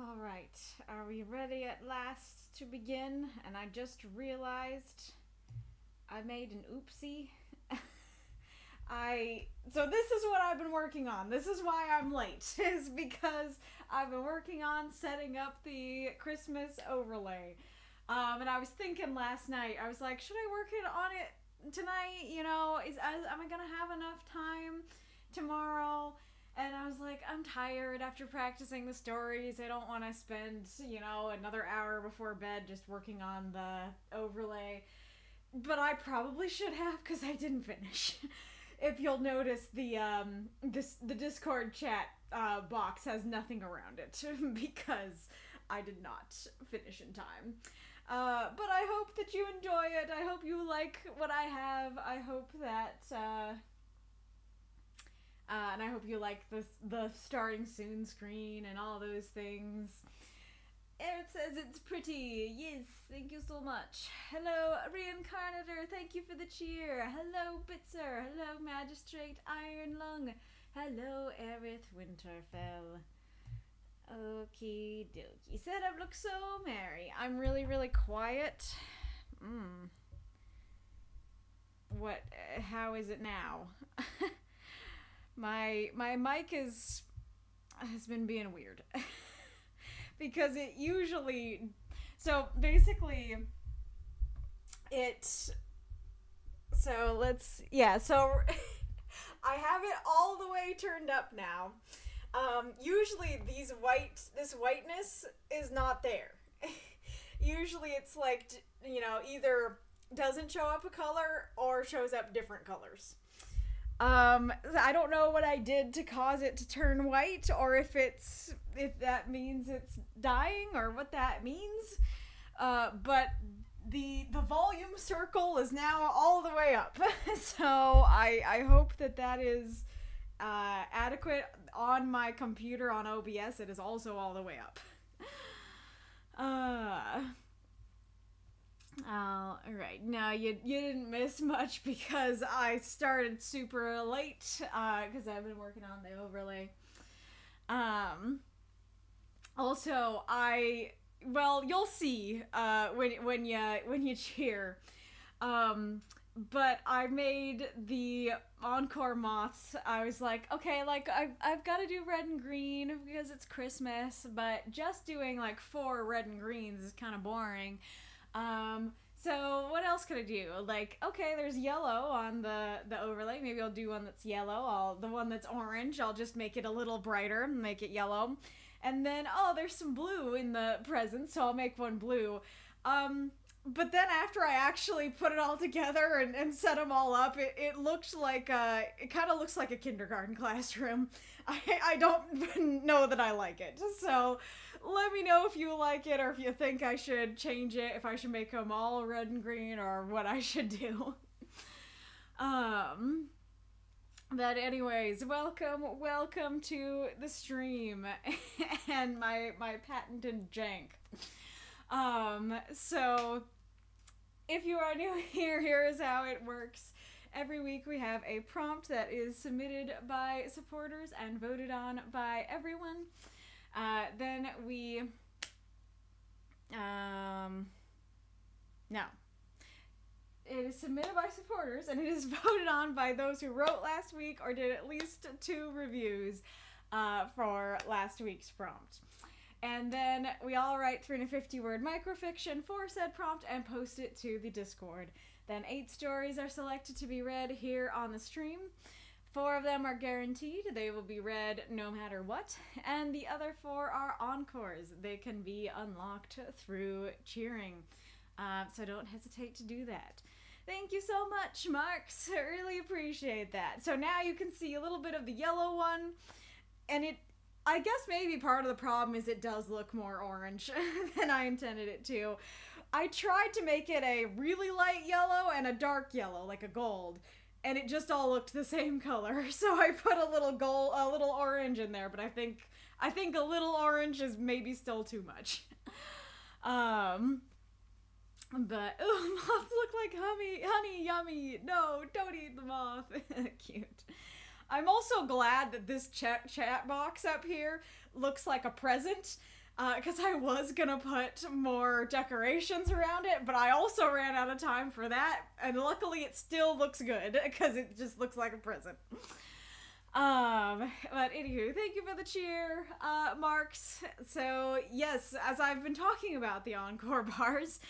All right, are we ready at last to begin? And I just realized I made an oopsie. So this is what I've been working on. This is why I'm late. Is because I've been working on setting up the Christmas overlay. And I was thinking last night. I was like, should I work on it tonight? Am I gonna have enough time tomorrow? And I was like, I'm tired after practicing the stories. I don't want to spend, another hour before bed just working on the overlay. But I probably should have because I didn't finish. If you'll notice, the Discord chat box has nothing around it because I did not finish in time. But I hope that you enjoy it. I hope you like what I have. I hope that and I hope you like the starting soon screen and all those things. It says it's pretty. Yes, thank you so much. Hello, Reincarnator. Thank you for the cheer. Hello, Bitzer. Hello, Magistrate Iron Lung. Hello, Aerith Winterfell. Okie dokie. Setup looks so merry. I'm really, really quiet. What? How is it now? My mic has been being weird. Because it usually, so basically so I have it all the way turned up now. Usually this whiteness is not there. Usually it's like, either doesn't show up a color or shows up different colors. I don't know what I did to cause it to turn white, or if that means it's dying, or what that means. But the volume circle is now all the way up. So I hope that is adequate. On my computer on OBS, it is also all the way up. Alright. No, you didn't miss much because I started super late, because I've been working on the overlay. Also, you'll see, when you cheer. But I made the Encore Moths. I was like, okay, I've got to do red and green because it's Christmas, but just doing 4 red and greens is kind of boring. So what else could I do? Okay, there's yellow on the overlay. Maybe I'll do one that's yellow. The one that's orange, I'll just make it a little brighter, make it yellow. And then, there's some blue in the present, so I'll make one blue. But then after I actually put it all together and set them all up, it looked like, it kind of looks like a kindergarten classroom. I don't know that I like it. So let me know if you like it, or if you think I should change it, if I should make them all red and green, or what I should do. But anyways, welcome to the stream and my patented jank. So if you are new here is how it works. Every week we have a prompt that is submitted by supporters and voted on by everyone. Then we, no. It is submitted by supporters, and it is voted on by those who wrote last week or did at least 2 reviews for last week's prompt. And then we all write 350-word microfiction for said prompt and post it to the Discord. Then 8 stories are selected to be read here on the stream. 4 of them are guaranteed. They will be read no matter what. And the other 4 are encores. They can be unlocked through cheering. So don't hesitate to do that. Thank you so much, Marks. I really appreciate that. So now you can see a little bit of the yellow one. And I guess maybe part of the problem is it does look more orange than I intended it to. I tried to make it a really light yellow and a dark yellow, like a gold. And it just all looked the same color. So I put a little orange in there, but I think a little orange is maybe still too much. But, moths look like honey, yummy. No, don't eat the moth. Cute. I'm also glad that this chat box up here looks like a present. because I was gonna put more decorations around it, but I also ran out of time for that, and luckily it still looks good, because it just looks like a present. But anywho, thank you for the cheer, Marks. So, yes, as I've been talking about the Encore bars,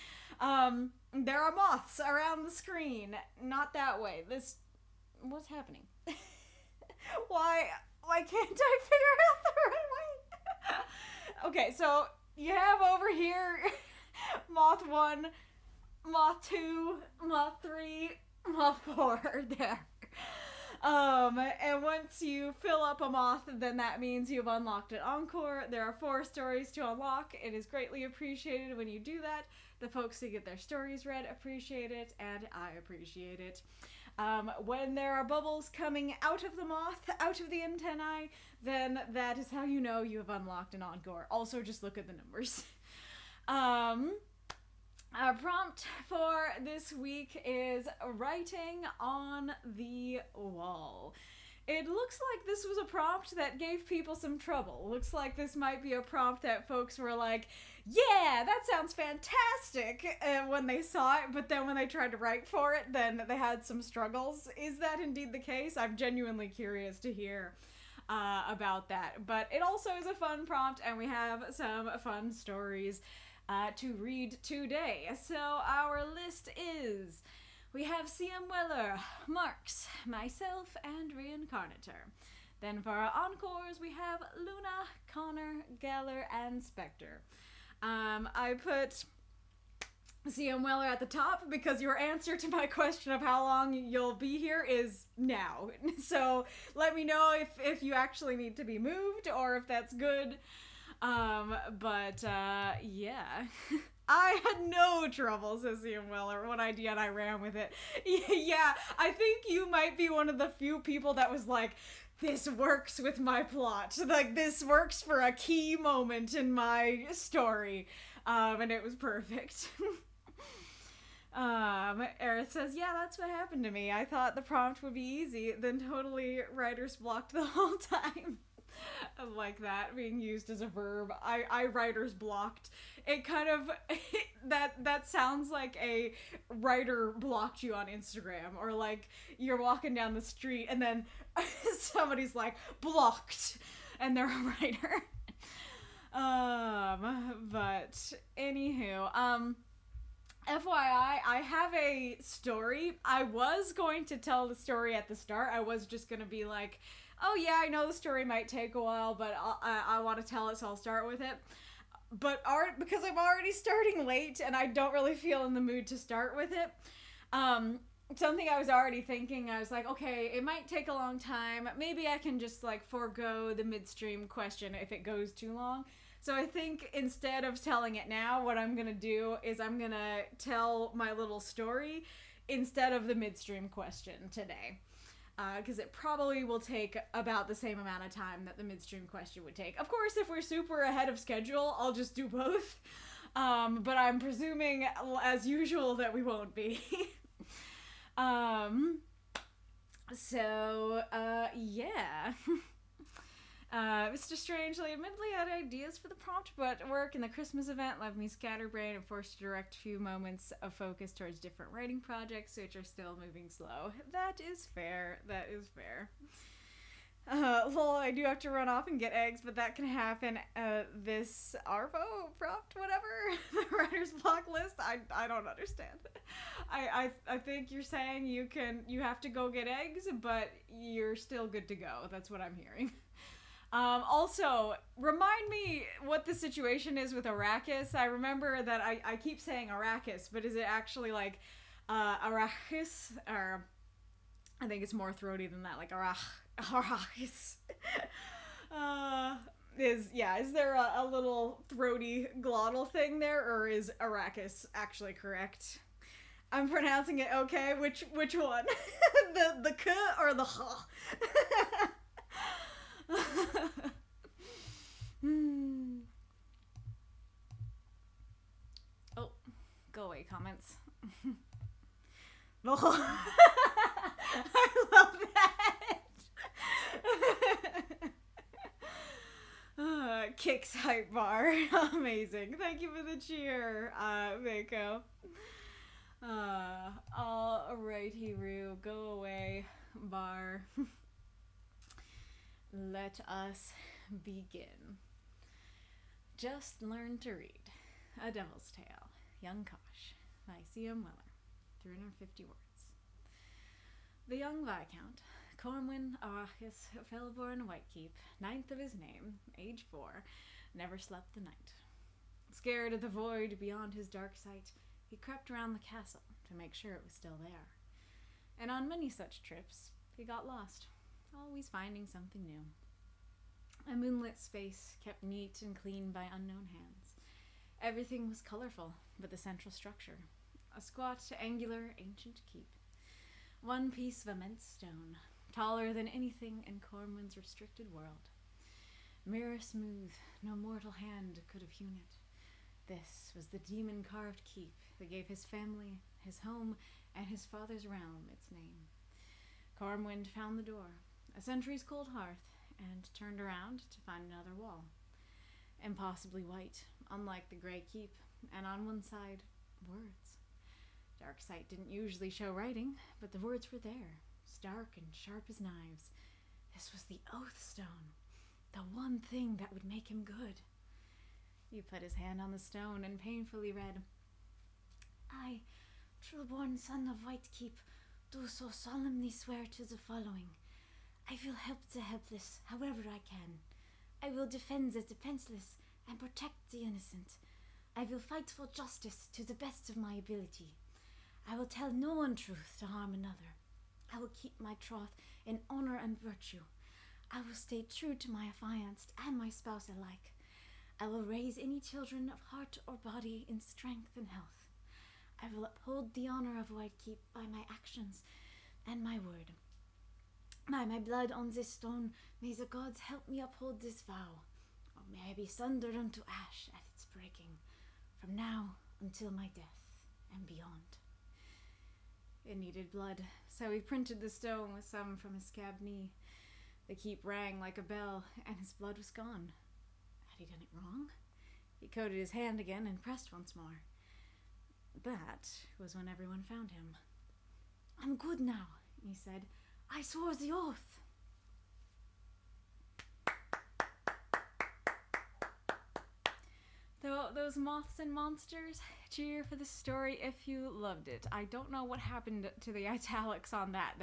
there are moths around the screen. Not that way. What's happening? Why can't I figure out the right way? Okay, so you have over here Moth 1, Moth 2, Moth 3, Moth 4 there. And once you fill up a moth, then that means you've unlocked an Encore. There are 4 stories to unlock. It is greatly appreciated when you do that. The folks who get their stories read appreciate it, and I appreciate it. When there are bubbles coming out of the moth, out of the antennae, then that is how you know you have unlocked an Encore. Also, just look at the numbers. Our prompt for this week is writing on the wall. It looks like this was a prompt that gave people some trouble. Looks like this might be a prompt that folks were like, yeah, that sounds fantastic when they saw it, but then when they tried to write for it, then they had some struggles. Is that indeed the case? I'm genuinely curious to hear about that. But it also is a fun prompt, and we have some fun stories to read today. So our list is, we have CM Weller, Marks, myself, and Reincarnator. Then for our encores, we have Luna, Connor, Geller, and Spectre. I put CM Weller at the top because your answer to my question of how long you'll be here is now. So let me know if you actually need to be moved or if that's good. Yeah. I had no trouble, says CM Weller. What idea, and I ran with it. Yeah, I think you might be one of the few people that was like, this works with my plot. Like, this works for a key moment in my story. And it was perfect. Aerith says, yeah, that's what happened to me. I thought the prompt would be easy, then totally writer's blocked the whole time. I like that being used as a verb. I writer's blocked. It kind of that sounds like a writer blocked you on Instagram, or like you're walking down the street and then somebody's like blocked and they're a writer. But anywho, FYI, I have a story. I was going to tell the story at the start. I was just gonna be like, oh yeah, I know the story might take a while, but I want to tell it, so I'll start with it. But because I'm already starting late and I don't really feel in the mood to start with it, something I was already thinking, I was like, okay, it might take a long time. Maybe I can just like forego the midstream question if it goes too long. So I think instead of telling it now, what I'm going to do is I'm going to tell my little story instead of the midstream question today. Because it probably will take about the same amount of time that the midstream question would take. Of course, if we're super ahead of schedule, I'll just do both. But I'm presuming, as usual, that we won't be. Yeah. Mr. Strangely admittedly had ideas for the prompt, but work and the Christmas event left me scatterbrained and forced to direct a few moments of focus towards different writing projects, which are still moving slow. That is fair. That is fair. Lol, I do have to run off and get eggs, but that can happen. This Arvo prompt, whatever, the writer's block list, I don't understand. I think you're saying you have to go get eggs, but you're still good to go. That's what I'm hearing. Also, remind me what the situation is with Arrakis. I remember that I keep saying Arrakis, but is it actually like Arrakis? Or I think it's more throaty than that, like Arrakis. Is there a little throaty glottal thing there, or is Arrakis actually correct? I'm pronouncing it okay. Which one? the k or the h? Oh, go away, comments. I love that. Kicks hype bar. Amazing. Thank you for the cheer, Mako. Alrighty, Rue. Go away, bar. Let us begin. Just Learn to Read. A Devil's Tale. Young Kosh. By C.M. Weller. 350 words. The young Viscount, Corwin Arachis Fellborn Whitekeep, ninth of his name, age 4, never slept the night. Scared of the void beyond his dark sight, he crept around the castle to make sure it was still there. And on many such trips, he got lost, always finding something new. A moonlit space kept neat and clean by unknown hands. Everything was colorful, but the central structure, a squat, angular, ancient keep. One piece of immense stone, taller than anything in Corwin's restricted world. Mirror smooth, no mortal hand could have hewn it. This was the demon-carved keep that gave his family, his home, and his father's realm its name. Corwin found the door, a centuries cold hearth, and turned around to find another wall. Impossibly white, unlike the gray keep, and on one side, words. Darksight didn't usually show writing, but the words were there, stark and sharp as knives. This was the Oath Stone, the one thing that would make him good. He put his hand on the stone and painfully read, I, true-born son of Whitekeep, do so solemnly swear to the following. I will help the helpless, however I can. I will defend the defenseless and protect the innocent. I will fight for justice to the best of my ability. I will tell no one truth to harm another. I will keep my troth in honor and virtue. I will stay true to my affianced and my spouse alike. I will raise any children of heart or body in strength and health. I will uphold the honor of Whitekeep by my actions and my word. By my blood on this stone, may the gods help me uphold this vow, or may I be sundered unto ash at its breaking, from now until my death and beyond. It needed blood, so he printed the stone with some from his scabbed knee. The keep rang like a bell, and his blood was gone. Had he done it wrong? He coated his hand again and pressed once more. That was when everyone found him. I'm good now, he said. I swore the oath. Though those moths and monsters, cheer for the story if you loved it. I don't know what happened to the italics on that.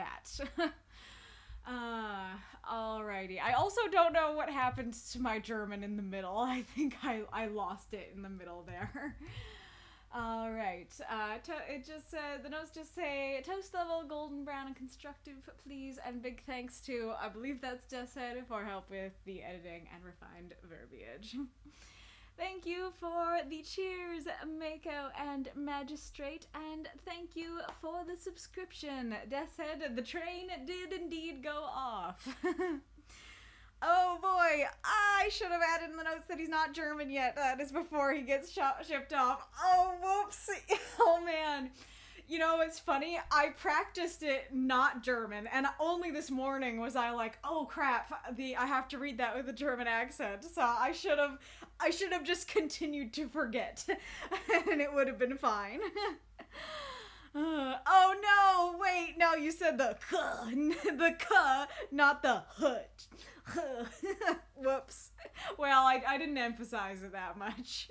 Alrighty. I also don't know what happened to my German in the middle. I think I lost it in the middle there. Alright, it just said, the notes just say, toast level, golden brown, and constructive, please, and big thanks to, I believe that's just said, for help with the editing and refined verbiage. Thank you for the cheers, Mako and Magistrate, and thank you for the subscription. Death said, the train did indeed go off. Oh boy, I should have added in the notes that he's not German yet. That is before he gets shipped off. Oh, whoops. Oh man. You know, it's funny. I practiced it not German, and only this morning was I like, oh crap, I have to read that with a German accent. So I should have just continued to forget, and it would have been fine. Oh no, wait, no, you said the k, not the hut. Whoops. Well, I didn't emphasize it that much.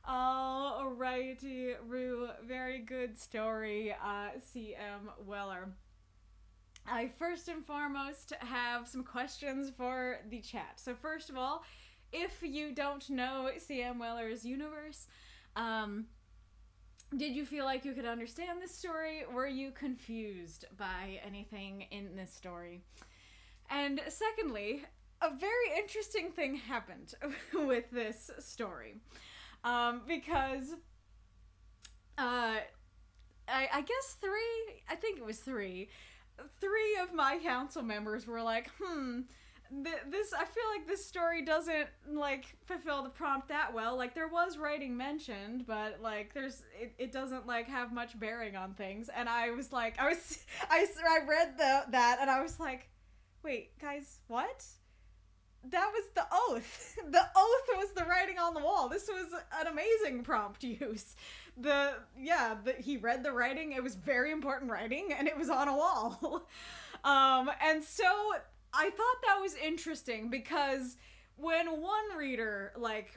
Alrighty, Rue. Very good story, C.M. Weller. I first and foremost have some questions for the chat. So first of all, if you don't know C.M. Weller's universe, did you feel like you could understand this story? Were you confused by anything in this story? And secondly, a very interesting thing happened with this story. Because, I guess three of my council members were like, I feel like this story doesn't, like, fulfill the prompt that well. Like, there was writing mentioned, but, like, it doesn't, like, have much bearing on things. And I was like, I read that, and I was like, wait, guys, what? That was the oath. The oath was the writing on the wall. This was an amazing prompt use. He read the writing. It was very important writing, and it was on a wall. And so I thought that was interesting because when one reader, like,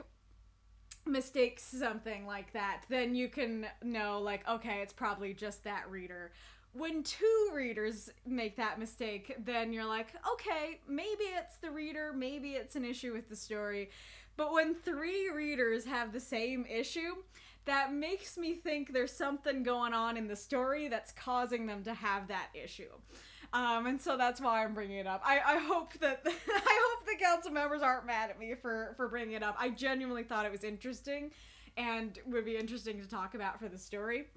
mistakes something like that, then you can know, like, okay, it's probably just that reader. When two readers make that mistake, then you're like, okay, maybe it's the reader, maybe it's an issue with the story. But when three readers have the same issue, that makes me think there's something going on in the story that's causing them to have that issue. And so that's why I'm bringing it up. I hope that I hope the council members aren't mad at me for bringing it up. I genuinely thought it was interesting and would be interesting to talk about for the story.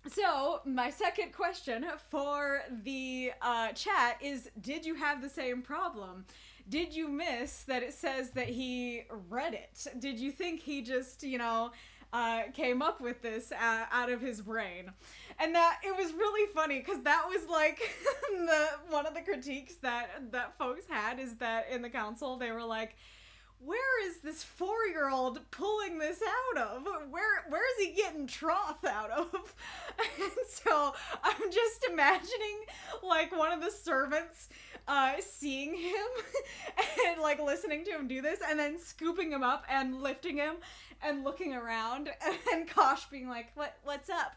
So my second question for the chat is, did you have the same problem? Did you miss that it says that he read it? Did you think he just, came up with this out of his brain? And that it was really funny because that was like one of the critiques that folks had, is that in the council they were like, where is this 4-year-old pulling this out of? Where is he getting troth out of? And so I'm just imagining like one of the servants seeing him and like listening to him do this, and then scooping him up and lifting him and looking around, and Kosh being like, what's up?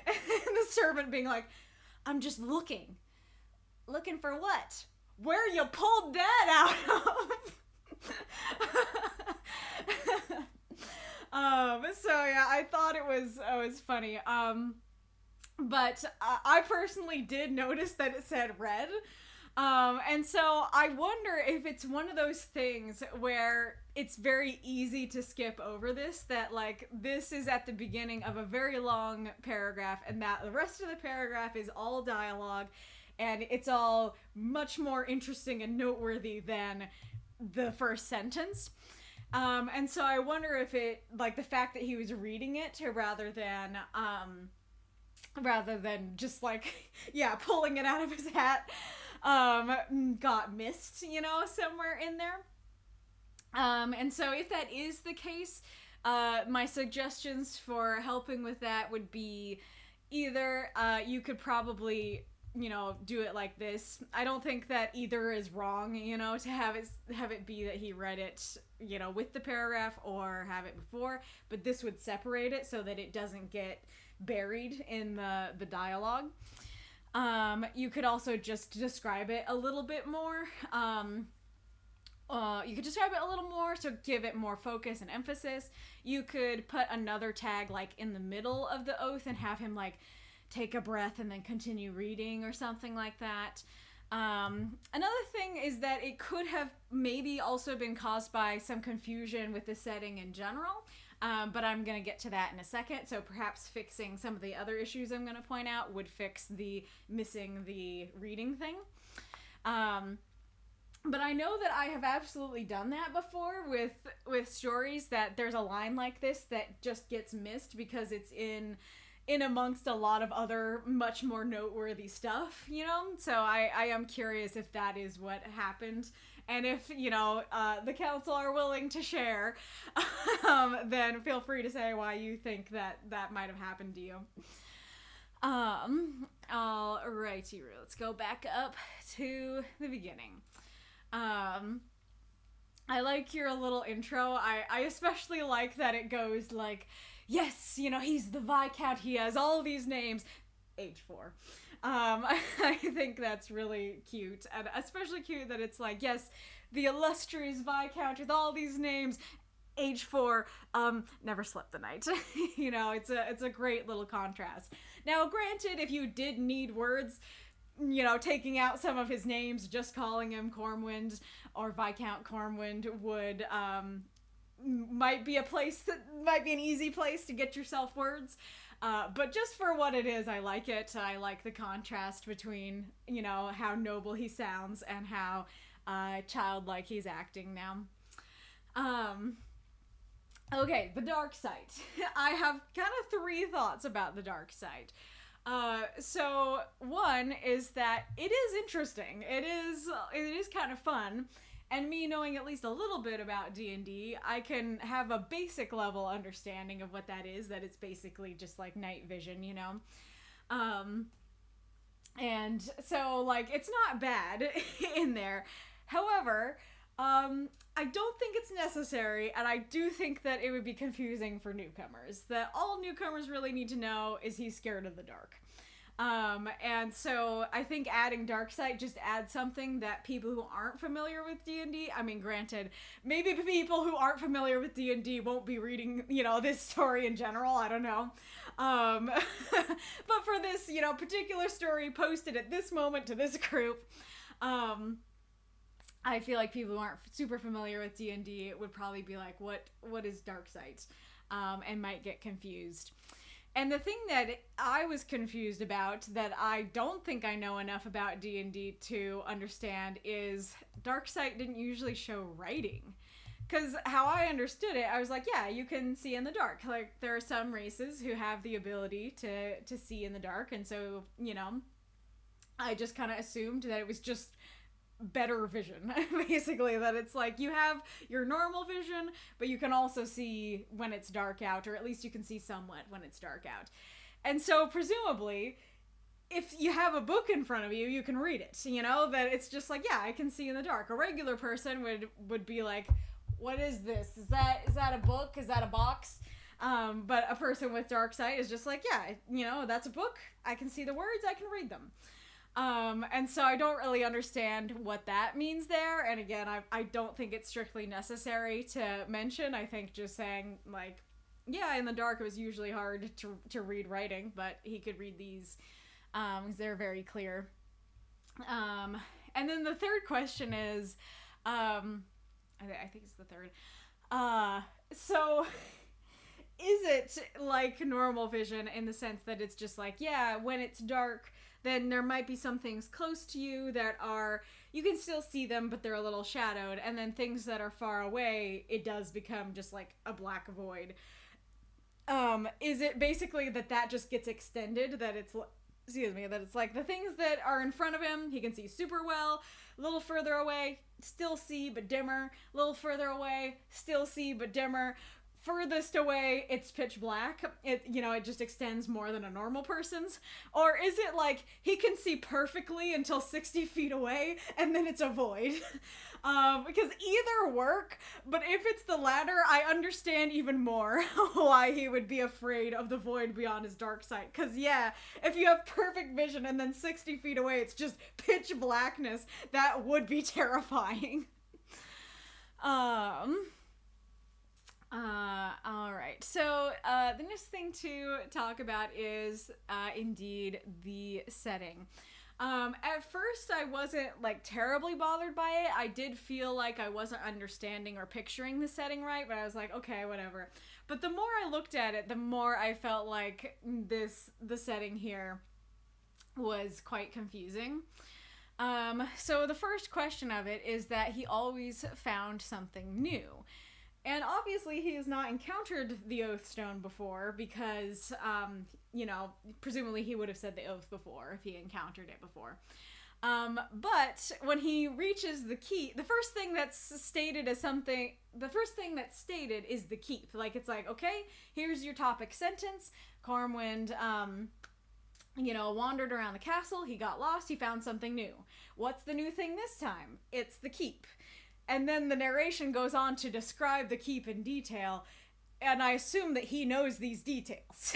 And the servant being like, I'm just looking for what? Where you pulled that out of? So yeah, I thought it was funny. But I personally did notice that it said red. And so I wonder if it's one of those things where it's very easy to skip over this, that like this is at the beginning of a very long paragraph, and that the rest of the paragraph is all dialogue, and it's all much more interesting and noteworthy than the first sentence. And so I wonder if it, like, the fact that he was reading it rather than just like, yeah, pulling it out of his hat, got missed, somewhere in there. And so if that is the case, my suggestions for helping with that would be either, you could probably, do it like this. I don't think that either is wrong, to have it be that he read it, with the paragraph, or have it before, but this would separate it so that it doesn't get buried in the dialogue. You could also just describe it a little bit more. You could describe it a little more to give it more focus and emphasis. You could put another tag like in the middle of the oath and have him like take a breath and then continue reading or something like that. Another thing is that it could have maybe also been caused by some confusion with the setting in general, but I'm going to get to that in a second. So perhaps fixing some of the other issues I'm going to point out would fix the missing the reading thing. But I know that I have absolutely done that before with stories, that there's a line like this that just gets missed because it's in amongst a lot of other much more noteworthy stuff, So I am curious if that is what happened. And if, the council are willing to share, then feel free to say why you think that might have happened to you. Alrighty, let's go back up to the beginning. I like your little intro. I especially like that it goes like, yes, he's the Viscount, he has all these names, age 4. I think that's really cute, and especially cute that it's like, yes, the illustrious Viscount with all these names, age 4, never slept the night. It's a great little contrast. Now, granted, if you did need words, taking out some of his names, just calling him Cormwind or Viscount Cormwind would, might be an easy place to get yourself words. But just for what it is, I like it. I like the contrast between, how noble he sounds and how childlike he's acting now. Okay, the dark side. I have kind of 3 thoughts about the dark side. So one is that it is interesting. It is kind of fun. And me knowing at least a little bit about D&D, I can have a basic level understanding of what that is, that it's basically just like night vision, you know? And so, like, it's not bad in there. However, I don't think it's necessary, and I do think that it would be confusing for newcomers. That all newcomers really need to know is he's scared of the dark. And so I think adding Darksight just adds something that people who aren't familiar with D&D, I mean, granted, maybe people who aren't familiar with D&D won't be reading, you know, this story in general, I don't know. But for this, you know, particular story posted at this moment to this group, I feel like people who aren't super familiar with D&D would probably be like, what is Darksight? And might get confused. And the thing that I was confused about, that I don't think I know enough about D&D to understand, is Darksight didn't usually show writing. Because how I understood it, I was like, yeah, you can see in the dark. Like, there are some races who have the ability to see in the dark, and so, you know, I just kind of assumed that it was just better vision, basically, that it's like you have your normal vision, but you can also see when it's dark out, or at least you can see somewhat when it's dark out. And so presumably, if you have a book in front of you, you can read it, you know, that it's just like, yeah, I can see in the dark. A regular person would be like, what is this? Is that a book? Is that a box? But a person with Darksight is just like, yeah, you know, that's a book. I can see the words, I can read them. And so I don't really understand what that means there. And again, I don't think it's strictly necessary to mention. I think just saying, like, yeah, in the dark it was usually hard to read writing, but he could read these, because they're very clear. And then the third question is, I think it's the third. So is it like normal vision in the sense that it's just like, yeah, when it's dark, then there might be some things close to you that are, you can still see them, but they're a little shadowed. And then things that are far away, it does become just like a black void. Is it basically that just gets extended, that it's, that it's like the things that are in front of him, he can see super well, a little further away, still see, but dimmer, a little further away, still see, but dimmer. Furthest away, it's pitch black. It just extends more than a normal person's. Or is it like he can see perfectly until 60 feet away and then it's a void? Because either work, but if it's the latter, I understand even more why he would be afraid of the void beyond his Darksight. Because yeah, if you have perfect vision and then 60 feet away it's just pitch blackness, that would be terrifying. Alright, so the next thing to talk about is indeed the setting. At first I wasn't like terribly bothered by it. I did feel like I wasn't understanding or picturing the setting right, but I was like, okay, whatever. But the more I looked at it, the more I felt like the setting here was quite confusing. So the first question of it is that he always found something new. And obviously he has not encountered the Oathstone before because, presumably he would have said the oath before if he encountered it before. But when he reaches the keep, the first thing that's stated is the keep. Like, it's like, okay, here's your topic sentence. Cormwind, wandered around the castle, he got lost, he found something new. What's the new thing this time? It's the keep. And then the narration goes on to describe the keep in detail, and I assume that he knows these details.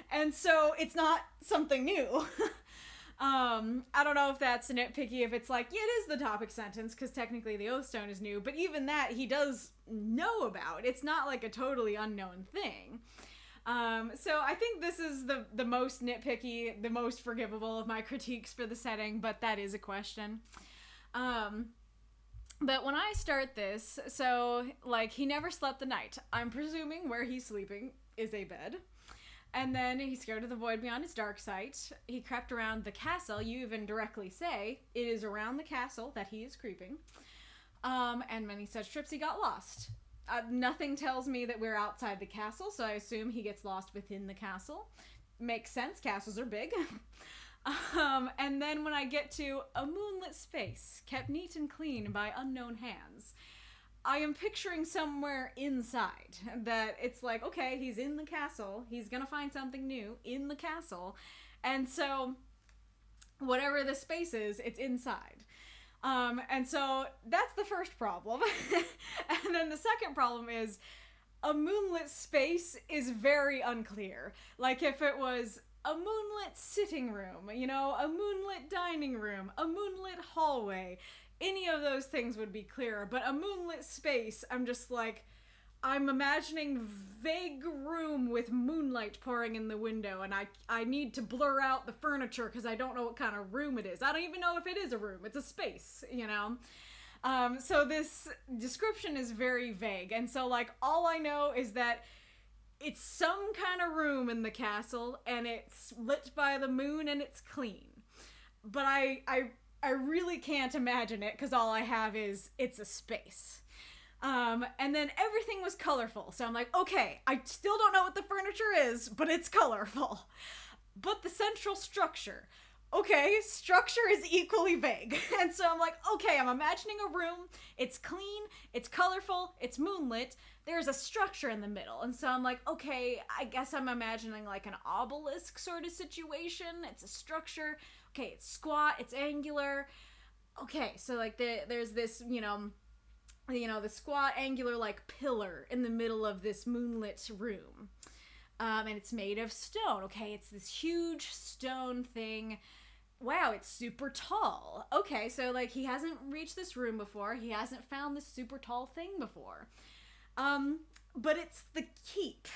And so it's not something new. I don't know if that's nitpicky, if it's like, yeah, it is the topic sentence, because technically the Oathstone is new, but even that he does know about. It's not like a totally unknown thing. So I think this is the most nitpicky, the most forgivable of my critiques for the setting, but that is a question. But when I start this, so, like, he never slept the night. I'm presuming where he's sleeping is a bed. And then he's scared of the void beyond his Darksight. He crept around the castle. You even directly say it is around the castle that he is creeping. And many such trips he got lost. Nothing tells me that we're outside the castle, so I assume he gets lost within the castle. Makes sense, castles are big. And then when I get to a moonlit space, kept neat and clean by unknown hands, I am picturing somewhere inside that it's like, okay, he's in the castle. He's gonna find something new in the castle. And so whatever the space is, it's inside. And so that's the first problem. And then the second problem is a moonlit space is very unclear. Like if it was a moonlit sitting room, you know, a moonlit dining room, a moonlit hallway, any of those things would be clearer. But a moonlit space, I'm just like, I'm imagining vague room with moonlight pouring in the window, and I need to blur out the furniture because I don't know what kind of room it is. I don't even know if it is a room. It's a space, you know? So this description is very vague. And so, like, all I know is that it's some kind of room in the castle, and it's lit by the moon, and it's clean. But I really can't imagine it, because all I have is, it's a space. And then everything was colorful. So I'm like, okay, I still don't know what the furniture is, but it's colorful. But the central structure, okay, structure is equally vague. And so I'm like, okay, I'm imagining a room. It's clean, it's colorful, it's moonlit. There's a structure in the middle. And so I'm like, okay, I guess I'm imagining like an obelisk sort of situation. It's a structure. Okay, it's squat, it's angular. Okay, so like there's this, you know, the squat angular like pillar in the middle of this moonlit room. And it's made of stone. Okay, it's this huge stone thing. Wow, it's super tall. Okay, so like he hasn't reached this room before. He hasn't found this super tall thing before. But it's the keep.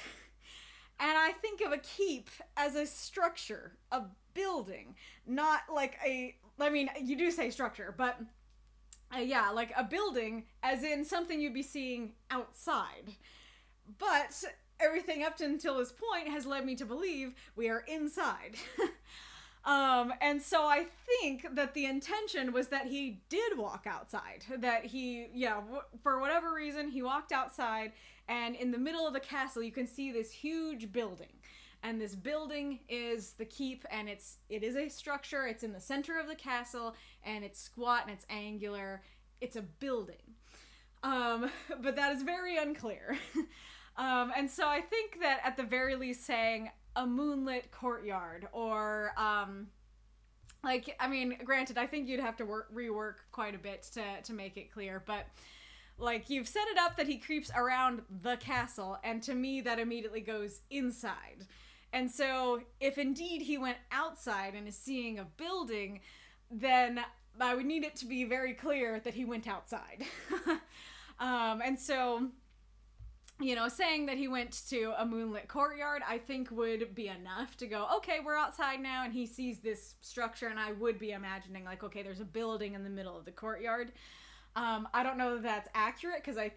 And I think of a keep as a structure, a building, not like I mean, you do say structure, but yeah, like a building as in something you'd be seeing outside. But everything up until this point has led me to believe we are inside. And so I think that the intention was that he did walk outside. That he, for whatever reason, he walked outside, and in the middle of the castle, you can see this huge building. And this building is the keep, and it is a structure. It's in the center of the castle, and it's squat, and it's angular. It's a building. But that is very unclear. And so I think that at the very least saying a moonlit courtyard, or granted, I think you'd have to rework quite a bit to make it clear, but like you've set it up that he creeps around the castle, and to me that immediately goes inside. And so if indeed he went outside and is seeing a building, then I would need it to be very clear that he went outside. And so, you know, saying that he went to a moonlit courtyard, I think would be enough to go, okay, we're outside now, and he sees this structure, and I would be imagining, like, okay, there's a building in the middle of the courtyard. I don't know that that's accurate, because I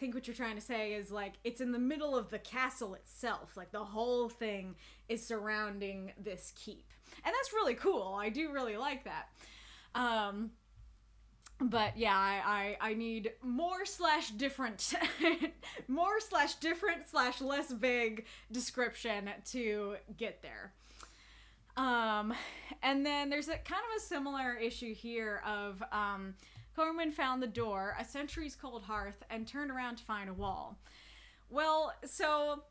think what you're trying to say is, like, it's in the middle of the castle itself. Like, the whole thing is surrounding this keep. And that's really cool. I do really like that. But yeah, I need more/different, more/different/less vague description to get there. And then there's a kind of a similar issue here of, Corwin found the door, a centuries cold hearth, and turned around to find a wall. Well, so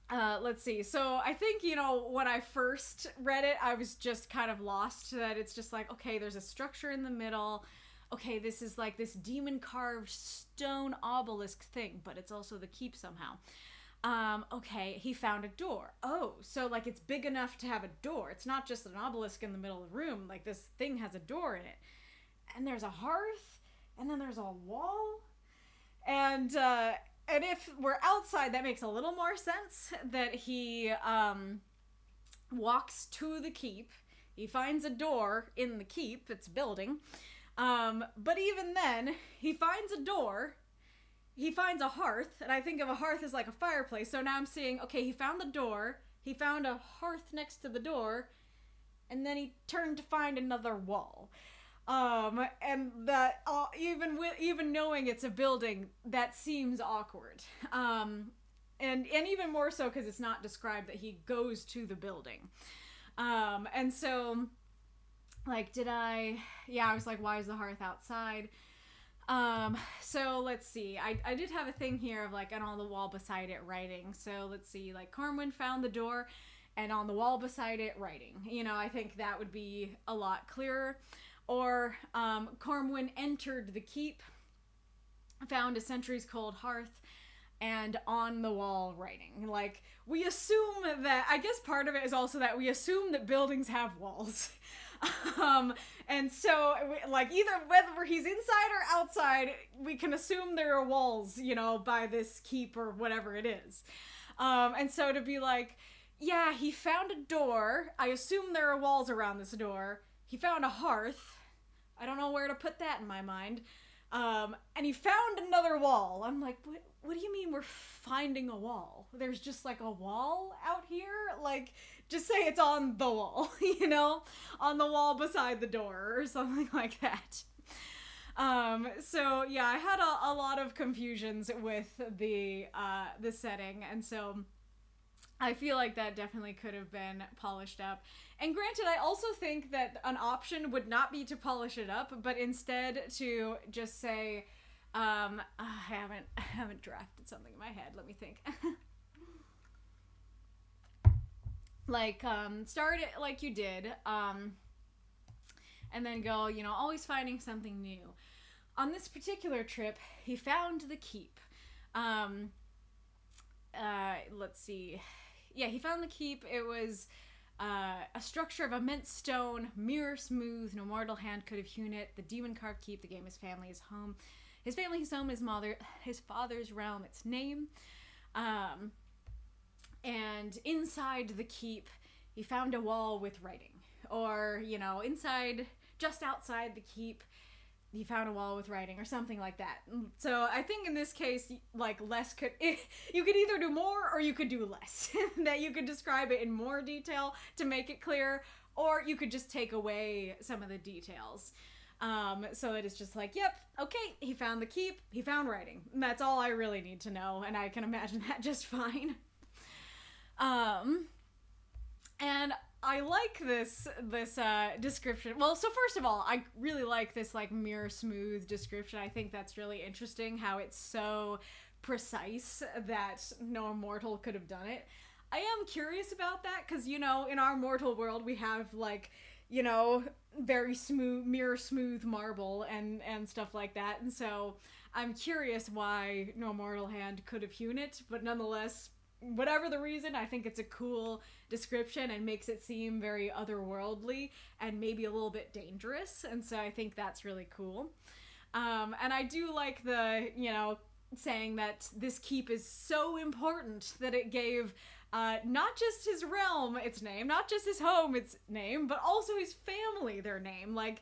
let's see. So I think, you know, when I first read it, I was just kind of lost that it's just like, okay, there's a structure in the middle. Okay, this is like this demon carved stone obelisk thing, but it's also the keep somehow. Okay, he found a door. Oh, so like it's big enough to have a door. It's not just an obelisk in the middle of the room. Like this thing has a door in it. And there's a hearth, and then there's a wall. And if we're outside, that makes a little more sense, that he walks to the keep. He finds a door in the keep, it's building. But even then, he finds a door, he finds a hearth, and I think of a hearth as like a fireplace. So now I'm seeing, okay, he found the door, he found a hearth next to the door, and then he turned to find another wall. And that, even knowing it's a building, that seems awkward. And even more so because it's not described that he goes to the building. And so, like, I was like, why is the hearth outside? So let's see. I did have a thing here of like, and on the wall beside it writing. So let's see, like, Corwin found the door, and on the wall beside it writing. You know, I think that would be a lot clearer. Or, Corwin entered the keep, found a centuries cold hearth, and on the wall writing. Like, we assume that, I guess part of it is also that we assume that buildings have walls. And so, like, either whether he's inside or outside, we can assume there are walls, you know, by this keep or whatever it is. And so to be like, yeah, he found a door. I assume there are walls around this door. He found a hearth. I don't know where to put that in my mind. And he found another wall. I'm like, what do you mean we're finding a wall? There's just like a wall out here? Like, just say it's on the wall, you know? On the wall beside the door or something like that. So yeah, I had a lot of confusions with the setting, and so I feel like that definitely could have been polished up. And granted, I also think that an option would not be to polish it up, but instead to just say, I haven't drafted something in my head. Let me think. Like, start it like you did, and then go, you know, always finding something new. On this particular trip, he found the keep. Let's see. Yeah, he found the keep. It was a structure of immense stone, mirror smooth, no mortal hand could have hewn it. The demon-carved keep, the game his family, his home. His family, his home, his father's realm, its name. And inside the keep, he found a wall with writing. Or, you know, just outside the keep, he found a wall with writing or something like that. So I think in this case, like, you could either do more or you could do less. That you could describe it in more detail to make it clear, or you could just take away some of the details. So that it's just like, yep, okay, he found the keep, he found writing. And that's all I really need to know, and I can imagine that just fine. And I like this description. Well, so first of all, I really like this, like, mirror smooth description. I think that's really interesting how it's so precise that no mortal could have done it. I am curious about that because, you know, in our mortal world we have, like, you know, very smooth, mirror smooth marble and stuff like that. And so I'm curious why no mortal hand could have hewn it, but nonetheless, whatever the reason, I think it's a cool description and makes it seem very otherworldly and maybe a little bit dangerous. And so I think that's really cool. And I do like the, you know, saying that this keep is so important that it gave not just his realm its name, not just his home its name, but also his family their name. Like,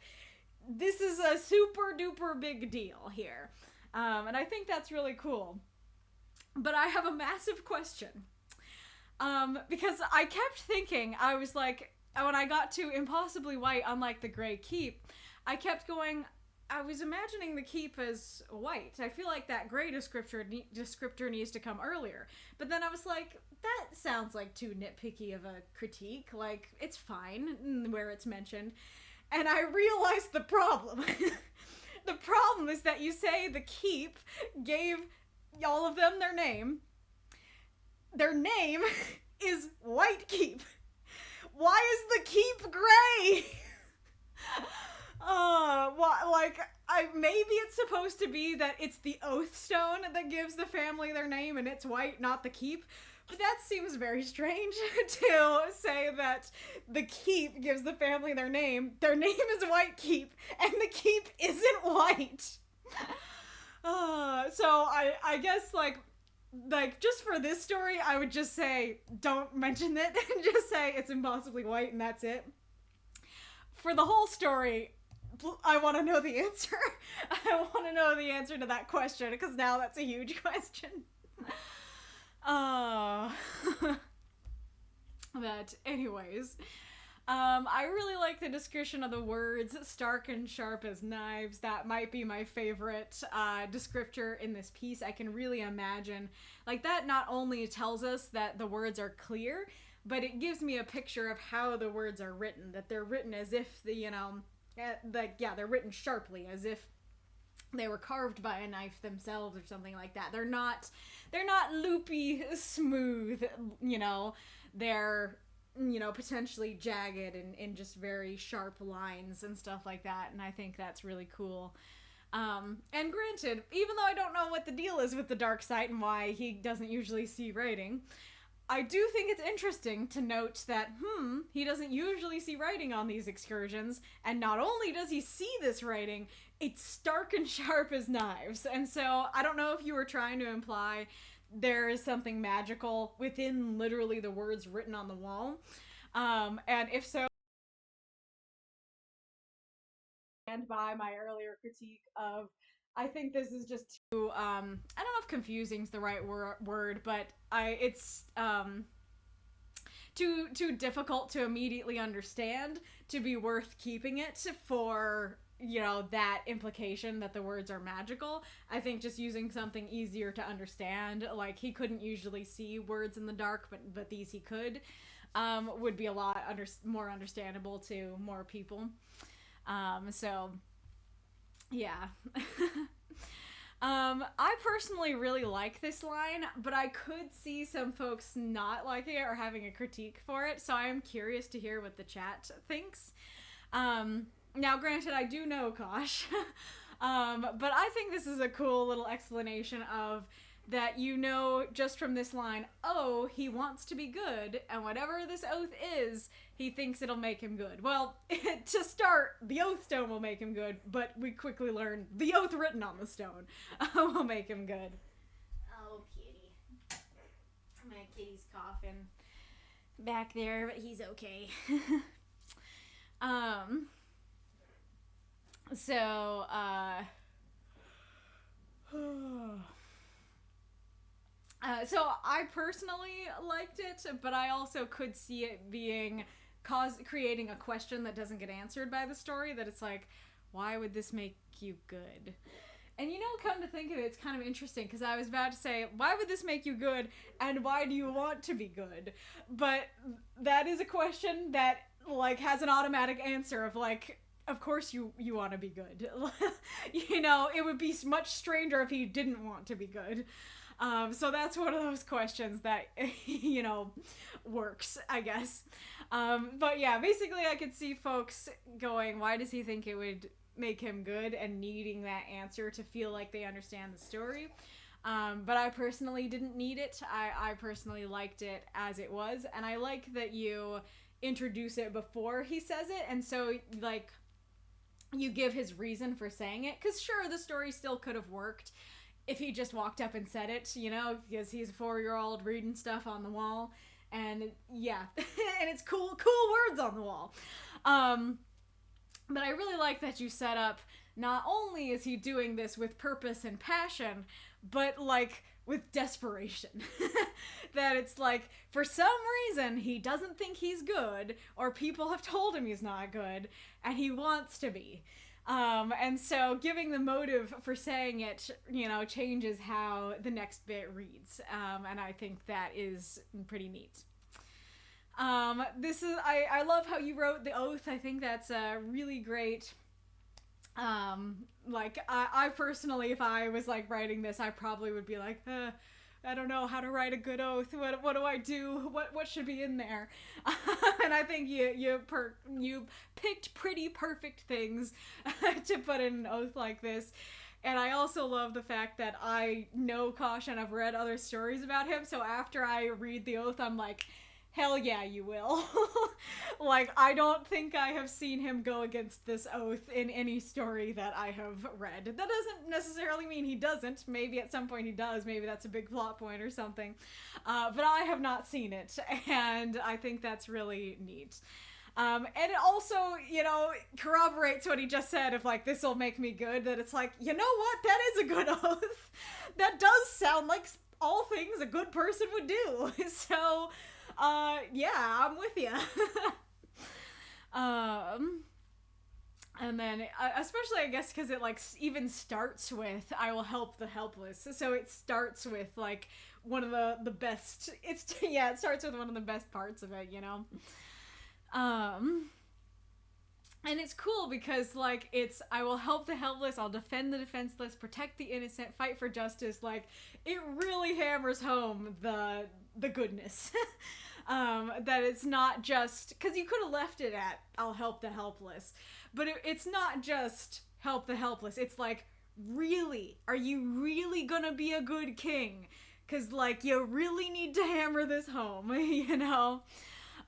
this is a super duper big deal here. And I think that's really cool. But I have a massive question. Because I kept thinking, I was like, when I got to impossibly white, unlike the gray keep, I kept going, I was imagining the keep as white. I feel like that gray descriptor needs to come earlier. But then I was like, that sounds like too nitpicky of a critique. Like, it's fine where it's mentioned. And I realized the problem. The problem is that you say the keep gave all of them their name. Their name is White Keep. Why is the keep gray? Maybe it's supposed to be that it's the oath stone that gives the family their name and it's white, not the keep. But that seems very strange to say that the keep gives the family their name is White Keep, and the keep isn't white. So I guess, like, just for this story, I would just say, don't mention it, and just say it's impossibly white, and that's it. For the whole story, I want to know the answer. I want to know the answer to that question, because now that's a huge question. But anyways, I really like the description of the words stark and sharp as knives. That might be my favorite descriptor in this piece. I can really imagine, like, that not only tells us that the words are clear, but it gives me a picture of how the words are written, that they're written as if they're written sharply, as if they were carved by a knife themselves or something like that. They're not loopy smooth, they're potentially jagged and just very sharp lines and stuff like that, and I think that's really cool. And granted, even though I don't know what the deal is with the Darksight and why he doesn't usually see writing, I do think it's interesting to note that, he doesn't usually see writing on these excursions, and not only does he see this writing, it's stark and sharp as knives. And so, I don't know if you were trying to imply there is something magical within literally the words written on the wall. And if so, stand by my earlier critique of, I think this is just too, I don't know if confusing is the right word, but it's too difficult to immediately understand to be worth keeping it for, that implication that the words are magical. I think just using something easier to understand, like he couldn't usually see words in the dark, but these he could, would be a lot more understandable to more people. So yeah. I personally really like this line, but I could see some folks not liking it or having a critique for it, so I am curious to hear what the chat thinks. Now, granted, I do know Kosh, but I think this is a cool little explanation of that, just from this line, oh, he wants to be good, and whatever this oath is, he thinks it'll make him good. Well, to start, the oath stone will make him good, but we quickly learn the oath written on the stone will make him good. Oh, kitty. My kitty's coughing back there, but he's okay. So, so I personally liked it, but I also could see it being creating a question that doesn't get answered by the story, that it's like, why would this make you good? And come to think of it, it's kind of interesting, because I was about to say, why would this make you good, and why do you want to be good? But that is a question that, has an automatic answer of, of course you want to be good. It would be much stranger if he didn't want to be good. So that's one of those questions that, works, I guess. But yeah, basically I could see folks going, why does he think it would make him good, and needing that answer to feel like they understand the story. But I personally didn't need it. I personally liked it as it was, and I like that you introduce it before he says it, and so, you give his reason for saying it, because sure, the story still could have worked if he just walked up and said it, because he's a 4-year-old reading stuff on the wall, and yeah, and it's cool words on the wall. But I really like that you set up, not only is he doing this with purpose and passion, but with desperation. That it's for some reason he doesn't think he's good, or people have told him he's not good, and he wants to be. And so giving the motive for saying it, changes how the next bit reads. And I think that is pretty neat. I love how you wrote the oath. I think that's really great. I personally, if I was writing this, I probably would be I don't know how to write a good oath. What do I do? What should be in there? And I think you picked pretty perfect things to put in an oath like this. And I also love the fact that I know Kosh and I've read other stories about him, so after I read the oath, I'm like, hell yeah, you will. I don't think I have seen him go against this oath in any story that I have read. That doesn't necessarily mean he doesn't. Maybe at some point he does. Maybe that's a big plot point or something. But I have not seen it, and I think that's really neat. And it also, corroborates what he just said of, this will make me good, that it's you know what? That is a good oath. That does sound like all things a good person would do. So, yeah, I'm with you. And then, especially, I guess, because it, like, even starts with, I will help the helpless. So it starts with, like, one of the best, yeah, it starts with one of the best parts of it, you know? And it's cool because, like, it's, I will help the helpless, I'll defend the defenseless, protect the innocent, fight for justice. Like, it really hammers home the goodness. That it's not just, because you could have left it at, I'll help the helpless. But it's not just help the helpless. It's like, really? Are you really gonna be a good king? Because, like, you really need to hammer this home, you know?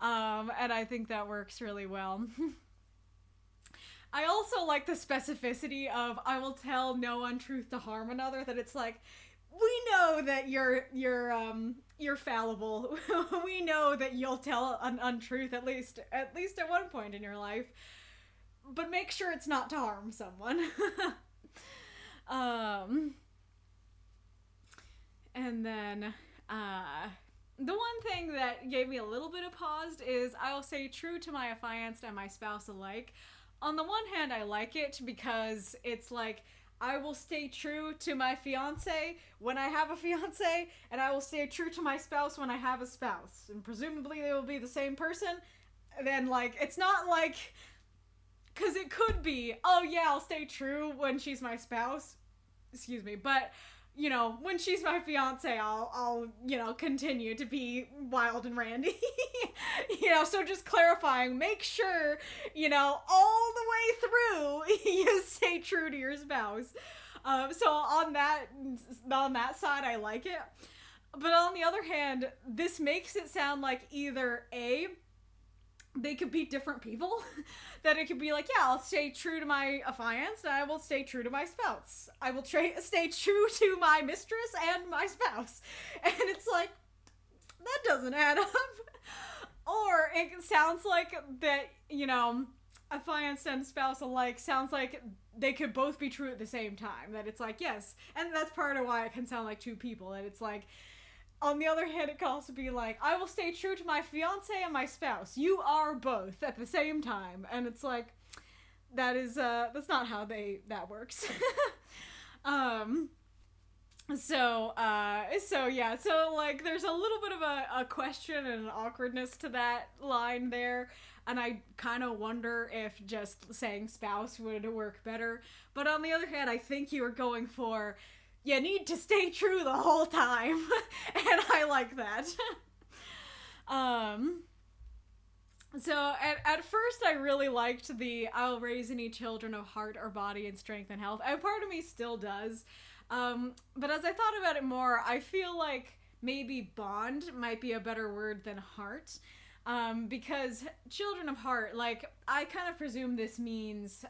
And I think that works really well. I also like the specificity of, I will tell no untruth to harm another, that it's like, we know that you're fallible. We know that you'll tell an untruth at least at one point in your life. But make sure it's not to harm someone. And then, the one thing that gave me a little bit of pause is, I will stay true to my affianced and my spouse alike. On the one hand, I like it because it's like, I will stay true to my fiance when I have a fiance, and I will stay true to my spouse when I have a spouse. And presumably they will be the same person. Then, like, it's not like, because it could be, oh yeah, I'll stay true when she's my spouse. Excuse me. But, you know, when she's my fiance, I'll you know, continue to be wild and randy. You know, so just clarifying, make sure, you know, all the way through, you stay true to your spouse. So on that side, I like it. But on the other hand, this makes it sound like either A, they could be different people. That it could be like, yeah, I'll stay true to my affianced, and I will stay true to my spouse. I will stay true to my mistress and my spouse. And it's like, that doesn't add up. Or it sounds like that, you know, affianced and spouse alike sounds like they could both be true at the same time. That it's like, yes. And that's part of why it can sound like two people. And it's like, on the other hand, it could also be like, I will stay true to my fiance and my spouse. You are both at the same time. And it's like, that's not how that works. So yeah, so, like, there's a little bit of a question and an awkwardness to that line there. And I kind of wonder if just saying spouse would work better. But on the other hand, I think you were going for, you need to stay true the whole time. And I like that. So at first I really liked the, I'll raise any children of heart or body and strength and health. And part of me still does. But as I thought about it more, I feel like maybe bond might be a better word than heart. Because children of heart, like, I kind of presume this means,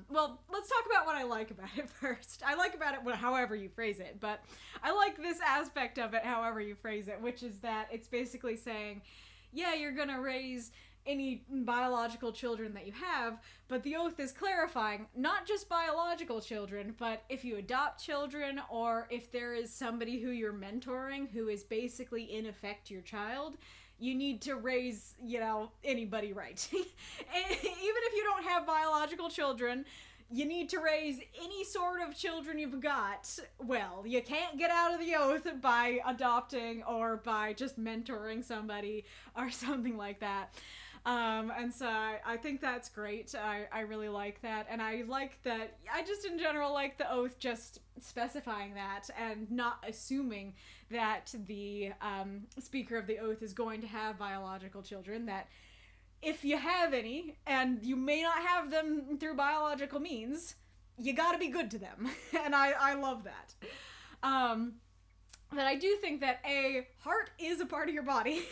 well, let's talk about what I like about it first. I like about it however you phrase it, but I like this aspect of it however you phrase it, which is that it's basically saying, yeah, you're gonna raise any biological children that you have, but the oath is clarifying not just biological children, but if you adopt children, or if there is somebody who you're mentoring who is basically in effect your child, you need to raise, you know, anybody right. Even if you don't have biological children, you need to raise any sort of children you've got. Well, you can't get out of the oath by adopting or by just mentoring somebody or something like that. And so I think that's great. I really like that. And I like that, I just in general like the oath just specifying that and not assuming that the speaker of the oath is going to have biological children, that if you have any, and you may not have them through biological means, you gotta be good to them. And I love that. But I do think that A, heart is a part of your body,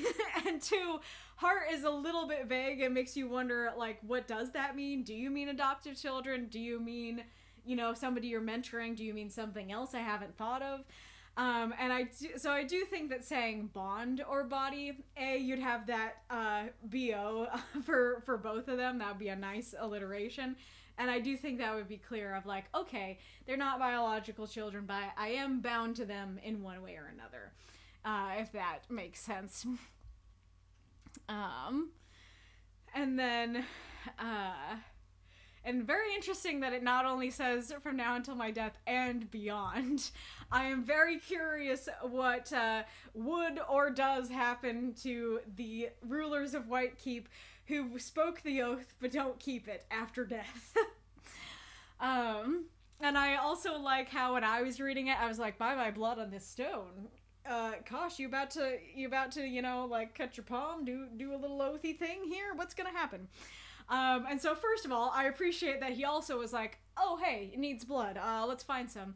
and 2, heart is a little bit vague. It makes you wonder, like, what does that mean? Do you mean adoptive children? Do you mean, you know, somebody you're mentoring? Do you mean something else I haven't thought of? And I do think that saying bond or body, A, you'd have that BO for both of them. That would be a nice alliteration. And I do think that would be clear of, like, okay, they're not biological children, but I am bound to them in one way or another, if that makes sense. And then And very interesting that it not only says from now until my death and beyond. I am very curious what would or does happen to the rulers of Whitekeep who spoke the oath but don't keep it after death. And I also like how when I was reading it, I was like, by my blood on this stone. Kosh, you about to, you know, like cut your palm, do a little oathy thing here? What's gonna happen? And so first of all, I appreciate that he also was like, oh, hey, it needs blood. Let's find some.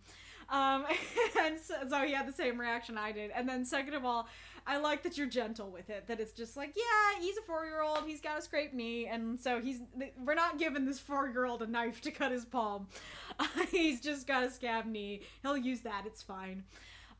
And so he had the same reaction I did. And then second of all, I like that you're gentle with it, that it's just like, yeah, he's a 4-year-old, he's got a scraped knee, and so we're not giving this 4-year-old a knife to cut his palm. He's just got a scab knee. He'll use that, it's fine.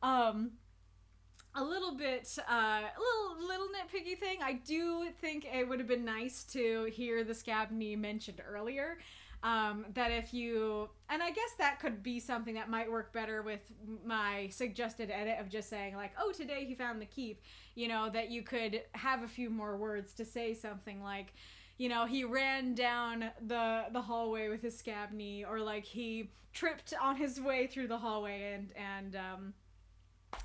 A little bit, little nitpicky thing. I do think it would have been nice to hear the scab knee mentioned earlier. That if you, and I guess that could be something that might work better with my suggested edit of just saying like, oh, today he found the keep, you know, that you could have a few more words to say something like, you know, he ran down the hallway with his scab knee, or like he tripped on his way through the hallway and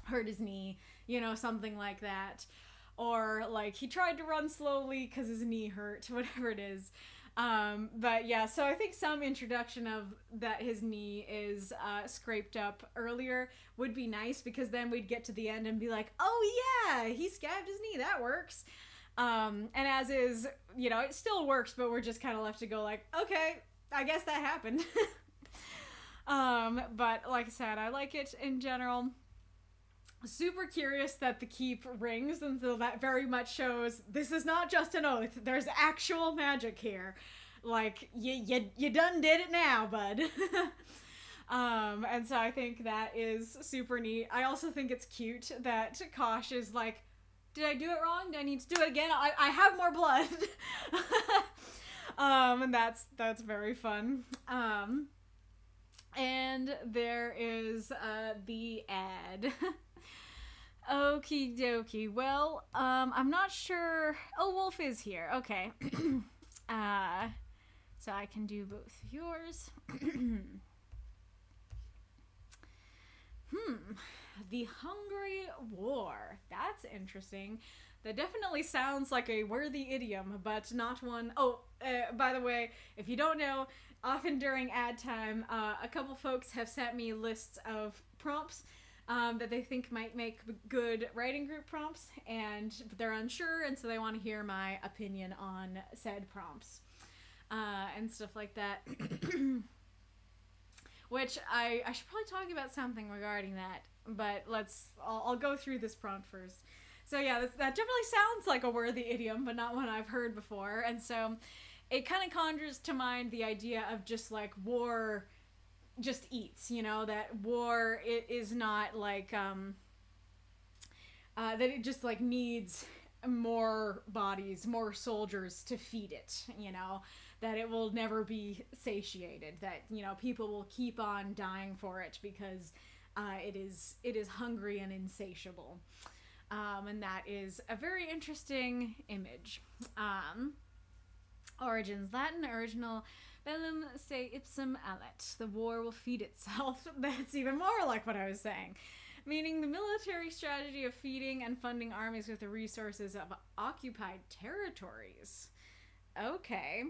hurt his knee, you know, something like that. Or like he tried to run slowly because his knee hurt, whatever it is. But yeah, so I think some introduction of that his knee is scraped up earlier would be nice, because then we'd get to the end and be like, oh yeah, he scabbed his knee, that works. And as is, you know, it still works, but we're just kind of left to go like, okay, I guess that happened. But like I said, I like it in general. Super curious that the keep rings, and so that very much shows this is not just an oath. There's actual magic here. Like, you done did it now, bud. And so I think that is super neat. I also think it's cute that Kosh is like, did I do it wrong? Do I need to do it again? I have more blood. And that's very fun. And there is the ad. Okie dokie. Well, I'm not sure. Oh, Wolf is here. Okay. So I can do both yours. The Hungry War. That's interesting. That definitely sounds like a worthy idiom, but not one. Oh, by the way, if you don't know, often during ad time, a couple folks have sent me lists of prompts that they think might make good writing group prompts, and they're unsure, and so they want to hear my opinion on said prompts and stuff like that. Which I should probably talk about something regarding that, but I'll go through this prompt first. So yeah, that definitely sounds like a worthy idiom, but not one I've heard before, and so it kind of conjures to mind the idea of just like war just eats, you know, that war it is not like that it just like needs more bodies, more soldiers to feed it, you know, that it will never be satiated, that, you know, people will keep on dying for it because it is hungry and insatiable. And that is a very interesting image. Origins: Latin, original bellum se ipsum allet. The war will feed itself. That's even more like what I was saying. Meaning the military strategy of feeding and funding armies with the resources of occupied territories. Okay.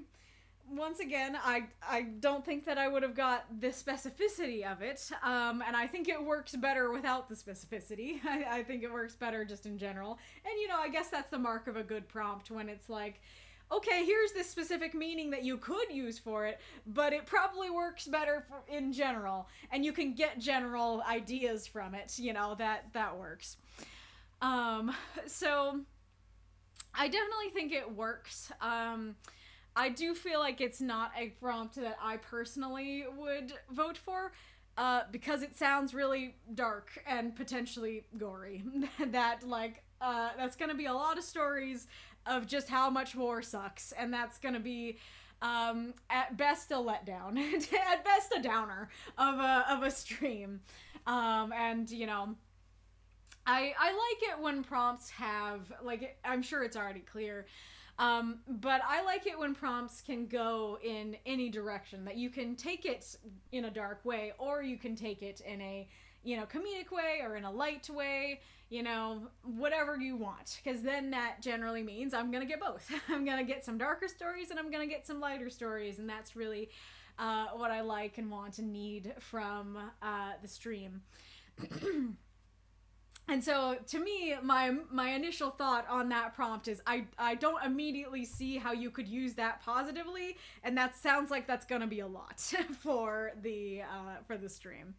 Once again, I don't think that I would have got the specificity of it, and I think it works better without the specificity. I think it works better just in general. And, you know, I guess that's the mark of a good prompt, when it's like, okay, here's this specific meaning that you could use for it, but it probably works better in general, and you can get general ideas from it, you know, that works. So I definitely think it works. I do feel like it's not a prompt that I personally would vote for, because it sounds really dark and potentially gory. That, like, that's gonna be a lot of stories of just how much war sucks, and that's gonna be, at best a letdown, at best a downer of a stream. And, you know, I like it when prompts have, like, I'm sure it's already clear, But I like it when prompts can go in any direction, that you can take it in a dark way, or you can take it in a, comedic way, or in a light way, whatever you want. Because then that generally means I'm going to get both. I'm going to get some darker stories and I'm going to get some lighter stories. And that's really what I like and want and need from the stream. And so, to me, my initial thought on that prompt is I don't immediately see how you could use that positively, and that sounds like that's gonna be a lot for the stream.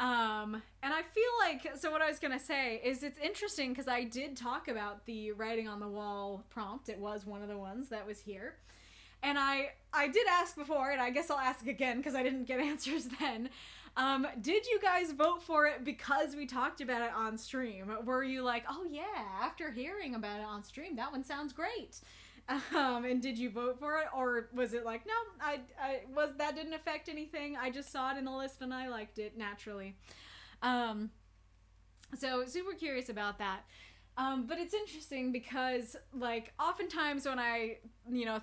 And I feel like, so what I was gonna say is it's interesting because I did talk about the writing on the wall prompt. It was one of the ones that was here. And I did ask before, and I guess I'll ask again because I didn't get answers then. Did you guys vote for it because we talked about it on stream? Were you like, oh yeah, after hearing about it on stream, that one sounds great? And did you vote for it? Or was it like, no, that didn't affect anything. I just saw it in the list and I liked it naturally. So super curious about that. But it's interesting because, like, oftentimes when I,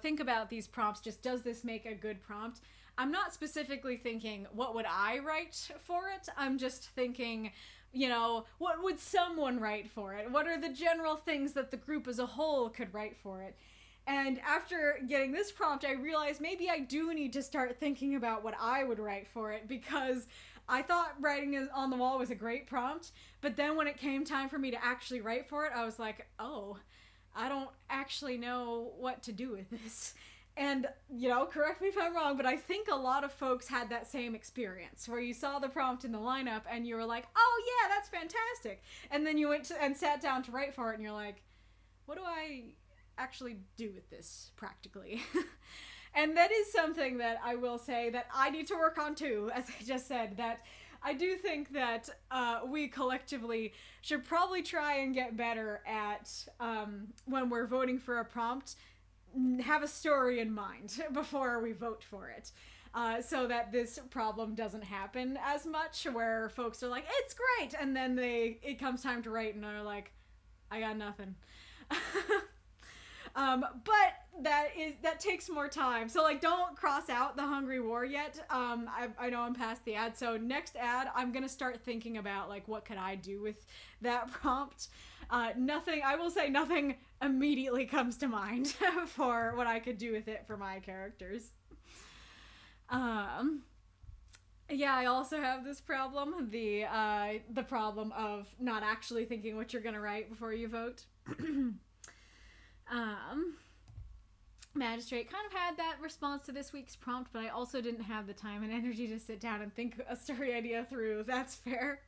think about these prompts, just does this make a good prompt? I'm not specifically thinking, what would I write for it? I'm just thinking, what would someone write for it? What are the general things that the group as a whole could write for it? And after getting this prompt, I realized maybe I do need to start thinking about what I would write for it, because I thought writing on the wall was a great prompt, but then when it came time for me to actually write for it, I was like, oh, I don't actually know what to do with this. And, correct me if I'm wrong, but I think a lot of folks had that same experience where you saw the prompt in the lineup and you were like, oh yeah, that's fantastic. And then you went and sat down to write for it and you're like, what do I actually do with this practically? And that is something that I will say that I need to work on too, as I just said, that I do think that we collectively should probably try and get better at, when we're voting for a prompt, have a story in mind before we vote for it, so that this problem doesn't happen as much, where folks are like, it's great, and then it comes time to write and they're like, I got nothing. But that takes more time. So, like, don't cross out the Hungry War yet. I know I'm past the ad. So next ad, I'm going to start thinking about, like, what could I do with that prompt? Nothing immediately comes to mind for what I could do with it for my characters. Yeah, I also have this problem, the problem of not actually thinking what you're going to write before you vote. Magistrate kind of had that response to this week's prompt, but I also didn't have the time and energy to sit down and think a story idea through. That's fair.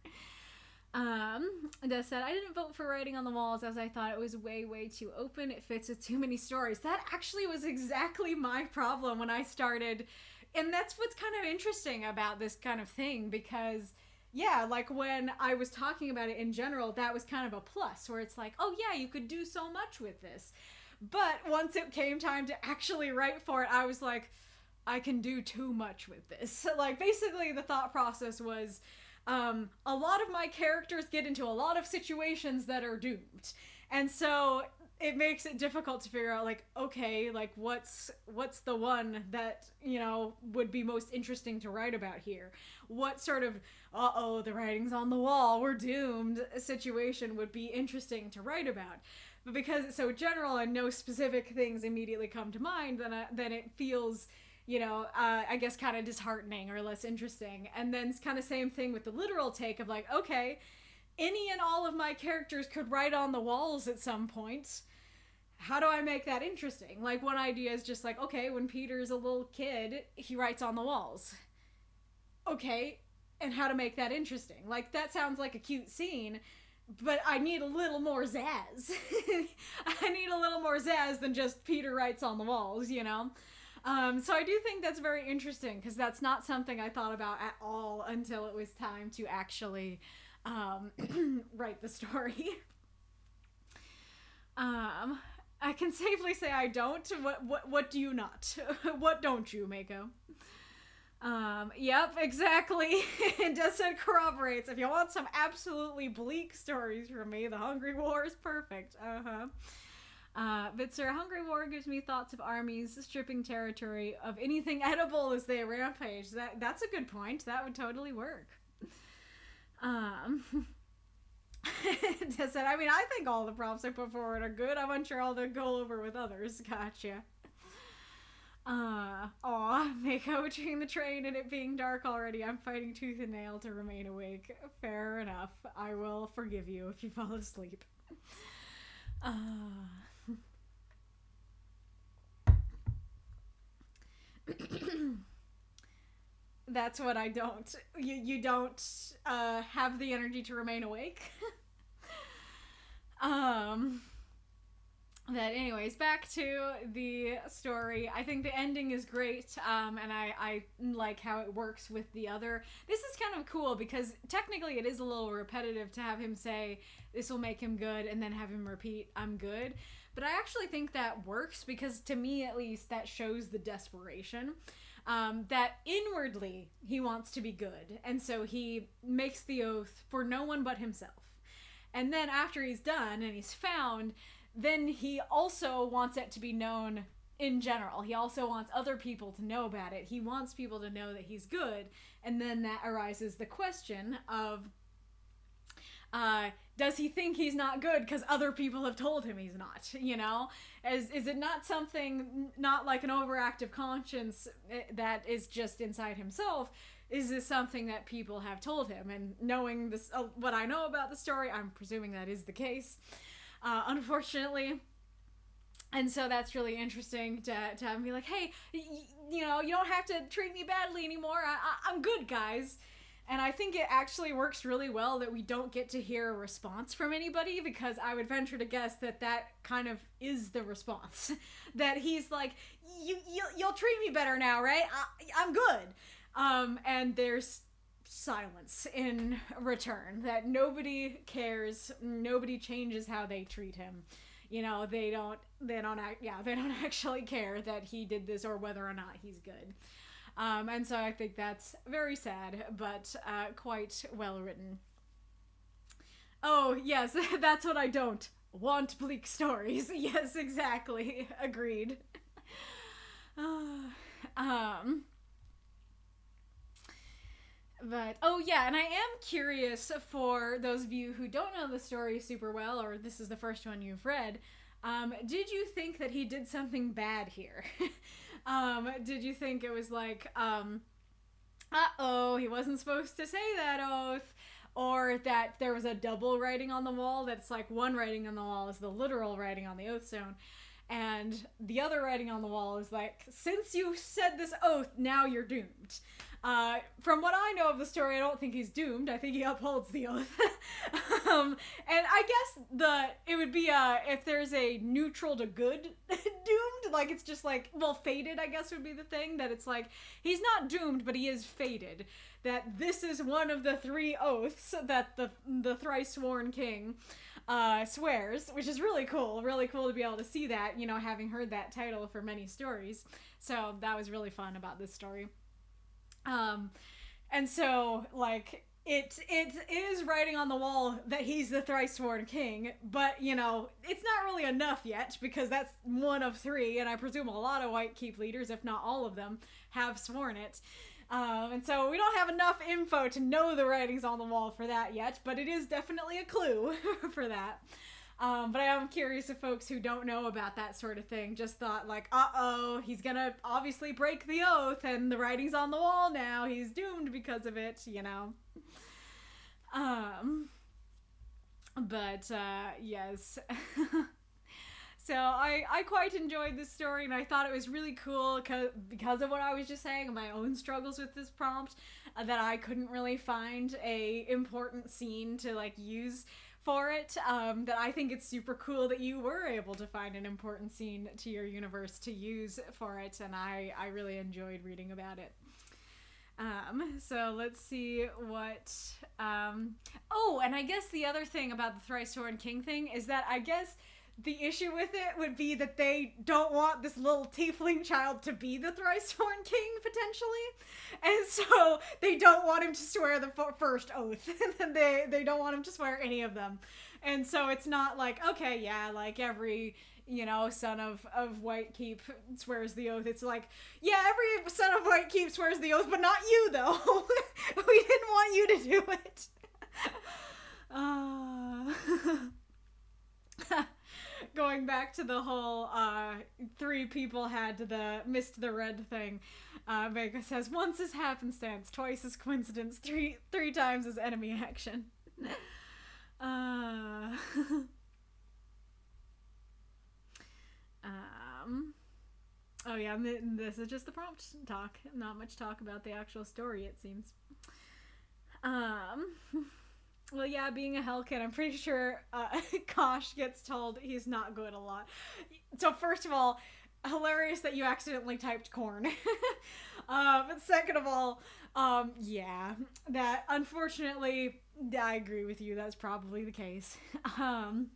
Des said, I didn't vote for writing on the walls as I thought it was way too open. It fits with too many stories. That actually was exactly my problem when I started. And that's what's kind of interesting about this kind of thing, because yeah, like when I was talking about it in general, that was kind of a plus, where it's like, oh yeah, you could do so much with this. But once it came time to actually write for it, I was like, I can do too much with this. So, like, basically the thought process was, a lot of my characters get into a lot of situations that are doomed. And so it makes it difficult to figure out, like, okay, like, what's the one that, would be most interesting to write about here? What sort of, the writing's on the wall, we're doomed situation would be interesting to write about? But because it's so general and no specific things immediately come to mind, then it feels, I guess kind of disheartening or less interesting. And then it's kind of same thing with the literal take of, like, okay, any and all of my characters could write on the walls at some point. How do I make that interesting? Like, one idea is just like, okay, when Peter's a little kid, he writes on the walls. Okay, and how to make that interesting? Like, that sounds like a cute scene, but I need a little more zazz. I need a little more zazz than just Peter writes on the walls, So I do think that's very interesting, because that's not something I thought about at all until it was time to actually write the story. I can safely say I don't. What do you not? What don't you, Mako? Yep, exactly. It just said corroborates. If you want some absolutely bleak stories from me, The Hungry War is perfect. But Sir Hungry War gives me thoughts of armies stripping territory of anything edible as they rampage. That's a good point. That would totally work. Just said, I mean, I think all the prompts I put forward are good. I'm unsure I'll go over with others. Gotcha. Mako between the train and it being dark already. I'm fighting tooth and nail to remain awake. Fair enough. I will forgive you if you fall asleep. That's what I don't. You don't have the energy to remain awake. That anyways, back to the story. I think the ending is great, and I like how it works with the other. This is kind of cool because technically it is a little repetitive to have him say this will make him good and then have him repeat I'm good, but I actually think that works because to me at least that shows the desperation, that inwardly he wants to be good, and so he makes the oath for no one but himself, and then after he's done and he's found, then he also wants it to be known in general. He also wants other people to know about it. He wants people to know that he's good. And then that arises the question of, does he think he's not good because other people have told him he's not, you know? Is it not something, not like an overactive conscience that is just inside himself? Is this something that people have told him? And knowing this, what I know about the story, I'm presuming that is the case. Unfortunately. And so that's really interesting to have him be like, hey, you know, you don't have to treat me badly anymore. I'm good, guys. And I think it actually works really well that we don't get to hear a response from anybody, because I would venture to guess that that kind of is the response. That he's like, you'll treat me better now, right? I'm good. And there's silence in return, that nobody cares, nobody changes how they treat him, you know, they don't actually care that he did this or whether or not he's good, and so I think that's very sad, but quite well written. Oh yes, that's what I don't want, bleak stories. Yes, exactly. Agreed. But, oh yeah, and I am curious for those of you who don't know the story super well, or this is the first one you've read, did you think that he did something bad here? Did you think it was like, uh-oh, he wasn't supposed to say that oath? Or that there was a double writing on the wall, that's like one writing on the wall is the literal writing on the oath stone, and the other writing on the wall is like, since you said this oath, now you're doomed. From what I know of the story, I don't think he's doomed. I think he upholds the oath. And I guess it would be, if there's a neutral to good doomed, like it's just like, well, fated, I guess would be the thing, that it's like, he's not doomed, but he is fated. That this is one of the 3 oaths that the thrice sworn king, swears, which is really cool to be able to see that, you know, having heard that title for many stories. So that was really fun about this story. And so, like, it is writing on the wall that he's the thrice sworn king, but, you know, it's not really enough yet, because that's one of 3, and I presume a lot of White Keep leaders, if not all of them, have sworn it. And so we don't have enough info to know the writings on the wall for that yet, but it is definitely a clue for that. But I am curious if folks who don't know about that sort of thing just thought like, uh-oh, he's gonna obviously break the oath and the writing's on the wall now, he's doomed because of it, you know. But yes. So I quite enjoyed this story, and I thought it was really cool because of what I was just saying, my own struggles with this prompt, that I couldn't really find a important scene to like use for it, that I think it's super cool that you were able to find an important scene to your universe to use for it, and I really enjoyed reading about it. So let's see what, oh, and I guess the other thing about the Thrice Sworn King thing is that I guess the issue with it would be that they don't want this little tiefling child to be the Thrice Sworn King, potentially. And so they don't want him to swear the first oath. And they don't want him to swear any of them. And so it's not like, okay, yeah, like every, son of White Keep swears the oath. It's like, yeah, every son of White Keep swears the oath, but not you, though. We didn't want you to do it. Going back to the whole 3 people missed the red thing. Vega says, once is happenstance, twice is coincidence, three times is enemy action. Oh yeah, this is just the prompt talk. Not much talk about the actual story, it seems. Well, yeah, being a Hellkin, I'm pretty sure Kosh gets told he's not good a lot. So first of all, hilarious that you accidentally typed corn. But second of all, yeah, that unfortunately, I agree with you, that's probably the case. And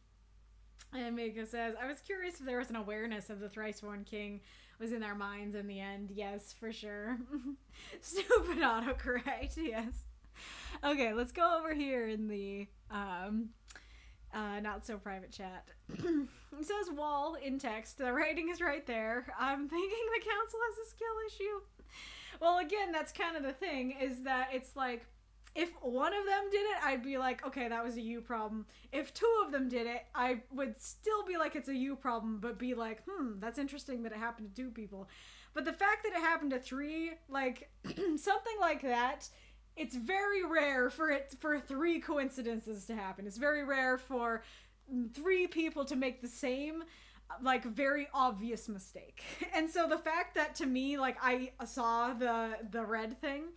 Mika says, I was curious if there was an awareness of the Thrice-Born King was in their minds in the end. Yes, for sure. Stupid autocorrect, yes. Okay, let's go over here in the not so private chat. It says wall in text. The writing is right there. I'm thinking the council has a skill issue. Well, again, that's kind of the thing, is that it's like, if one of them did it, I'd be like, okay, that was a you problem. If 2 of them did it, I would still be like, it's a you problem, but be like, that's interesting that it happened to 2 people. But the fact that it happened to 3, like, something like that, it's very rare for 3 coincidences to happen. It's very rare for 3 people to make the same, like, very obvious mistake. And so the fact that, to me, like, I saw the red thing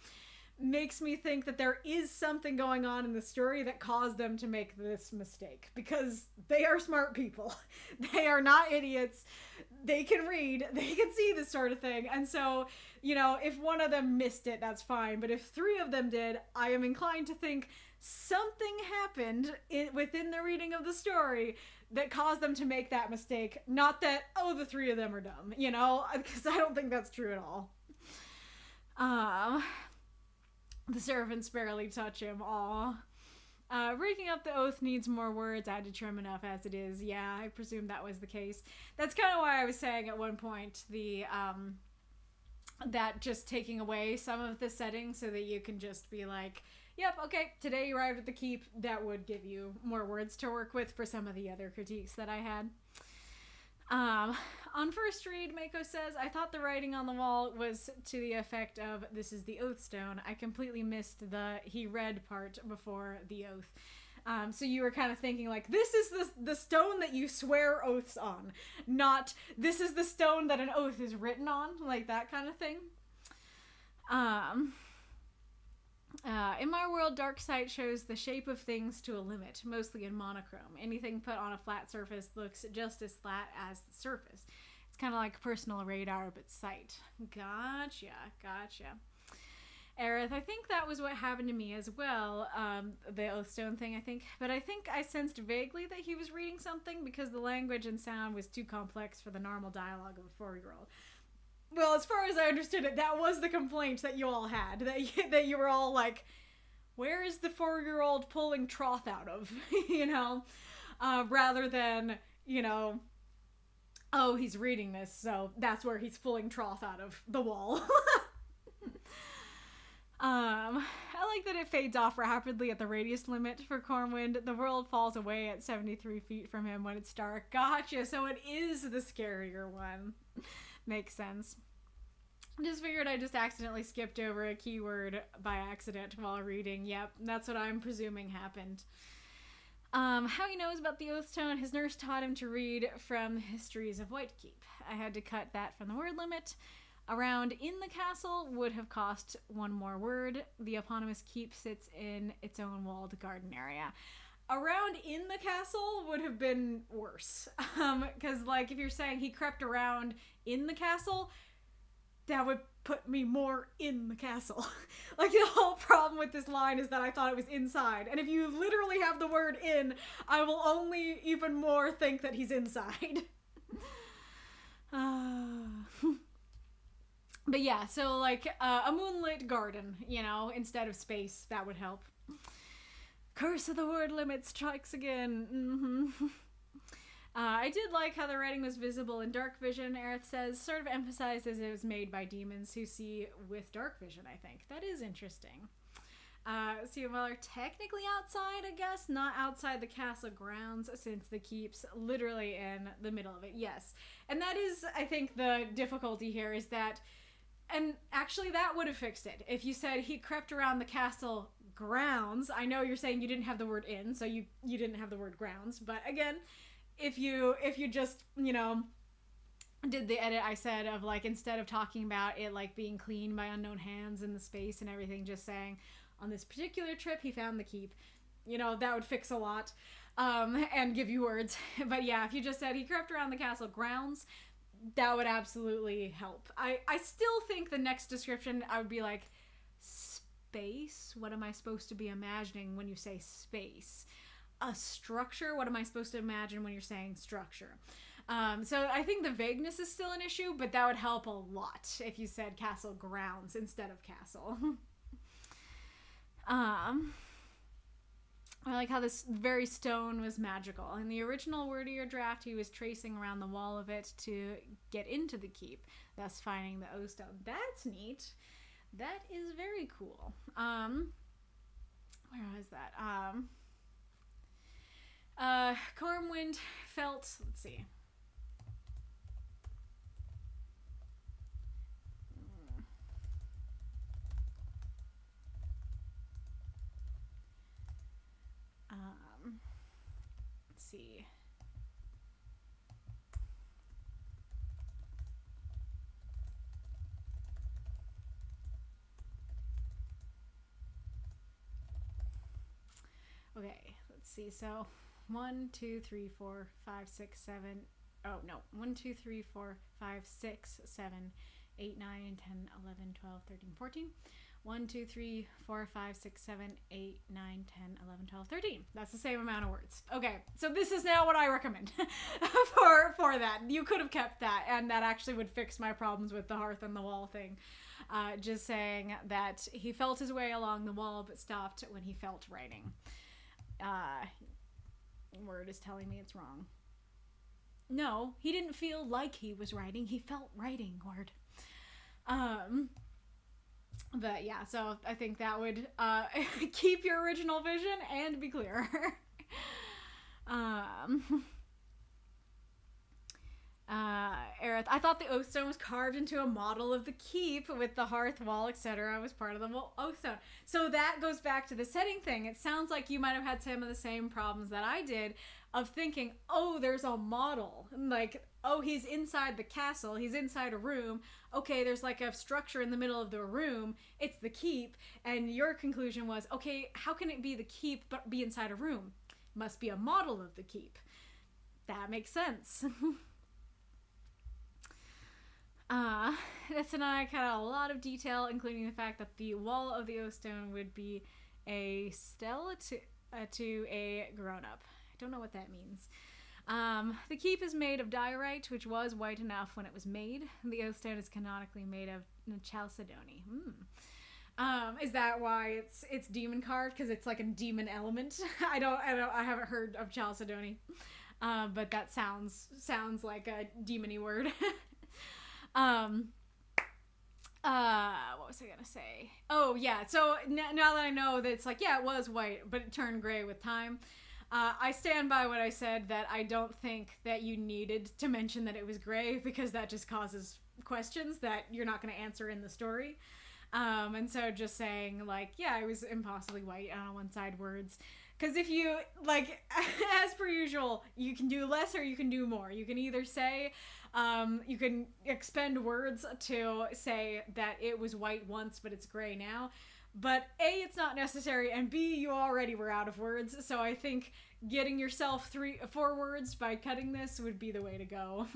makes me think that there is something going on in the story that caused them to make this mistake, because they are smart people. They are not idiots. They can read, they can see this sort of thing. And so, if one of them missed it, that's fine. But if 3 of them did, I am inclined to think something happened within the reading of the story that caused them to make that mistake. Not that, the 3 of them are dumb, because I don't think that's true at all. The servants barely touch him. Aw. Breaking up the oath needs more words. I had to trim enough as it is. Yeah, I presume that was the case. That's kind of why I was saying at one point that just taking away some of the settings so that you can just be like, yep, okay, today you arrived at the keep. That would give you more words to work with for some of the other critiques that I had. On first read, Mako says, I thought the writing on the wall was to the effect of, this is the oath stone. I completely missed the he read part before the oath. So you were kind of thinking like, this is the stone that you swear oaths on, not this is the stone that an oath is written on, like that kind of thing. In my world, dark sight shows the shape of things to a limit, mostly in monochrome. Anything put on a flat surface looks just as flat as the surface. It's kind of like personal radar, but sight. Gotcha. Aerith, I think that was what happened to me as well, the Oathstone thing, I think. But I think I sensed vaguely that he was reading something because the language and sound was too complex for the normal dialogue of a 4-year-old. Well, as far as I understood it, that was the complaint that you all had. That you were all like, where is the 4-year-old pulling troth out of? Rather than, oh, he's reading this, so that's where he's pulling troth out of the wall. I like that it fades off rapidly at the radius limit for Cornwind. The world falls away at 73 feet from him when it's dark. Gotcha, so it is the scarier one. Makes sense. Just figured I just accidentally skipped over a keyword by accident while reading. Yep, that's what I'm presuming happened. How he knows about the Oathstone, his nurse taught him to read from the histories of Whitekeep. I had to cut that from the word limit. Around in the castle would have cost 1 more word. The eponymous keep sits in its own walled garden area. Around in the castle would have been worse. Because, like, if you're saying he crept around in the castle, that would put me more in the castle. Like, the whole problem with this line is that I thought it was inside. And if you literally have the word in, I will only even more think that he's inside. But yeah, so, like, a moonlit garden, instead of space, that would help. Curse of the word limit strikes again. I did like how the writing was visible in dark vision, Aerith says, sort of emphasizes it was made by demons who see with dark vision, I think. That is interesting. So you are technically outside, I guess, not outside the castle grounds, since the keep's literally in the middle of it. Yes. And that is, I think, the difficulty here is that, and actually that would have fixed it. If you said he crept around the castle grounds, I know you're saying you didn't have the word in, so you didn't have the word grounds, but again, if you just, you know, did the edit I said of, like, instead of talking about it, like, being cleaned by unknown hands in the space and everything, just saying, on this particular trip, he found the keep. You know, that would fix a lot, and give you words. But yeah, if you just said he crept around the castle grounds, that would absolutely help. I still think the next description, I would be like, space? What am I supposed to be imagining when you say space? A structure? What am I supposed to imagine when you're saying structure? So I think the vagueness is still an issue, but that would help a lot if you said castle grounds instead of castle. I like how this very stone was magical. In the original Wordier draft, he was tracing around the wall of it to get into the keep, thus finding the O stone. That's neat. That is very cool. Where was that? Cormwind felt, let's see. Let's see. Okay, let's see. So 1, 2, 3, 4, 5, 6, 7. Oh, no. 1, 2, 3, 4, 5, 6, 7, 8, 9, 10, 11, 12, 13, 14. 1, 2, 3, 4, 5, 6, 7, 8, 9, 10, 11, 12, 13. That's the same amount of words. Okay, so this is now what I recommend for that. You could have kept that, and that actually would fix my problems with the hearth and the wall thing. Just saying that he felt his way along the wall, but stopped when he felt writing. Word is telling me it's wrong. No, he didn't feel like he was writing. He felt writing, Word. But yeah, so I think that would keep your original vision and be clearer. Aerith, I thought the oath stone was carved into a model of the keep with the hearth wall, etc. was part of the oath stone. So that goes back to the setting thing. It sounds like you might have had some of the same problems that I did of thinking, oh, there's a model. Like, oh, he's inside the castle. He's inside a room. Okay, there's like a structure in the middle of the room. It's the keep. And your conclusion was, okay, how can it be the keep but be inside a room? Must be a model of the keep. That makes sense. This and I got a lot of detail, including the fact that the wall of the oath stone would be a stela to a grown-up. I don't know what that means. The keep is made of diorite, which was white enough when it was made. The oath stone is canonically made of chalcedony. Is that why it's demon carved? Because it's like a demon element. I haven't heard of chalcedony, but that sounds like a demony word. What was I gonna say? Oh yeah, so now that I know that it's like, yeah, it was white, but it turned gray with time. I stand by what I said, that I don't think that you needed to mention that it was gray, because that just causes questions that you're not going to answer in the story. And so just saying, like, yeah, it was impossibly white on one side words. Because if you, like, as per usual, you can do less or you can do more. You can either say, you can expend words to say that it was white once, but it's gray now. But A, it's not necessary, and B, you already were out of words, so I think getting yourself 4 words by cutting this would be the way to go.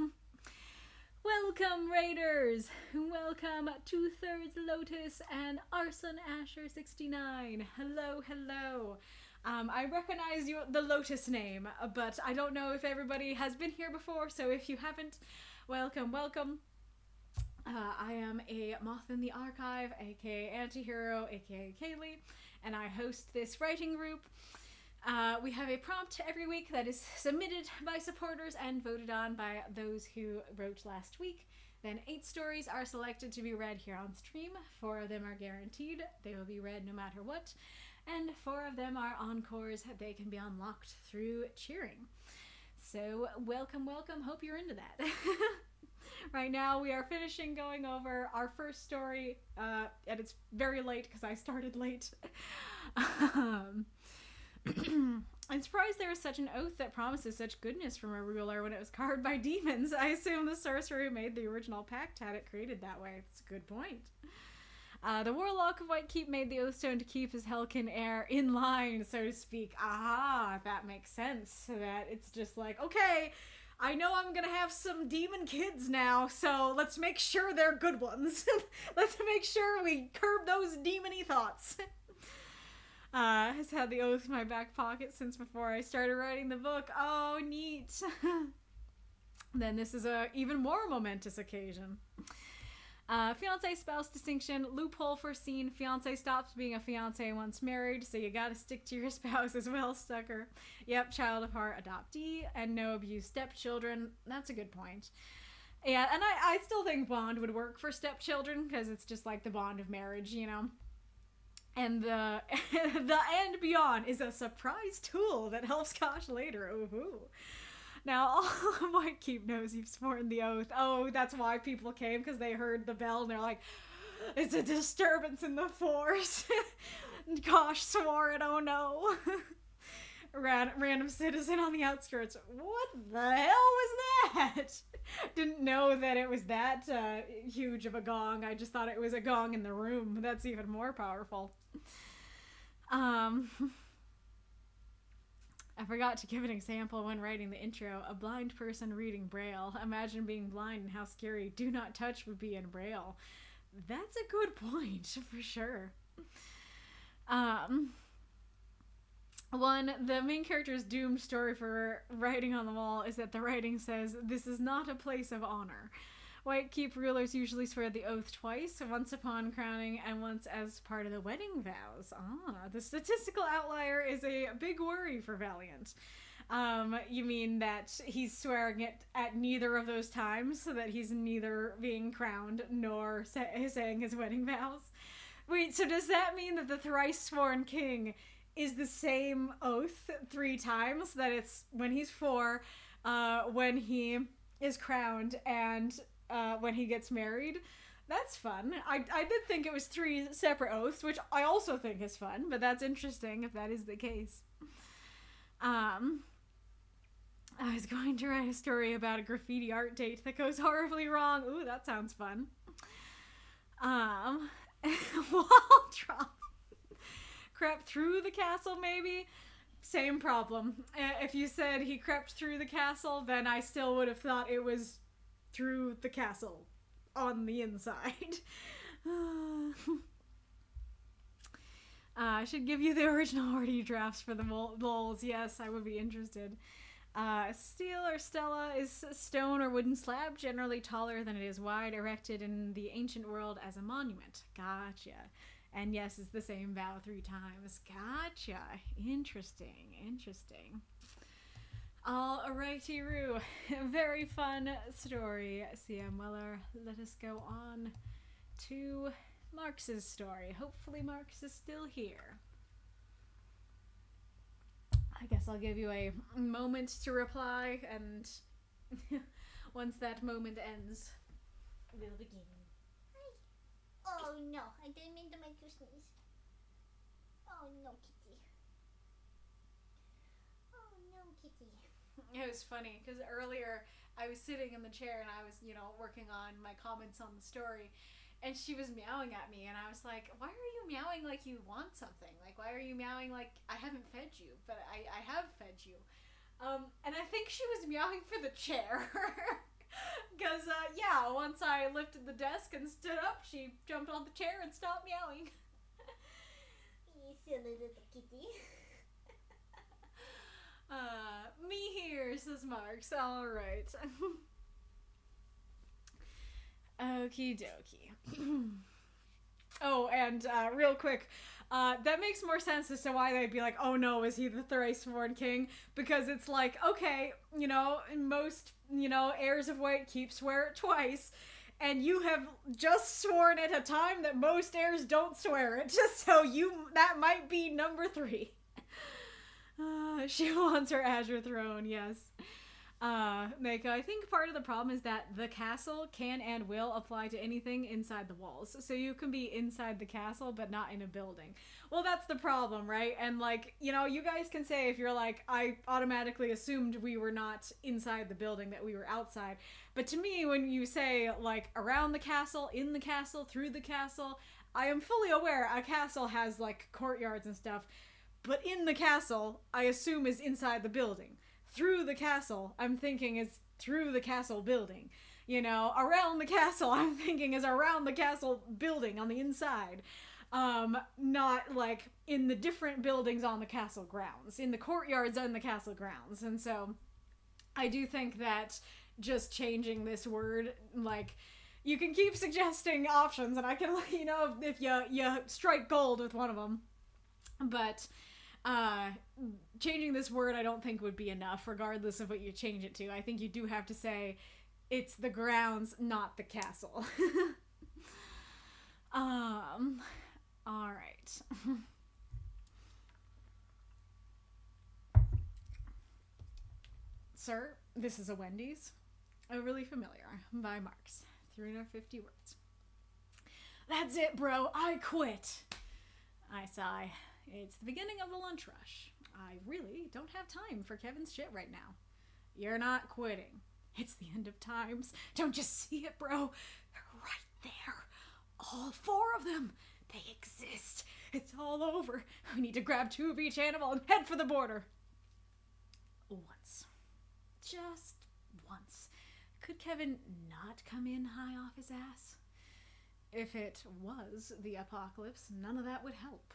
Welcome, Raiders! Welcome, 2/3 Lotus and Arson Asher 69. Hello, hello. I recognize the Lotus name, but I don't know if everybody has been here before, so if you haven't, welcome, welcome. I am a Moth in the Archive, aka Antihero, aka Kaylee, and I host this writing group. We have a prompt every week that is submitted by supporters and voted on by those who wrote last week. Then 8 stories are selected to be read here on stream. 4 of them are guaranteed. They will be read no matter what. And 4 of them are encores. They can be unlocked through cheering. So welcome, welcome. Hope you're into that. Right now we are finishing going over our first story. And it's very late because I started late. I'm surprised there was such an oath that promises such goodness from a ruler when it was carved by demons. I assume the sorcerer who made the original pact had it created that way. It's a good point. The warlock of Whitekeep made the oathstone to keep his Helkin heir in line, so to speak. Aha, that makes sense. So that it's just like, okay, I know I'm gonna have some demon kids now, so let's make sure they're good ones. Let's make sure we curb those demony thoughts. Has had the oath in my back pocket since before I started writing the book. Oh, neat. Then this is a even more momentous occasion. Fiancé spouse distinction, loophole foreseen. Fiancé stops being a fiancé once married, so you gotta stick to your spouse as well, Stucker. Yep, child of heart adoptee, and no abused stepchildren. That's a good point. Yeah, and I still think bond would work for stepchildren, because it's just like the bond of marriage, you know? And the and beyond is a surprise tool that helps Kosh later. Ooh. Now, all of Whitekeep knows you've sworn the oath. Oh, that's why people came, because they heard the bell and they're like, it's a disturbance in the force. Kosh swore it, oh no. Random citizen on the outskirts. What the hell was that? Didn't know that it was that huge of a gong. I just thought it was a gong in the room. That's even more powerful. I forgot to give an example when writing the intro. A blind person reading Braille. Imagine being blind and how scary Do Not Touch would be in Braille. That's a good point, for sure. The main character's doomed story for writing on the wall is that the writing says, "This is not a place of honor." Whitekeep rulers usually swear the oath twice, once upon crowning and once as part of the wedding vows. The statistical outlier is a big worry for Valiant. You mean that he's swearing it at neither of those times, so that he's neither being crowned nor saying his wedding vows? Wait, so does that mean that the thrice sworn king is the same oath 3 times? That it's when he's 4, when he is crowned, and when he gets married? That's fun. I did think it was 3 separate oaths, which I also think is fun, but that's interesting if that is the case. I was going to write a story about a graffiti art date that goes horribly wrong. Ooh, that sounds fun. Wall drop. Crept through the castle, maybe? Same problem. If you said he crept through the castle, then I still would have thought it was through the castle on the inside. I should give you the original already drafts for the lols. Yes, I would be interested. Steel or stela is a stone or wooden slab, generally taller than it is wide, erected in the ancient world as a monument. Gotcha. And yes, it's the same vow 3 times. Gotcha. Interesting. Alrighty-roo. Very fun story, C.M. Weller. Let us go on to Marx's story. Hopefully Marx is still here. I guess I'll give you a moment to reply, and once that moment ends, we'll begin. Oh no, I didn't mean to make you sneeze. Oh no, kitty. Oh no, kitty. It was funny because earlier I was sitting in the chair and I was, working on my comments on the story, and she was meowing at me, and I was like, why are you meowing like you want something? Like, why are you meowing like I haven't fed you? But I have fed you. And I think she was meowing for the chair. Because, once I lifted the desk and stood up, she jumped on the chair and stopped meowing. You silly little kitty. Me here, says Marx. Alright. Okie dokie. Oh, and real quick, That makes more sense as to why they'd be like, oh no, is he the thrice-sworn king? Because it's like, okay, most, heirs of white keep swear it twice, and you have just sworn at a time that most heirs don't swear it, so that might be number 3. She wants her Azure throne, yes. Mako, I think part of the problem is that the castle can and will apply to anything inside the walls. So you can be inside the castle, but not in a building. Well, that's the problem, right? And you guys can say if you're like, I automatically assumed we were not inside the building, that we were outside. But to me, when you say around the castle, in the castle, through the castle, I am fully aware a castle has courtyards and stuff. But in the castle, I assume is inside the building. Through the castle, I'm thinking is through the castle building. Around the castle, I'm thinking is around the castle building on the inside. Not in the different buildings on the castle grounds, in the courtyards on the castle grounds. And so I do think that just changing this word, you can keep suggesting options and I can let you know if you strike gold with one of them. But changing this word I don't think would be enough, regardless of what you change it to. I think you do have to say it's the grounds, not the castle. All right. Sir, this is a Wendy's. Overly familiar by Marks. 350 words. That's it, bro. I quit. I sigh. It's the beginning of the lunch rush. I really don't have time for Kevin's shit right now. You're not quitting. It's the end of times. Don't you see it, bro? They're right there. All 4 of them. They exist. It's all over. We need to grab 2 of each animal and head for the border. Once. Just once. Could Kevin not come in high off his ass? If it was the apocalypse, none of that would help.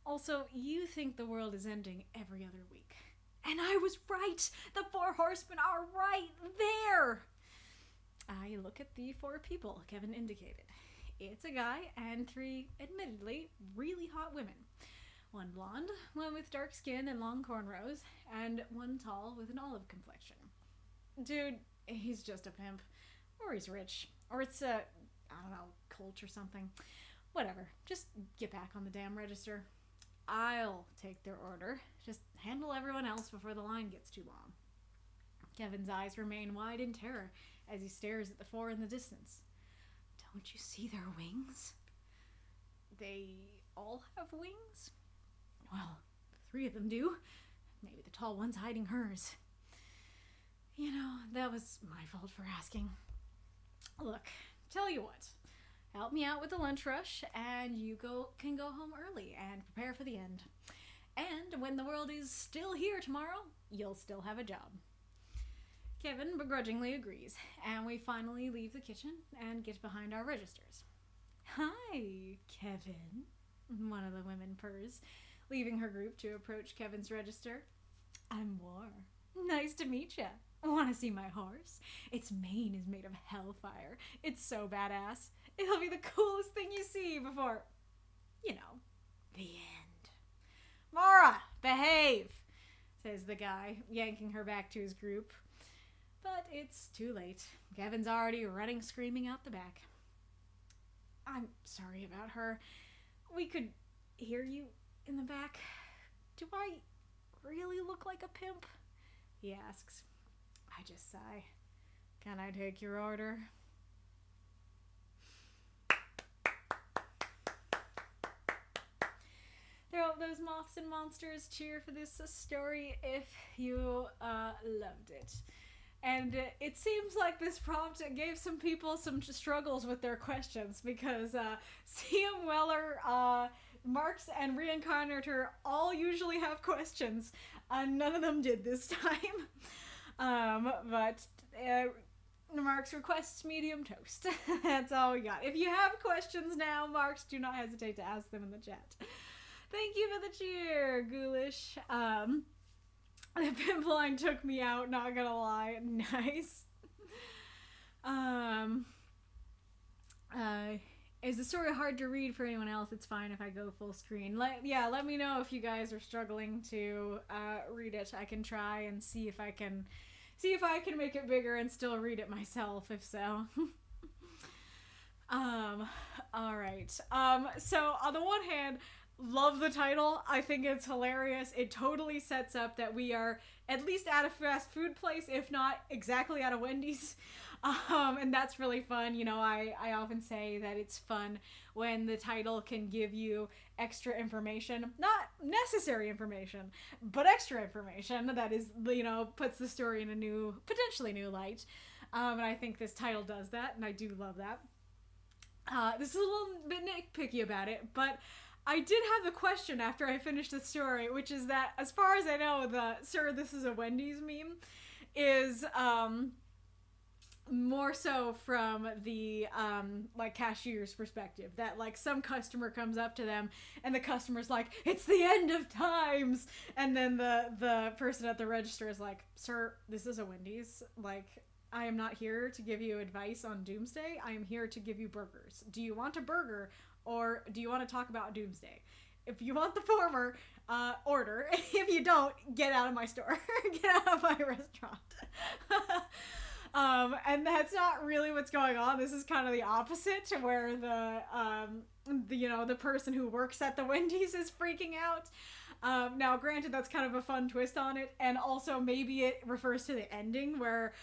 Also, you think the world is ending every other week. And I was right! The 4 horsemen are right there! I look at the 4 people Kevin indicated. It's a guy and 3, admittedly, really hot women. 1 blonde, 1 with dark skin and long cornrows, and 1 tall with an olive complexion. Dude, he's just a pimp. Or he's rich. Or it's a, cult or something. Whatever. Just get back on the damn register. I'll take their order. Just handle everyone else before the line gets too long. Kevin's eyes remain wide in terror as he stares at the 4 in the distance. Don't you see their wings? They all have wings? Well, 3 of them do. Maybe the tall one's hiding hers. That was my fault for asking. Look, tell you what. Help me out with the lunch rush, and you can go home early and prepare for the end. And when the world is still here tomorrow, you'll still have a job. Kevin begrudgingly agrees, and we finally leave the kitchen and get behind our registers. Hi, Kevin, one of the women purrs, leaving her group to approach Kevin's register. I'm War. Nice to meet ya. Want to see my horse? Its mane is made of hellfire. It's so badass. It'll be the coolest thing you see before, the end. Mara, behave, says the guy, yanking her back to his group. But it's too late. Kevin's already running screaming out the back. I'm sorry about her. We could hear you in the back. Do I really look like a pimp? He asks. I just sigh. Can I take your order? Those moths and monsters cheer for this story if you loved it. And it seems like this prompt gave some people some struggles with their questions because CM Weller, Marks, and Reincarnator all usually have questions. None of them did this time. But Marks requests medium toast. That's all we got. If you have questions now, Marks, do not hesitate to ask them in the chat. Thank you for the cheer, Ghoulish. The pimp line took me out, not gonna lie. Nice. Is the story hard to read for anyone else? It's fine if I go full screen. Let me know if you guys are struggling to read it. I can try and see if I can make it bigger and still read it myself, if so. All right. So on the one hand, love the title. I think it's hilarious. It totally sets up that we are at least at a fast food place, if not exactly at a Wendy's. And that's really fun. You know, I often say that it's fun when the title can give you extra information, not necessary information, but extra information that is, you know, puts the story in a potentially new light. And I think this title does that, and I do love that. This is a little bit nitpicky about it, but I did have a question after I finished the story, which is that, as far as I know, the "Sir, this is a Wendy's" meme is more so from the like cashier's perspective, that like some customer comes up to them and the customer's like, "It's the end of times," and then the person at the register is like, "Sir, this is a Wendy's, like, I am not here to give you advice on doomsday. I am here to give you burgers. Do you want a burger, or do you want to talk about doomsday? If you want the former, order. If you don't, get out of my store. Get out of my restaurant." And that's not really what's going on. This is kind of the opposite, to where the person who works at the Wendy's is freaking out. Now, granted, that's kind of a fun twist on it, and also maybe it refers to the ending where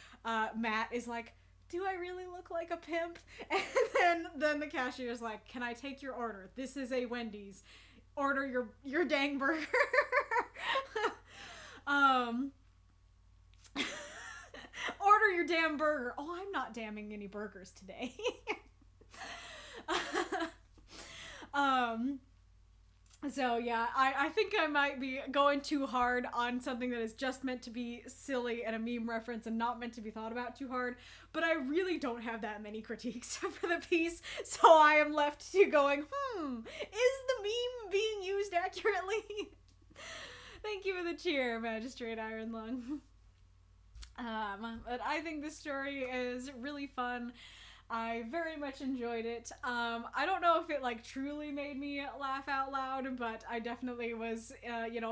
Matt is like, "Do I really look like a pimp?" And then the cashier's like, "Can I take your order? This is a Wendy's. Order your dang burger." Order your damn burger. Oh, I'm not damning any burgers today. So yeah, I think I might be going too hard on something that is just meant to be silly and a meme reference and not meant to be thought about too hard, but I really don't have that many critiques for the piece, so I am left to going, is the meme being used accurately? Thank you for the cheer, Magistrate Iron Lung. But I think this story is really fun. I very much enjoyed it. I don't know if it like truly made me laugh out loud, but I definitely was,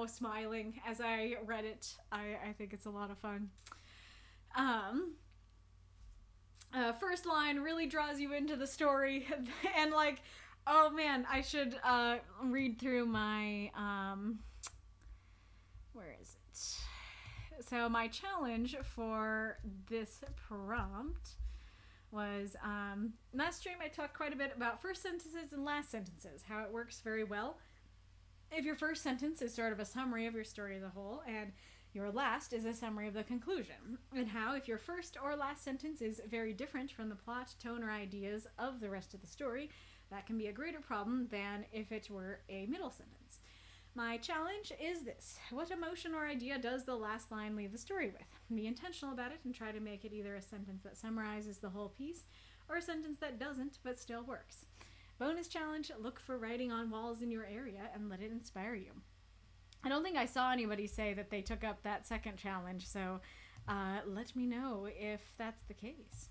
smiling as I read it. I think it's a lot of fun. First line really draws you into the story, and like, oh man, I should read through my where is it? So my challenge for this prompt was, last stream I talked quite a bit about first sentences and last sentences, how it works very well. If your first sentence is sort of a summary of your story as a whole, and your last is a summary of the conclusion, and how if your first or last sentence is very different from the plot, tone, or ideas of the rest of the story, that can be a greater problem than if it were a middle sentence. My challenge is this: what emotion or idea does the last line leave the story with? Be intentional about it and try to make it either a sentence that summarizes the whole piece or a sentence that doesn't but still works. Bonus challenge: look for writing on walls in your area and let it inspire you. I don't think I saw anybody say that they took up that second challenge, so let me know if that's the case.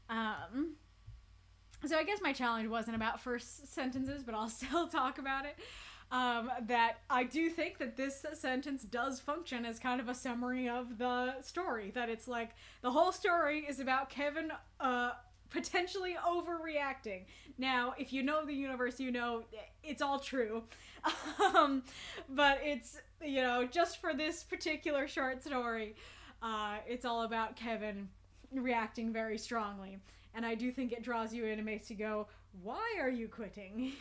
So I guess my challenge wasn't about first sentences, but I'll still talk about it. That I do think that this sentence does function as kind of a summary of the story. That it's like the whole story is about Kevin potentially overreacting. Now, if you know the universe, you know it's all true. But it's, just for this particular short story, it's all about Kevin reacting very strongly. And I do think it draws you in and makes you go, why are you quitting?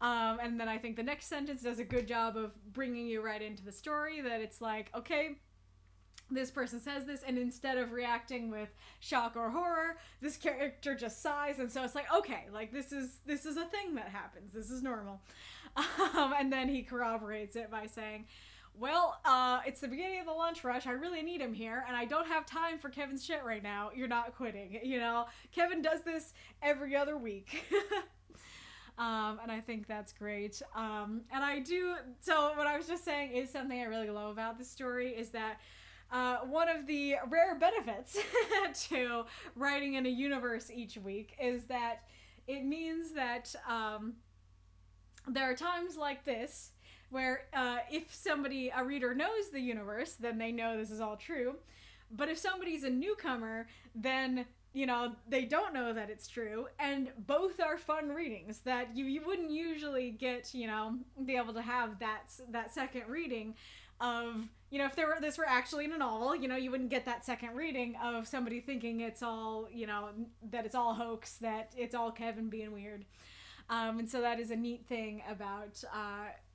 And then I think the next sentence does a good job of bringing you right into the story, that it's like, okay, this person says this, and instead of reacting with shock or horror, this character just sighs, and so it's like, okay, like this is a thing that happens. This is normal. And then he corroborates it by saying, well, it's the beginning of the lunch rush. I really need him here, and I don't have time for Kevin's shit right now. You're not quitting. Kevin does this every other week. And I think that's great. And so what I was just saying is something I really love about this story is that one of the rare benefits to writing in a universe each week is that It means that there are times like this where if a reader knows the universe, then they know this is all true. But if somebody's a newcomer, then they don't know that it's true, and both are fun readings that you wouldn't usually get, be able to have that second reading of, if this were actually in a novel, you wouldn't get that second reading of somebody thinking it's all, that it's all hoax, that it's all Kevin being weird. And so that is a neat thing about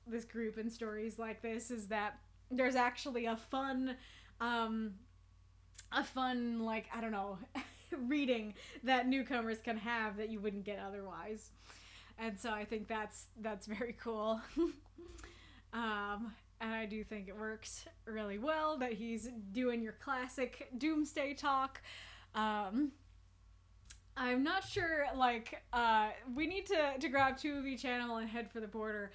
this group and stories like this, is that there's actually a fun like, I don't know, reading that newcomers can have that you wouldn't get otherwise. And so I think that's very cool. And I do think it works really well that he's doing your classic doomsday talk. I'm not sure, like, we need to grab 2 of each animal and head for the border.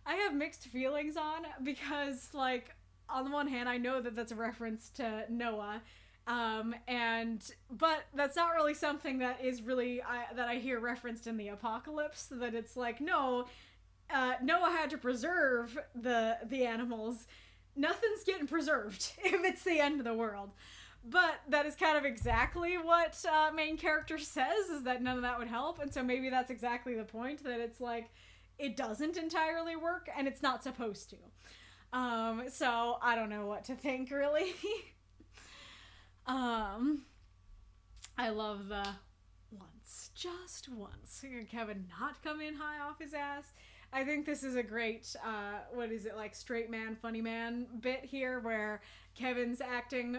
I have mixed feelings on, because, like, on the one hand, I know that that's a reference to Noah, but that's not really something that is really, that I hear referenced in the apocalypse, that it's like, no, Noah had to preserve the animals. Nothing's getting preserved if it's the end of the world. But that is kind of exactly what main character says, is that none of that would help. And so maybe that's exactly the point, that it's like, it doesn't entirely work, and it's not supposed to. So I don't know what to think, really. I love the once, just once, Kevin not come in high off his ass. I think this is a great, like straight man, funny man bit here, where Kevin's acting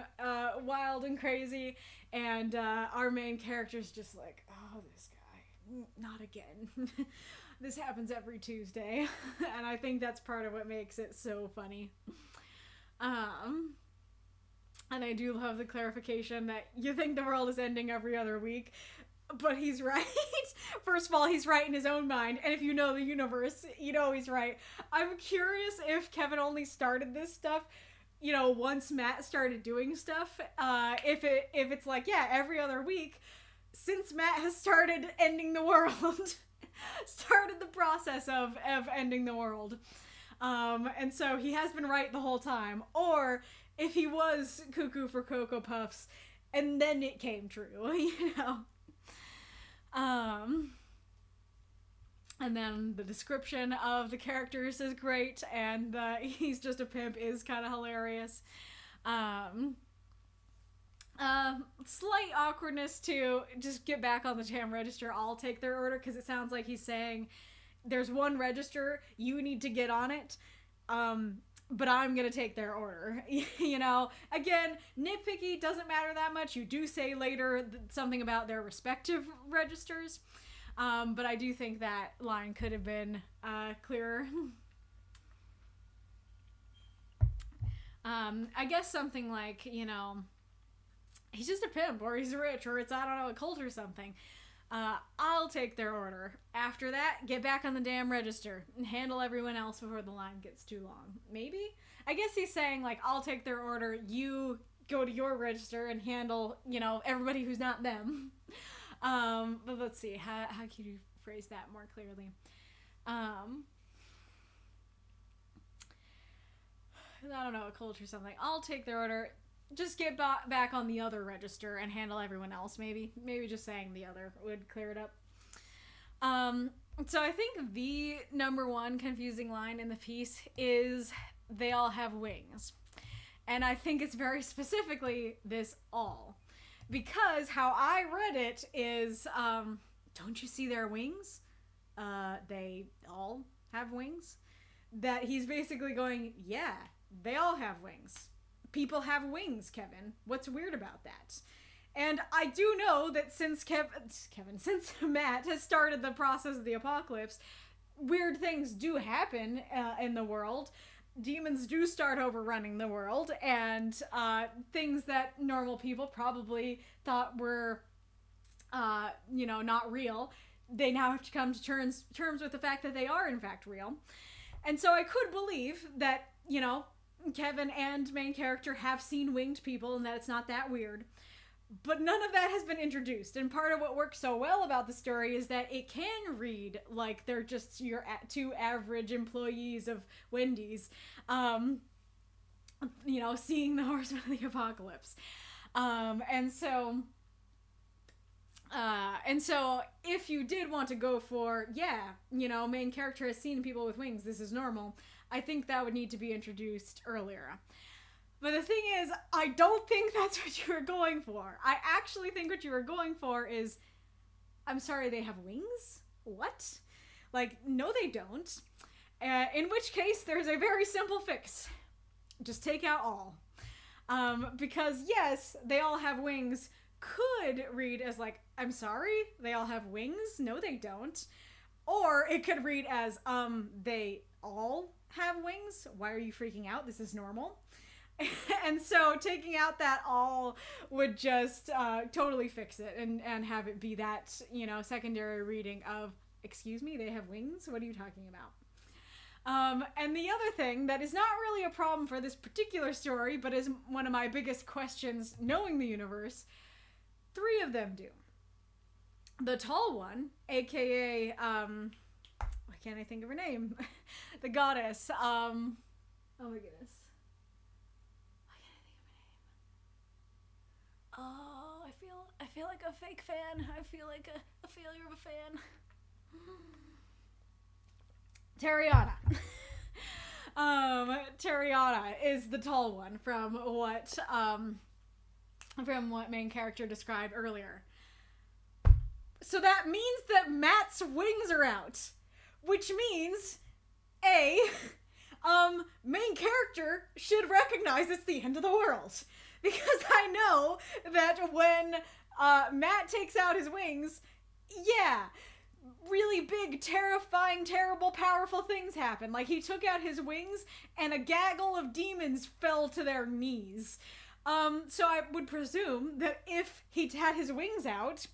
wild and crazy, and our main character's just like, oh, this guy, not again. This happens every Tuesday. And I think that's part of what makes it so funny. And I do love the clarification that you think the world is ending every other week, but he's right. First of all, he's right in his own mind, and if you know the universe, you know he's right. I'm curious if Kevin only started this stuff, once Matt started doing stuff. If it's like, yeah, every other week, since Matt has started ending the world, started the process of ending the world. And so he has been right the whole time. Or if he was cuckoo for Cocoa Puffs, and then it came true, And then the description of the characters is great, and he's just a pimp is kind of hilarious. Slight awkwardness to just get back on the damn register. I'll take their order, because it sounds like he's saying there's one register, you need to get on it, but I'm gonna take their order. Again, nitpicky, doesn't matter that much. You do say later something about their respective registers, but I do think that line could have been clearer. I guess something like, he's just a pimp, or he's rich, or it's, I don't know, a cult or something. I'll take their order. After that, get back on the damn register and handle everyone else before the line gets too long. Maybe? I guess he's saying, like, I'll take their order, you go to your register and handle, everybody who's not them. But let's see, how can you phrase that more clearly? I don't know, a cult or something. I'll take their order. Just get back on the other register and handle everyone else, maybe. Maybe just saying the other would clear it up. So I think the number one confusing line in the piece is, they all have wings. And I think it's very specifically this all. Because how I read it is, don't you see their wings? They all have wings? That he's basically going, yeah, they all have wings. People have wings, Kevin. What's weird about that? And I do know that since since Matt has started the process of the apocalypse, weird things do happen in the world. Demons do start overrunning the world, and things that normal people probably thought were, not real, they now have to come to terms with the fact that they are in fact real. And so I could believe that, Kevin and main character have seen winged people, and that it's not that weird. But none of that has been introduced. And part of what works so well about the story is that it can read like they're just your two average employees of Wendy's, seeing the Horsemen of the Apocalypse. And so if you did want to go for, main character has seen people with wings, this is normal, I think that would need to be introduced earlier. But the thing is, I don't think that's what you were going for. I actually think what you were going for is, I'm sorry, they have wings? What? Like, no they don't. In which case, there's a very simple fix. Just take out all. Because yes, they all have wings could read as like, I'm sorry, they all have wings? No they don't. Or it could read as, they all have wings? Why are you freaking out? This is normal. And so taking out that all would just totally fix it and have it be that, secondary reading of, excuse me, they have wings? What are you talking about? And the other thing that is not really a problem for this particular story, but is one of my biggest questions knowing the universe, 3 of them do. The tall one, aka, why can't I think of her name? The goddess, oh my goodness. Oh, I feel like a fake fan. I feel like a failure of a fan. Tariana. Tariana is the tall one from what main character described earlier. So that means that Matt's wings are out, which means main character should recognize it's the end of the world. Because I know that when Matt takes out his wings, really big, terrifying, terrible, powerful things happen. Like, he took out his wings, and a gaggle of demons fell to their knees. So I would presume that if he had his wings out,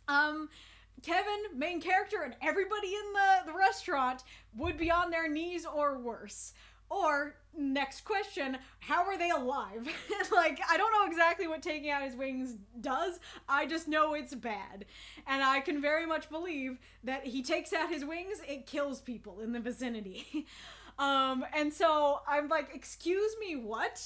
Kevin, main character, and everybody in the restaurant would be on their knees or worse. Or, next question, how are they alive? Like, I don't know exactly what taking out his wings does. I just know it's bad. And I can very much believe that he takes out his wings, it kills people in the vicinity. And so I'm like, excuse me, what?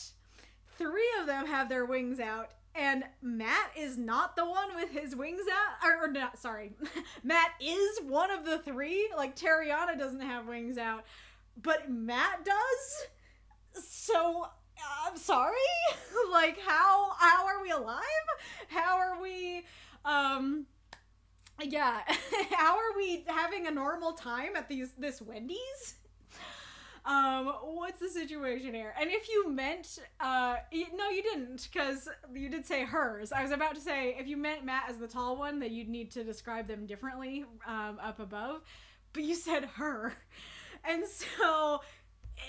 3 of them have their wings out, and Matt is not the one with his wings out? Or not, sorry. Matt is one of the 3? Like, Tariana doesn't have wings out. But Matt does? So, I'm sorry? Like, how are we alive? How are we, how are we having a normal time at this Wendy's? What's the situation here? And if you meant, no, you didn't, because you did say hers. I was about to say, if you meant Matt as the tall one, that you'd need to describe them differently, up above. But you said her. And so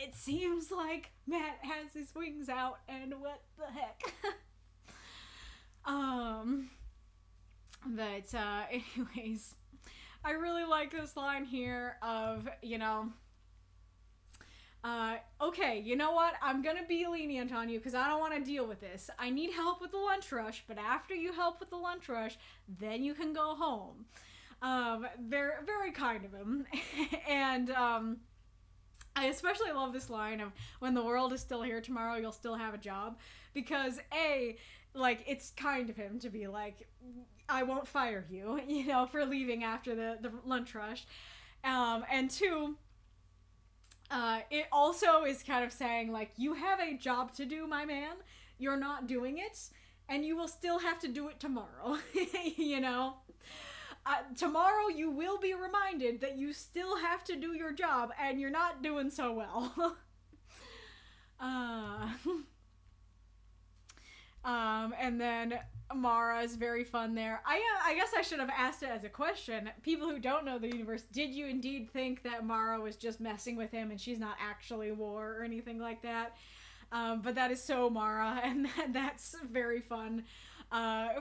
it seems like Matt has his wings out, and what the heck? But anyways, I really like this line here of, okay, you know what? I'm gonna be lenient on you because I don't want to deal with this. I need help with the lunch rush, but after you help with the lunch rush, then you can go home. Very, very kind of him. And, I especially love this line of, when the world is still here tomorrow, you'll still have a job. Because it's kind of him to be like, I won't fire you, for leaving after the lunch rush. And 2, it also is kind of saying, like, you have a job to do, my man. You're not doing it, and you will still have to do it tomorrow, tomorrow you will be reminded that you still have to do your job, and you're not doing so well. And then Mara is very fun there. I guess I should have asked it as a question. People who don't know the universe, did you indeed think that Mara was just messing with him and she's not actually War or anything like that? But that is so Mara, and that's very fun.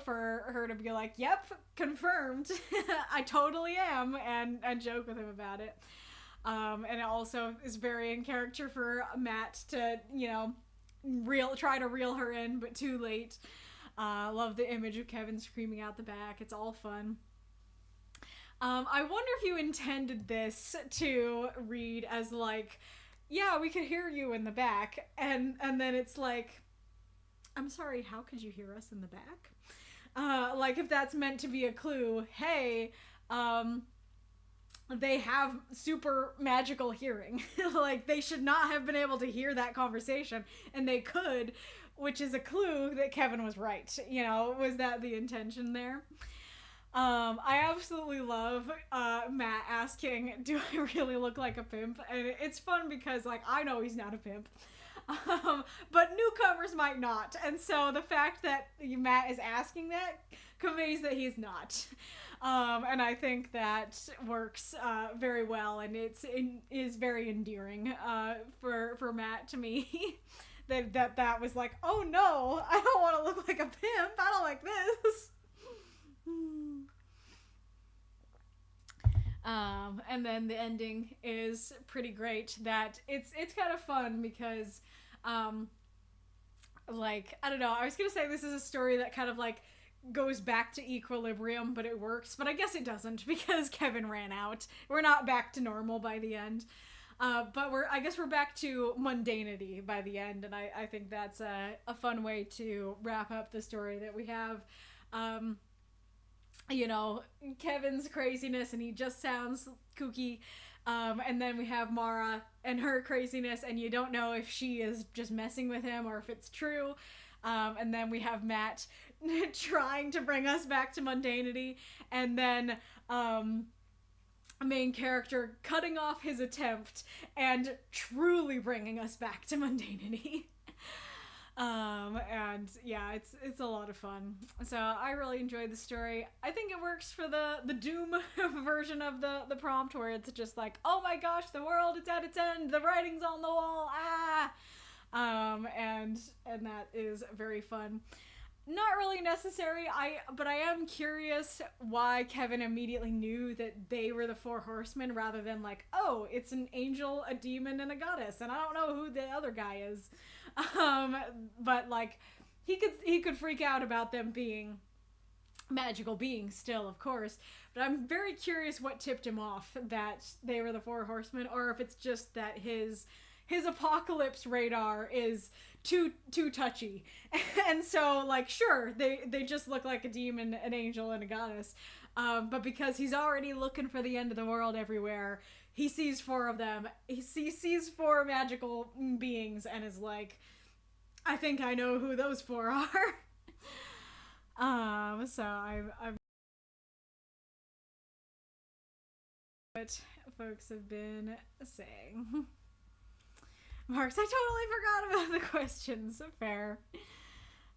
For her to be like, yep, confirmed. I totally am, and joke with him about it. And it also is very in character for Matt to, try to reel her in, but too late. Love the image of Kevin screaming out the back. It's all fun. I wonder if you intended this to read as like, yeah, we could hear you in the back, and then it's like, I'm sorry, how could you hear us in the back? Like if that's meant to be a clue, hey, they have super magical hearing. Like they should not have been able to hear that conversation, and they could, which is a clue that Kevin was right. You know, was that the intention there? I absolutely love Matt asking, do I really look like a pimp? And it's fun because, like, I know he's not a pimp. But newcomers might not. And so the fact that Matt is asking that conveys that he's not. And I think that works very well, and it is very endearing for Matt to me. that was like, oh no, I don't want to look like a pimp. I don't like this. And then the ending is pretty great. That it's kind of fun because, like, I don't know. I was gonna say this is a story that kind of like goes back to equilibrium, but it works. But I guess it doesn't because Kevin ran out. We're not back to normal by the end. But I guess we're back to mundanity by the end, and I think that's a fun way to wrap up the story that we have. You know, Kevin's craziness, and he just sounds kooky. And then we have Mara and her craziness, and you don't know if she is just messing with him or if it's true. And then we have Matt trying to bring us back to mundanity, and then main character cutting off his attempt and truly bringing us back to mundanity. And yeah, it's a lot of fun. So I really enjoyed the story. I think it works for the Doom version of the prompt, where it's just like, oh my gosh, the world is at its end, the writing's on the wall, and that is very fun. Not really necessary. But I am curious why Kevin immediately knew that they were the Four Horsemen rather than like, oh, it's an angel, a demon, and a goddess, and I don't know who the other guy is. But like, he could freak out about them being magical beings still, of course. But I'm very curious what tipped him off that they were the Four Horsemen, or if it's just that his apocalypse radar is too touchy. And so, like, sure, they just look like a demon, an angel, and a goddess. But because he's already looking for the end of the world everywhere, he sees four of them. He sees four magical beings and is like, I think I know who those four are. So I've what folks have been saying. Marks, I totally forgot about the questions. Fair.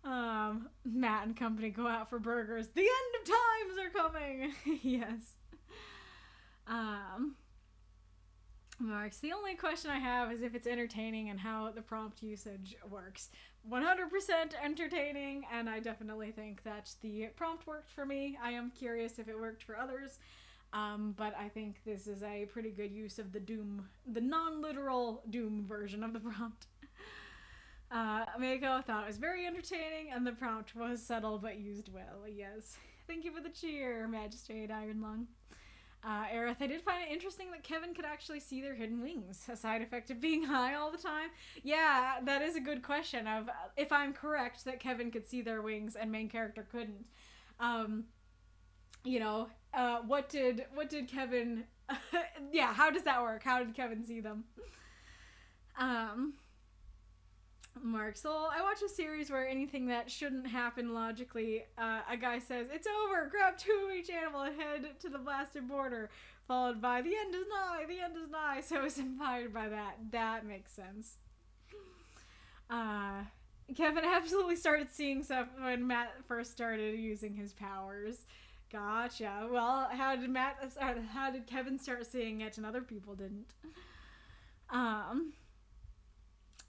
Matt and company go out for burgers. The end of times are coming. Yes. Marks, the only question I have is if it's entertaining and how the prompt usage works. 100% entertaining, and I definitely think that the prompt worked for me. I am curious if it worked for others. But I think this is a pretty good use of the non-literal Doom version of the prompt. Mako thought it was very entertaining, and the prompt was subtle but used well. Yes. Thank you for the cheer, Magistrate Ironlung. Aerith, I did find it interesting that Kevin could actually see their hidden wings, a side effect of being high all the time. Yeah, that is a good question of if I'm correct that Kevin could see their wings and main character couldn't. You know, what did Kevin yeah, how does that work? How did Kevin see them? Mark, so I watch a series where anything that shouldn't happen logically, a guy says, it's over, grab two of each animal and head to the blasted border, followed by, the end is nigh, so it's inspired by that. That makes sense. Kevin absolutely started seeing stuff when Matt first started using his powers. Gotcha. Well, how did Kevin start seeing it and other people didn't?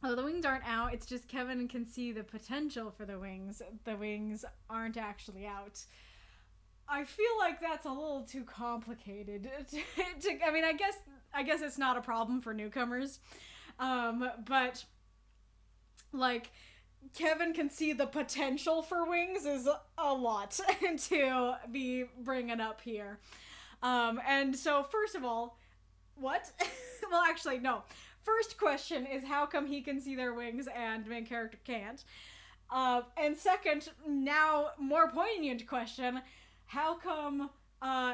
Oh, the wings aren't out. It's just Kevin can see the potential for the wings. The wings aren't actually out. I feel like that's a little too complicated. I mean, I guess it's not a problem for newcomers. But like, Kevin can see the potential for wings is a lot to be bringing up here. And so, first of all, what? Well, actually, no. First question is how come he can see their wings and main character can't? And second, now more poignant question, how come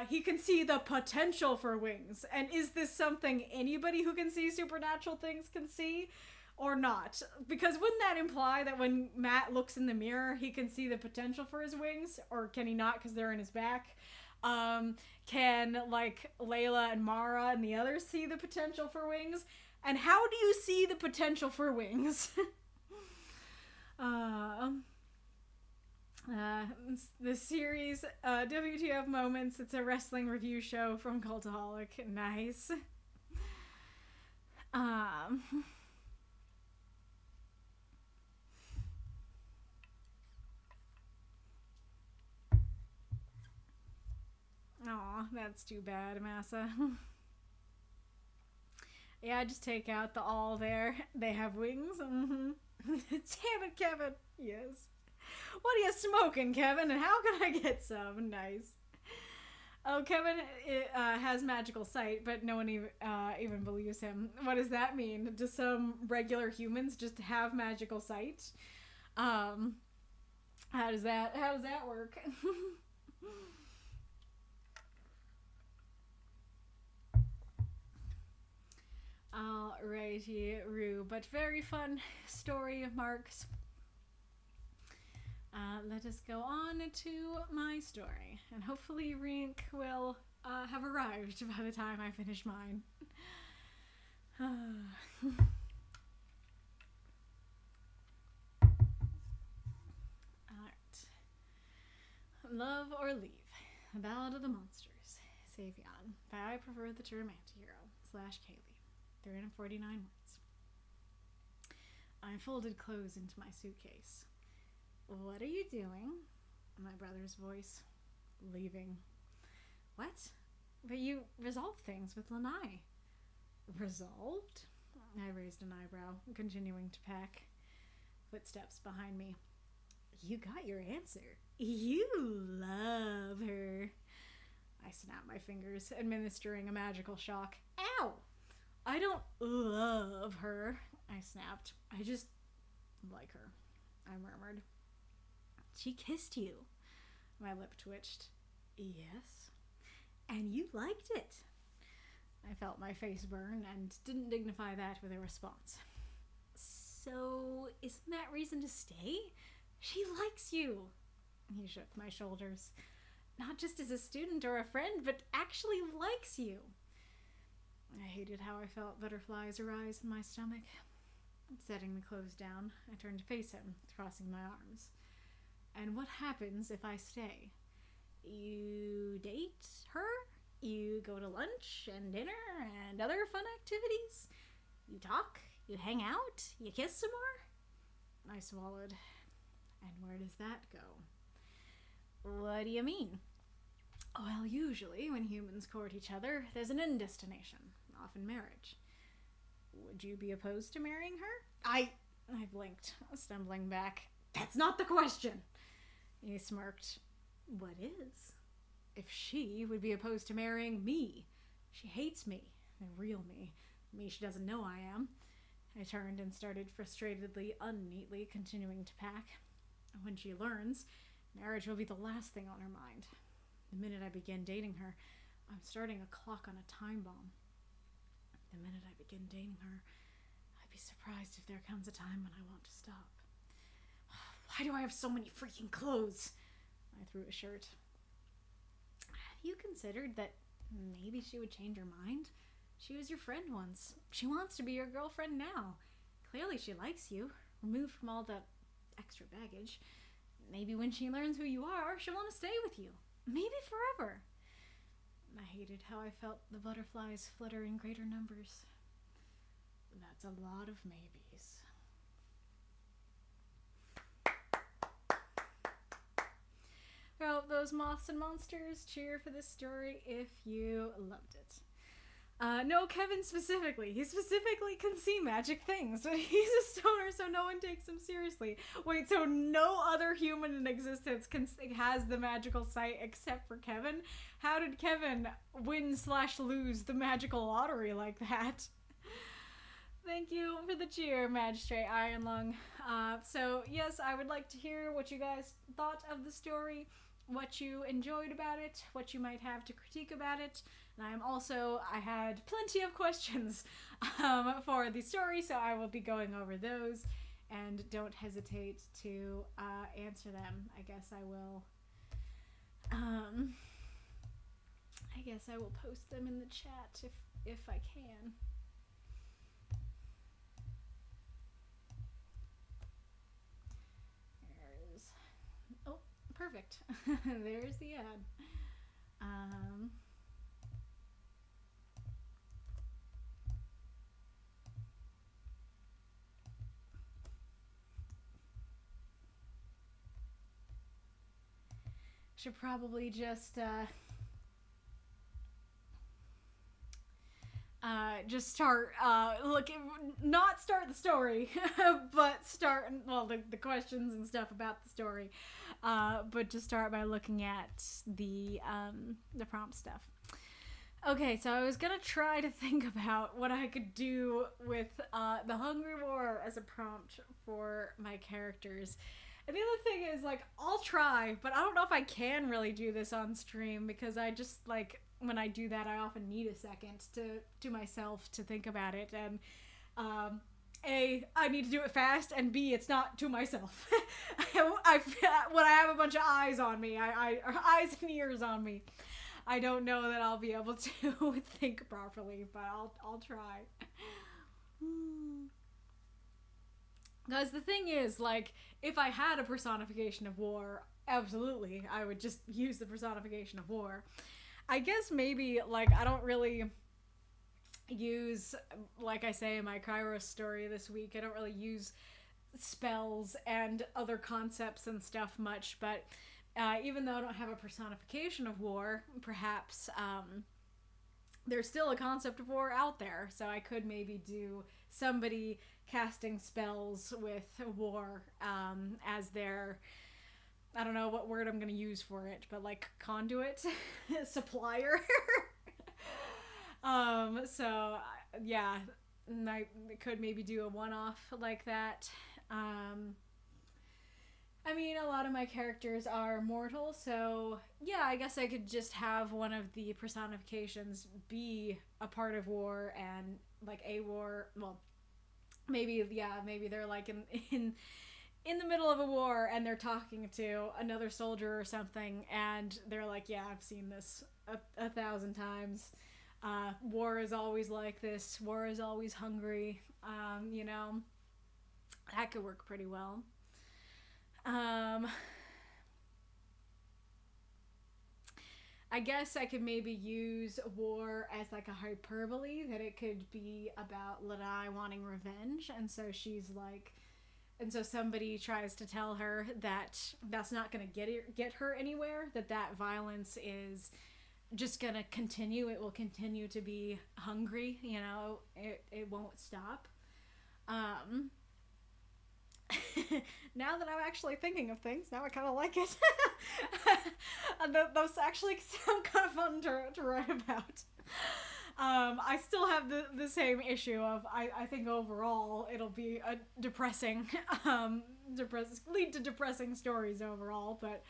he can see the potential for wings? And is this something anybody who can see supernatural things can see? Or not? Because wouldn't that imply that when Matt looks in the mirror, he can see the potential for his wings? Or can he not because they're in his back? Can, like, Layla and Mara and the others see the potential for wings? And how do you see the potential for wings? The series, WTF Moments, it's a wrestling review show from Cultaholic. Nice. Aw, that's too bad, Massa. Yeah, just take out the all there. They have wings. Mm-hmm. Damn it, Kevin. Yes. What are you smoking, Kevin? And how can I get some? Nice. Oh, Kevin has magical sight, but no one even believes him. What does that mean? Do some regular humans just have magical sight? How does that work? Alrighty, Rue, but very fun story, Marks. Let us go on to my story, and hopefully Rink will have arrived by the time I finish mine. Alright. Love or Leave. The Ballad of the Monsters. Savion. By I Prefer the Term Antihero. / Kaylee. 349 words. I folded clothes into my suitcase. What are you doing? My brother's voice. Leaving. What? But you resolved things with Lanai. Resolved? I raised an eyebrow, continuing to pack. Footsteps behind me. You got your answer. You love her. I snapped my fingers, administering a magical shock. Ow! I don't love her, I snapped. I just like her, I murmured. She kissed you. My lip twitched. Yes. And you liked it. I felt my face burn and didn't dignify that with a response. So, isn't that reason to stay? She likes you. He shook my shoulders. Not just as a student or a friend, but actually likes you. I hated how I felt butterflies arise in my stomach. Setting the clothes down, I turned to face him, crossing my arms. And what happens if I stay? You date her? You go to lunch and dinner and other fun activities? You talk? You hang out? You kiss some more? I swallowed. And where does that go? What do you mean? Well, usually when humans court each other, there's an end destination, often marriage. Would you be opposed to marrying her? I blinked, stumbling back. That's not the question. He smirked. What is? If she would be opposed to marrying me. She hates me, the real me. Me she doesn't know I am. I turned and started frustratedly, unneatly, continuing to pack. When she learns, marriage will be the last thing on her mind. The minute I begin dating her, I'm starting a clock on a time bomb. The minute I begin dating her, I'd be surprised if there comes a time when I want to stop. Why do I have so many freaking clothes? I threw a shirt. Have you considered that maybe she would change her mind? She was your friend once. She wants to be your girlfriend now. Clearly she likes you, removed from all the extra baggage. Maybe when she learns who you are, she'll want to stay with you. Maybe forever. I hated how I felt the butterflies flutter in greater numbers. That's a lot of maybes. Well, those moths and monsters, cheer for this story if you loved it. No, Kevin specifically. He specifically can see magic things, but he's a stoner, so no one one takes him seriously. Wait, so no other human in existence has the magical sight except for Kevin? How did Kevin win/lose the magical lottery like that? Thank you for the cheer, Magistrate Ironlung. So, yes, I would like to hear what you guys thought of the story, what you enjoyed about it, what you might have to critique about it. And I had plenty of questions for the story, so I will be going over those. And don't hesitate to answer them. I guess I will post them in the chat if I can. Oh, perfect. There's the ad. Should probably just start not start the story, but start the questions and stuff about the story, but just start by looking at the prompt stuff. Okay, so I was gonna try to think about what I could do with the Hungry War as a prompt for my characters. And the other thing is, I'll try, but I don't know if I can really do this on stream, because I just, when I do that, I often need a second to myself to think about it, and A, I need to do it fast, and B, it's not to myself. When I have a bunch of eyes on me, eyes and ears on me, I don't know that I'll be able to think properly, but I'll try. Because the thing is, if I had a personification of war, absolutely, I would just use the personification of war. I guess maybe, I don't really use, like I say in my Kairos story this week, I don't really use spells and other concepts and stuff much, but even though I don't have a personification of war, perhaps there's still a concept of war out there, so I could maybe do somebody casting spells with war as their, I don't know what word I'm going to use for it, but conduit, supplier. So yeah, I could maybe do a one-off like that. I mean, a lot of my characters are mortal, so yeah, I guess I could just have one of the personifications be a part of war and a war. Well, maybe they're in the middle of a war and they're talking to another soldier or something, and they're like, yeah, I've seen this a 1,000 times. War is always like this. War is always hungry. That could work pretty well. I guess I could maybe use war as a hyperbole, that it could be about Ladai wanting revenge, and so somebody tries to tell her that that's not going to get her anywhere, that violence is just going to continue. It will continue to be hungry, it won't stop. Now that I'm actually thinking of things, now I kind of like it. Those actually sound kind of fun to write about. I still have the same issue of, I think overall it'll be a depressing, lead to depressing stories overall, but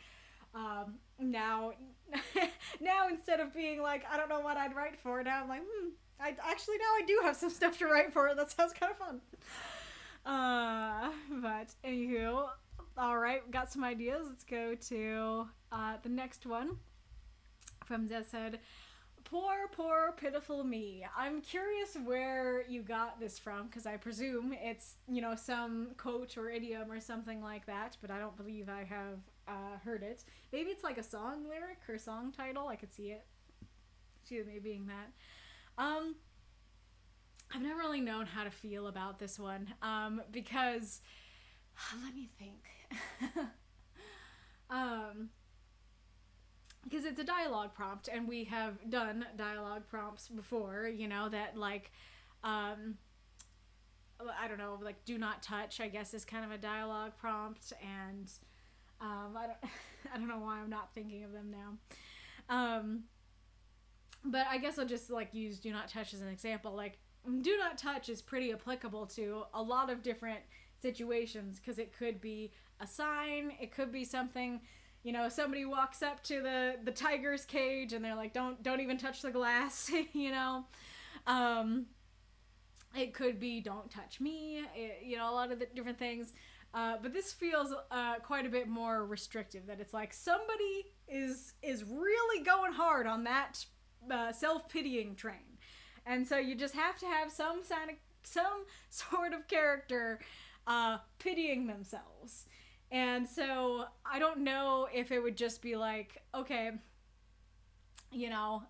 now instead of being I don't know what I'd write for, now I'm I do have some stuff to write for it. That sounds kind of fun. But anywho, alright, got some ideas. Let's go to the next one from Zed. Poor pitiful me. I'm curious where you got this from, because I presume it's some quote or idiom or something like that, but I don't believe I have heard it. Maybe it's a song lyric or song title. I could see it maybe being that. I've never really known how to feel about this one, because, let me think, because it's a dialogue prompt, and we have done dialogue prompts before, that I don't know, like do not touch, I guess, is kind of a dialogue prompt, and I don't I don't know why I'm not thinking of them now. But I guess I'll just like use do not touch as an example. Like do not touch is pretty applicable to a lot of different situations, because it could be a sign, it could be something, you know, somebody walks up to the tiger's cage and they're like, don't even touch the glass, you know. It could be don't touch me, you know, a lot of the different things. But this feels quite a bit more restrictive, that it's like somebody is really going hard on that self-pitying train. And so you just have to have some sort of character pitying themselves. And so I don't know if it would just be like, okay, you know,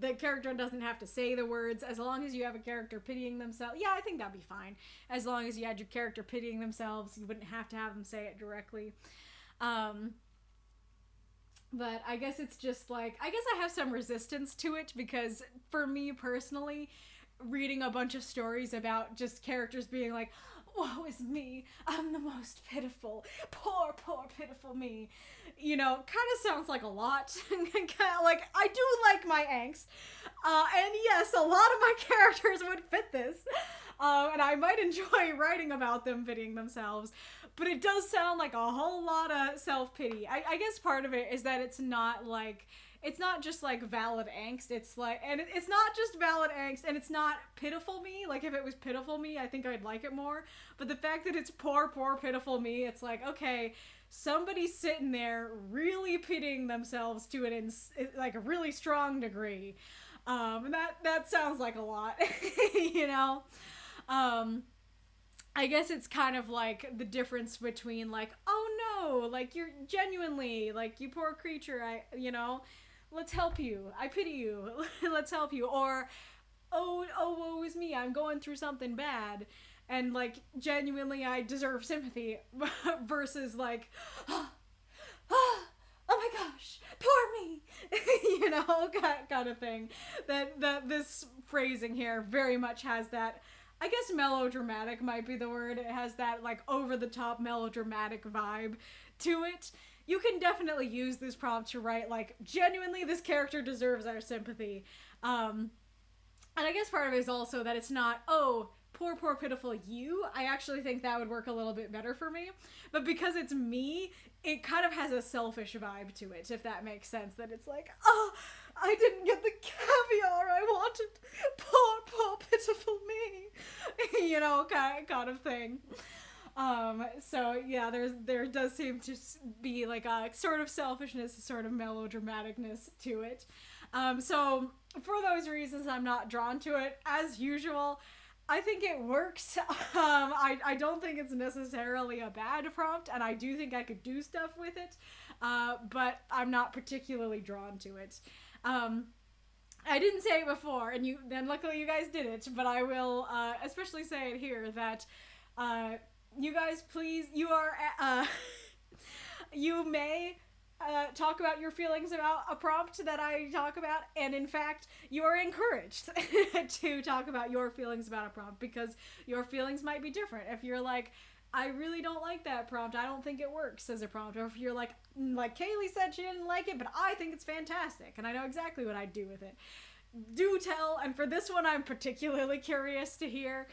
the character doesn't have to say the words, as long as you have a character pitying themselves. Yeah, I think that'd be fine. As long as you had your character pitying themselves, you wouldn't have to have them say it directly. But I guess it's just like, I guess I have some resistance to it, because for me personally, reading a bunch of stories about just characters being like, woe is me, I'm the most pitiful, poor pitiful me, you know, kind of sounds like a lot. Kind of like, I do like my angst, and yes, a lot of my characters would fit this, and I might enjoy writing about them pitying themselves, but it does sound like a whole lot of self-pity. I guess part of it is that it's not like, it's not just like valid angst, it's like, and it's not just valid angst, and it's not pitiful me. Like if it was pitiful me, I think I'd like it more, but the fact that it's poor pitiful me, it's like, okay, somebody's sitting there really pitying themselves to like a really strong degree, and that sounds like a lot. You know. I guess it's kind of like the difference between like, oh no, like you're genuinely, like, you poor creature, you know, let's help you, I pity you, let's help you, or oh woe is me, I'm going through something bad, and like genuinely I deserve sympathy, versus like, oh my gosh, poor me, you know, kind of thing. That this phrasing here very much has that, I guess melodramatic might be the word. It has that like over-the-top melodramatic vibe to it. You can definitely use this prompt to write like, genuinely this character deserves our sympathy. And I guess part of it is also that it's not, oh, poor pitiful you. I actually think that would work a little bit better for me. But because it's me, it kind of has a selfish vibe to it, if that makes sense. That it's like, oh, I didn't get the caviar I wanted. Poor pitiful me. You know, kind of thing. So yeah, there does seem to be like a sort of selfishness, a sort of melodramaticness to it. So for those reasons, I'm not drawn to it. As usual, I think it works. I don't think it's necessarily a bad prompt, and I do think I could do stuff with it, but I'm not particularly drawn to it. I didn't say it before, and then luckily you guys did it, but I will especially say it here, that you guys, please, you may talk about your feelings about a prompt that I talk about, and in fact, you are encouraged to talk about your feelings about a prompt, because your feelings might be different. If you're like, I really don't like that prompt, I don't think it works as a prompt, or if you're like Kaylee said she didn't like it, but I think it's fantastic, and I know exactly what I'd do with it, do tell. And for this one, I'm particularly curious to hear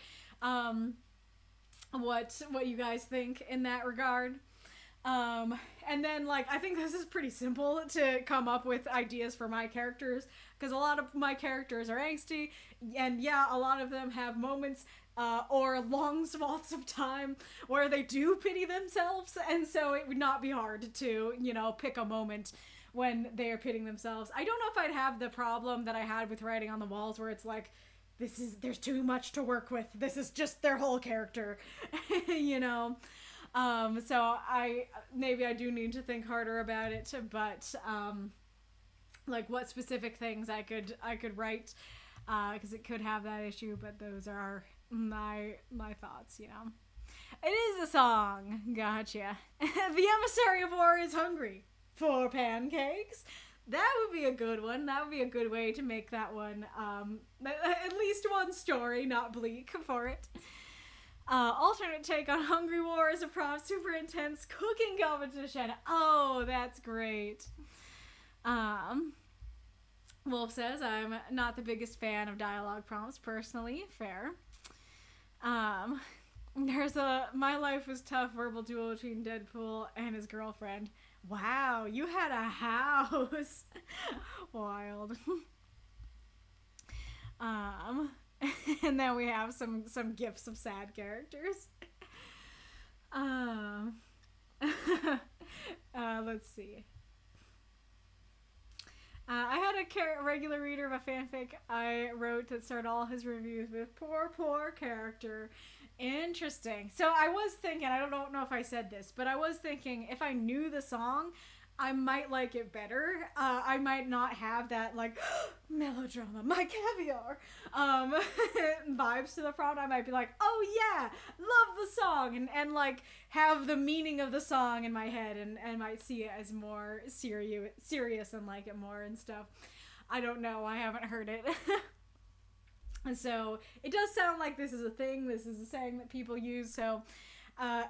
what you guys think in that regard. And then, like, I think this is pretty simple to come up with ideas for my characters, because a lot of my characters are angsty, and yeah, a lot of them have moments or long swaths of time where they do pity themselves, and so it would not be hard to, you know, pick a moment when they are pitying themselves. I don't know if I'd have the problem that I had with Writing on the Walls, where it's like, there's too much to work with, this is just their whole character, you know. So maybe I do need to think harder about it, but like what specific things I could write, because it could have that issue, but those are my thoughts, you know. It is a song. Gotcha. The emissary of war is hungry for pancakes. That would be a good one. That would be a good way to make that one at least one story, not bleak, for it. Alternate take on Hungry War as a prompt, super intense cooking competition. Oh, that's great. Wolf says, I'm not the biggest fan of dialogue prompts personally. Fair. There's a My Life Was Tough verbal duel between Deadpool and his girlfriend. Wow, you had a house. Wild. And then we have some gifs of sad characters. Let's see. I had a regular reader of a fanfic I wrote that started all his reviews with poor character. Interesting. So I was thinking, I don't know if I said this, but I was thinking if I knew the song, I might like it better. I might not have that, like, melodrama, my caviar, vibes to the prompt. I might be like, oh yeah, love the song, and like, have the meaning of the song in my head, and might see it as more serious and like it more and stuff. I don't know. I haven't heard it. So, it does sound like this is a thing. This is a saying that people use, so...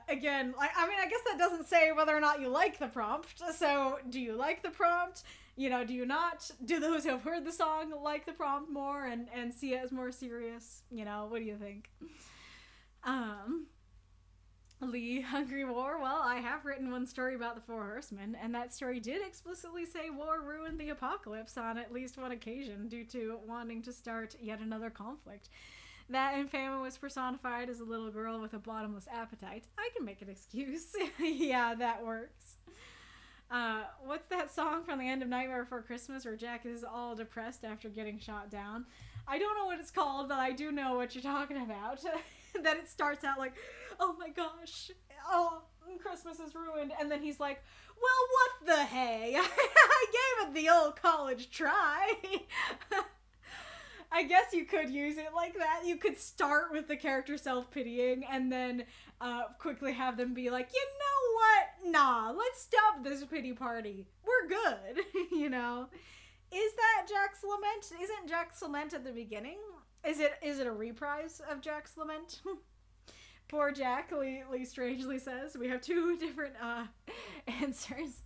again, I guess that doesn't say whether or not you like the prompt. So, do you like the prompt? You know, do you not? Do those who have heard the song like the prompt more and see it as more serious? You know, what do you think? Lee, Hungry War. Well, I have written one story about the Four Horsemen, and that story did explicitly say war ruined the apocalypse on at least one occasion due to wanting to start yet another conflict. That and famine was personified as a little girl with a bottomless appetite. I can make an excuse. Yeah, that works. What's that song from the end of Nightmare Before Christmas where Jack is all depressed after getting shot down? I don't know what it's called, but I do know what you're talking about. That it starts out like, oh my gosh, oh, Christmas is ruined. And then he's like, well, what the hey? I gave it the old college try. I guess you could use it like that. You could start with the character self-pitying and then quickly have them be like, you know what? Nah, let's stop this pity party. We're good, you know? Is that Jack's Lament? Isn't Jack's Lament at the beginning? Is it a reprise of Jack's Lament? Poor Jack, Lee strangely says. We have two different answers.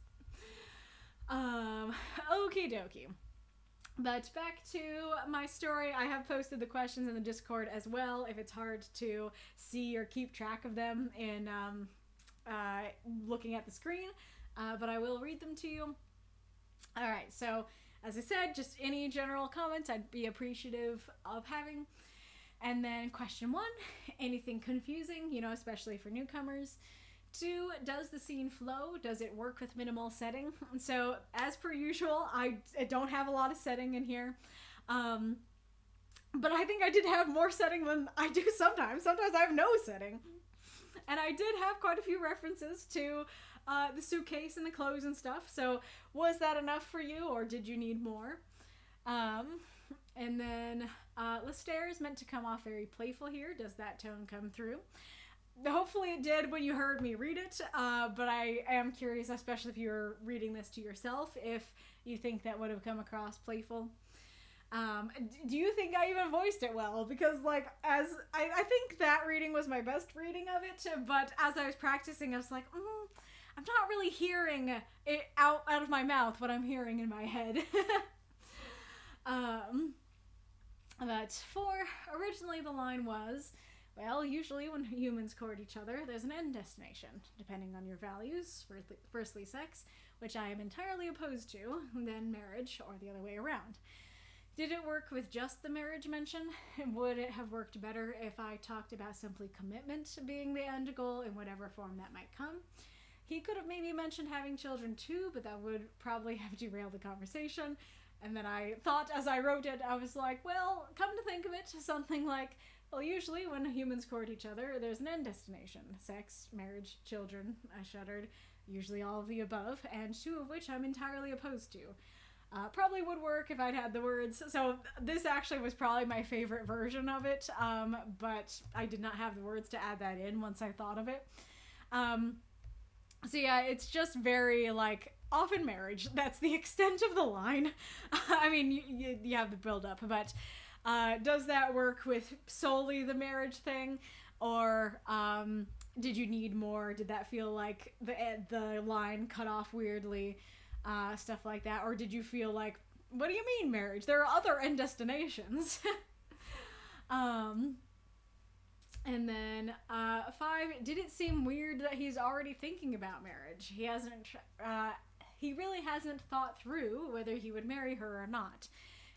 Okie dokie. But back to my story, I have posted the questions in the Discord as well if it's hard to see or keep track of them in looking at the screen, but I will read them to you. Alright, so as I said, just any general comments I'd be appreciative of having. And then question 1, anything confusing, you know, especially for newcomers. 2, does the scene flow? Does it work with minimal setting? So, as per usual, I don't have a lot of setting in here. But I think I did have more setting than I do sometimes. Sometimes I have no setting. And I did have quite a few references to the suitcase and the clothes and stuff. So, was that enough for you, or did you need more? And then, Lestaire is meant to come off very playful here. Does that tone come through? Hopefully it did when you heard me read it, but I am curious, especially if you're reading this to yourself, if you think that would have come across playful. Do you think I even voiced it well? Because, like, I think that reading was my best reading of it, but as I was practicing, I was like, I'm not really hearing it out of my mouth, what I'm hearing in my head. But 4, originally the line was... Well, usually when humans court each other, there's an end destination, depending on your values, firstly sex, which I am entirely opposed to, then marriage, or the other way around. Did it work with just the marriage mention? Would it have worked better if I talked about simply commitment being the end goal in whatever form that might come? He could have maybe mentioned having children too, but that would probably have derailed the conversation. And then I thought as I wrote it, I was like, well, come to think of it, something like... Well, usually when humans court each other, there's an end destination. Sex, marriage, children, I shuddered. Usually all of the above, and 2 of which I'm entirely opposed to. Probably would work if I'd had the words. So this actually was probably my favorite version of it, but I did not have the words to add that in once I thought of it. So yeah, it's just very, like, often marriage. That's the extent of the line. I mean, you have the build-up, but... does that work with solely the marriage thing? Or did you need more? Did that feel like the line cut off weirdly? Stuff like that. Or did you feel like, what do you mean marriage? There are other end destinations. And then 5, did it seem weird that he's already thinking about marriage? He really hasn't thought through whether he would marry her or not.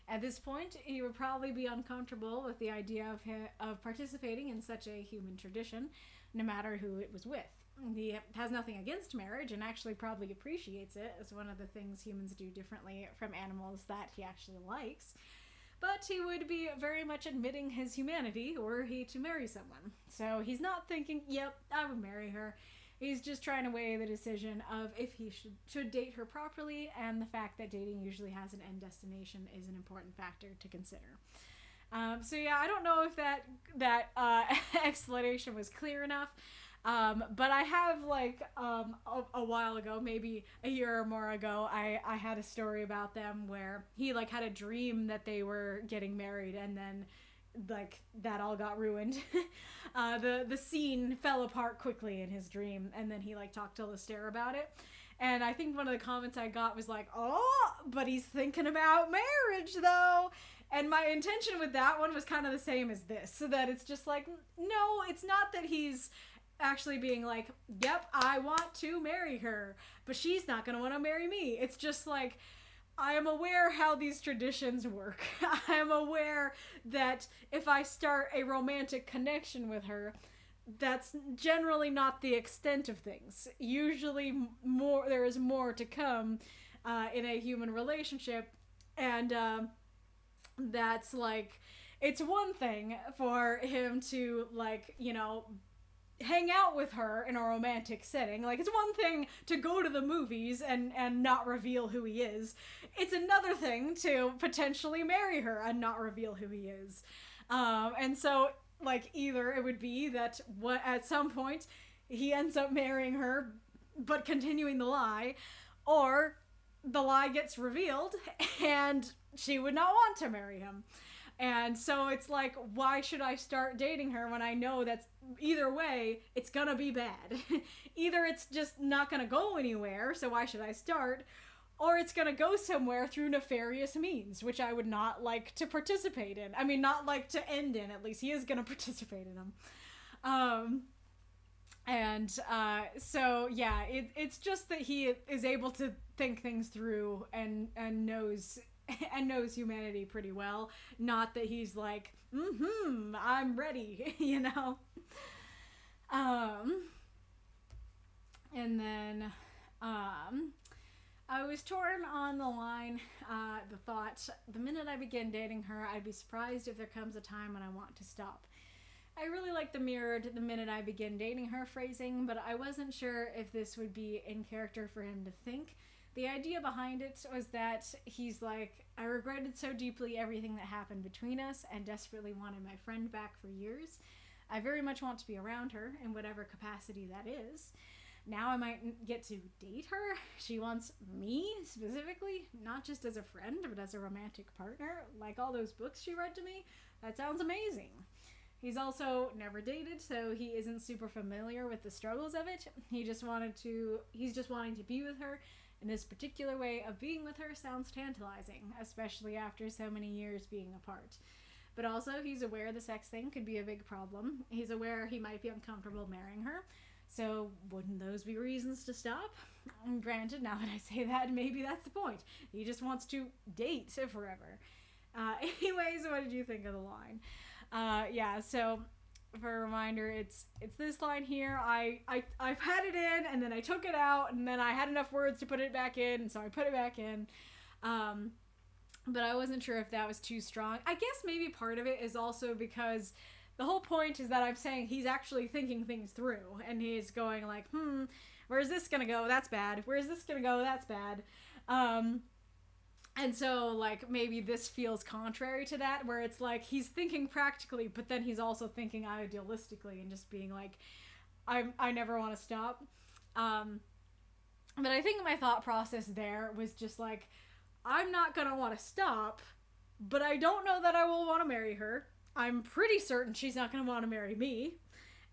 At this point, he would probably be uncomfortable with the idea of participating in such a human tradition, no matter who it was with. He has nothing against marriage and actually probably appreciates it as one of the things humans do differently from animals that he actually likes. But he would be very much admitting his humanity were he to marry someone. So he's not thinking, yep, I would marry her. He's just trying to weigh the decision of if he should date her properly, and the fact that dating usually has an end destination is an important factor to consider. So yeah, I don't know if that explanation was clear enough. But I have, like, a while ago, maybe a year or more ago, I had a story about them where he, like, had a dream that they were getting married, and then, like, that all got ruined. The scene fell apart quickly in his dream, and then he, like, talked to Lestère about it. And I think one of the comments I got was like, oh, but he's thinking about marriage, though. And my intention with that one was kind of the same as this, so that it's just like, no, it's not that he's actually being like, yep, I want to marry her, but she's not going to want to marry me. It's just like, I am aware how these traditions work. I am aware that if I start a romantic connection with her, that's generally not the extent of things. Usually there is more to come in a human relationship, and that's like, it's one thing for him to, like, you know, hang out with her in a romantic setting. Like, it's one thing to go to the movies and not reveal who he is. It's another thing to potentially marry her and not reveal who he is. And so, like, either it would be that at some point he ends up marrying her but continuing the lie, or the lie gets revealed and she would not want to marry him. And so it's like, why should I start dating her when I know that's either way, it's gonna be bad. Either it's just not gonna go anywhere, so why should I start? Or it's gonna go somewhere through nefarious means, which I would not like to participate in. I mean, not like to end in, at least. He is gonna participate in them. So yeah, it's just that he is able to think things through and knows humanity pretty well. Not that he's like, I'm ready, you know? And then, I was torn on the line, the thought, the minute I begin dating her, I'd be surprised if there comes a time when I want to stop. I really like the mirrored the minute I begin dating her phrasing, but I wasn't sure if this would be in character for him to think. The idea behind it was that he's like, I regretted so deeply everything that happened between us and desperately wanted my friend back for years. I very much want to be around her in whatever capacity that is. Now I might get to date her. She wants me specifically, not just as a friend, but as a romantic partner, like all those books she read to me. That sounds amazing. He's also never dated, so he isn't super familiar with the struggles of it. He's just wanting to be with her, and this particular way of being with her sounds tantalizing, especially after so many years being apart. But also, he's aware the sex thing could be a big problem. He's aware he might be uncomfortable marrying her, so wouldn't those be reasons to stop? Granted, now that I say that, maybe that's the point. He just wants to date forever. Anyways, what did you think of the line? Yeah, so for a reminder, it's this line here. I've had it in, and then I took it out, and then I had enough words to put it back in, and so I put it back in. But I wasn't sure if that was too strong. I guess maybe part of it is also because the whole point is that I'm saying he's actually thinking things through, and he's going like, where's this gonna go? That's bad. Where's this gonna go? That's bad. And so, like, maybe this feels contrary to that, where it's like he's thinking practically, but then he's also thinking idealistically and just being like, I never want to stop. But I think my thought process there was just like, I'm not gonna want to stop, but I don't know that I will want to marry her. I'm pretty certain she's not gonna want to marry me.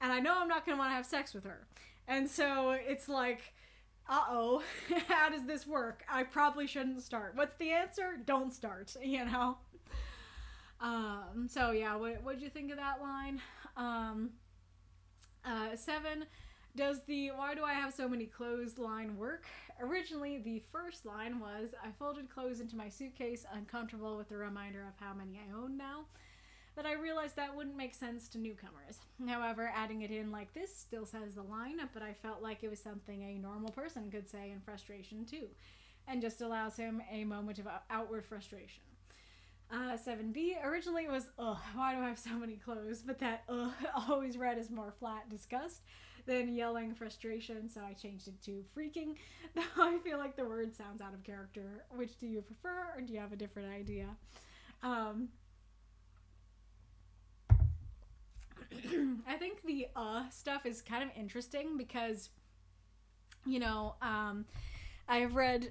and I know I'm not going to want to have sex with her. And so it's like, uh-oh, how does this work? I probably shouldn't start. What's the answer? Don't start, you know? So yeah, what'd you think of that line? 7, does the "why do I have so many clothes" line work? Originally, the first line was, I folded clothes into my suitcase, uncomfortable with the reminder of how many I own now. But I realized that wouldn't make sense to newcomers. However, adding it in like this still says the line, but I felt like it was something a normal person could say in frustration too, and just allows him a moment of outward frustration. 7B, originally it was, why do I have so many clothes? But that, always read as more flat disgust than yelling frustration, so I changed it to freaking. Though I feel like the word sounds out of character. Which do you prefer, or do you have a different idea? I think the stuff is kind of interesting because, you know, I've read,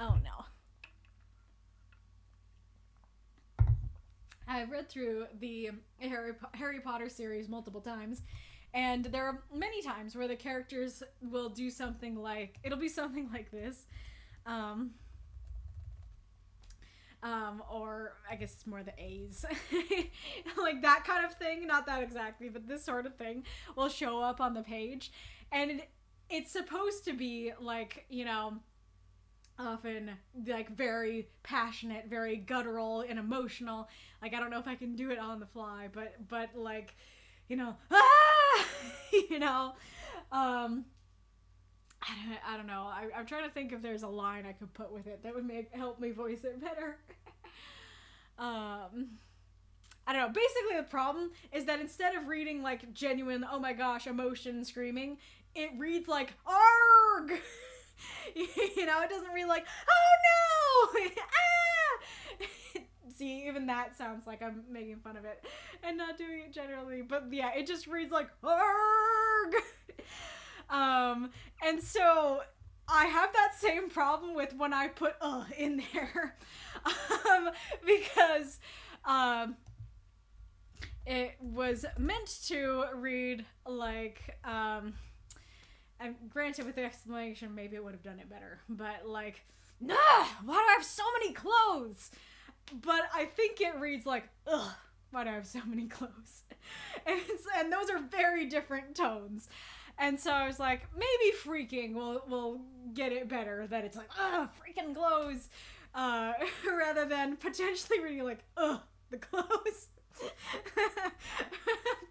oh no. I've read through the Harry Potter series multiple times, and there are many times where the characters will do something like, it'll be something like this, or I guess it's more the A's, like that kind of thing, not that exactly, but this sort of thing will show up on the page, and it's supposed to be like, you know, often like very passionate, very guttural and emotional. Like, I don't know if I can do it on the fly, but like, you know, you know, I don't know. I'm trying to think if there's a line I could put with it that would help me voice it better. I don't know. Basically, the problem is that instead of reading like genuine, oh my gosh, emotion screaming, it reads like arg. You know, it doesn't read like, oh no! Ah! See, even that sounds like I'm making fun of it and not doing it generally. But yeah, it just reads like, arg! And so I have that same problem with when I put in there. Because it was meant to read like, and granted, with the exclamation, maybe it would have done it better. But like, nah, why do I have so many clothes? But I think it reads like, ugh, why do I have so many clothes? And those are very different tones. And so I was like, maybe freaking will get it better. That it's like, ugh, freaking clothes, rather than potentially reading like, ugh, the clothes.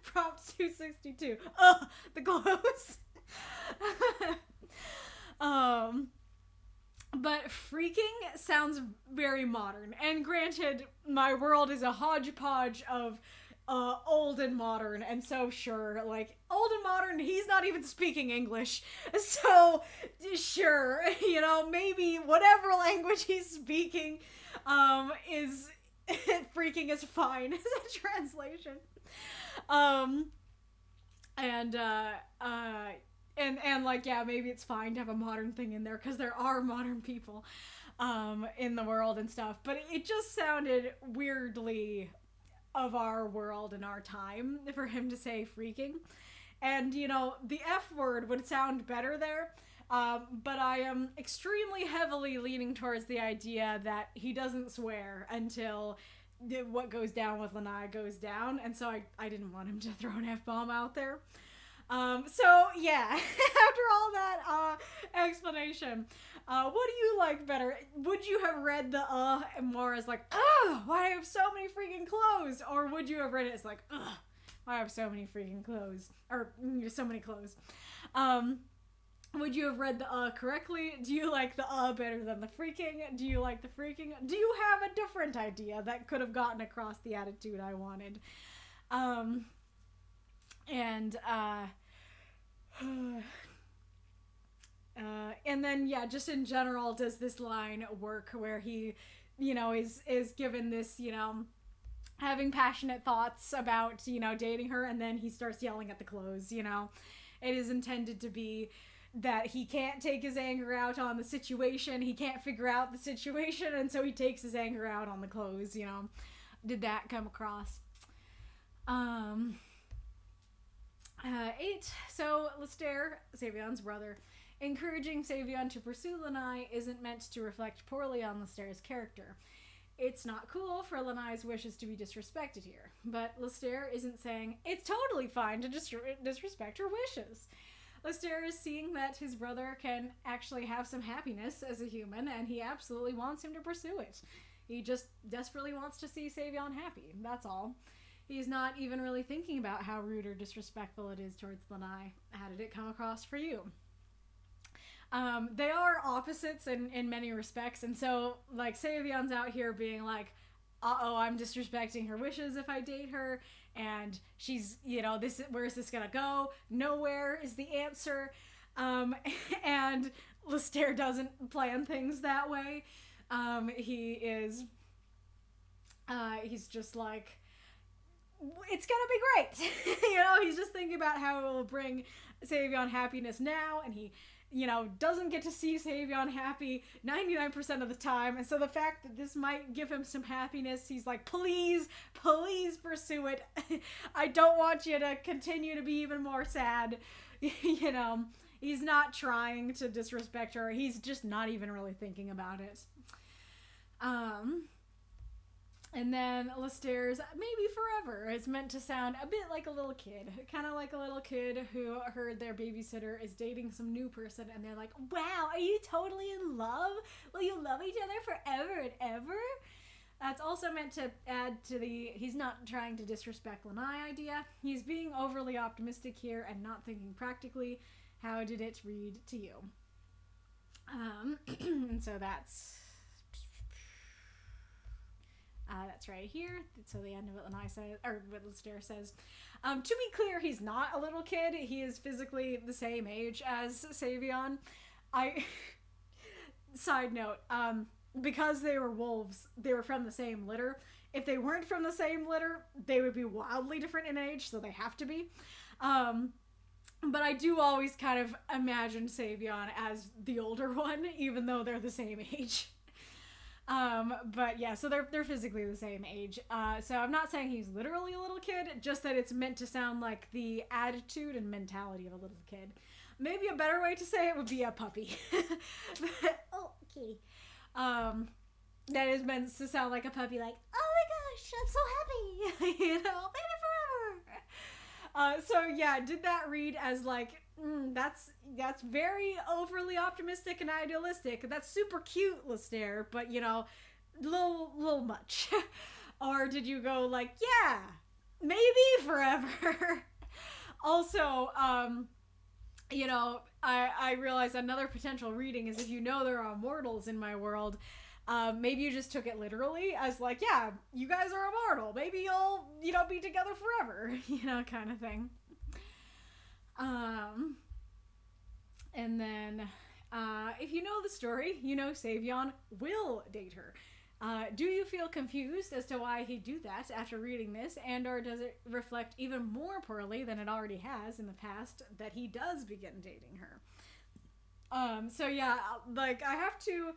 Prompt 262, ugh, the clothes. But freaking sounds very modern, and granted, my world is a hodgepodge of old and modern, and so sure, like, old and modern, he's not even speaking English, so sure, you know, maybe whatever language he's speaking is freaking is fine as a translation. And like, yeah, maybe it's fine to have a modern thing in there because there are modern people in the world and stuff, but it just sounded weirdly of our world and our time for him to say freaking. And, you know, the F word would sound better there, but I am extremely heavily leaning towards the idea that he doesn't swear until what goes down with Lanai goes down, and so I didn't want him to throw an F-bomb out there. So yeah, after all that explanation, what do you like better? Would you have read the more as like, why do I have so many freaking clothes? Or would you have read it as like, why do I have so many freaking clothes? Or so many clothes. Would you have read the correctly? Do you like the better than the freaking? Do you like the freaking? Do you have a different idea that could have gotten across the attitude I wanted? And then, yeah, just in general, does this line work where he, you know, is given this, you know, having passionate thoughts about, you know, dating her, and then he starts yelling at the clothes, you know? It is intended to be that he can't take his anger out on the situation, he can't figure out the situation, and so he takes his anger out on the clothes, you know? Did that come across? 8. So Lestaire, Savion's brother, encouraging Savion to pursue Lanai isn't meant to reflect poorly on Lestaire's character. It's not cool for Lanai's wishes to be disrespected here, but Lestaire isn't saying it's totally fine to disrespect her wishes. Lestaire is seeing that his brother can actually have some happiness as a human, and he absolutely wants him to pursue it. He just desperately wants to see Savion happy, that's all. He's not even really thinking about how rude or disrespectful it is towards Lanai. How did it come across for you? They are opposites in many respects, and so, like, Savion's out here being like, uh-oh, I'm disrespecting her wishes if I date her, and she's, where is this gonna go? Nowhere is the answer, and Lestaire doesn't plan things that way. He's just like, it's gonna be great. He's just thinking about how it will bring Savion happiness now, and he doesn't get to see Savion happy 99% of the time, and so the fact that this might give him some happiness, he's like, please pursue it. I don't want you to continue to be even more sad. He's not trying to disrespect her. He's just not even really thinking about it. And then Lestaire's Maybe Forever is meant to sound a bit like a little kid. Kind of like a little kid who heard their babysitter is dating some new person and they're like, wow, are you totally in love? Will you love each other forever and ever? That's also meant to add to the he's not trying to disrespect Lanai idea. He's being overly optimistic here and not thinking practically. How did it read to you? And so that's right here. So the end of what Lanai says, or what Lestaire says. To be clear, he's not a little kid. He is physically the same age as Savion. Side note, because they were wolves, they were from the same litter. If they weren't from the same litter, they would be wildly different in age, so they have to be. But I do always kind of imagine Savion as the older one, even though they're the same age. But yeah, so they're physically the same age. So I'm not saying he's literally a little kid, just that it's meant to sound like the attitude and mentality of a little kid. Maybe a better way to say it would be a puppy. Oh, kitty. That is meant to sound like a puppy, like, oh my gosh, I'm so happy, Baby forever. So yeah, did that read as like, that's very overly optimistic and idealistic. That's super cute, Lestaire, but little much. Or did you go like, yeah, maybe forever? Also, I realize another potential reading is if there are immortals in my world, maybe you just took it literally as like, yeah, you guys are immortal. Maybe you'll, be together forever, kind of thing. And then, if you know the story, Savion will date her. Do you feel confused as to why he'd do that after reading this, or does it reflect even more poorly than it already has in the past that he does begin dating her? So yeah, like, I have to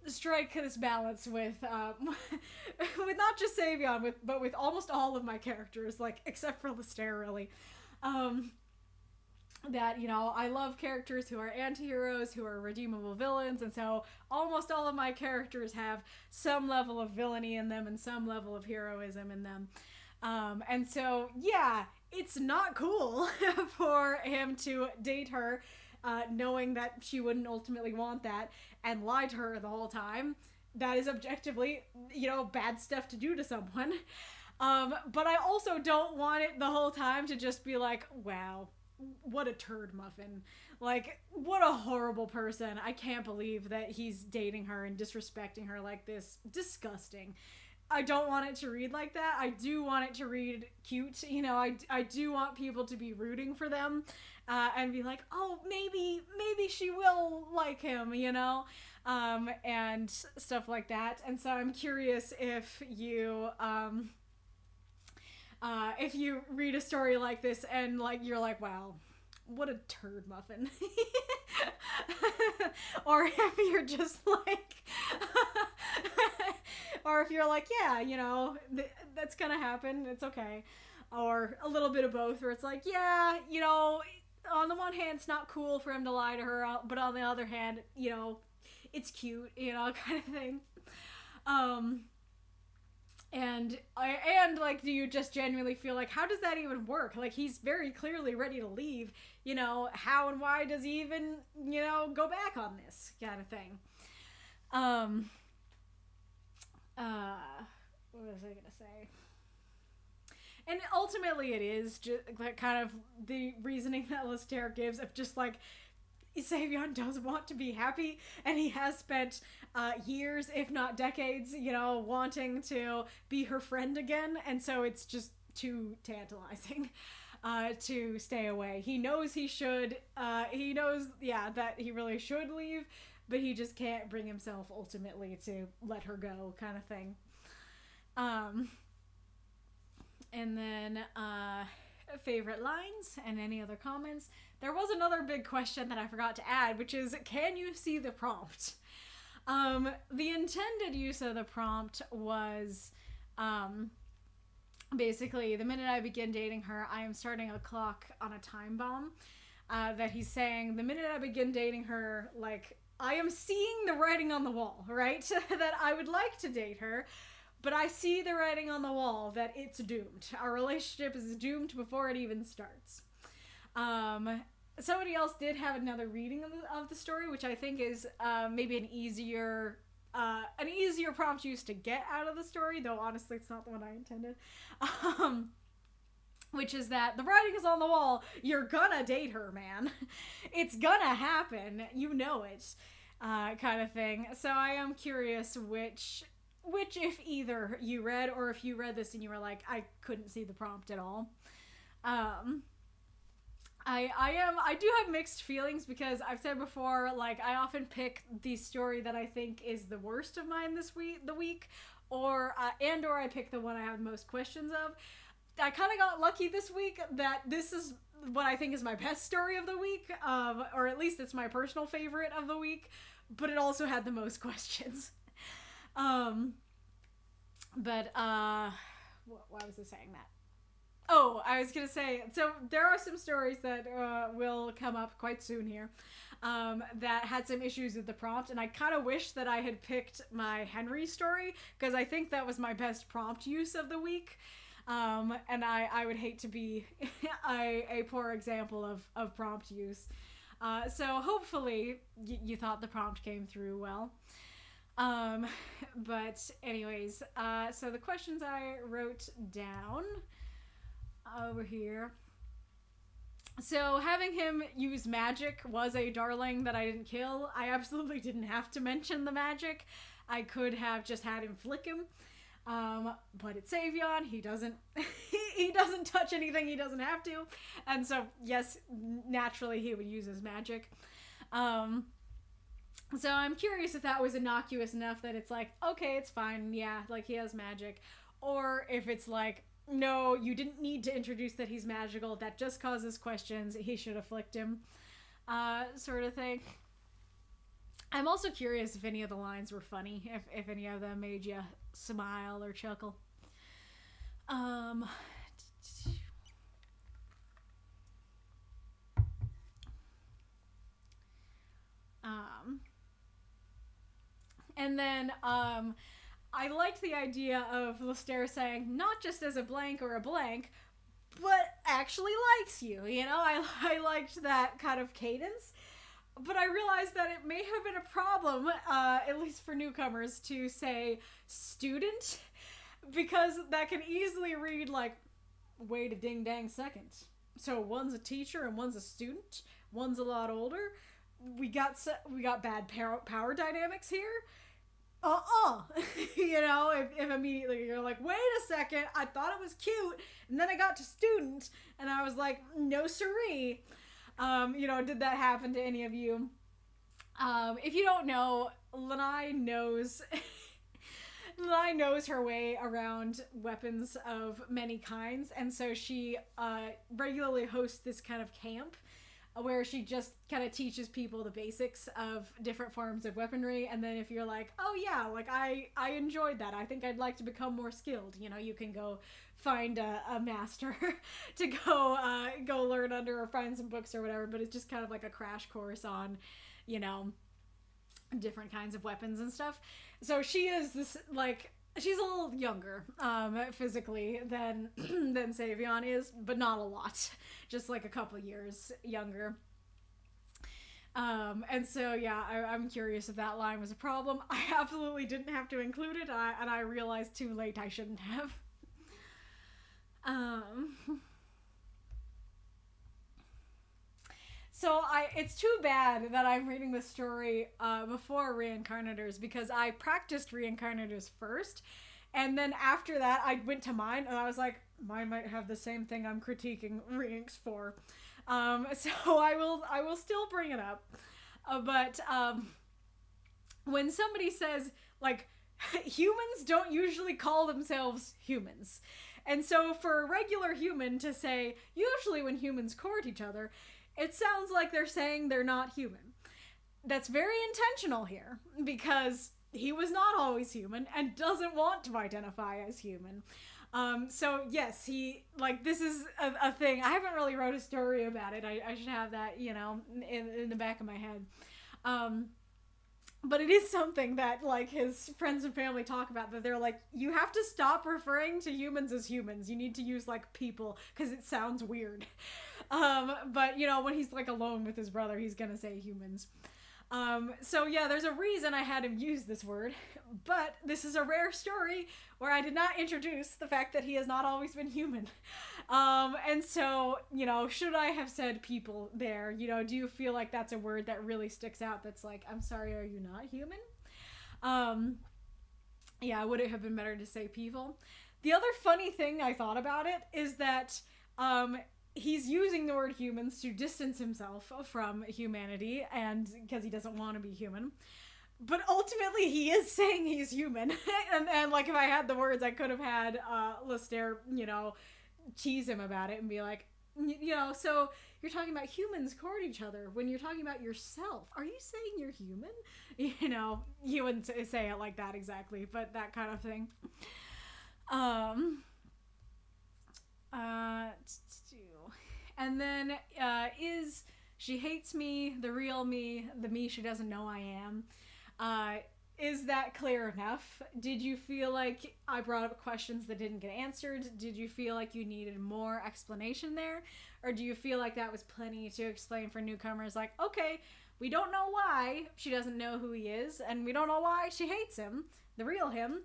strike this balance with with not just Savion, but with almost all of my characters, like, except for Lestaire, really. That, I love characters who are anti-heroes, who are redeemable villains, and so almost all of my characters have some level of villainy in them and some level of heroism in them. And so, yeah, it's not cool for him to date her, knowing that she wouldn't ultimately want that, and lie to her the whole time. That is objectively, bad stuff to do to someone. But I also don't want it the whole time to just be like, wow, what a turd muffin. Like, what a horrible person. I can't believe that he's dating her and disrespecting her like this. Disgusting. I don't want it to read like that. I do want it to read cute. I do want people to be rooting for them, and be like, oh, maybe she will like him, and stuff like that. And so I'm curious if you read a story like this and, like, you're like, wow, what a turd muffin. Or if you're just like, or if you're like, yeah, that's gonna happen, it's okay. or a little bit of both, where it's like, yeah, you know, on the one hand, it's not cool for him to lie to her, but on the other hand, you know, it's cute, you know, kind of thing. And like, do you just genuinely feel like, how does that even work? Like, he's very clearly ready to leave, you know, how and why does he even, you know, go back on this kind of thing? What was I gonna say? And ultimately it is just like kind of the reasoning that Lestare gives of just like, Savion does want to be happy, and he has spent years, if not decades, you know, wanting to be her friend again, and so it's just too tantalizing to stay away. He knows he should, he knows, yeah, that he really should leave, but he just can't bring himself ultimately to let her go, kind of thing. And then, favorite lines and any other comments. There was another big question that I forgot to add, which is, can you see the prompt? The intended use of the prompt was, basically, the minute I begin dating her, I am starting a clock on a time bomb. That he's saying, the minute I begin dating her, like, I am seeing the writing on the wall, right? That I would like to date her, but I see the writing on the wall that it's doomed. Our relationship is doomed before it even starts. Somebody else did have another reading of the story, which I think is maybe an easier prompt use to get out of the story, though honestly it's not the one I intended. Which is that the writing is on the wall. You're gonna date her, man. It's gonna happen. You know it, kind of thing. So I am curious which if either you read, or if you read this and you were like, I couldn't see the prompt at all. I do have mixed feelings, because I've said before, like, I often pick the story that I think is the worst of mine the week, or I pick the one I have the most questions of. I kind of got lucky this week that this is what I think is my best story of the week, or at least it's my personal favorite of the week, but it also had the most questions. Why was I saying that? Oh, I was gonna say, so there are some stories that will come up quite soon here that had some issues with the prompt, and I kind of wish that I had picked my Henry story, because I think that was my best prompt use of the week, and I would hate to be a poor example of prompt use. So hopefully you thought the prompt came through well. But anyways, so the questions I wrote down over here. So having him use magic was a darling that I didn't kill. I absolutely didn't have to mention the magic. I could have just had him flick him. But it's Savion. He doesn't touch anything he doesn't have to. And so, yes, naturally he would use his magic. So I'm curious if that was innocuous enough that it's like, okay, it's fine. Yeah, like, he has magic. Or if it's like, no, you didn't need to introduce that he's magical. That just causes questions. He should have flicked him. Sort of thing. I'm also curious if any of the lines were funny. If any of them made you smile or chuckle. And then, I liked the idea of Lestare saying, not just as a blank or a blank, but actually likes you. You know, I liked that kind of cadence. But I realized that it may have been a problem, at least for newcomers, to say student, because that can easily read like, wait a ding dang second. So one's a teacher and one's a student. One's a lot older. We got bad power dynamics here. You know, if immediately you're like, wait a second, I thought it was cute, and then I got to student, and I was like, no siree. You know, did that happen to any of you? If you don't know, Lanai knows her way around weapons of many kinds, and so she regularly hosts this kind of camp where she just kind of teaches people the basics of different forms of weaponry. And then if you're like, oh yeah, like I enjoyed that, I think I'd like to become more skilled, you know, you can go find a master to go learn under, or find some books or whatever. But it's just kind of like a crash course on, you know, different kinds of weapons and stuff. So she is this, like, she's a little younger physically than than Savion is, but not a lot, just like a couple years younger. And so yeah, I'm curious if that line was a problem. I absolutely didn't have to include it, and I realized too late I shouldn't have. So it's too bad that I'm reading this story before Reincarnators, because I practiced Reincarnators first, and then after that I went to mine, and I was like, mine might have the same thing I'm critiquing Reinks for. So I will still bring it up, but when somebody says, like, humans don't usually call themselves humans. And so for a regular human to say, usually when humans court each other, it sounds like they're saying they're not human. That's very intentional here, because he was not always human and doesn't want to identify as human. So yes, he, like, this is a thing. I haven't really wrote a story about it. I should have that, you know, in the back of my head. But it is something that, like, his friends and family talk about, that they're like, you have to stop referring to humans as humans. You need to use, like, people, because it sounds weird. But, you know, when he's, like, alone with his brother, he's gonna say humans. So yeah, there's a reason I had him use this word, but this is a rare story where I did not introduce the fact that he has not always been human. And so, you know, should I have said people there? You know, do you feel like that's a word that really sticks out, that's like, I'm sorry, are you not human? Yeah, would it have been better to say people? The other funny thing I thought about it is that, he's using the word humans to distance himself from humanity, and because he doesn't want to be human. But ultimately, he is saying he's human. and like, if I had the words, I could have had Lestaire, you know, tease him about it and be like, you know, so you're talking about humans court each other when you're talking about yourself. Are you saying you're human? You know, he wouldn't say it like that exactly, but that kind of thing. And then is she hates me, the real me, the me she doesn't know I am. Is that clear enough? Did you feel like I brought up questions that didn't get answered? Did you feel like you needed more explanation there? Or do you feel like that was plenty to explain for newcomers? Like, okay, we don't know why she doesn't know who he is, and we don't know why she hates him, the real him,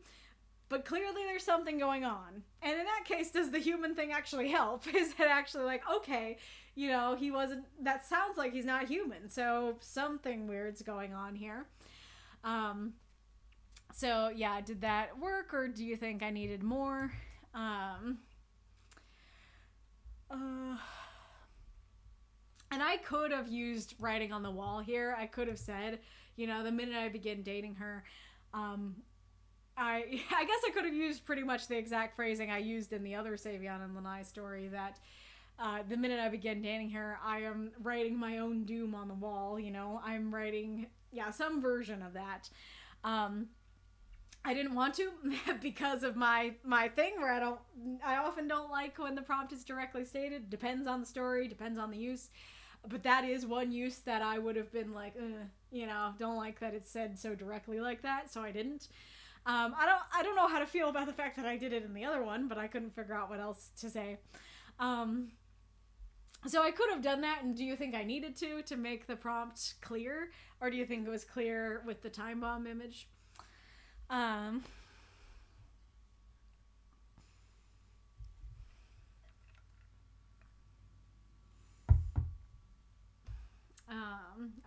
but clearly there's something going on. And in that case, does the human thing actually help? Is it actually like, okay, you know, he wasn't, that sounds like he's not human, so something weird's going on here. So yeah, did that work, or do you think I needed more? And I could have used writing on the wall here. I could have said, you know, the minute I begin dating her, I guess I could have used pretty much the exact phrasing I used in the other Savion and Lanai story, that the minute I begin dating her, I am writing my own doom on the wall, you know. I'm writing, yeah, some version of that. I didn't want to because of my thing where I often don't like when the prompt is directly stated. Depends on the story, depends on the use. But that is one use that I would have been like, you know, don't like that it's said so directly like that, so I didn't. I don't know how to feel about the fact that I did it in the other one, but I couldn't figure out what else to say. So I could have done that, and do you think I needed to make the prompt clear? Or do you think it was clear with the time bomb image?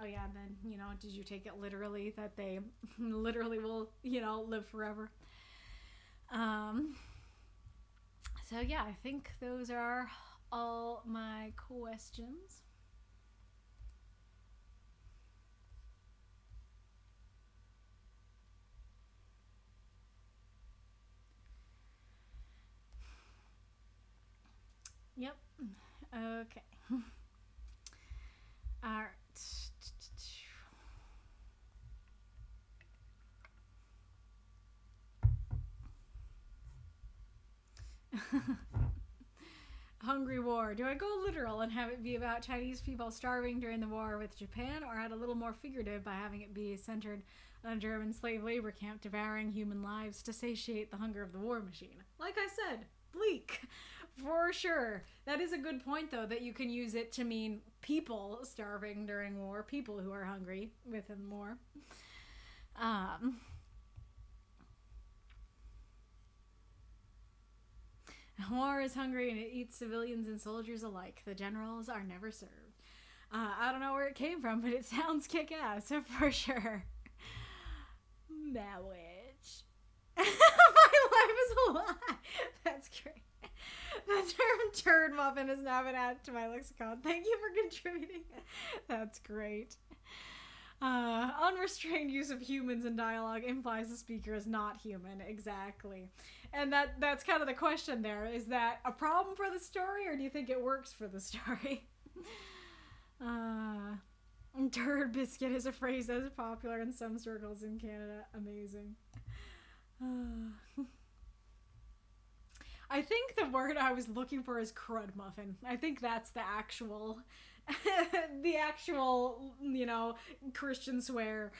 Oh yeah, and then, you know, did you take it literally that they literally will, you know, live forever? So yeah, I think those are all my questions. Yep. Okay. Alright. Hungry War. Do I go literal and have it be about Chinese people starving during the war with Japan, or add a little more figurative by having it be centered on a German slave labor camp devouring human lives to satiate the hunger of the war machine? Like I said, bleak. For sure. That is a good point, though, that you can use it to mean people starving during war, people who are hungry within war. War is hungry and it eats civilians and soldiers alike. The generals are never served. I don't know where it came from, but it sounds kick-ass, for sure. Mowitch. My life is a lie. That's great. The term turd muffin has now been added to my lexicon. Thank you for contributing. That's great. Unrestrained use of humans in dialogue implies the speaker is not human. Exactly. And that's kind of the question there. Is that a problem for the story, or do you think it works for the story? Turd biscuit is a phrase that is popular in some circles in Canada. Amazing. I think the word I was looking for is crud muffin. I think that's the actual, Christian swear.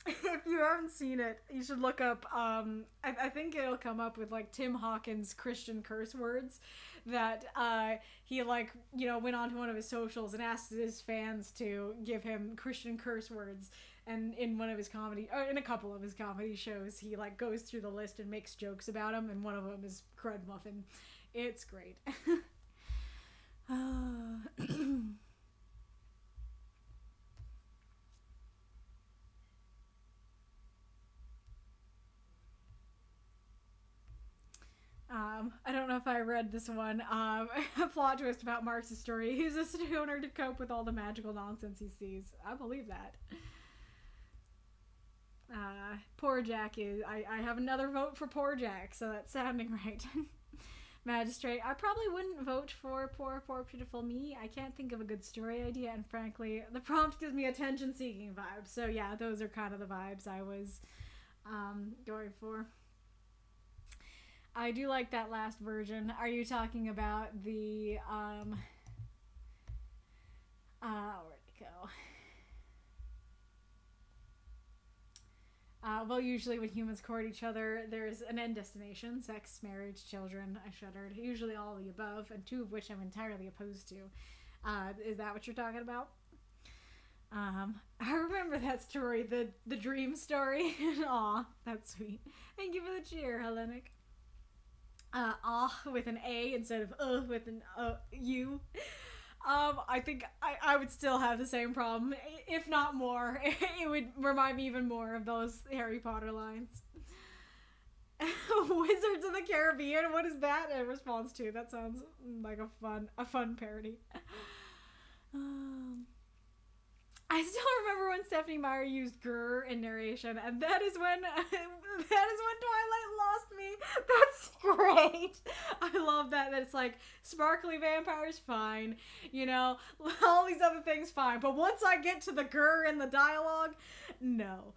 If you haven't seen it, you should look up, I think it'll come up with, like, Tim Hawkins' Christian curse words that, he, went on to one of his socials and asked his fans to give him Christian curse words. And in one of his in a couple of his comedy shows, he, goes through the list and makes jokes about them, and one of them is crud muffin. It's great. I don't know if I read this one. A plot twist about Marx's story. He's a stoner to cope with all the magical nonsense he sees. I believe that. Poor Jack is... I have another vote for Poor Jack, so that's sounding right. Magistrate. I probably wouldn't vote for Poor Beautiful Me. I can't think of a good story idea, and frankly, the prompt gives me attention-seeking vibes. So yeah, those are kind of the vibes I was going for. I do like that last version. Are you talking about the, where'd it go? Well, usually when humans court each other, there's an end destination: sex, marriage, children. I shuddered. Usually all of the above, and two of which I'm entirely opposed to. Is that what you're talking about? I remember that story, the dream story. Aw, that's sweet. Thank you for the cheer, Hellenic. With an A instead of with an U. I think I would still have the same problem, if not more. It would remind me even more of those Harry Potter lines. Wizards of the Caribbean, what is that in response to? That sounds like a fun parody. I still remember when Stephenie Meyer used grr in narration, and that is when Twilight lost me. That's great. I love that it's like sparkly vampires, fine, all these other things, fine, but once I get to the grr in the dialogue, no,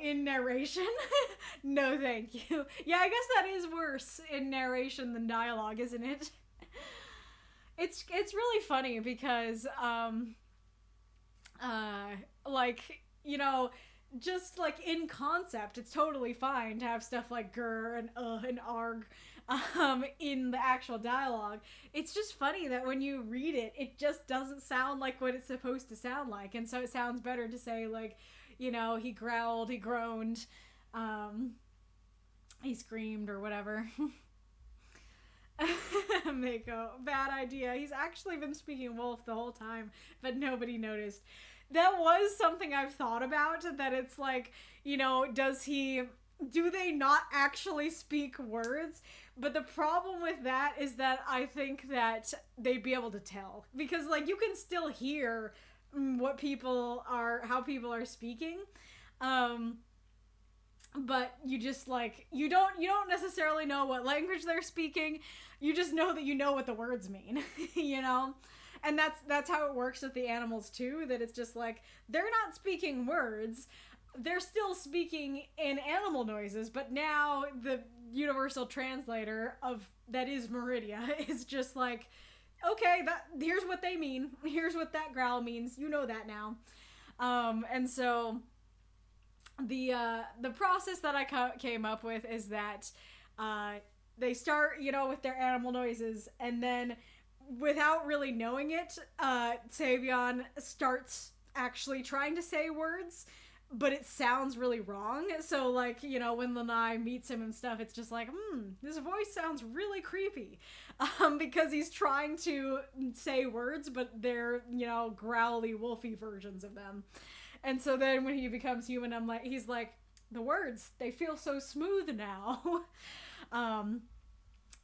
in narration, no thank you. Yeah, I guess that is worse in narration than dialogue, isn't it? It's really funny because just in concept, it's totally fine to have stuff like grr and arg in the actual dialogue. It's just funny that when you read it, it just doesn't sound like what it's supposed to sound like, and so it sounds better to say he growled, he groaned, he screamed or whatever. Mako, bad idea. He's actually been speaking wolf the whole time, but nobody noticed. That was something I've thought about, that it's do they not actually speak words? But the problem with that is that I think that they'd be able to tell, because you can still hear how people are speaking. But you just you don't necessarily know what language they're speaking. You just know that you know what the words mean, And that's how it works with the animals too, that it's just like they're not speaking words, they're still speaking in animal noises, but now the universal translator of that is Meridia is just like, okay, here's what they mean, here's what that growl means, you know that now. And so the process that I came up with is that they start, with their animal noises, and then without really knowing it, Savion starts actually trying to say words, but it sounds really wrong. So, like, when Lanai meets him and stuff, it's just like, this voice sounds really creepy. Because he's trying to say words, but they're, growly, wolfy versions of them. And so then when he becomes human, he's like, the words, they feel so smooth now.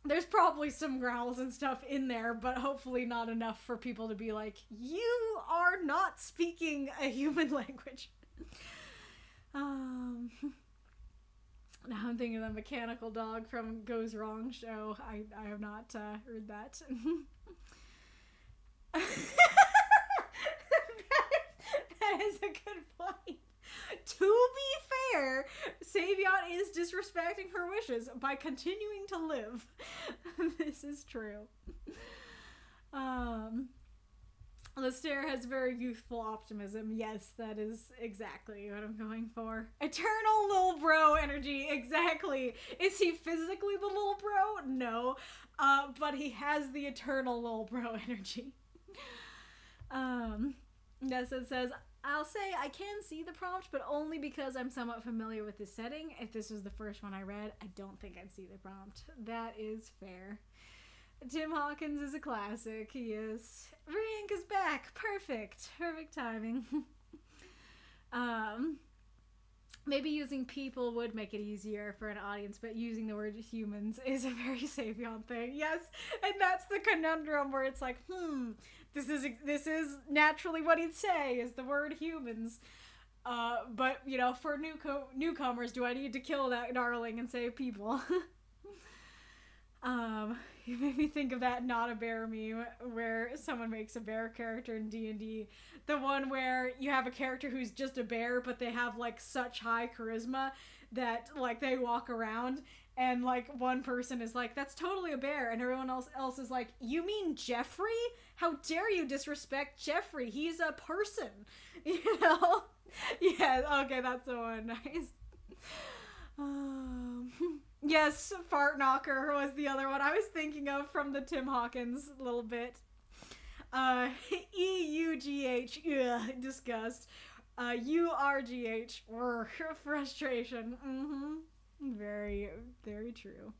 There's probably some growls and stuff in there, but hopefully not enough for people to be like, you are not speaking a human language. Now I'm thinking of the mechanical dog from Goes Wrong show. I have not heard that. That is a good point. To be fair, Savion is disrespecting her wishes by continuing to live. This is true. Lestaire has very youthful optimism. Yes, that is exactly what I'm going for. Eternal little bro energy, exactly. Is he physically the little bro? No. But he has the eternal little bro energy. Yes, it says, I'll say I can see the prompt, but only because I'm somewhat familiar with the setting. If this was the first one I read, I don't think I'd see the prompt. That is fair. Tim Hawkins is a classic. He is. Riank is back. Perfect. Perfect timing. Maybe using people would make it easier for an audience, but using the word humans is a very Savion thing. Yes, and that's the conundrum where it's like, this is naturally what he'd say is the word humans. But, for newcomers, do I need to kill that darling and say people? You made me think of that Not a Bear meme where someone makes a bear character in D&D. The one where you have a character who's just a bear, but they have, like, such high charisma that, like, they walk around and, like, one person is like, that's totally a bear, and everyone else is like, you mean Jeffrey? How dare you disrespect Jeffrey? He's a person, Yeah, okay, that's the one. Nice. Yes, Fart Knocker was the other one I was thinking of from the Tim Hawkins little bit. EUGH, disgust. URGH, frustration. Very, very true.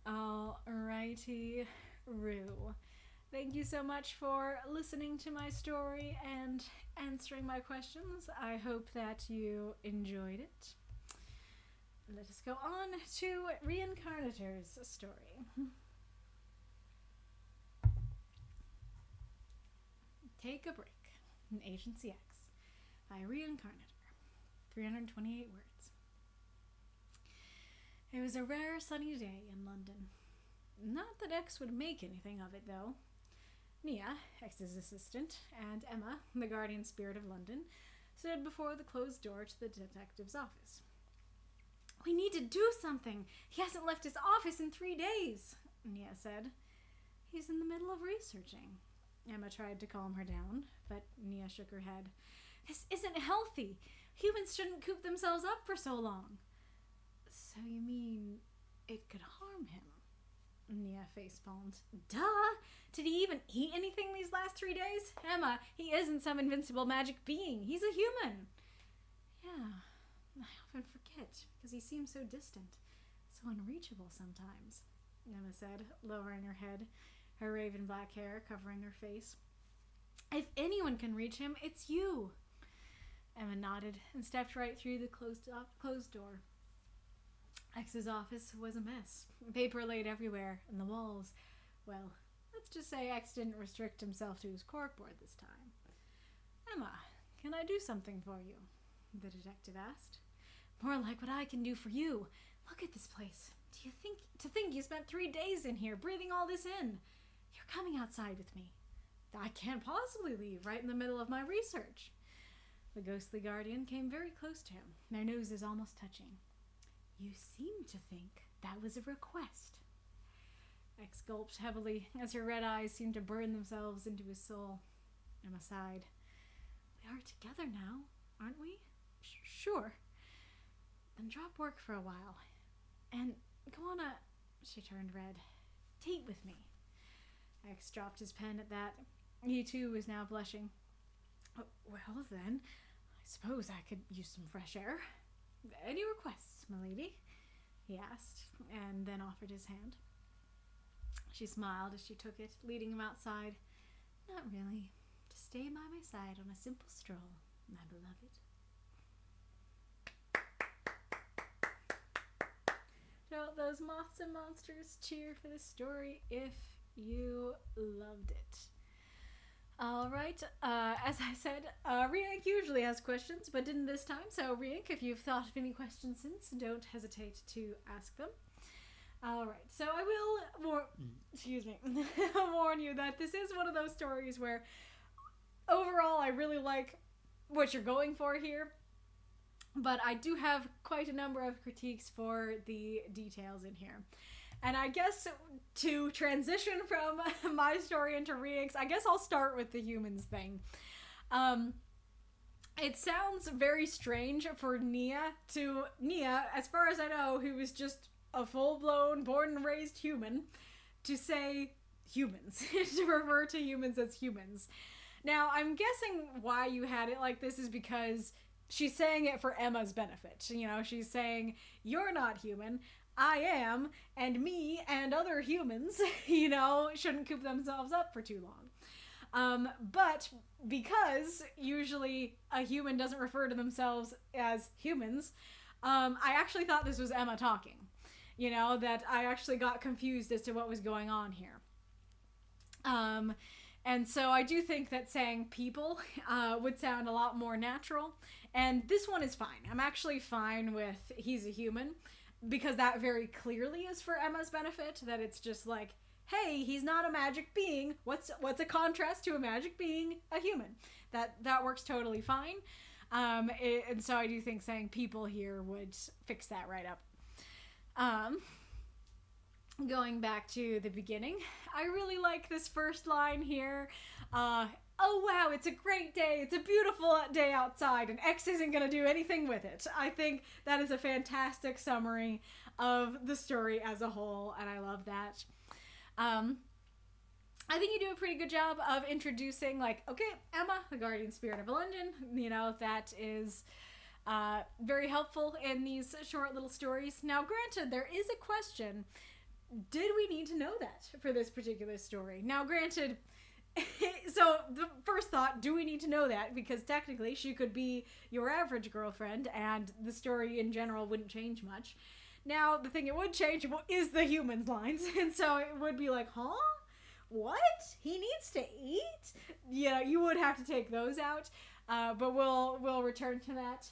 Alrighty, Rue. Thank you so much for listening to my story and answering my questions. I hope that you enjoyed it. Let us go on to Reincarnator's story. Take a Break in Agency X by Reincarnator. 328 words. It was a rare sunny day in London. Not that X would make anything of it, though. Nia, X's assistant, and Emma, the guardian spirit of London, stood before the closed door to the detective's office. We need to do something. He hasn't left his office in 3 days, Nia said. He's in the middle of researching. Emma tried to calm her down, but Nia shook her head. This isn't healthy. Humans shouldn't coop themselves up for so long. So you mean it could harm him? Nia facepalmed. Duh! Did he even eat anything these last 3 days? Emma, he isn't some invincible magic being. He's a human. Yeah, I often forget because he seems so distant, so unreachable sometimes, Emma said, lowering her head, her raven black hair covering her face. If anyone can reach him, it's you. Emma nodded and stepped right through the closed door. X's office was a mess. Paper laid everywhere, and the walls. Well, let's just say X didn't restrict himself to his corkboard this time. Emma, can I do something for you? The detective asked. More like what I can do for you. Look at this place. To think you spent 3 days in here breathing all this in? You're coming outside with me. I can't possibly leave right in the middle of my research. The ghostly guardian came very close to him, their noses almost touching. You seem to think that was a request. X gulped heavily as her red eyes seemed to burn themselves into his soul. Emma sighed. We are together now, aren't we? Sure. Then drop work for a while. And go on a... She turned red. Date with me. X dropped his pen at that. He too was now blushing. Oh, well then, I suppose I could use some fresh air. Any requests, milady? He asked, and then offered his hand. She smiled as she took it, leading him outside. Not really. To stay by my side on a simple stroll, my beloved. So those moths and monsters, cheer for this story if you loved it. Alright, as I said, Riank usually has questions, but didn't this time. So Riank, if you've thought of any questions since, don't hesitate to ask them. Alright, so I will warn you that this is one of those stories where overall I really like what you're going for here, but I do have quite a number of critiques for the details in here. And I guess to transition from my story into Riank's, I guess I'll start with the humans thing. It sounds very strange for Nia, as far as I know, who was just a full-blown, born and raised human, to say humans, to refer to humans as humans. Now, I'm guessing why you had it like this is because she's saying it for Emma's benefit. You know, she's saying, you're not human, I am, and me and other humans, you know, shouldn't coop themselves up for too long. But because usually a human doesn't refer to themselves as humans, I actually thought this was Emma talking. You know, that I actually got confused as to what was going on here. And so I do think that saying people would sound a lot more natural. And this one is fine. I'm actually fine with he's a human, because that very clearly is for Emma's benefit, that it's just like, hey, he's not a magic being. What's a contrast to a magic being? A human. That works totally fine. And so I do think saying people here would fix that right up. Going back to the beginning, I really like this first line here. Oh wow, it's a great day. It's a beautiful day outside, and X isn't going to do anything with it. I think that is a fantastic summary of the story as a whole, and I love that. I think you do a pretty good job of introducing, like, okay, Emma, the guardian spirit of London, you know, that is very helpful in these short little stories. Now, granted, there is a question. Did we need to know that for this particular story? Now, granted, so the first thought, do we need to know that? Because technically she could be your average girlfriend and the story in general wouldn't change much. Now, the thing it would change is the humans lines. And so it would be like, huh? What? He needs to eat? Yeah, you would have to take those out. But we'll return to that.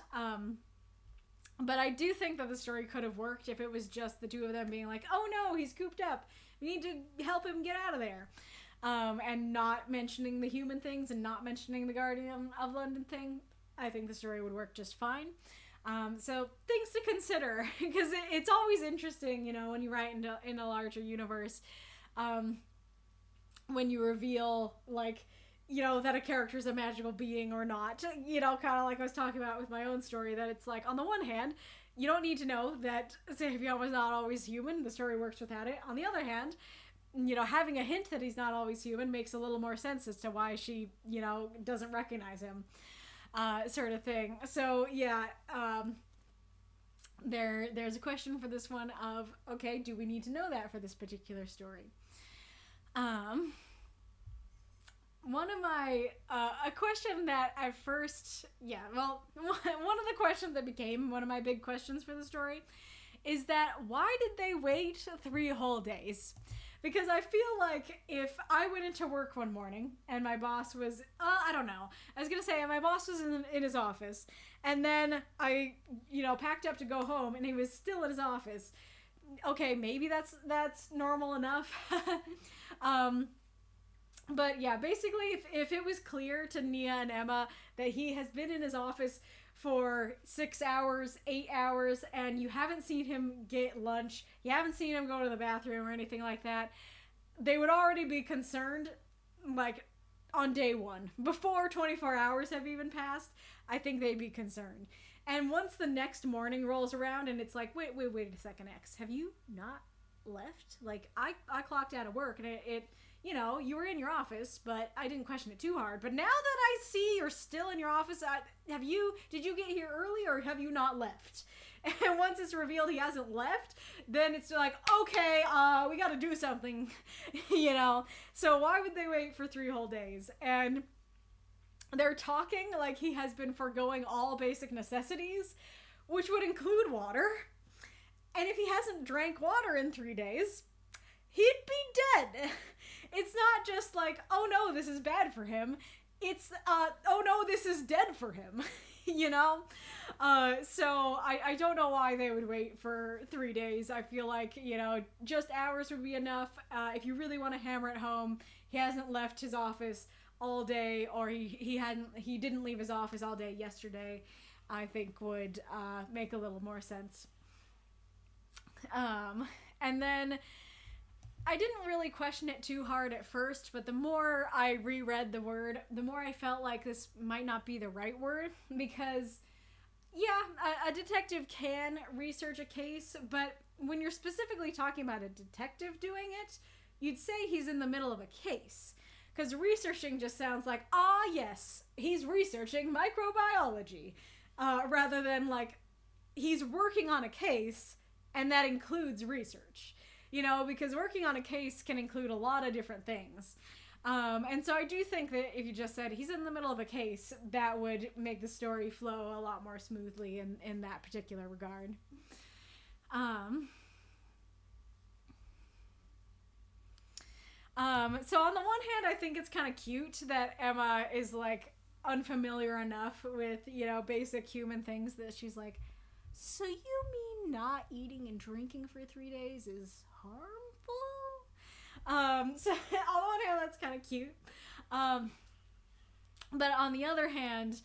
But I do think that the story could have worked if it was just the two of them being like, oh no, he's cooped up. We need to help him get out of there. And not mentioning the human things and not mentioning the Guardian of London thing. I think the story would work just fine. So things to consider, because it's always interesting, you know, when you write in a larger universe, when you reveal, like, you know, that a character is a magical being or not. You know, kind of like I was talking about with my own story, that it's like, on the one hand, you don't need to know that Savion was not always human. The story works without it. On the other hand, you know, having a hint that he's not always human makes a little more sense as to why she, you know, doesn't recognize him, sort of thing. So, yeah, there's a question for this one of, okay, do we need to know that for this particular story? One of my, a question that at first, one of the questions that became one of my big questions for the story is that why did they wait 3 whole days? Because I feel like if I went into work one morning and my boss was, I don't know, I was going to say my boss was in his office, and then I, you know, packed up to go home and he was still in his office, okay, maybe that's normal enough. But yeah, basically, if it was clear to Nia and Emma that he has been in his office for 6 hours, 8 hours, and you haven't seen him get lunch, you haven't seen him go to the bathroom or anything like that, they would already be concerned, like, on day one. Before 24 hours have even passed, I think they'd be concerned. And once the next morning rolls around and it's like, wait a second, X, have you not left? Like, I clocked out of work and it you know, you were in your office, but I didn't question it too hard. But now that I see you're still in your office, did you get here early or have you not left? And once it's revealed he hasn't left, then it's like, okay, we gotta do something, you know? So why would they wait for 3 whole days? And they're talking like he has been foregoing all basic necessities, which would include water. And if he hasn't drank water in 3 days, he'd be dead. It's not just like, oh no, this is bad for him. It's, oh no, this is dead for him, you know? So I don't know why they would wait for 3 days. I feel like, you know, just hours would be enough. If you really want to hammer it home, he hasn't left his office all day, or he didn't leave his office all day yesterday, I think would make a little more sense. And then I didn't really question it too hard at first, but the more I reread the word, the more I felt like this might not be the right word, because yeah, a detective can research a case, but when you're specifically talking about a detective doing it, you'd say he's in the middle of a case. Because researching just sounds like, yes, he's researching microbiology, rather than like, he's working on a case, and that includes research. You know, because working on a case can include a lot of different things. And so I do think that if you just said he's in the middle of a case, that would make the story flow a lot more smoothly in that particular regard. So on the one hand, I think it's kind of cute that Emma is like unfamiliar enough with, you know, basic human things that she's like, so you mean not eating and drinking for 3 days is harmful? So on the one hand, that's kind of cute. But on the other hand,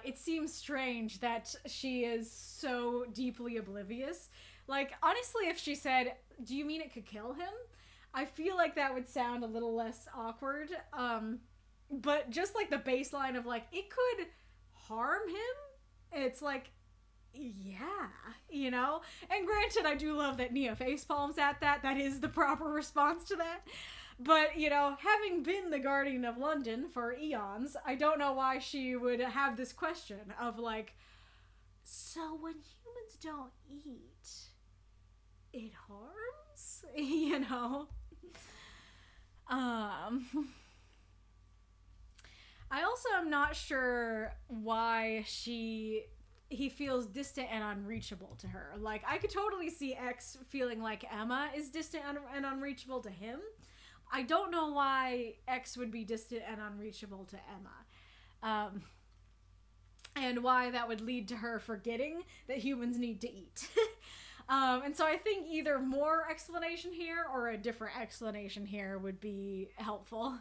it seems strange that she is so deeply oblivious. Like, honestly, if she said, do you mean it could kill him? I feel like that would sound a little less awkward. But just like the baseline of like, it could harm him, it's like, yeah, you know? And granted, I do love that Nia facepalms at that. That is the proper response to that. But, you know, having been the Guardian of London for eons, I don't know why she would have this question of like, so when humans don't eat, it harms? You know? I also am not sure why he feels distant and unreachable to her. Like, I could totally see X feeling like Emma is distant and unreachable to him. I don't know why X would be distant and unreachable to Emma. And why that would lead to her forgetting that humans need to eat. And so I think either more explanation here or a different explanation here would be helpful.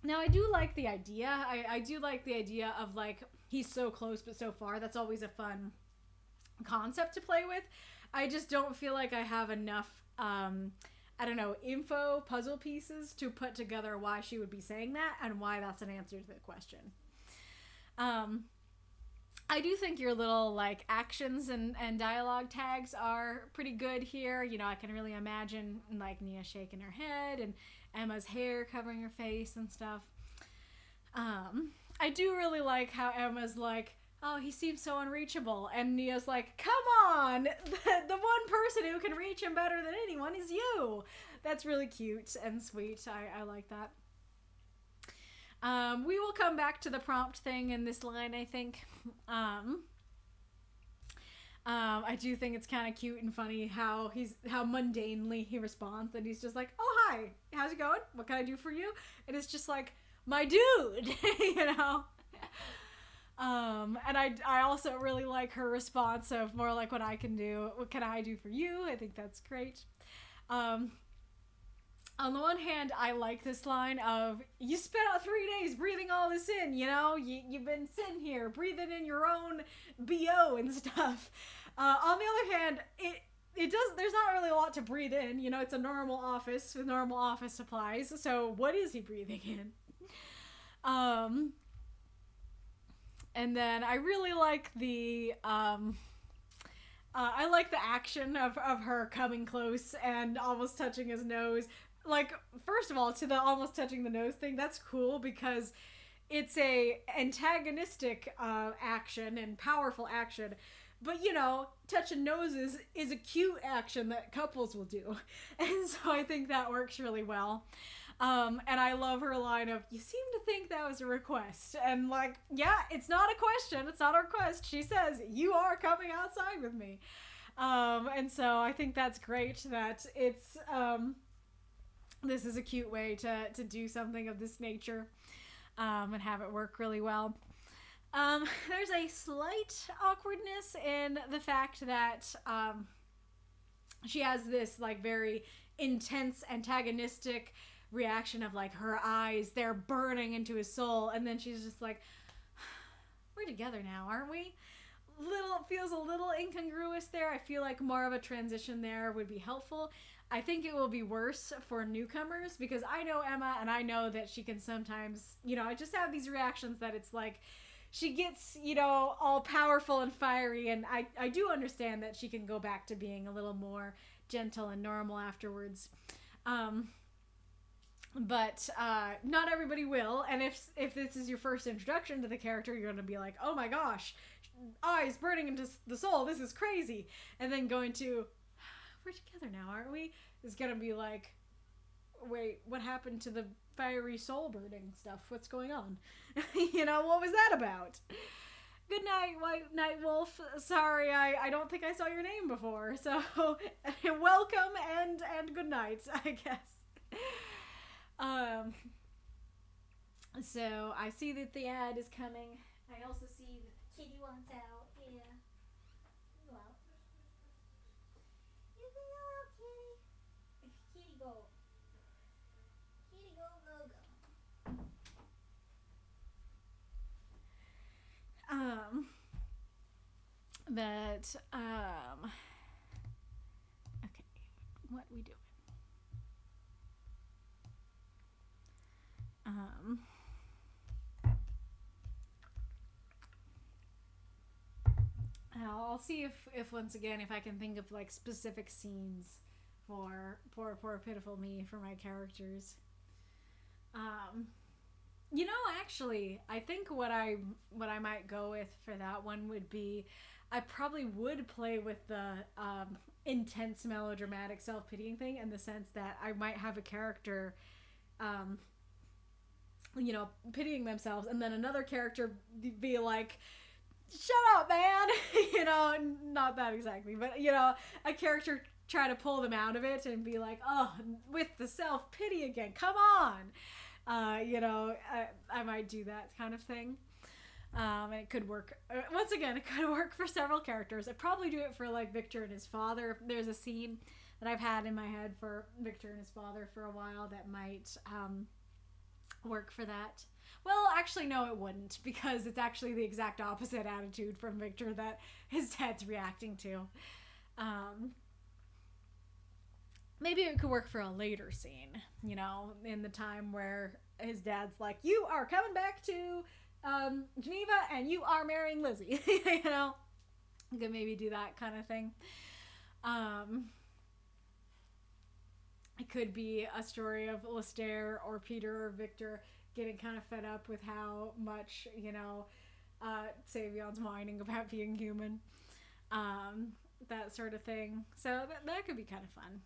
Now, I do like the idea. I do like the idea of, like, he's so close but so far. That's always a fun concept to play with. I just don't feel like I have enough, info, puzzle pieces to put together why she would be saying that and why that's an answer to the question. I do think your little, like, actions and dialogue tags are pretty good here. You know, I can really imagine, like, Nia shaking her head and Emma's hair covering her face and stuff. I do really like how Emma's like, oh, he seems so unreachable. And Nia's like, come on! The one person who can reach him better than anyone is you! That's really cute and sweet. I like that. We will come back to the prompt thing in this line, I think. I do think it's kind of cute and funny how mundanely he responds, and he's just like, oh, hi, how's it going? What can I do for you? And it's just like, my dude, you know? And I also really like her response of more like, what can I do for you? I think that's great. On the one hand, I like this line of, you spent 3 days breathing all this in, you've been sitting here breathing in your own BO and stuff. On the other hand, there's not really a lot to breathe in, it's a normal office with normal office supplies, so what is he breathing in? And then I really like I like the action of her coming close and almost touching his nose. Like, first of all, to the almost touching the nose thing, that's cool because it's a antagonistic action and powerful action. But, touching noses is a cute action that couples will do. And so I think that works really well. And I love her line of, you seem to think that was a request. And like, yeah, it's not a question. It's not a request. She says, you are coming outside with me. And so I think that's great that it's, this is a cute way to do something of this nature, and have it work really well. There's a slight awkwardness in the fact that, she has this like very intense antagonistic reaction of like her eyes, they're burning into his soul, and then she's just like, we're together now, aren't we? Feels a little incongruous there. I feel like more of a transition there would be helpful. I think it will be worse for newcomers because I know Emma and I know that she can sometimes, I just have these reactions that it's like she gets, all powerful and fiery, and I do understand that she can go back to being a little more gentle and normal afterwards. But not everybody will, and if this is your first introduction to the character, you're going to be like, oh my gosh, eyes burning into the soul, this is crazy. And then going to, we're together now, aren't we? Is going to be like, wait, what happened to the fiery soul burning stuff? What's going on? What was that about? Good night, White Night Wolf. Sorry, I don't think I saw your name before, so welcome and good night, I guess. So I see that the ad is coming. I also see that Kitty wants out. Yeah. You out. You can go out, Kitty. Kitty go. Kitty go, go, go. Okay, what we doing? I'll see if once again, if I can think of like specific scenes for poor pitiful me for my characters. Actually, I think what I might go with for that one would be, I probably would play with the intense melodramatic self-pitying thing, in the sense that I might have a character pitying themselves, and then another character be like, shut up, man. Not that exactly, but a character try to pull them out of it and be like, oh, with the self-pity again, come on. I might do that kind of thing. And it could work, once again, it could work for several characters. I'd probably do it for like Victor and his father. There's a scene that I've had in my head for Victor and his father for a while that might work for that. Well, actually, no, it wouldn't, because it's actually the exact opposite attitude from Victor that his dad's reacting to. Maybe it could work for a later scene, in the time where his dad's like, you are coming back to Geneva and you are marrying Lizzie. You could maybe do that kind of thing. It could be a story of Lestaire or Peter or Victor getting kind of fed up with how much, Savion's whining about being human. That sort of thing. So that could be kind of fun.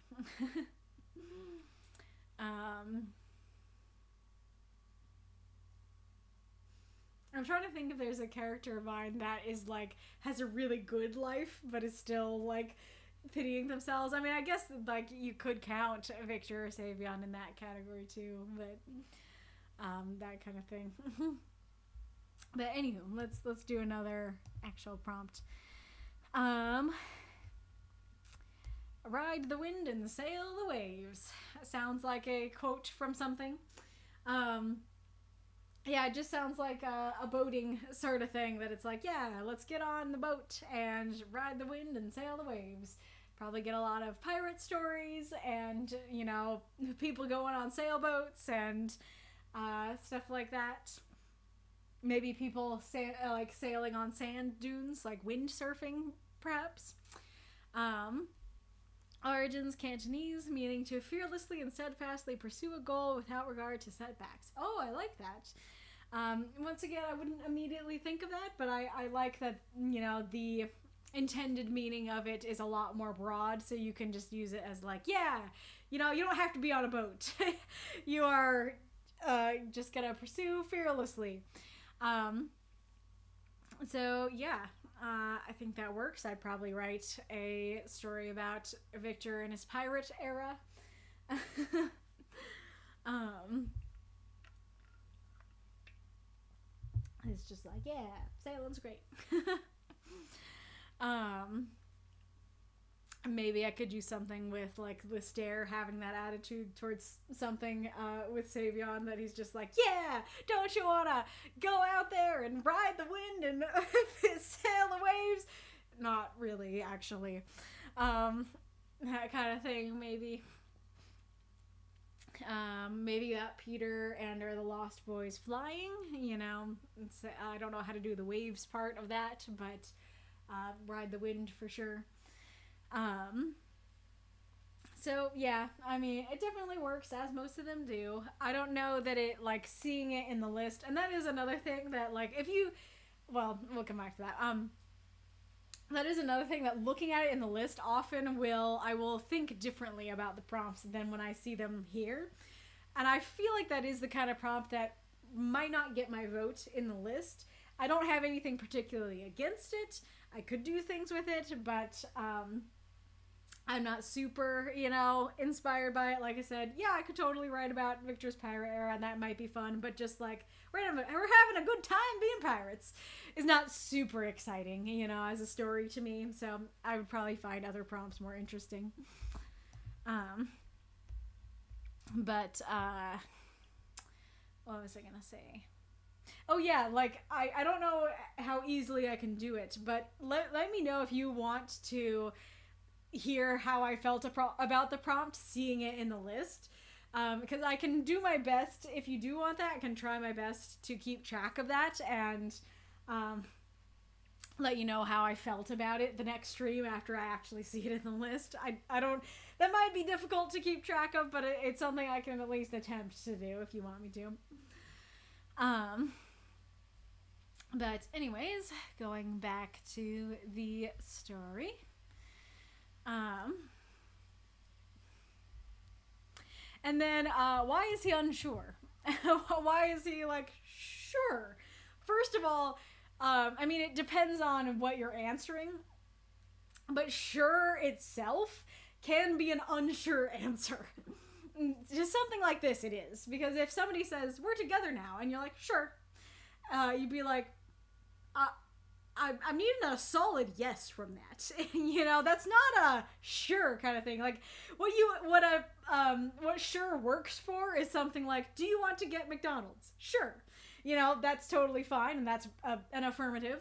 I'm trying to think if there's a character of mine that is like, has a really good life, but is still like pitying themselves. I mean, I guess like you could count Victor or Savion in that category too, but that kind of thing. But anywho, let's do another actual prompt. Ride the wind and sail the waves. Sounds like a quote from something. Yeah, it just sounds like a boating sort of thing, that it's like, yeah, let's get on the boat and ride the wind and sail the waves. Probably get a lot of pirate stories and, you know, people going on sailboats and stuff like that. Maybe people like sailing on sand dunes, like windsurfing, perhaps. Origins Cantonese, meaning to fearlessly and steadfastly pursue a goal without regard to setbacks. Oh, I like that. Once again, I wouldn't immediately think of that, but I like that, you know, the intended meaning of it is a lot more broad, so you can just use it as like, yeah, you know, you don't have to be on a boat. You are just gonna pursue fearlessly. So yeah, I think that works. I'd probably write a story about Victor and his pirate era. It's just like, yeah, sailing's great. Maybe I could do something with like Lister having that attitude towards something with Savion, that he's just like, yeah, don't you wanna go out there and ride the wind and sail the waves? Not really, actually. That kind of thing, maybe. Maybe that Peter and or the Lost Boys flying, you know. I don't know how to do the waves part of that, but ride the wind for sure. So yeah, I mean, it definitely works, as most of them do. I don't know that it, like, seeing it in the list, and that is another thing that, like, if you, well, we'll come back to that. That is another thing, that looking at it in the list often I will think differently about the prompts than when I see them here. And I feel like that is the kind of prompt that might not get my vote in the list. I don't have anything particularly against it. I could do things with it, but I'm not super, you know, inspired by it. Like I said, yeah, I could totally write about Victor's pirate era, and that might be fun, but just like, we're having a good time being pirates is not super exciting, you know, as a story to me. So I would probably find other prompts more interesting. But what was I gonna say? Oh yeah, like, I don't know how easily I can do it, but let me know if you want to hear how I felt about the prompt, seeing it in the list. Because I can do my best, if you do want that, I can try my best to keep track of that and let you know how I felt about it the next stream after I actually see it in the list. I don't, that might be difficult to keep track of, but it's something I can at least attempt to do if you want me to. But anyways, going back to the story. And then, why is he unsure? Why is he like, sure? First of all, I mean, it depends on what you're answering, but sure itself can be an unsure answer. Just something like this, it is. Because if somebody says, we're together now, and you're like, sure, you'd be like, I'm needing a solid yes from that. You know, that's not a sure kind of thing. Like, what sure works for is something like, do you want to get McDonald's? Sure. You know, that's totally fine, and that's an affirmative.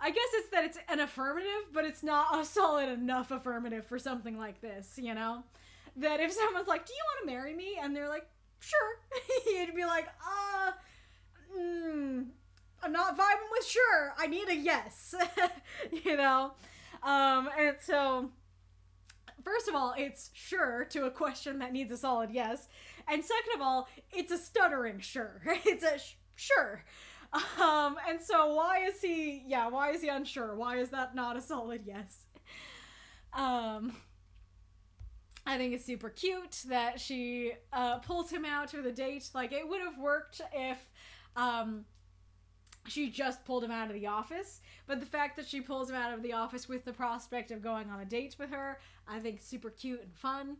I guess it's that it's an affirmative, but it's not a solid enough affirmative for something like this, you know? That if someone's like, do you want to marry me? And they're like, sure. You'd be like, I'm not vibing with sure. I need a yes. You know? And so, first of all, it's sure to a question that needs a solid yes. And second of all, it's a stuttering sure. It's a sure. And so why is he unsure? Why is that not a solid yes? I think it's super cute that she pulls him out to the date. Like, it would have worked if she just pulled him out of the office, but the fact that she pulls him out of the office with the prospect of going on a date with her, I think super cute and fun.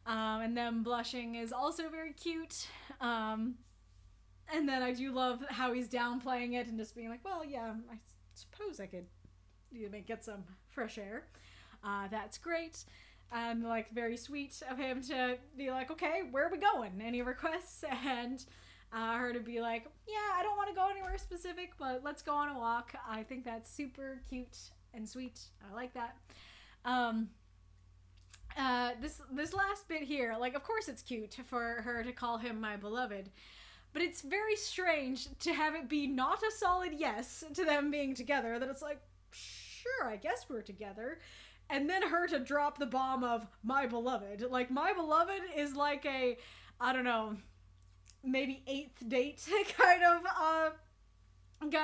And them blushing is also very cute. And then I do love how he's downplaying it and just being like, well, yeah, I suppose I could get some fresh air. That's great. And like very sweet of him to be like, okay, where are we going? Any requests? And her to be like, yeah, I don't want to go anywhere specific, but let's go on a walk. I think that's super cute and sweet. I like that. This last bit here, like, of course it's cute for her to call him my beloved, but it's very strange to have it be not a solid yes to them being together, that it's like, sure, I guess we're together, and then her to drop the bomb of my beloved. Like, my beloved is like a, I don't know, maybe 8th date kind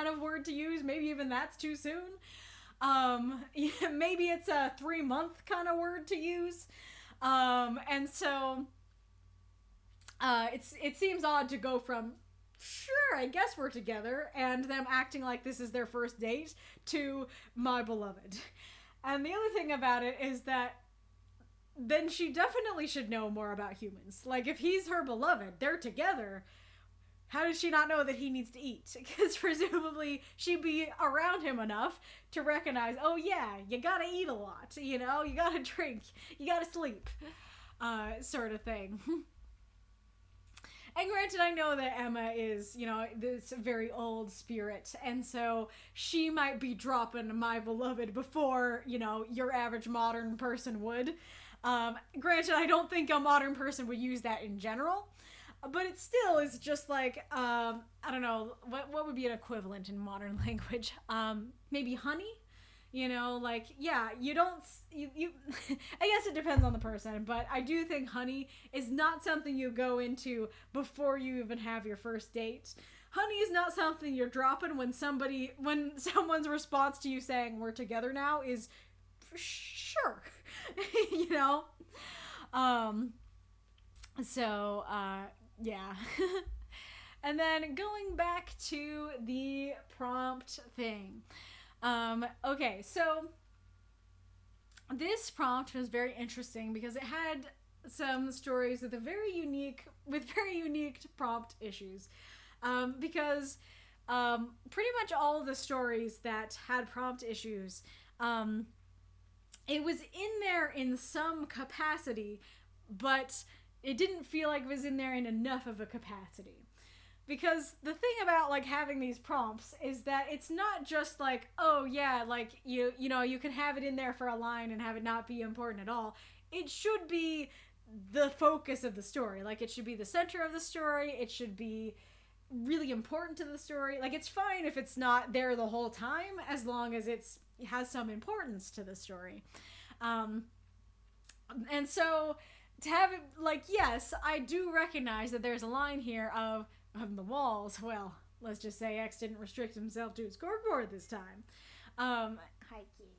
of word to use. Maybe even that's too soon. Maybe it's a 3-month kind of word to use. And so it seems odd to go from sure, I guess we're together, and them acting like this is their first date, to my beloved. And the other thing about it is that then she definitely should know more about humans. Like, if he's her beloved, they're together, how does she not know that he needs to eat? Because presumably she'd be around him enough to recognize, oh yeah, you gotta eat a lot, you know? You gotta drink, you gotta sleep, sort of thing. And granted, I know that Emma is, you know, this very old spirit, and so she might be dropping my beloved before, you know, your average modern person would. Granted, I don't think a modern person would use that in general, but it still is just like, I don't know, what would be an equivalent in modern language? Maybe honey? You know, like, yeah, you don't, I guess it depends on the person, but I do think honey is not something you go into before you even have your first date. Honey is not something you're dropping when someone's response to you saying we're together now is sure, you know? Yeah. And then going back to the prompt thing. Okay, so this prompt was very interesting because it had some stories with very unique prompt issues. Because pretty much all of the stories that had prompt issues, it was in there in some capacity, but it didn't feel like it was in there in enough of a capacity. Because the thing about, like, having these prompts is that it's not just like, oh yeah, like, you know, you can have it in there for a line and have it not be important at all. It should be the focus of the story. Like, it should be the center of the story. It should be really important to the story. Like, it's fine if it's not there the whole time, as long as it has some importance to the story. And so, to have it, like, yes, I do recognize that there's a line here of the walls. Well, let's just say X didn't restrict himself to his corkboard this time. Hi, kitty.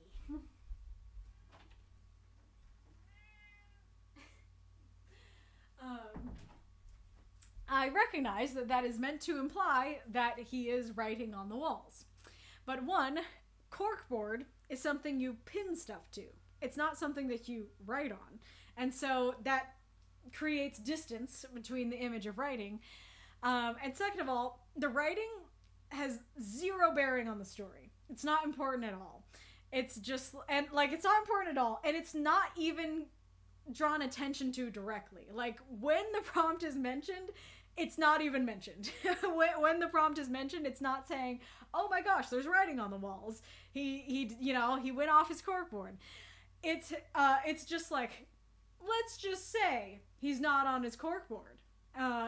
I recognize that that is meant to imply that he is writing on the walls. But one, corkboard is something you pin stuff to. It's not something that you write on. And so that creates distance between the image of writing. And second of all, the writing has zero bearing on the story. It's not important at all. It's just, and like, it's not important at all. And it's not even drawn attention to directly. Like, when the prompt is mentioned, it's not even mentioned. When the prompt is mentioned, it's not saying, oh my gosh, there's writing on the walls. He went off his corkboard. It's just like, let's just say he's not on his corkboard.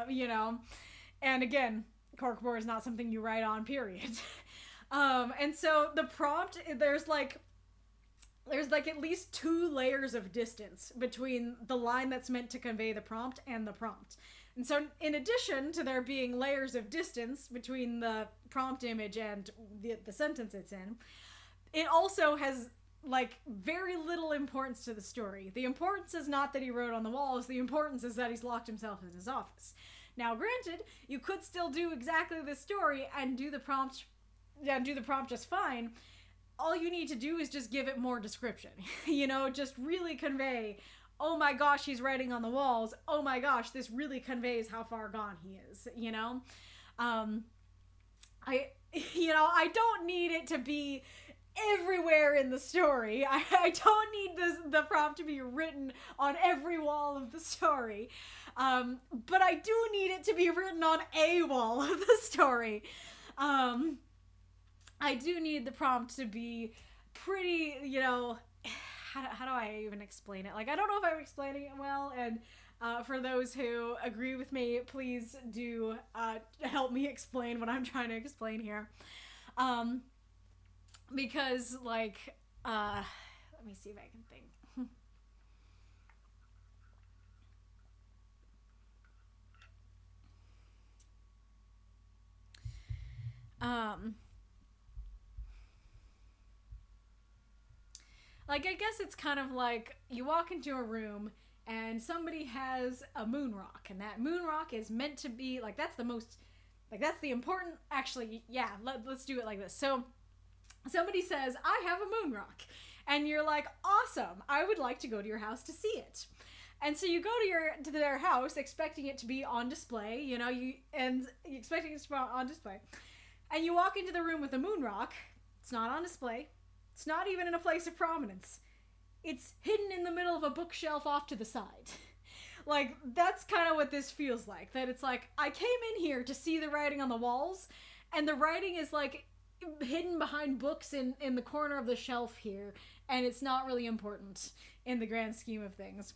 You know? And again, corkboard is not something you write on, period. And so the prompt, there's like at least 2 layers of distance between the line that's meant to convey the prompt and the prompt. And so in addition to there being layers of distance between the prompt image and the sentence it's in, it also has like very little importance to the story. The importance is not that he wrote on the walls, the importance is that he's locked himself in his office. Now, granted, you could still do exactly this story and do the prompt just fine. All you need to do is just give it more description. You know, just really convey, oh my gosh, he's writing on the walls. Oh my gosh, this really conveys how far gone he is, you know? I don't need it to be everywhere in the story. I don't need the prompt to be written on every wall of the story. But I do need it to be written on a wall of the story. I do need the prompt to be pretty, how do I even explain it? Like, I don't know if I'm explaining it well, and for those who agree with me, please do help me explain what I'm trying to explain here. Because, like, let me see if I can think. Like, I guess it's kind of like you walk into a room and somebody has a moon rock, and that moon rock is meant to be, like, that's the important, actually, yeah, let's do it like this. So, somebody says, I have a moon rock, and you're like, awesome, I would like to go to your house to see it. And so you go to their house expecting it to be on display, expecting it to be on display. And you walk into the room with the moon rock. It's not on display. It's not even in a place of prominence. It's hidden in the middle of a bookshelf off to the side. Like, that's kind of what this feels like. That it's like, I came in here to see the writing on the walls, and the writing is, like, hidden behind books in the corner of the shelf here, and it's not really important in the grand scheme of things.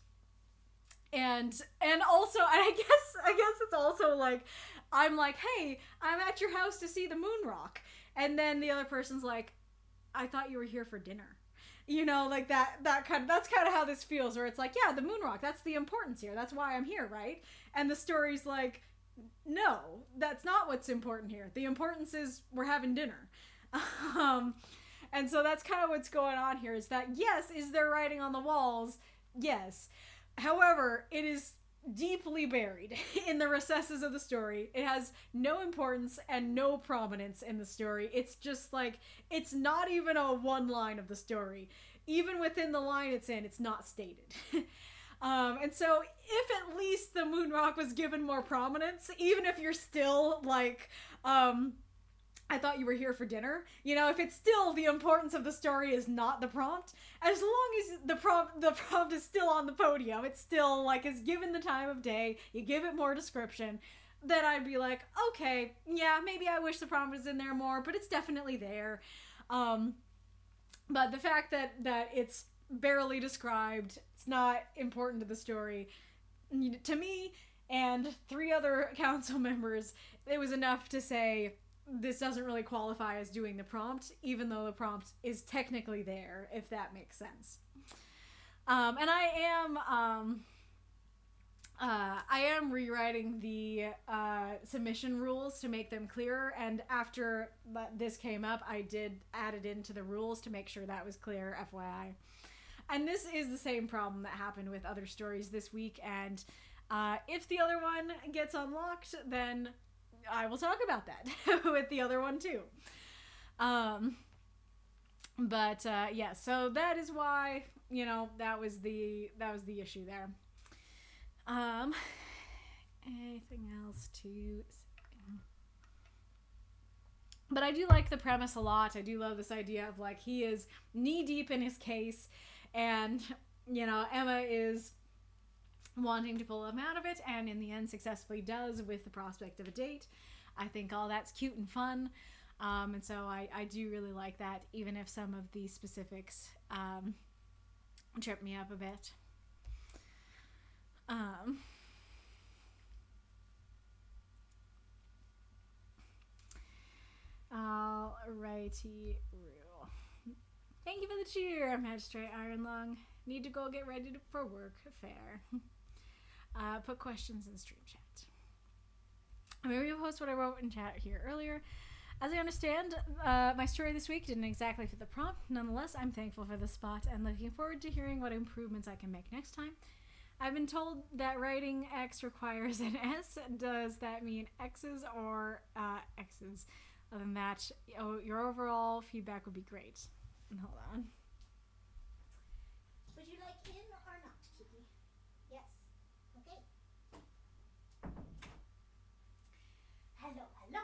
And also, I guess it's also like, I'm like, hey, I'm at your house to see the moon rock. And then the other person's like, I thought you were here for dinner. Like that's kind of how this feels, where it's like, yeah, the moon rock, that's the importance here. That's why I'm here, right? And the story's like, no, that's not what's important here. The importance is we're having dinner. And so that's kind of what's going on here, is that, yes, is there writing on the walls? Yes. However, it is deeply buried in the recesses of the story. It has no importance and no prominence in the story. It's just like, it's not even a one line of the story. Even within the line it's in, it's not stated. And so if at least the moon rock was given more prominence, even if you're still like, I thought you were here for dinner, if it's still, the importance of the story is not the prompt, as long as the prompt is still on the podium, it's still like, is given the time of day, you give it more description, then I'd be like, okay, yeah, maybe I wish the prompt was in there more, but it's definitely there. But the fact that it's barely described, it's not important to the story, to me and 3 other council members, it was enough to say, this doesn't really qualify as doing the prompt, even though the prompt is technically there, if that makes sense. And I am rewriting the submission rules to make them clearer, and after this came up, I did add it into the rules to make sure that was clear, FYI. And this is the same problem that happened with other stories this week, and if the other one gets unlocked, then I will talk about that with the other one too. But yeah, so that is why, that was the issue there. Anything else to say? But I do like the premise a lot. I do love this idea of, like, he is knee deep in his case, and Emma is wanting to pull him out of it, and in the end successfully does, with the prospect of a date. I think all that's cute and fun, and so I do really like that, even if some of the specifics trip me up a bit. Alrighty, rule. Thank you for the cheer, Magistrate Ironlung. Need to go get ready for work. Fair. Put questions in stream chat. I'm going to post what I wrote in chat here earlier. As I understand, my story this week didn't exactly fit the prompt. Nonetheless, I'm thankful for the spot and looking forward to hearing what improvements I can make next time. I've been told that writing X requires an S. Does that mean X's or X's? Other than that, your overall feedback would be great. Hold on. Would you like in or not, Kiki? Yes. Okay. Hello, hello.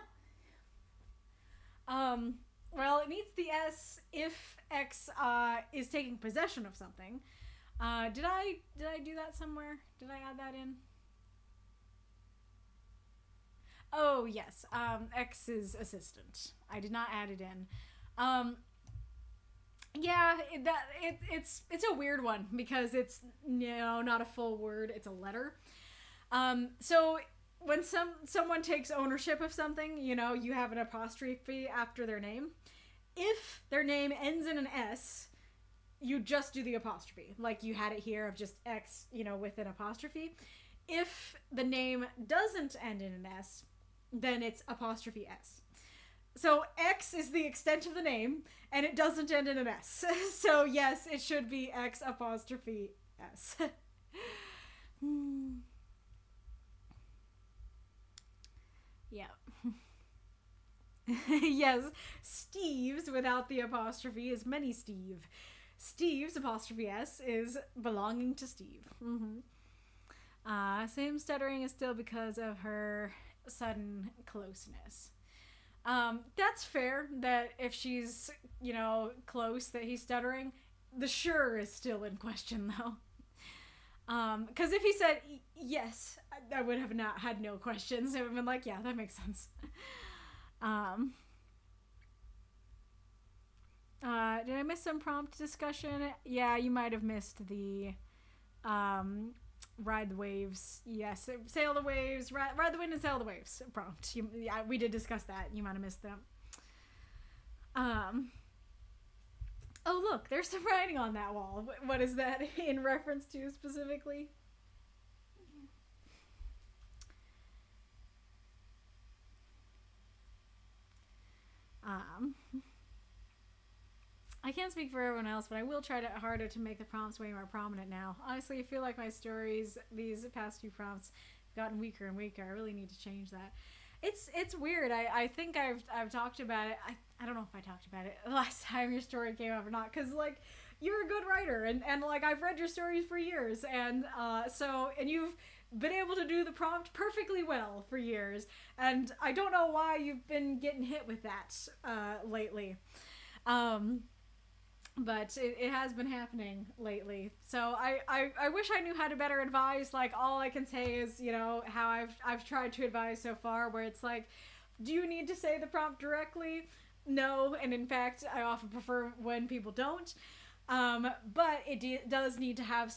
Well, it needs the S if X is taking possession of something. Did I do that somewhere? Did I add that in? Oh yes, X's assistant. I did not add it in. Yeah, it's a weird one because it's not a full word; it's a letter. So when someone takes ownership of something, you have an apostrophe after their name. If their name ends in an S, you just do the apostrophe, like you had it here of just X, with an apostrophe. If the name doesn't end in an S, then it's apostrophe S. So X is the extent of the name, and it doesn't end in an S. So yes, it should be X apostrophe S. Yeah. Yes, Steve's without the apostrophe is many Steve. Steve's apostrophe S is belonging to Steve. Same stuttering is still because of her sudden closeness. That's fair that if she's, close that he's stuttering. The sure is still in question though. Because if he said yes, I would have not had no questions. I would have been like, yeah, that makes sense. Did I miss some prompt discussion? Yeah, you might have missed the ride the waves. Yes, sail the waves, ride the wind and sail the waves prompt. Yeah, we did discuss that. You might have missed them. Oh, look, there's some writing on that wall. What is that in reference to specifically? I can't speak for everyone else, but I will try harder to make the prompts way more prominent now. Honestly, I feel like my stories, these past few prompts, have gotten weaker and weaker. I really need to change that. It's weird. I think I've talked about it. I don't know if I talked about it last time your story came up or not, because like you're a good writer and like I've read your stories for years, and and you've been able to do the prompt perfectly well for years, and I don't know why you've been getting hit with that lately. But it has been happening lately. So I wish I knew how to better advise. Like, all I can say is, how I've tried to advise so far, where it's like, do you need to say the prompt directly? No, and in fact, I often prefer when people don't. But it does need to have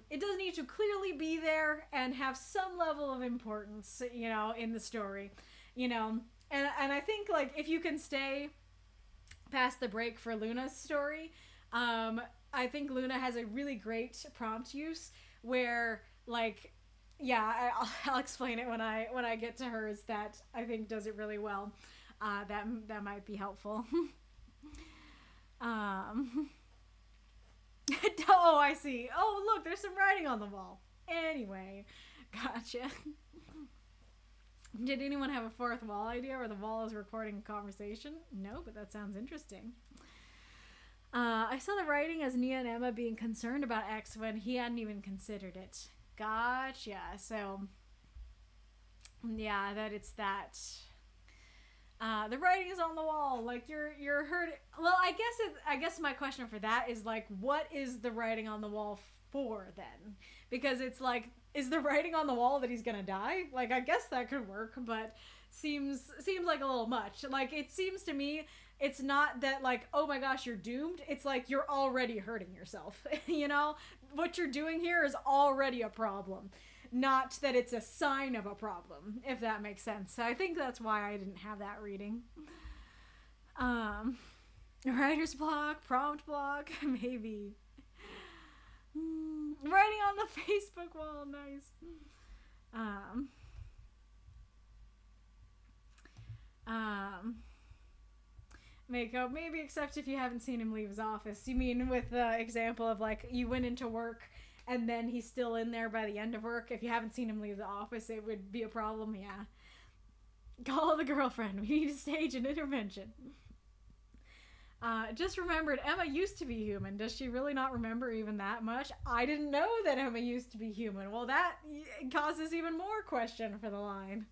it does need to clearly be there and have some level of importance, in the story, and I think, like, if you can stay past the break for Luna's story, I think Luna has a really great prompt use where, like, yeah, I'll explain it when I get to hers. That I think does it really well. That might be helpful. Oh, I see. Oh, look, there's some writing on the wall. Anyway, gotcha. Did anyone have a fourth wall idea where the wall is recording a conversation? No, but that sounds interesting. I saw the writing as Nia and Emma being concerned about X when he hadn't even considered it. Gotcha. So, yeah, that it's that. The writing is on the wall. Like, you're heard. Well, I guess my question for that is, like, what is the writing on the wall for then? Because it's like, is the writing on the wall that he's gonna die? Like, I guess that could work, but seems like a little much. Like, it seems to me it's not that, like, oh my gosh, you're doomed. It's like you're already hurting yourself. What you're doing here is already a problem. Not that it's a sign of a problem, if that makes sense. So I think that's why I didn't have that reading. Writer's block, prompt block, maybe. Writing on the Facebook wall, nice. Mako, maybe except if you haven't seen him leave his office. You mean with the example of, like, you went into work and then he's still in there by the end of work? If you haven't seen him leave the office, it would be a problem, yeah. Call the girlfriend. We need to stage an intervention. Just remembered, Emma used to be human. Does she really not remember even that much? I didn't know that Emma used to be human. Well, that causes even more question for the line.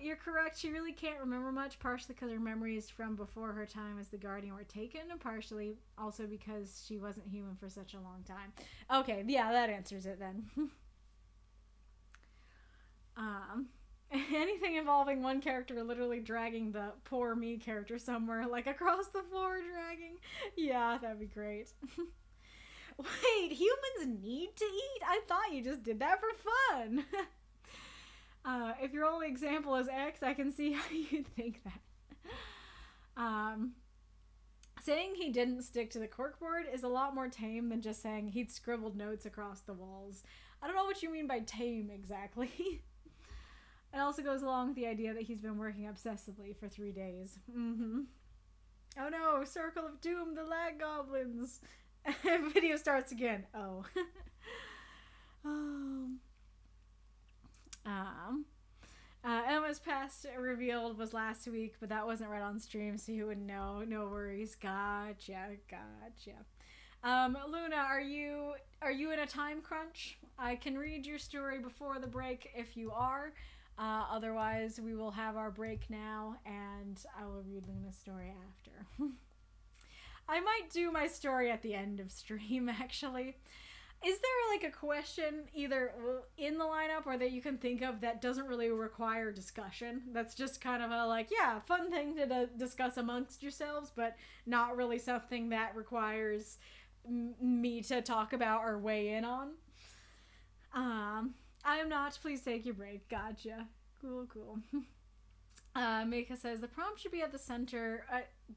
Your correct. She really can't remember much, partially because her memories from before her time as the Guardian were taken, and partially also because she wasn't human for such a long time. Okay, yeah, that answers it then. Anything involving one character literally dragging the poor me character somewhere, like across the floor dragging. Yeah, that'd be great. Wait, humans need to eat? I thought you just did that for fun. If your only example is X, I can see how you'd think that. Saying he didn't stick to the corkboard is a lot more tame than just saying he'd scribbled notes across the walls. I don't know what you mean by tame exactly. It also goes along with the idea that he's been working obsessively for 3 days. Oh no, Circle of Doom, the lag goblins. Video starts again. Oh. Emma's past revealed was last week, but that wasn't right on stream, so you wouldn't know. No worries. Gotcha. Luna, are you in a time crunch? I can read your story before the break if you are. Otherwise, we will have our break now, and I will read Luna's story after. I might do my story at the end of stream, actually. Is there like a question either in the lineup or that you can think of that doesn't really require discussion? That's just kind of a like, yeah, fun thing to discuss amongst yourselves, but not really something that requires me to talk about or weigh in on. I am not. Please take your break. Gotcha. Cool. Mika says the prompt should be at the center.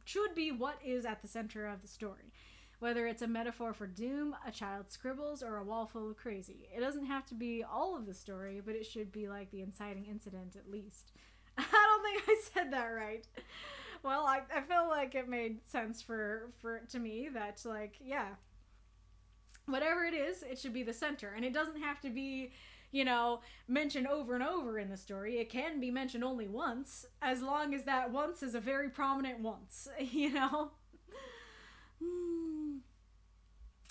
Should be what is at the center of the story. Whether it's a metaphor for doom, a child's scribbles, or a wall full of crazy. It doesn't have to be all of the story, but it should be like the inciting incident at least. I don't think I said that right. Well, I feel like it made sense for to me that, like, yeah, whatever it is, it should be the center. And it doesn't have to be, you know, mentioned over and over in the story. It can be mentioned only once, as long as that once is a very prominent once, you know?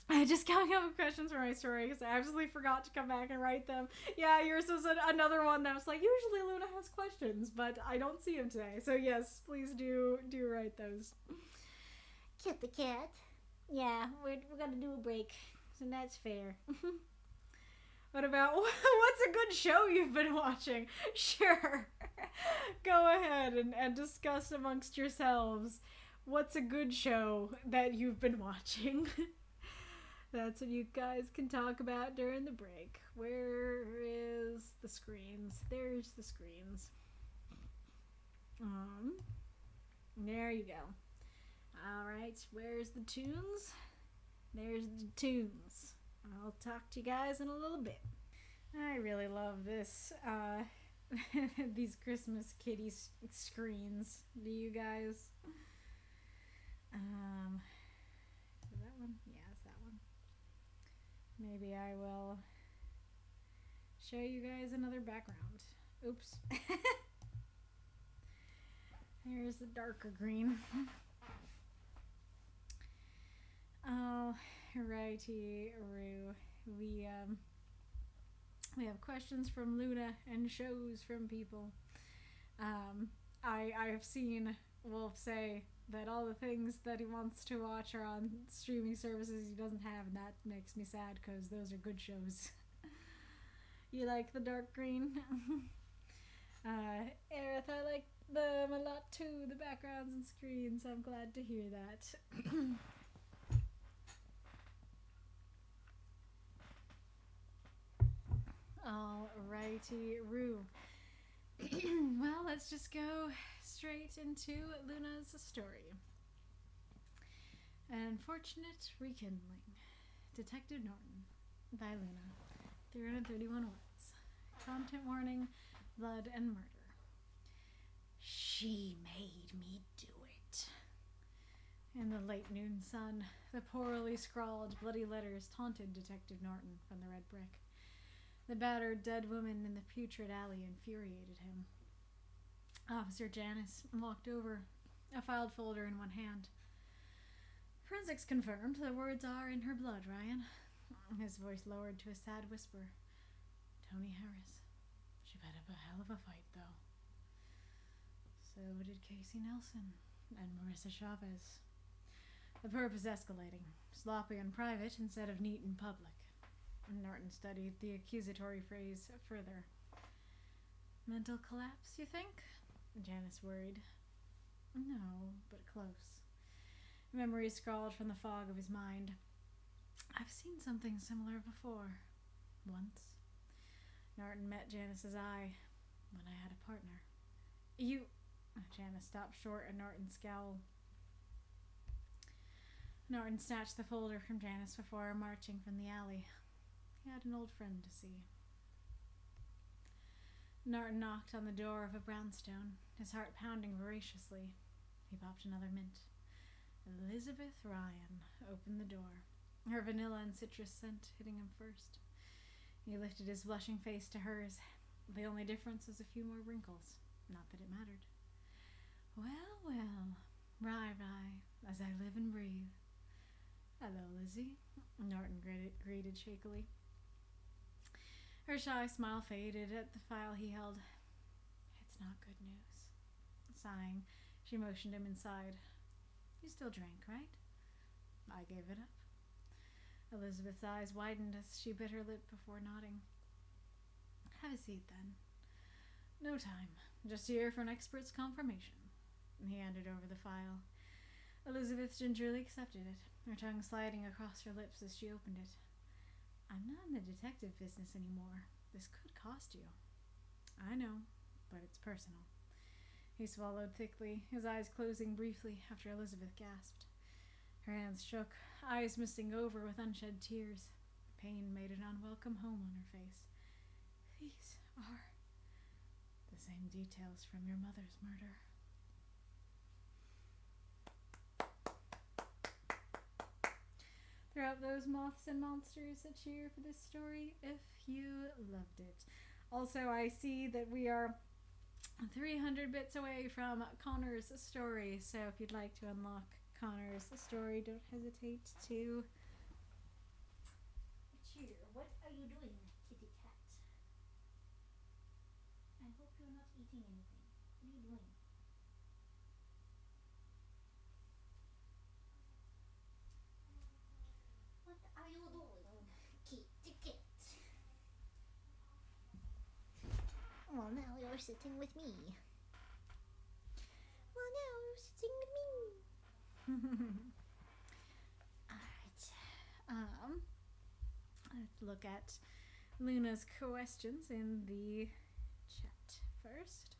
I just coming up with questions for my story because I absolutely forgot to come back and write them. Yeah, yours was another one that was like, usually Luna has questions, but I don't see them today. So yes, please do write those. Kit the cat. Yeah, we're gonna do a break, so that's fair. What about, what's a good show you've been watching? Sure. Go ahead and discuss amongst yourselves. What's a good show that you've been watching? That's what you guys can talk about during the break. Where is the screens? There's the screens. There you go. Alright, where's the tunes? There's the tunes. I'll talk to you guys in a little bit. I really love this, these Christmas kitty screens. Do you guys? Is that one? Yeah, it's that one. Maybe I will show you guys another background. Oops. There's the darker green. Oh, righty-roo. We have questions from Luna and shows from people. I've seen Wolf say that all the things that he wants to watch are on streaming services he doesn't have, and that makes me sad because those are good shows. You like the dark green? Aerith, I like them a lot too, the backgrounds and screens. I'm glad to hear that. Alrighty-roo. Well, let's just go straight into Luna's story. An Unfortunate Rekindling. Detective Norton by Luna. 331 words. Content warning, blood and murder. She made me do it. In the late noon sun, the poorly scrawled bloody letters taunted Detective Norton from the red brick. The battered dead woman in the putrid alley infuriated him. Officer Janice walked over, a filed folder in one hand. Forensics confirmed the words are in her blood, Ryan. His voice lowered to a sad whisper. Tony Harris. She put up a hell of a fight, though. So did Casey Nelson and Marissa Chavez. The perp is escalating. Sloppy in private instead of neat in public. Norton studied the accusatory phrase further. Mental collapse, you think? Janice worried. No, but close. Memories scrawled from the fog of his mind. I've seen something similar before. Once. Norton met Janice's eye when I had a partner. You... Janice stopped short at Norton's scowl. Norton snatched the folder from Janice before marching from the alley. He had an old friend to see. Norton knocked on the door of a brownstone, his heart pounding voraciously. He popped another mint. Elizabeth Ryan opened the door, her vanilla and citrus scent hitting him first. He lifted his blushing face to hers. The only difference was a few more wrinkles. Not that it mattered. Well, well, Rai, as I live and breathe. Hello, Lizzie, Norton greeted shakily. Her shy smile faded at the file he held. It's not good news. Sighing, she motioned him inside. You still drank, right? I gave it up. Elizabeth's eyes widened as she bit her lip before nodding. Have a seat, then. No time. Just here for an expert's confirmation. He handed over the file. Elizabeth gingerly accepted it, her tongue sliding across her lips as she opened it. I'm not in the detective business anymore. This could cost you. I know, but it's personal. He swallowed thickly, his eyes closing briefly after Elizabeth gasped. Her hands shook, eyes misting over with unshed tears. Pain made an unwelcome home on her face. These are the same details from your mother's murder. Throw out those moths and monsters a cheer for this story if you loved it. Also, I see that we are 300 bits away from Connor's story, so if you'd like to unlock Connor's story, don't hesitate to Cheer, what are you doing, kitty cat? I hope you're not eating anything. What are you doing? What are you doing, kitty cat? Well, now you're sitting with me. Alright. Let's look at Luna's questions in the chat first.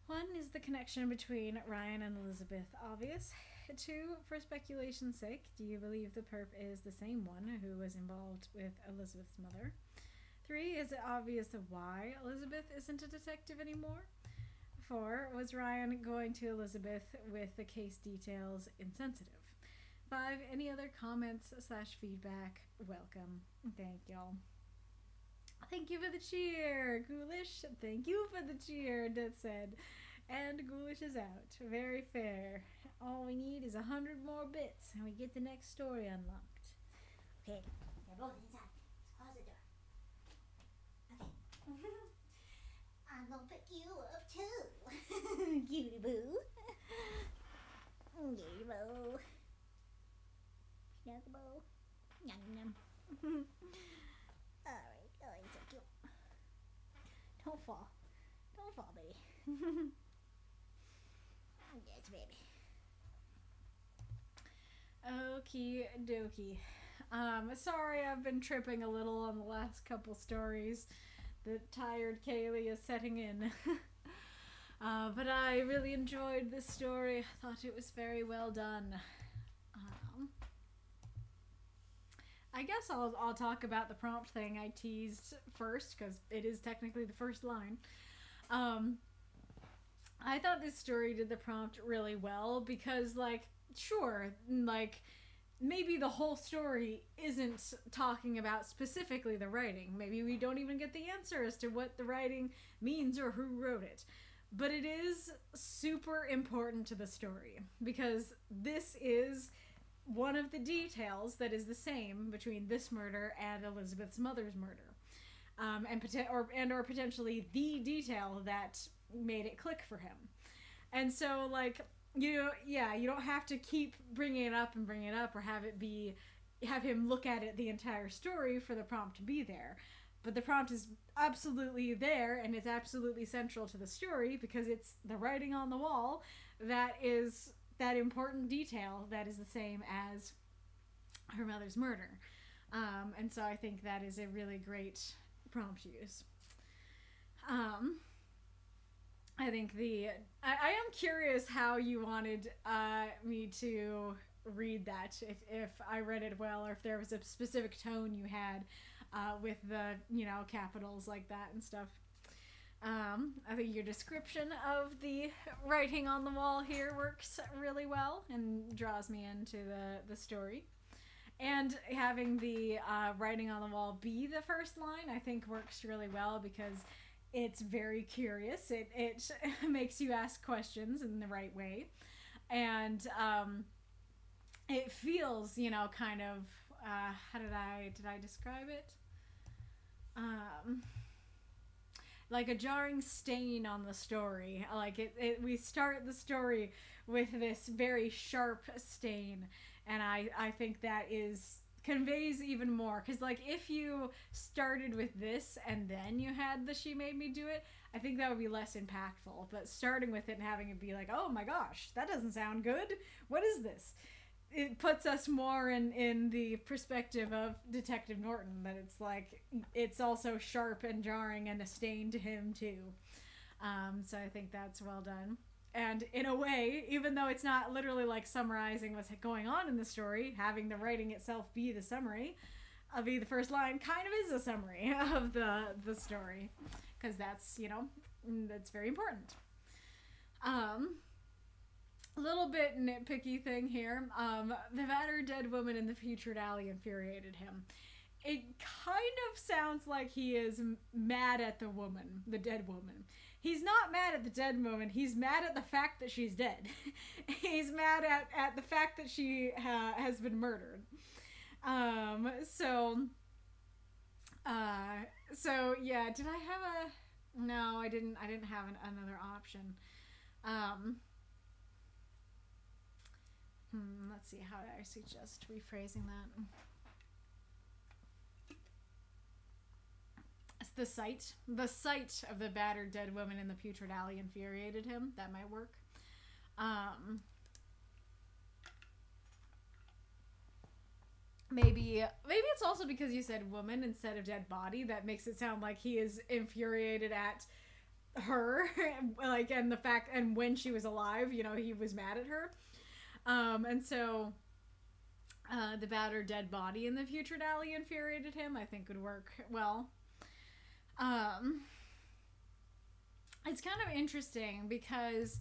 One, is the connection between Ryan and Elizabeth obvious? Two, for speculation's sake, do you believe the perp is the same one who was involved with Elizabeth's mother? Three, is it obvious why Elizabeth isn't a detective anymore? 4, was Ryan going to Elizabeth with the case details insensitive? 5, any other comments / feedback? Welcome. Thank y'all. Thank you for the cheer, Ghoulish. Thank you for the cheer, Death said. And Ghoulish is out. Very fair. All we need is 100 more bits and we get the next story unlocked. Okay, they're both inside. Let's close the door. Okay. I'm gonna pick you up too. Cutie boo. Cutie boo. Snuggle boo. Yum yum. Alright, oh, he's so cute. Don't fall. Don't fall, baby. Yes, baby. Okie dokie. Sorry I've been tripping a little on the last couple stories. The tired Kaylee is setting in. But I really enjoyed this story. I thought it was very well done. I guess I'll talk about the prompt thing I teased first, because it is technically the first line. I thought this story did the prompt really well because, sure, maybe the whole story isn't talking about specifically the writing. Maybe we don't even get the answer as to what the writing means or who wrote it. But it is super important to the story because this is one of the details that is the same between this murder and Elizabeth's mother's murder. Or potentially the detail that made it click for him. And so, like, you don't have to keep bringing it up or have him look at it the entire story for the prompt to be there. But the prompt is absolutely there, and it's absolutely central to the story because it's the writing on the wall that is that important detail that is the same as her mother's murder. And so I think that is a really great prompt use. I think I am curious how you wanted me to read that, if I read it well, or if there was a specific tone you had with the, capitals like that and stuff. I think your description of the writing on the wall here works really well and draws me into the story. And having the writing on the wall be the first line, I think works really well because it's very curious. It makes you ask questions in the right way. And it feels, kind of, how did I describe it? Like a jarring stain on the story. Like we start the story with this very sharp stain, and I think that conveys even more, because like if you started with this and then you had the she made me do it, I think that would be less impactful. But starting with it and having it be like, oh my gosh, that doesn't sound good, what is this, it puts us more in the perspective of Detective Norton, that it's like it's also sharp and jarring and a stain to him too. So I think that's well done. And in a way, even though it's not literally like summarizing what's going on in the story, having the writing itself be the summary, be the first line, kind of is a summary of the story, because that's that's very important. Little bit nitpicky thing here. The battered dead woman in the featured alley infuriated him. It kind of sounds like he is mad at the woman, the dead woman. He's not mad at the dead woman. He's mad at the fact that she's dead. He's mad at the fact that she has been murdered. So yeah. Did I have a? No, I didn't. I didn't have another option. Let's see, how I suggest rephrasing that. The sight of the battered dead woman in the putrid alley infuriated him. That might work. Maybe it's also because you said woman instead of dead body. That makes it sound like he is infuriated at her, like, and the fact, and when she was alive, he was mad at her. And so the battered dead body in the putrid alley infuriated him, I think would work well. It's kind of interesting because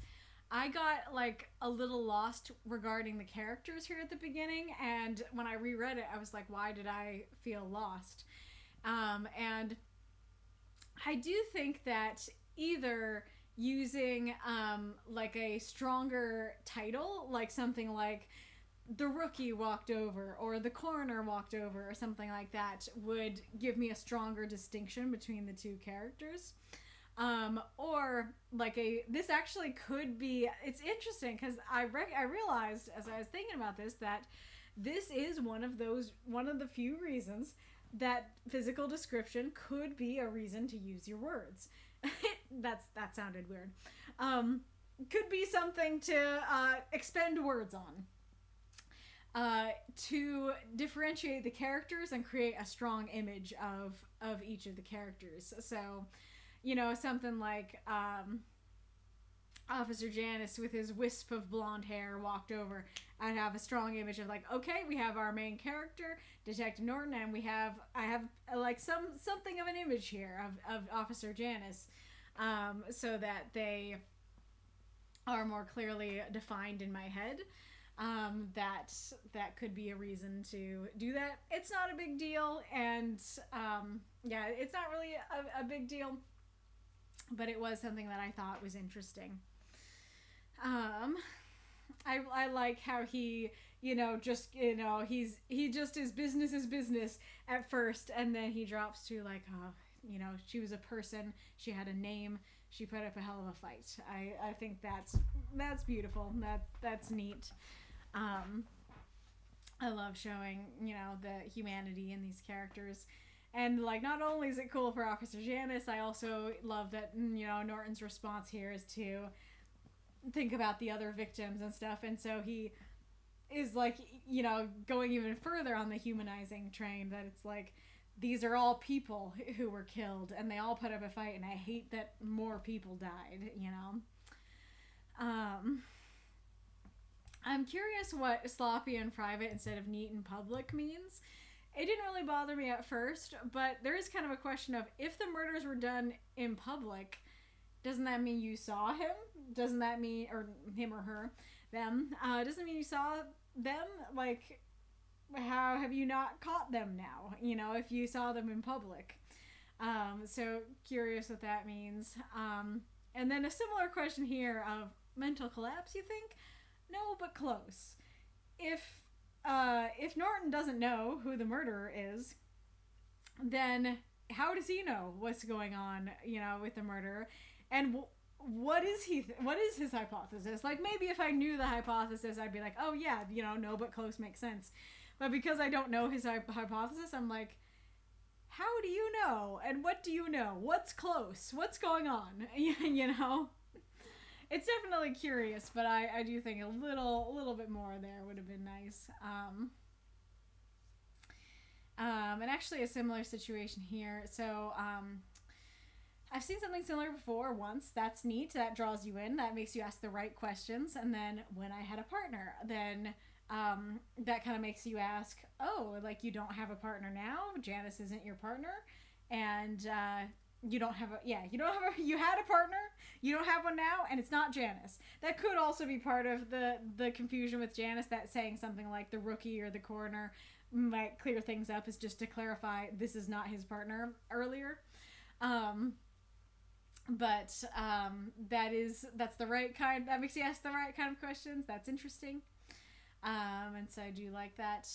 I got like a little lost regarding the characters here at the beginning, and when I reread it, I was like, why did I feel lost? And I do think that either using like a stronger title, like something like The Rookie Walked Over or The Coroner Walked Over or something like that, would give me a stronger distinction between the two characters. Or like this actually could be, it's interesting because I realized as I was thinking about this that this is one of the few reasons that physical description could be a reason to use your words. That sounded weird. Could be something to expend words on. To differentiate the characters and create a strong image of each of the characters. So, something like Officer Janus with his wisp of blonde hair walked over. I'd have a strong image of like, okay, we have our main character, Detective Norton, and I have like something of an image here of Officer Janus, so that they are more clearly defined in my head. That could be a reason to do that. It's not a big deal, and it's not really a big deal, but it was something that I thought was interesting. I like how he, he just is business at first, and then he drops to like, You know, she was a person. She had a name. She put up a hell of a fight. I think that's beautiful. That's neat. I love showing, you know, the humanity in these characters. And, like, not only is it cool for Officer Janice, I also love that, you know, Norton's response here is to think about the other victims and stuff. And so he is, like, you know, going even further on the humanizing train, that it's like, these are all people who were killed, and they all put up a fight, and I hate that more people died, you know? I'm curious what sloppy and private instead of neat and public means. It didn't really bother me at first, but there is kind of a question of, if the murders were done in public, doesn't that mean you saw him? Doesn't that mean, or him or her, them, doesn't mean you saw them? Like, how have you not caught them now, you know, if you saw them in public? So curious what that means. And then a similar question here of mental collapse, you think? No, but close. If Norton doesn't know who the murderer is, then how does he know what's going on, you know, with the murderer? And what is his hypothesis? Like, maybe if I knew the hypothesis, I'd be like, oh yeah, you know, no but close makes sense. But because I don't know his hypothesis, I'm like, how do you know? And what do you know? What's close? What's going on? You know? It's definitely curious, but I do think a little bit more there would have been nice. And actually a similar situation here. So, I've seen something similar before once. That's neat. That draws you in. That makes you ask the right questions. And then when I had a partner, then that kind of makes you ask, oh, like, you don't have a partner now? Janice isn't your partner? And you had a partner, you don't have one now, and it's not Janice. That could also be part of the confusion with Janice, that saying something like the rookie or the coroner might clear things up, is just to clarify this is not his partner earlier. But that's the right kind, that makes you ask the right kind of questions. That's interesting. And so I do like that.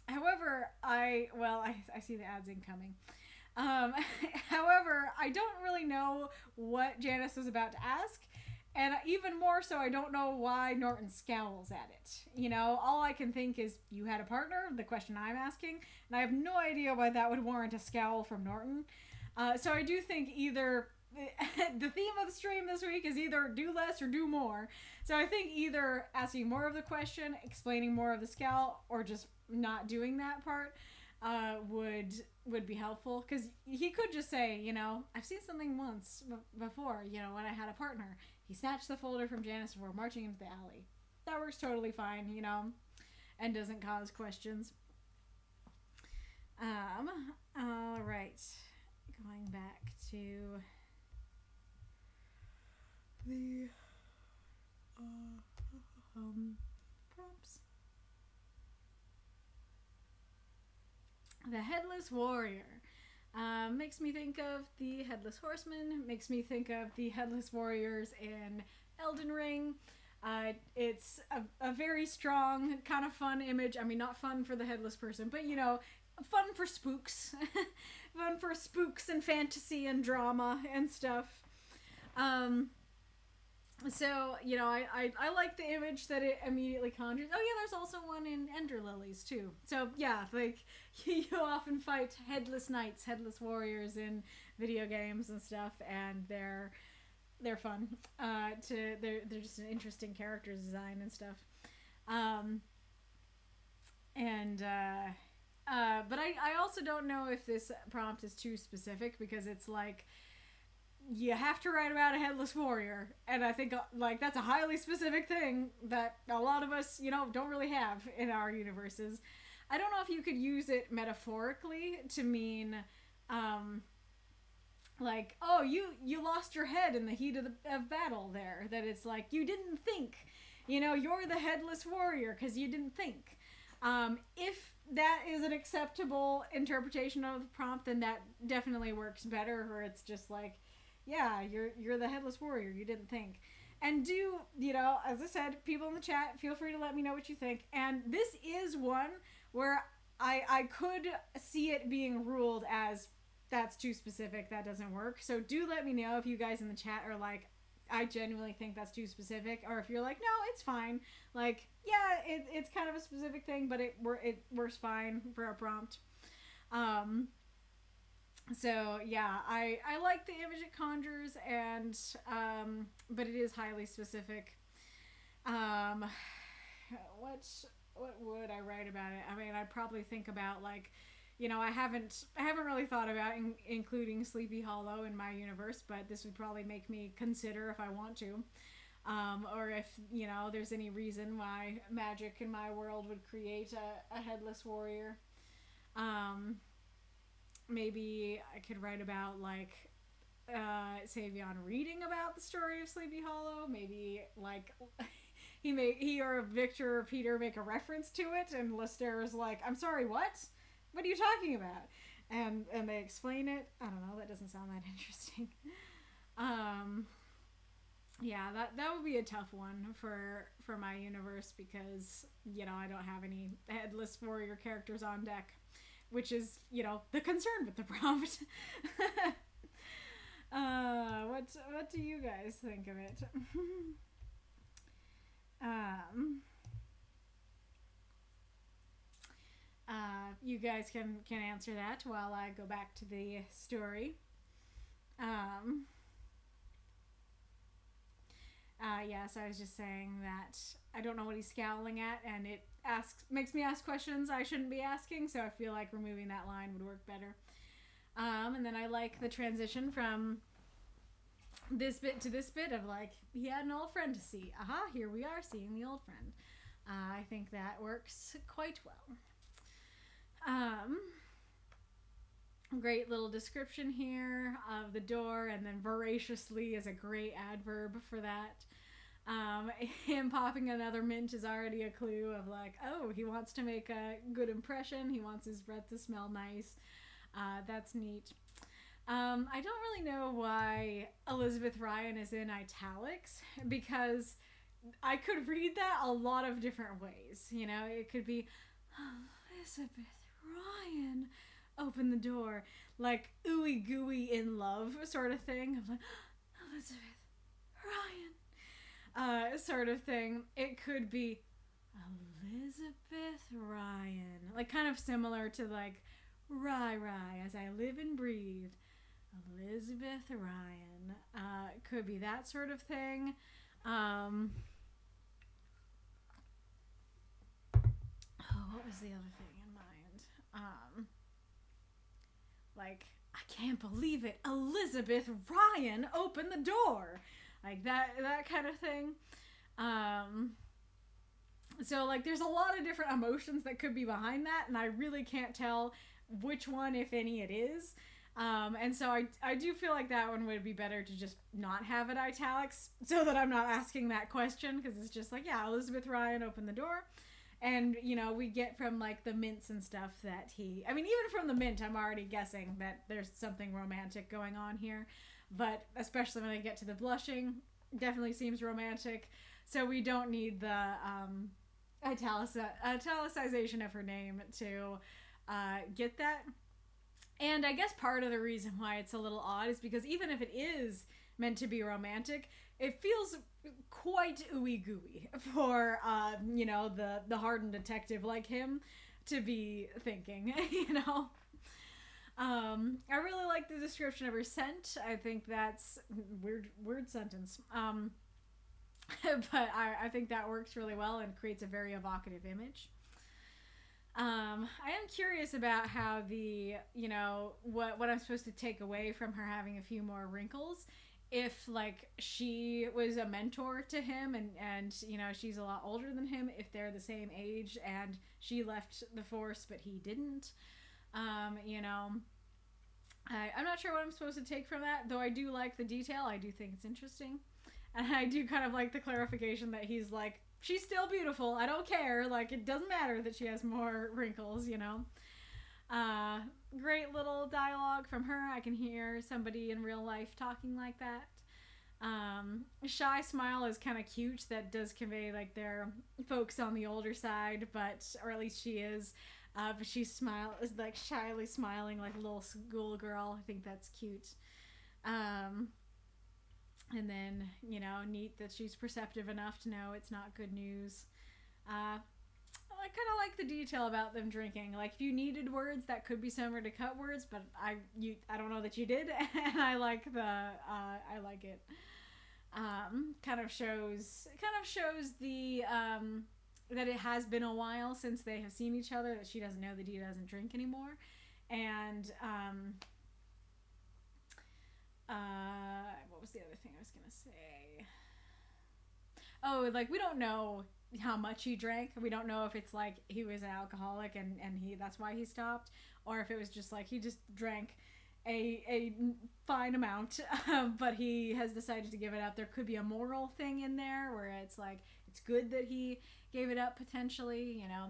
However, I see the ads incoming. However, I don't really know what Janice was about to ask, and even more so, I don't know why Norton scowls at it. You know, all I can think is, you had a partner, the question I'm asking, and I have no idea why that would warrant a scowl from Norton. So I do think either the theme of the stream this week is either do less or do more. So I think either asking more of the question, explaining more of the scowl, or just not doing that part would be helpful. Because he could just say, you know, I've seen something once before, you know, when I had a partner. He snatched the folder from Janice before marching into the alley. That works totally fine, you know, and doesn't cause questions. All right. Going back to the prompts. The Headless Warrior. Makes me think of the Headless Horseman. Makes me think of the Headless Warriors in Elden Ring. It's a very strong, kind of fun image. I mean, not fun for the headless person, but, you know, fun for spooks. Fun for spooks and fantasy and drama and stuff. So, you know, I like the image that it immediately conjures. Oh yeah, there's also one in Ender Lilies too. So yeah, like, you often fight headless knights, headless warriors in video games and stuff, and they're fun. They're just an interesting character design and stuff. But I also don't know if this prompt is too specific, because it's like, you have to write about a headless warrior, and I think, like, that's a highly specific thing that a lot of us, you know, don't really have in our universes. I don't know if you could use it metaphorically to mean, like, oh, you lost your head in the heat of battle there, that it's like, you didn't think, you know, you're the headless warrior because you didn't think. If that is an acceptable interpretation of the prompt, then that definitely works better, where it's just like, yeah, you're the headless warrior, you didn't think. And do, you know, as I said, people in the chat, feel free to let me know what you think. And this is one where I could see it being ruled as that's too specific, that doesn't work. So do let me know if you guys in the chat are like, I genuinely think that's too specific, or if you're like, no, it's fine. Like, yeah, it's kind of a specific thing, but it works fine for a prompt. So yeah, I like the image it conjures, and but it is highly specific. What would I write about it? I mean, I'd probably think about like, you know, I haven't really thought about including Sleepy Hollow in my universe, but this would probably make me consider if I want to, or if, you know, there's any reason why magic in my world would create a headless warrior. Maybe I could write about like Savion reading about the story of Sleepy Hollow. Maybe like he or Victor or Peter make a reference to it, and Lestaire's like, I'm sorry, what? What are you talking about? And they explain it. I don't know, that doesn't sound that interesting. Yeah, that would be a tough one for my universe, because, you know, I don't have any headless warrior characters on deck, which is, you know, the concern with the prompt. What do you guys think of it? You guys can answer that while I go back to the story. Yeah, so I was just saying that I don't know what he's scowling at, and it makes me ask questions I shouldn't be asking, so I feel like removing that line would work better. And then I like the transition from this bit to this bit of like, he had an old friend to see. Aha, here we are seeing the old friend. I think that works quite well. Great little description here of the door, and then voraciously is a great adverb for that. Him popping another mint is already a clue of like, oh, he wants to make a good impression. He wants his breath to smell nice. That's neat. I don't really know why Elizabeth Ryan is in italics, because I could read that a lot of different ways. You know, it could be, Elizabeth Ryan, open the door, like ooey gooey in love sort of thing. I'm like, Elizabeth Ryan, sort of thing. It could be Elizabeth Ryan, like kind of similar to like Rye as I live and breathe. Elizabeth Ryan. Could be that sort of thing. What was the other thing in mind? Like, I can't believe it, Elizabeth Ryan opened the door. Like that kind of thing. So like there's a lot of different emotions that could be behind that, and I really can't tell which one, if any, it is. And so I do feel like that one would be better to just not have it italics, so that I'm not asking that question, because it's just like, yeah, Elizabeth Ryan opened the door. And, you know, we get from, like, the mints and stuff that I mean, even from the mint, I'm already guessing that there's something romantic going on here. But especially when I get to the blushing, definitely seems romantic. So we don't need the italicization of her name to get that. And I guess part of the reason why it's a little odd is because even if it is meant to be romantic, it feels quite ooey gooey for you know, the hardened detective like him to be thinking. You know, I really like the description of her scent. I think that's weird sentence, but I think that works really well and creates a very evocative image. I am curious about how you know, what I'm supposed to take away from her having a few more wrinkles. If, like, she was a mentor to him, and you know, she's a lot older than him, if they're the same age and she left the force but he didn't. You know, I'm not sure what I'm supposed to take from that, though I do like the detail. I do think it's interesting. And I do kind of like the clarification that he's like, she's still beautiful, I don't care, like, it doesn't matter that she has more wrinkles, you know. Great little dialogue from her. I can hear somebody in real life talking like that. Shy smile is kind of cute. That does convey like they're folks on the older side, or at least she is. But she is like shyly smiling like a little schoolgirl. I think that's cute. And then, you know, neat that she's perceptive enough to know it's not good news. I kind of like the detail about them drinking. Like, if you needed words, that could be somewhere to cut words, but I don't know that you did, and I like it. Kind of shows the that it has been a while since they have seen each other. That she doesn't know that he doesn't drink anymore, and what was the other thing I was gonna say? Oh, like, we don't know how much he drank. We don't know if it's like he was an alcoholic and that's why he stopped, or if it was just like he just drank a fine amount, but he has decided to give it up. There could be a moral thing in there where it's like it's good that he gave it up potentially, you know.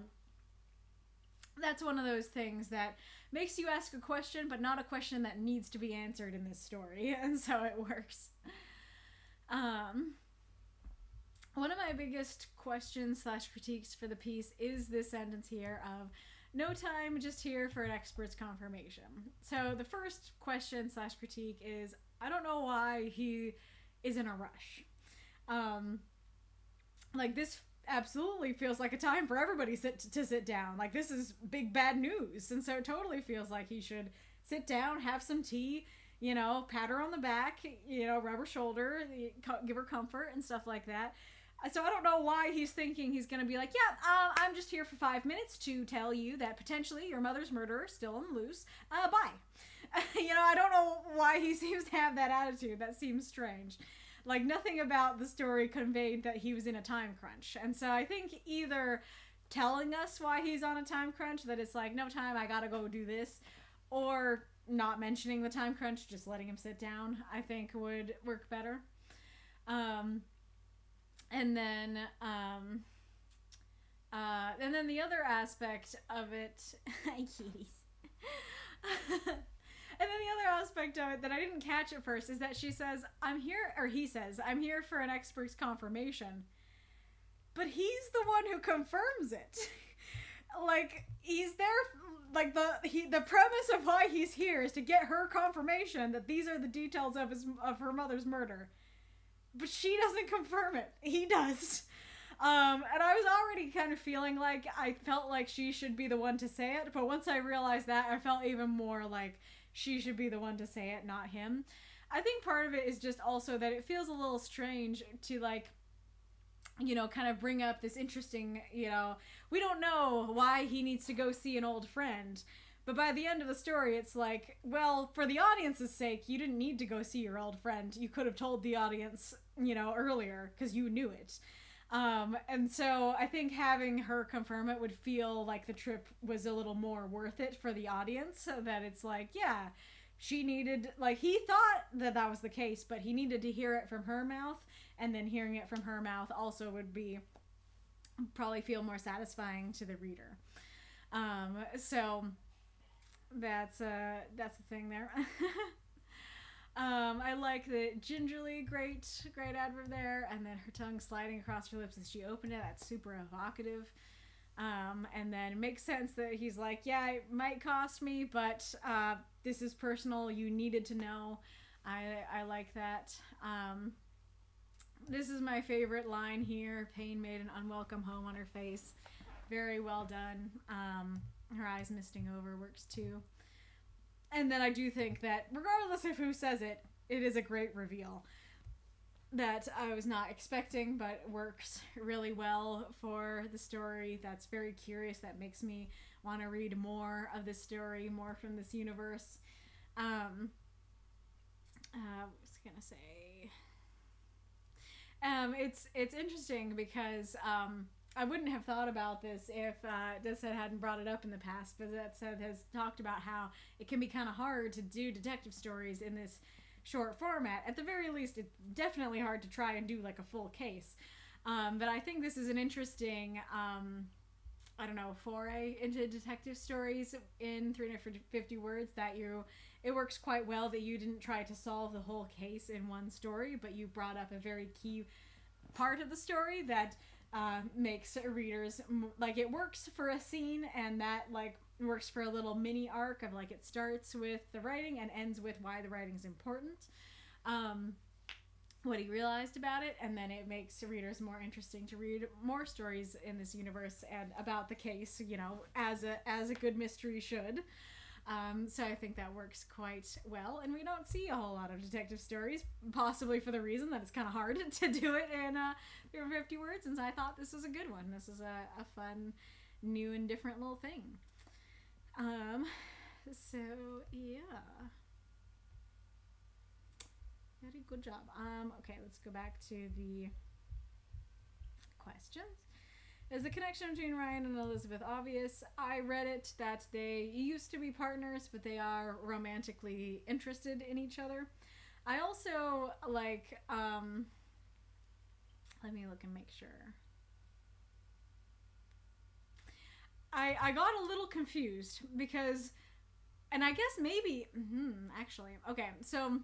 That's one of those things that makes you ask a question, but not a question that needs to be answered in this story, and so it works. One of my biggest questions / critiques for the piece is this sentence here of no time, just here for an expert's confirmation. So the first question / critique is, I don't know why he is in a rush. Like, this absolutely feels like a time for everybody to sit down. Like, this is big bad news, and so it totally feels like he should sit down, have some tea, you know, pat her on the back, you know, rub her shoulder, give her comfort and stuff like that. So I don't know why he's thinking he's going to be like, yeah, I'm just here for 5 minutes to tell you that potentially your mother's murderer is still on the loose. Bye. You know, I don't know why he seems to have that attitude. That seems strange. Like, nothing about the story conveyed that he was in a time crunch. And so I think either telling us why he's on a time crunch, that it's like, no time, I gotta go do this, or not mentioning the time crunch, just letting him sit down, I think would work better. And then the other aspect of it, kitties. And then the other aspect of it that I didn't catch at first is that he says, I'm here for an expert's confirmation. But he's the one who confirms it. Like, he's there, like, the premise of why he's here is to get her confirmation that these are the details of her mother's murder. But she doesn't confirm it. He does. And I was already kind of feeling like I felt like she should be the one to say it, but once I realized that, I felt even more like she should be the one to say it, not him. I think part of it is just also that it feels a little strange to, like, you know, kind of bring up this interesting, you know, we don't know why he needs to go see an old friend. But by the end of the story, it's like, well, for the audience's sake, you didn't need to go see your old friend. You could have told the audience, you know, earlier, because you knew it. And so I think having her confirm it would feel like the trip was a little more worth it for the audience, so that it's like, yeah, she needed, like, he thought that was the case, but he needed to hear it from her mouth, and then hearing it from her mouth also would probably feel more satisfying to the reader. So that's the thing there. I like the gingerly, great adverb there, and then her tongue sliding across her lips as she opened it. That's super evocative. And then it makes sense that he's like, yeah, it might cost me, but this is personal. You needed to know. I like that. This is my favorite line here. Pain made an unwelcome home on her face. Very well done. Her eyes misting over works too. And then I do think that, regardless of who says it, it is a great reveal that I was not expecting, but works really well for the story. That's very curious. That makes me want to read more of this story, more from this universe. What was I gonna say? It's interesting because I wouldn't have thought about this if Death's Head hadn't brought it up in the past, but Death's Head has talked about how it can be kind of hard to do detective stories in this short format. At the very least, it's definitely hard to try and do like a full case. But I think this is an interesting, foray into detective stories in 350 words it works quite well that you didn't try to solve the whole case in one story, but you brought up a very key part of the story that makes readers like it works for a scene, and that like works for a little mini arc of like it starts with the writing and ends with why the writing's important, what he realized about it, and then it makes readers more interesting to read more stories in this universe and about the case, you know, as a good mystery should. So I think that works quite well, and we don't see a whole lot of detective stories, possibly for the reason that it's kind of hard to do it in 350 words, and so I thought this was a good one. This is a fun, new and different little thing. So yeah. Very good job. Okay, let's go back to the questions. Is the connection between Ryan and Elizabeth obvious? I read it that they used to be partners, but they are romantically interested in each other. I also like, let me look and make sure. I got a little confused because, and I guess maybe, actually, okay, so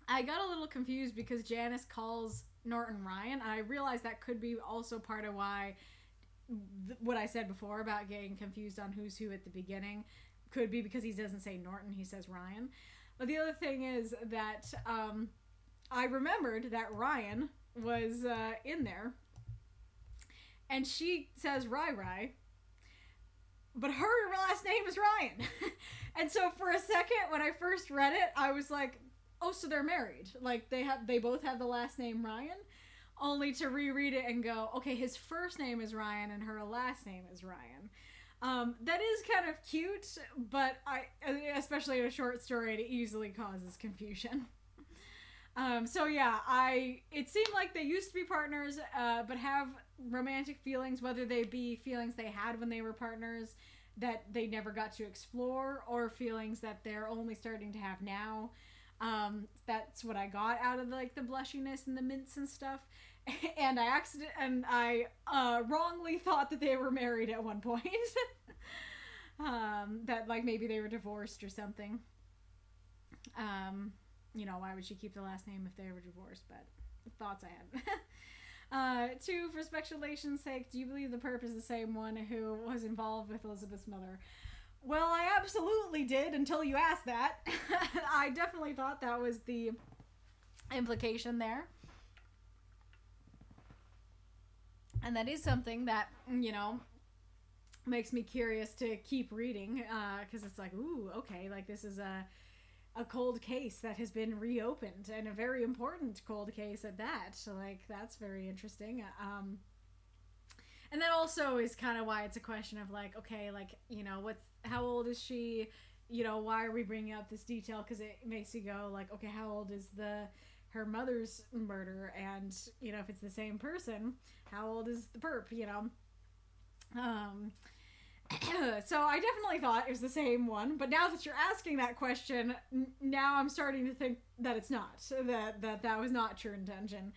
I got a little confused because Janice calls Norton Ryan, and I realized that could be also part of why what I said before about getting confused on who's who at the beginning could be because he doesn't say Norton, he says Ryan. But the other thing is that I remembered that Ryan was in there, and she says Rai, but her last name is Ryan. And so for a second when I first read it, I was like, oh, so they're married. Like they both have the last name Ryan, only to reread it and go, okay, his first name is Ryan and her last name is Ryan. That is kind of cute, but especially in a short story, it easily causes confusion. So yeah, it seemed like they used to be partners, but have romantic feelings, whether they be feelings they had when they were partners that they never got to explore, or feelings that they're only starting to have now. That's what I got out of like the blushiness and the mints and stuff. And I wrongly thought that they were married at one point. That like maybe they were divorced or something. You know, why would she keep the last name if they were divorced? But thoughts I had. 2, for speculation's sake, do you believe the Perp is the same one who was involved with Elizabeth's mother? Well, I absolutely did until you asked that. I definitely thought that was the implication there. And that is something that, you know, makes me curious to keep reading, because it's like, ooh, okay, like this is a cold case that has been reopened, and a very important cold case at that. So, like, that's very interesting. And that also is kind of why it's a question of like, okay, like, you know, how old is she? You know, why are we bringing up this detail? Because it makes you go like, okay, how old is her mother's murder? And, you know, if it's the same person, how old is the Perp, you know? So I definitely thought it was the same one, but now that you're asking that question, now I'm starting to think that it's not, that was not true intention,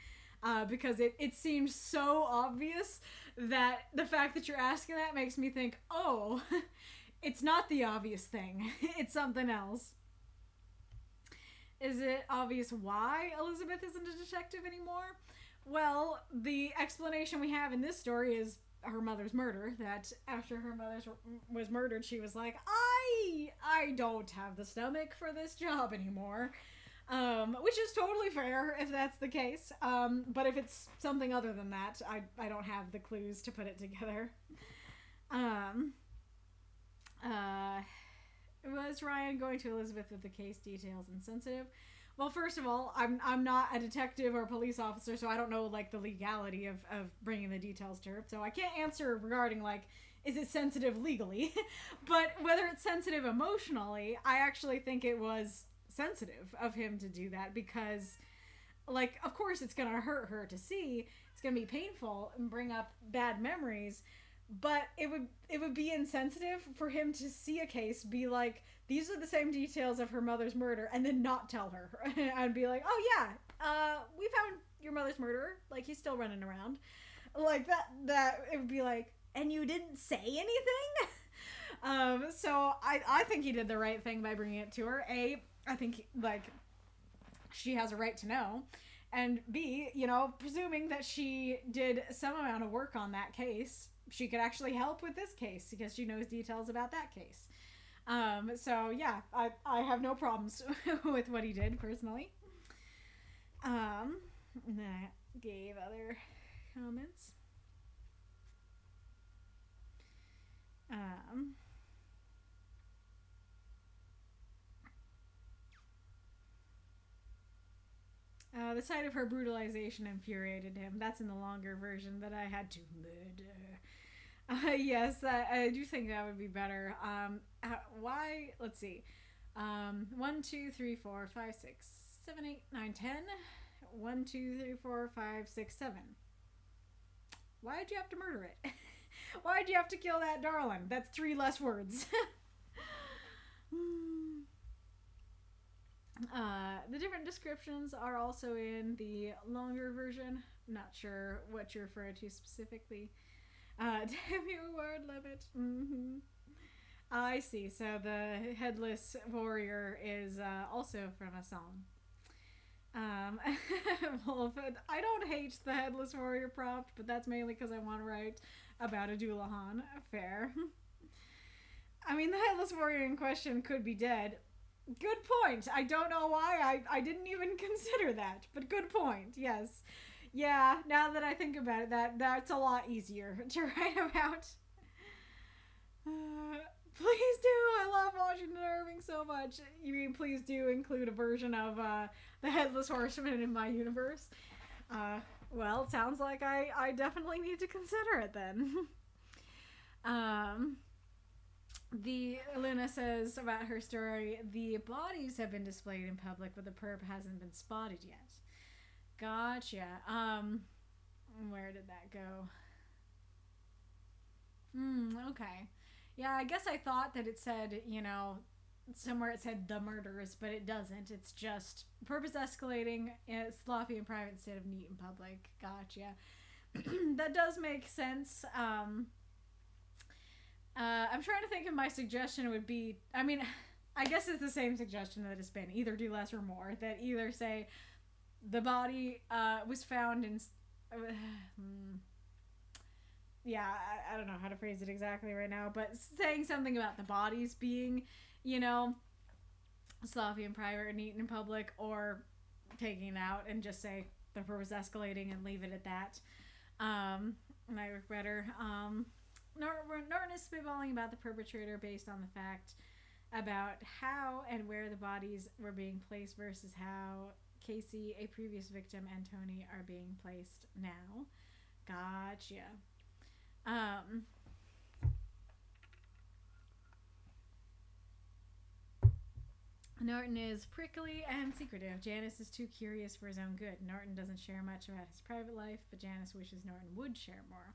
because it seems so obvious that the fact that you're asking that makes me think, oh, it's not the obvious thing, it's something else. Is it obvious why Elizabeth isn't a detective anymore? Well, the explanation we have in this story is her mother's murder, that after her mother was murdered, she was like, I don't have the stomach for this job anymore, which is totally fair if that's the case, but if it's something other than that, I don't have the clues to put it together. Was Ryan going to Elizabeth with the case details insensitive? Well, first of all, I'm not a detective or police officer, so I don't know, like, the legality of bringing the details to her. So I can't answer regarding, like, is it sensitive legally? But whether it's sensitive emotionally, I actually think it was sensitive of him to do that because, like, of course it's going to hurt her to see. It's going to be painful and bring up bad memories. But it would be insensitive for him to see a case, be like, these are the same details of her mother's murder, and then not tell her. I'd be like, oh yeah, we found your mother's murderer. Like, he's still running around. Like, that it would be like, and you didn't say anything? So I think he did the right thing by bringing it to her. I think, like, she has a right to know. And B, presuming that she did some amount of work on that case, she could actually help with this case because she knows details about that case. So yeah, I have no problems with what he did personally. And then I gave other comments. The sight of her brutalization infuriated him. That's in the longer version, that I had to murder. Yes, I do think that would be better. Why? Let's see. 1, 2, 3, 4, 5, 6, 7, 8, 9, 10. 1, 2, 3, 4, 5, 6, 7. Why'd you have to murder it? Why'd you have to kill that darling? That's 3 less words. The different descriptions are also in the longer version. Not sure what you're referring to specifically. Damn you, word limit. Mm-hmm. I see. So the Headless Warrior is also from a song. Well, I don't hate the Headless Warrior prompt, but that's mainly because I want to write about a Dullahan. Fair. I mean, the Headless Warrior in question could be dead. Good point. I don't know why I didn't even consider that, but good point. Yes. Yeah, now that I think about it, that's a lot easier to write about. Please do. I love Washington Irving so much. You mean please do include a version of the Headless Horseman in my universe? Well, it sounds like I definitely need to consider it then. The Luna says about her story, the bodies have been displayed in public, but the perp hasn't been spotted yet. Gotcha. Where did that go? Okay. Yeah, I guess I thought that it said, somewhere it said the murders, but it doesn't. It's just purpose escalating, sloppy in private instead of neat in public. Gotcha. That does make sense. I'm trying to think if my suggestion would be, I guess it's the same suggestion that it's been. Either do less or more. That either say the body was found in... yeah, I don't know how to phrase it exactly right now, but saying something about the bodies being, sloppy in private or neat in public, or taking it out and just say the purpose escalating and leave it at that. Might work better. Norton is spitballing about the perpetrator based on the fact about how and where the bodies were being placed versus how Casey, a previous victim, and Tony are being placed now. Gotcha. Norton is prickly and secretive. Janice is too curious for his own good. Norton doesn't share much about his private life, but Janice wishes Norton would share more.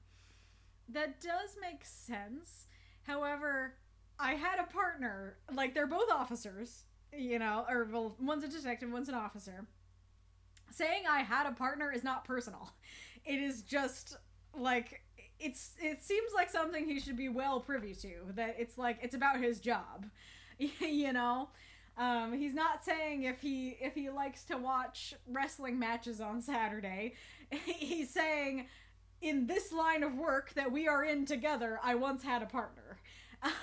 That does make sense. However, I had a partner, they're both officers, one's a detective, one's an officer. Saying I had a partner is not personal. It is just, it seems like something he should be well privy to. That it's about his job, He's not saying if he likes to watch wrestling matches on Saturday. He's saying, in this line of work that we are in together, I once had a partner.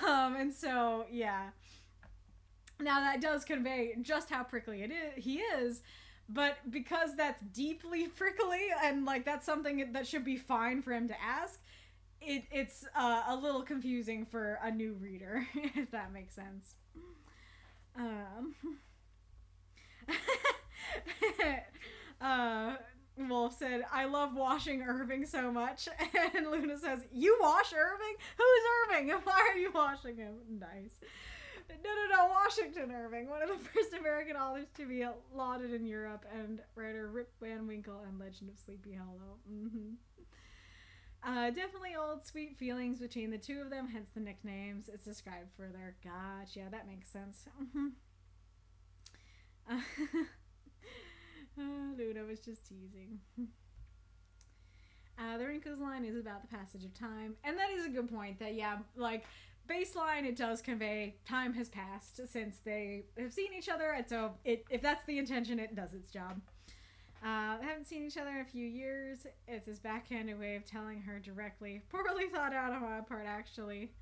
And so, yeah. Now that does convey just how prickly he is, but because that's deeply prickly and that's something that should be fine for him to ask, it's a little confusing for a new reader, if that makes sense. Wolf said, I love washing Irving so much. And Luna says, you wash Irving? Who's Irving? And why are you washing him? Nice. No, Washington Irving, one of the first American authors to be lauded in Europe, and writer Rip Van Winkle and Legend of Sleepy Hollow. Definitely old sweet feelings between the two of them, hence the nicknames. It's described further. Gotcha, yeah, that makes sense. Luna was just teasing. The Wrinkles line is about the passage of time, and that is a good point. That baseline, it does convey time has passed since they have seen each other, and so if that's the intention, it does its job. Haven't seen each other in a few years. It's his backhanded way of telling her directly. Poorly thought out on my part, actually.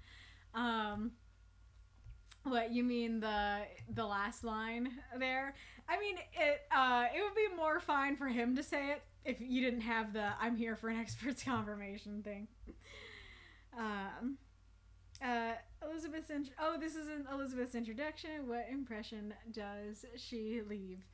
What you mean the last line there? I mean it would be more fine for him to say it if you didn't have the "I'm here for an expert's confirmation" thing. Um, this isn't Elizabeth's introduction. What impression does she leave?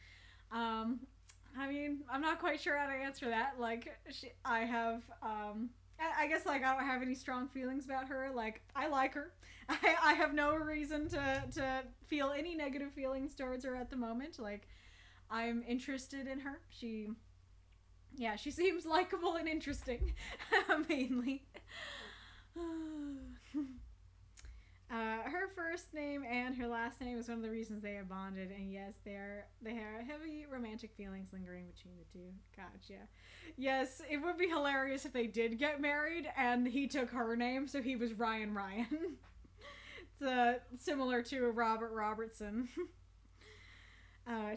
I mean, I'm not quite sure how to answer that. Like, I have, I guess, like, I don't have any strong feelings about her. Like, I like her. I have no reason to feel any negative feelings towards her at the moment. Like, I'm interested in her. She seems likable and interesting, mainly. Her first name and her last name is one of the reasons they have bonded, and yes, they have heavy romantic feelings lingering between the two. Gotcha. Yes, it would be hilarious if they did get married and he took her name, so he was Ryan Ryan. It's similar to Robert Robertson.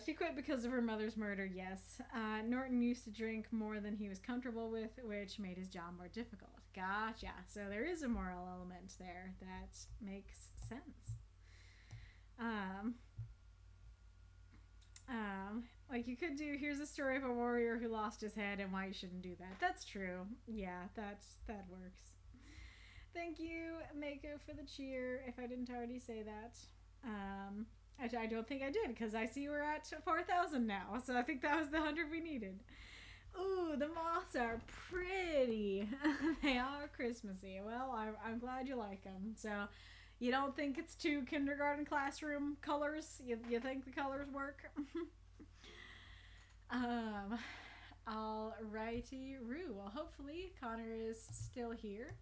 She quit because of her mother's murder, yes. Norton used to drink more than he was comfortable with, which made his job more difficult. Gotcha. So there is a moral element there that makes sense. Like you could do, here's a story of a warrior who lost his head and why you shouldn't do that. That's true. Yeah, that works. Thank you, Mako, for the cheer, if I didn't already say that. I don't think I did, because I see we're at 4,000 now, so I think that was the 100 we needed. Ooh, the moths are pretty. They are Christmassy. Well, I'm glad you like them. So, you don't think it's too kindergarten classroom colors? You think the colors work? Alrighty, Roo. Well, hopefully Connor is still here.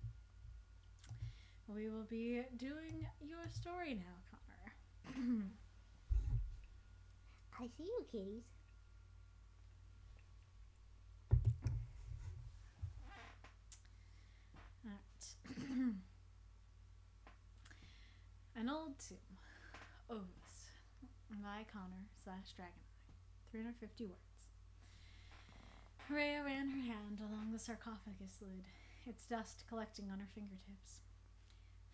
We will be doing your story now, Connor. I see you, kitties. Alright. An old tomb. Ovis. By Connor / Dragoneye. 350 words. Rhea ran her hand along the sarcophagus lid, its dust collecting on her fingertips.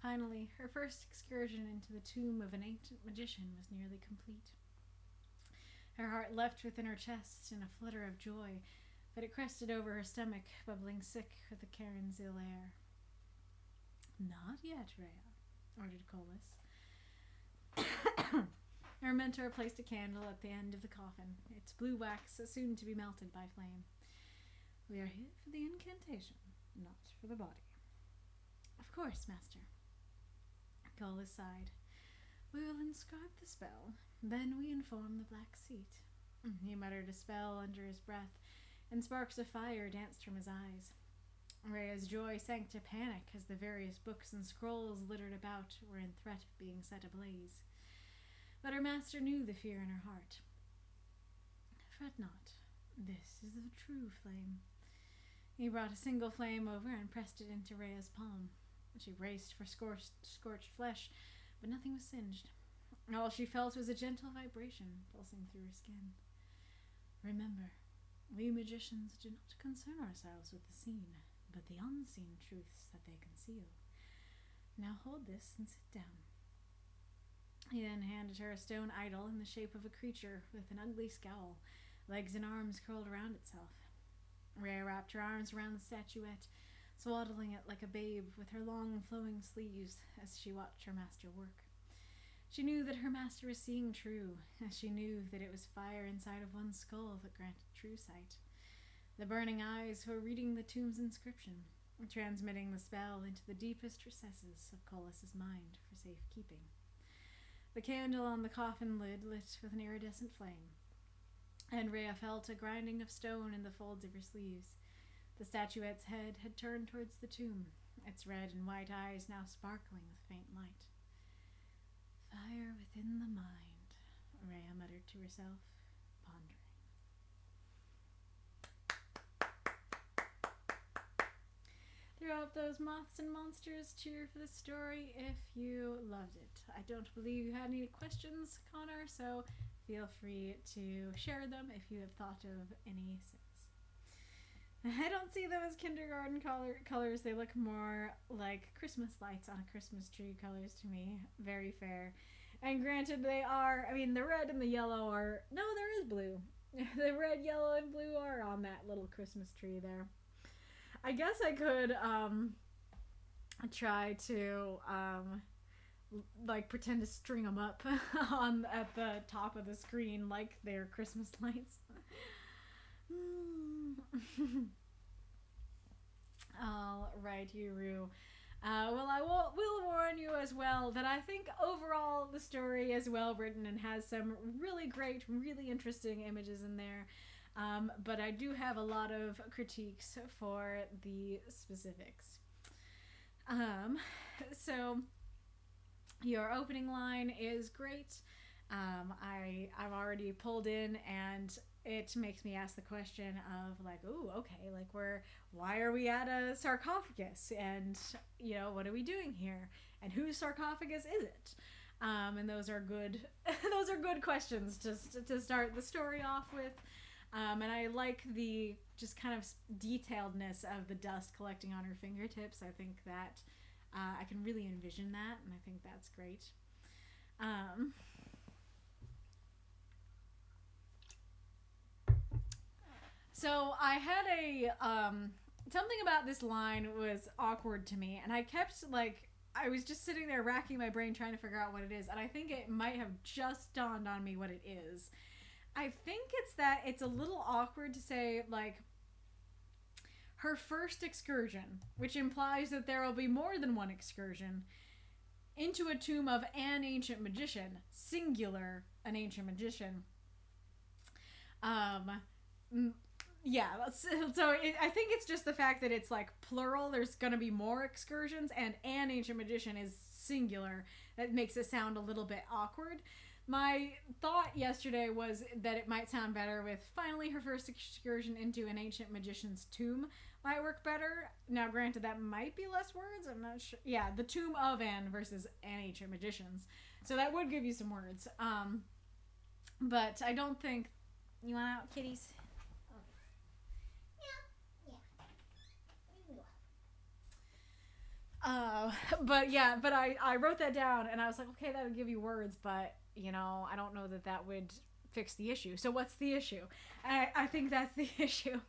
Finally, her first excursion into the tomb of an ancient magician was nearly complete. Her heart leapt within her chest in a flutter of joy, but it crested over her stomach, bubbling sick with the Karen's ill air. Not yet, Rhea, ordered Colas. Her mentor placed a candle at the end of the coffin, its blue wax soon to be melted by flame. We are here for the incantation, not for the body. Of course, master. Colas sighed. We will inscribe the spell, then we inform the Black Seat. He muttered a spell under his breath, and sparks of fire danced from his eyes. Rhea's joy sank to panic as the various books and scrolls littered about were in threat of being set ablaze. But her master knew the fear in her heart. Fret not. This is the true flame. He brought a single flame over and pressed it into Rhea's palm. She braced for scorched flesh, but nothing was singed. All she felt was a gentle vibration pulsing through her skin. Remember, we magicians do not concern ourselves with the seen, but the unseen truths that they conceal. Now hold this and sit down. He then handed her a stone idol in the shape of a creature with an ugly scowl, legs and arms curled around itself. Rhea wrapped her arms around the statuette, swaddling it like a babe with her long flowing sleeves as she watched her master work. She knew that her master was seeing true, as she knew that it was fire inside of one skull that granted true sight. The burning eyes were reading the tomb's inscription, transmitting the spell into the deepest recesses of Colas's mind for safekeeping. The candle on the coffin lid lit with an iridescent flame, and Rhea felt a grinding of stone in the folds of her sleeves. The statuette's head had turned towards the tomb, its red and white eyes now sparkling with faint light. Fire within the mind, Rhea muttered to herself, pondering. Throughout those moths and monsters, cheer for the story if you loved it. I don't believe you had any questions, Connor, so feel free to share them if you have thought of any since. I don't see them as kindergarten colors. They look more like Christmas lights on a Christmas tree colors to me. Very fair. And granted, they are, I mean, the red and the yellow are, no, there is blue. The red, yellow, and blue are on that little Christmas tree there. I guess I could try to like pretend to string them up on at the top of the screen like they're Christmas lights. All right, Yuru. Well, I will warn you as well that I think overall the story is well written and has some really great, really interesting images in there. But I do have a lot of critiques for the specifics. So your opening line is great. I've already pulled in, and it makes me ask the question of like, ooh, okay, like why are we at a sarcophagus? And, you know, what are we doing here? And whose sarcophagus is it? And those are good, those are good questions to start the story off with. And I like the just kind of detailedness of the dust collecting on her fingertips. I think that I can really envision that, and I think that's great. So I had a something about this line was awkward to me, and I kept like I was just sitting there racking my brain trying to figure out what it is, and I think it might have just dawned on me what it is. I think it's that it's a little awkward to say like her first excursion, which implies that there will be more than one excursion into a tomb of an ancient magician, singular, an ancient magician. Yeah, I think it's just the fact that it's like plural. There's gonna be more excursions, and an ancient magician is singular. That makes it sound a little bit awkward. My thought yesterday was that it might sound better with finally her first excursion into an ancient magician's tomb might work better. Now, granted, that might be less words. I'm not sure. Yeah, the tomb of an versus an ancient magician's. So that would give you some words. But I don't think... You want out, kitties? But I wrote that down, and I was like, okay, that would give you words, but, you know, I don't know that that would fix the issue. So what's the issue? I think that's the issue.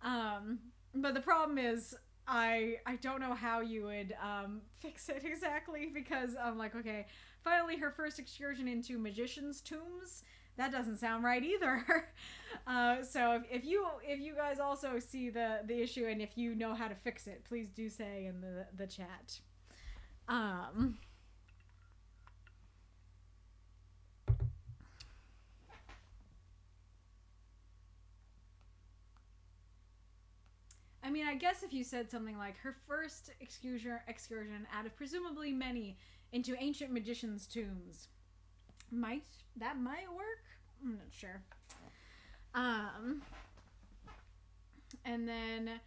But the problem is, I don't know how you would fix it exactly, because I'm like, okay, finally her first excursion into magicians' tombs. That doesn't sound right either. So if you guys also see the issue, and if you know how to fix it, please do say in the chat. I mean, I guess if you said something like her first excursion out of presumably many into ancient magicians' tombs, might work. I'm not sure. And then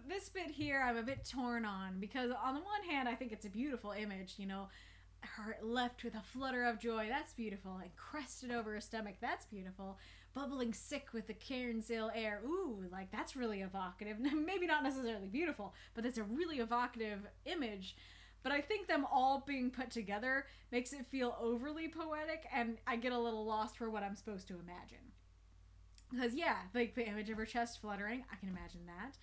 this bit here I'm a bit torn on, because on the one hand I think it's a beautiful image, you know, her left with a flutter of joy, that's beautiful, and crested over her stomach, that's beautiful, bubbling sick with the Cairn's ill air, ooh, like that's really evocative. Maybe not necessarily beautiful, but it's a really evocative image. But I think them all being put together makes it feel overly poetic, and I get a little lost for what I'm supposed to imagine. Because, yeah, like the image of her chest fluttering, I can imagine that.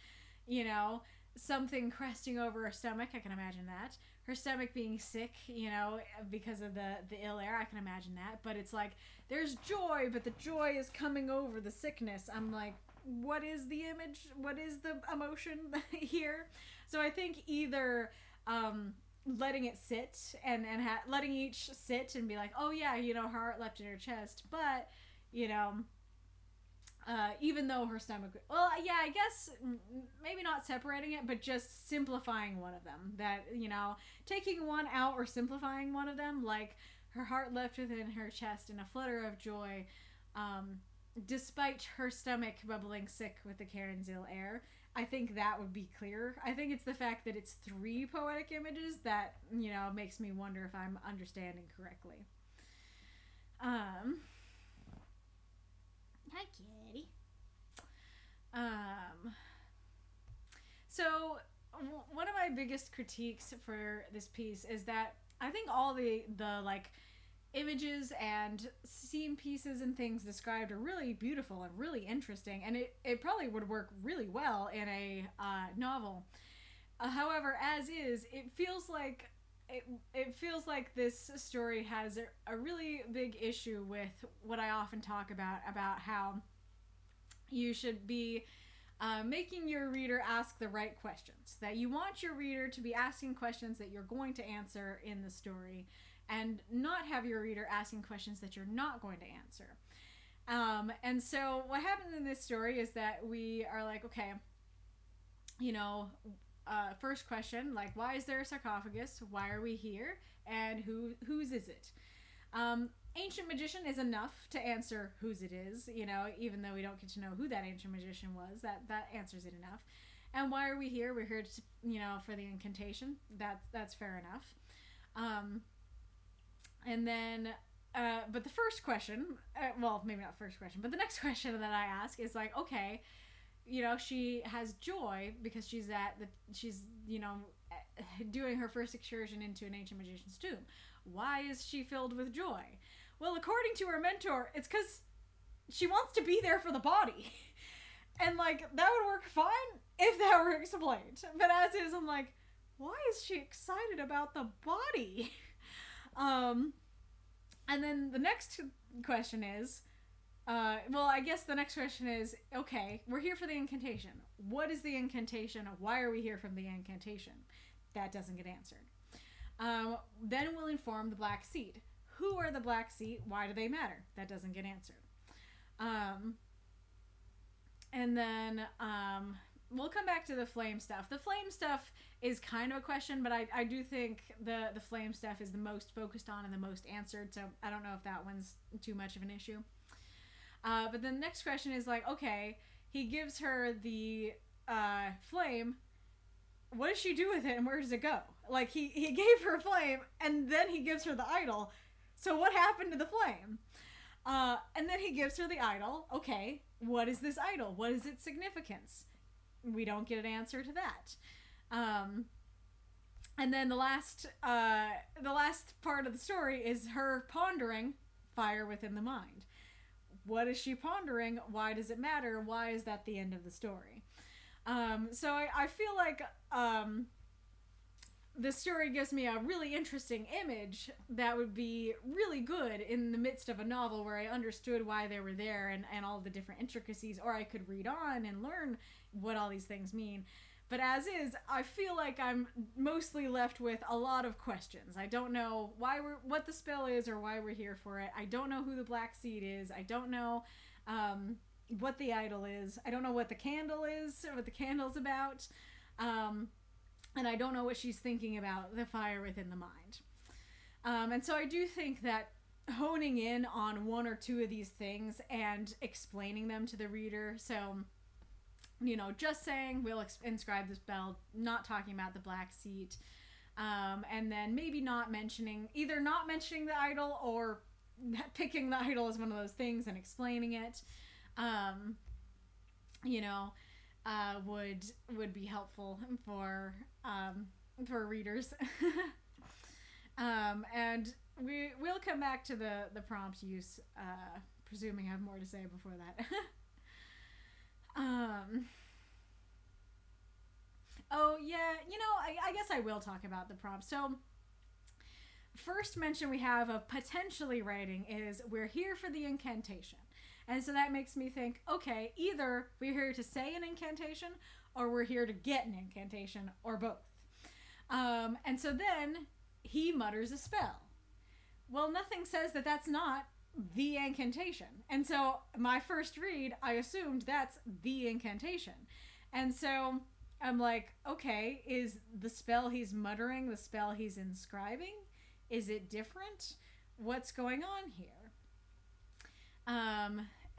You know, something cresting over her stomach, I can imagine that. Her stomach being sick, you know, because of the ill air, I can imagine that. But it's like, there's joy, but the joy is coming over the sickness. I'm like, what is the image? What is the emotion here? So I think either... letting it sit and letting each sit and be like, oh yeah, you know, her heart leapt in her chest, but, you know, even though her stomach, well, yeah, I guess maybe not separating it, but just simplifying one of them, that, you know, taking one out or simplifying one of them, like her heart leapt within her chest in a flutter of joy, despite her stomach bubbling sick with the Cairn's ill air. I think that would be clear. I think it's the fact that it's 3 poetic images that, you know, makes me wonder if I'm understanding correctly. Um, Hi, kitty. Um, so one of my biggest critiques for this piece is that I think all the like images and scene pieces and things described are really beautiful and really interesting, and it probably would work really well in a novel. However, as is, it feels like this story has a really big issue with what I often talk about how you should be making your reader ask the right questions. That you want your reader to be asking questions that you're going to answer in the story, and not have your reader asking questions that you're not going to answer. And so what happens in this story is that we are like, okay, you know, first question, like, why is there a sarcophagus? Why are we here? And whose is it? Ancient magician is enough to answer whose it is, you know, even though we don't get to know who that ancient magician was. That answers it enough. And why are we here? We're here to, you know, for the incantation. That's fair enough. And then, but the first question, well, maybe not first question, but the next question that I ask is like, okay, you know, she has joy because she's you know, doing her first excursion into an ancient magician's tomb. Why is she filled with joy? Well, according to her mentor, it's because she wants to be there for the body. And like, that would work fine if that were explained. But as is, I'm like, why is she excited about the body? And then the next question is, well, I guess the next question is, okay, we're here for the incantation. What is the incantation? Why are we here from the incantation? That doesn't get answered. Then we'll inform the Black Seed. Who are the Black Seed? Why do they matter? That doesn't get answered. And then we'll come back to the flame stuff. The flame stuff is kind of a question, but I do think the flame stuff is the most focused on and the most answered, so I don't know if that one's too much of an issue. But then the next question is like, okay, he gives her the flame. What does she do with it and where does it go? Like, he gave her flame and then he gives her the idol. So what happened to the flame? And then he gives her the idol. Okay, what is this idol? What is its significance? We don't get an answer to that. And then the last part of the story is her pondering fire within the mind. What is she pondering? Why does it matter? Why is that the end of the story? So I feel like the story gives me a really interesting image that would be really good in the midst of a novel where I understood why they were there and all the different intricacies, or I could read on and learn what all these things mean. But as is, I feel like I'm mostly left with a lot of questions. I don't know what the spell is or why we're here for it. I don't know who the Black Seed is. I don't know what the idol is. I don't know what the candle is or what the candle's about. And I don't know what she's thinking about the fire within the mind. And so I do think that honing in on one or two of these things and explaining them to the reader, so, you know, just saying we'll inscribe the spell, not talking about the Black Seed, and then maybe either not mentioning the idol or picking the idol as one of those things and explaining it, you know, would be helpful for readers. And we'll come back to the prompt use, presuming I have more to say before that. Oh yeah, you know, I guess I will talk about the prompt. So first mention we have of potentially writing is we're here for the incantation. And so that makes me think, okay, either we're here to say an incantation or we're here to get an incantation, or both. And so then he mutters a spell. Well, nothing says that that's not the incantation. And so my first read, I assumed that's the incantation. And so I'm like, okay, is the spell he's muttering the spell he's inscribing? Is it different? What's going on here?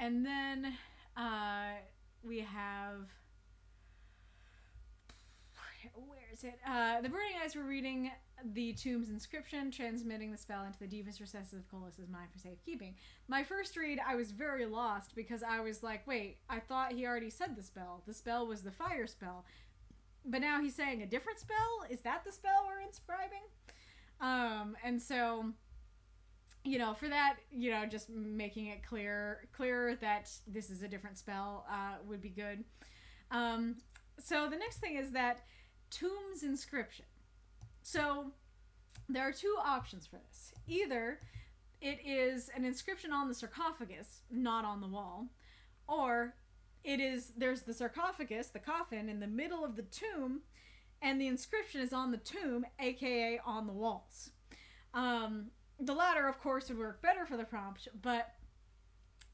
And then we have, where is it? The Burning Eyes were reading the tomb's inscription, transmitting the spell into the deepest recesses of Colus's mind for safekeeping. My first read, I was very lost because I was like, wait, I thought he already said the spell. The spell was the fire spell. But now he's saying a different spell? Is that the spell we're inscribing? And so, you know, for that, you know, just making it clear that this is a different spell would be good. So the next thing is that tomb's inscription. So there are two options for this. Either it is an inscription on the sarcophagus, not on the wall, or there's the sarcophagus, the coffin, in the middle of the tomb, and the inscription is on the tomb, aka on the walls. The latter, of course, would work better for the prompt, but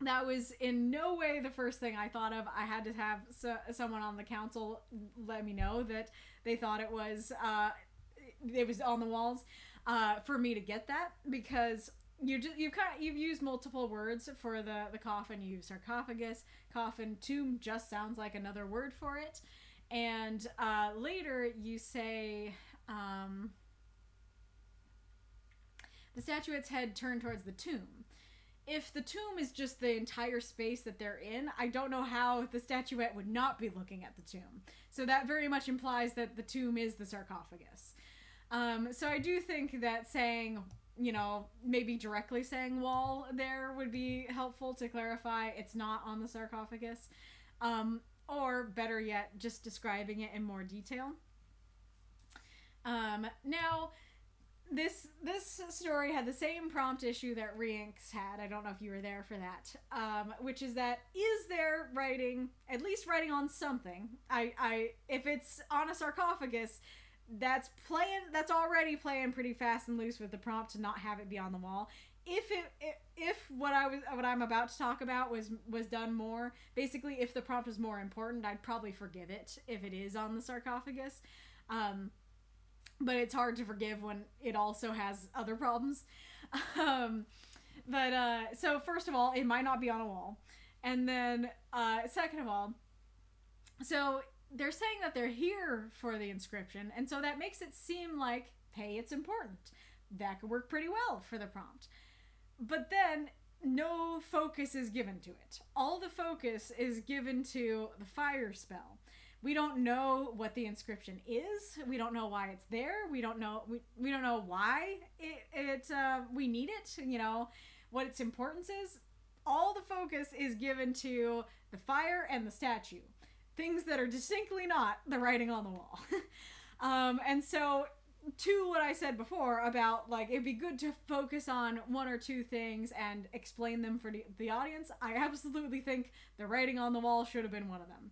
that was in no way the first thing I thought of. I had to have someone on the council let me know that they thought it was on the walls for me to get that, because you've used multiple words for the coffin. You use sarcophagus, coffin, tomb just sounds like another word for it, and later you say the statuette's head turned towards the tomb. If the tomb is just the entire space that they're in, I don't know how the statuette would not be looking at the tomb. So that very much implies that the tomb is the sarcophagus. So I do think that saying, you know, maybe directly saying wall there would be helpful to clarify it's not on the sarcophagus. Or better yet, just describing it in more detail. Now, this story had the same prompt issue that Reinks had. I don't know if you were there for that. Which is that, is there writing, at least writing on something? If it's on a sarcophagus, that's already playing pretty fast and loose with the prompt to not have it be on the wall. If what I'm about to talk about was done more, basically if the prompt was more important, I'd probably forgive it if it is on the sarcophagus. But it's hard to forgive when it also has other problems. So first of all, it might not be on a wall. And then, second of all, so they're saying that they're here for the inscription, and so that makes it seem like, hey, it's important. That could work pretty well for the prompt. But then, no focus is given to it. All the focus is given to the fire spell. We don't know what the inscription is. We don't know why it's there. We don't know why we need it. You know, what its importance is. All the focus is given to the fire and the statue. Things that are distinctly not the writing on the wall. And so, to what I said before about, like, it'd be good to focus on one or two things and explain them for the audience, I absolutely think the writing on the wall should have been one of them.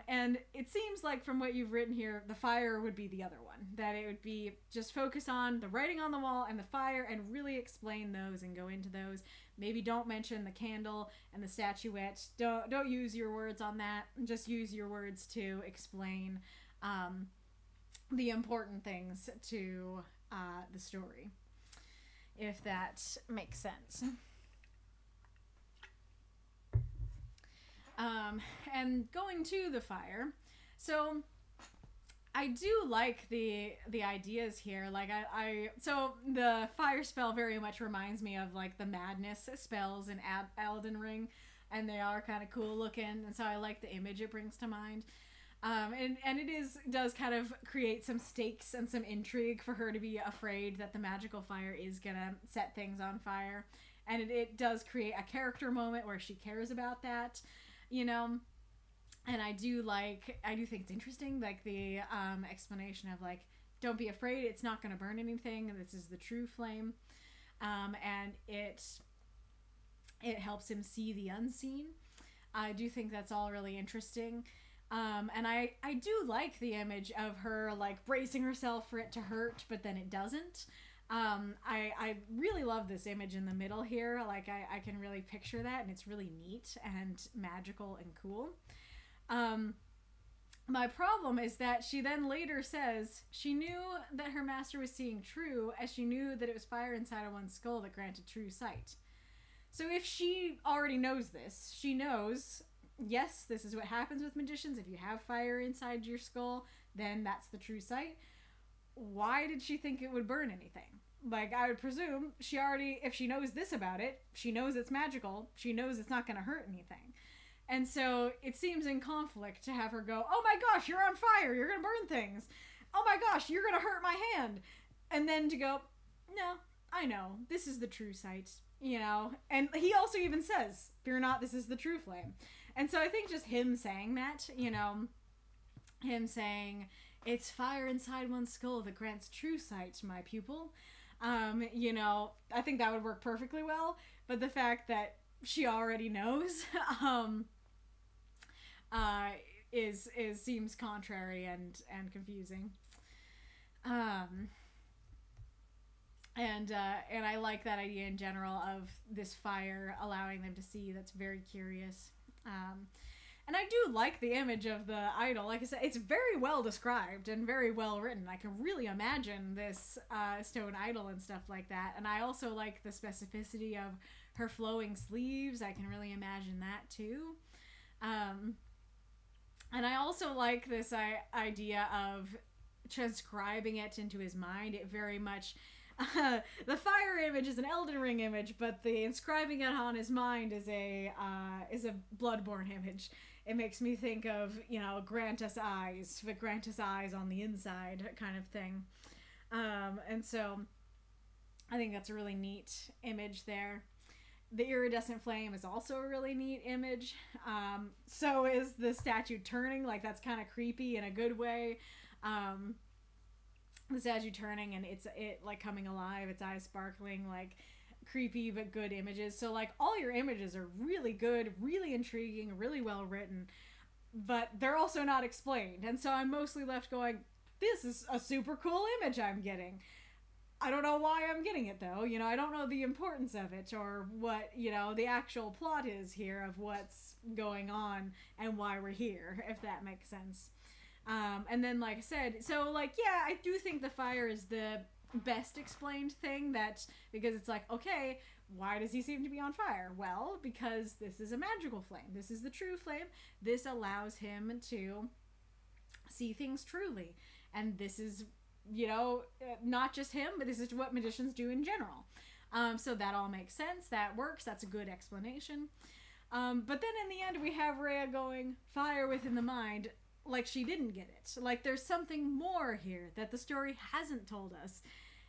And it seems like from what you've written here, the fire would be the other one. That it would be just focus on the writing on the wall and the fire and really explain those and go into those. Maybe don't mention the candle and the statuette. Don't use your words on that. Just use your words to explain the important things to the story, if that makes sense. And going to the fire, so I do like the ideas here. Like so the fire spell very much reminds me of like the madness spells in Elden Ring, and they are kind of cool looking, and so I like the image it brings to mind. And it does kind of create some stakes and some intrigue for her to be afraid that the magical fire is gonna set things on fire, and it does create a character moment where she cares about that, you know. And I do think it's interesting, like the explanation of like, don't be afraid, it's not going to burn anything, this is the true flame, and it helps him see the unseen. I do think that's all really interesting, and I do like the image of her like bracing herself for it to hurt, but then it doesn't. I really love this image in the middle here. Like I can really picture that, and it's really neat and magical and cool. My problem is that she then later says she knew that her master was seeing true, as she knew that it was fire inside of one's skull that granted true sight. So if she already knows this, she knows yes, this is what happens with magicians. If you have fire inside your skull, then that's the true sight. Why did she think it would burn anything? Like, I would presume she already, if she knows this about it, she knows it's magical, she knows it's not going to hurt anything. And so it seems in conflict to have her go, oh my gosh, you're on fire, you're going to burn things. Oh my gosh, you're going to hurt my hand. And then to go, no, I know, this is the true sight, you know? And he also even says, fear not, this is the true flame. And so I think just him saying that, you know, him saying, it's fire inside one's skull that grants true sight to my pupil. You know, I think that would work perfectly well. But the fact that she already knows, seems contrary and confusing. And I like that idea in general of this fire allowing them to see. That's very curious. And I do like the image of the idol. Like I said, it's very well described and very well written. I can really imagine this stone idol and stuff like that. And I also like the specificity of her flowing sleeves. I can really imagine that too. And I also like this idea of transcribing it into his mind. It very much... the fire image is an Elden Ring image, but the inscribing it on his mind is a Bloodborne image. It makes me think of, you know, grant us eyes, but grant us eyes on the inside kind of thing. And so I think that's a really neat image there. The iridescent flame is also a really neat image. So is the statue turning, like that's kind of creepy in a good way. The statue turning and it like coming alive, its eyes sparkling, like creepy but good images. So like all your images are really good, really intriguing, really well written, but they're also not explained. And so I'm mostly left going, this is a super cool image I'm getting. I don't know why I'm getting it though. You know, I don't know the importance of it or what, you know, the actual plot is here of what's going on and why we're here, if that makes sense. And then, like I said, so, like, yeah, I do think the fire is the best explained thing because it's like, okay, why does he seem to be on fire? Well, because this is a magical flame. This is the true flame. This allows him to see things truly. And this is, you know, not just him, but this is what magicians do in general. So that all makes sense. That works. That's a good explanation. But then in the end, we have Rhea going, fire within the mind, like she didn't get it. Like there's something more here that the story hasn't told us.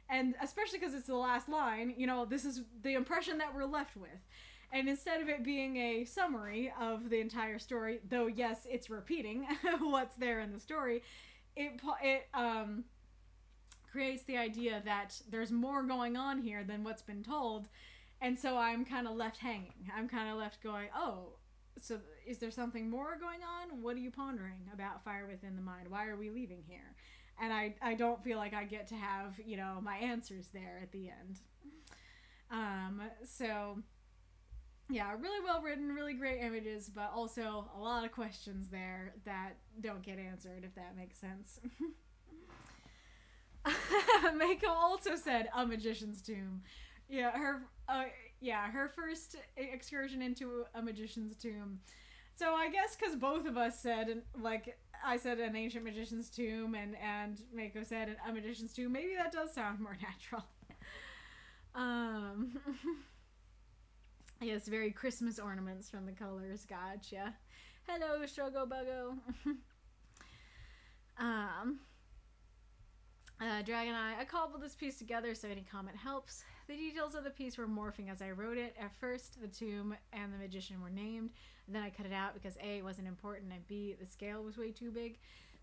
And especially because it's the last line, you know, this is the impression that we're left with. And instead of it being a summary of the entire story, though yes, it's repeating what's there in the story, it creates the idea that there's more going on here than what's been told. And so I'm kind of left hanging. I'm kind of left going, oh, so is there something more going on? What are you pondering about fire within the mind? Why are we leaving here? And I don't feel like I get to have, you know, my answers there at the end. So yeah, really well written, really great images, but also a lot of questions there that don't get answered, if that makes sense. Mako also said a magician's tomb. Yeah, her first excursion into a magician's tomb. So I guess because both of us said, like, I said an ancient magician's tomb and Mako said a magician's tomb, maybe that does sound more natural. Yes, very Christmas ornaments from the colors. Gotcha. Hello, Shogo Buggo. Dragon Eye, I cobbled this piece together so any comment helps. The details of the piece were morphing as I wrote it. At first, the tomb and the magician were named, and then I cut it out because A, it wasn't important, and B, the scale was way too big.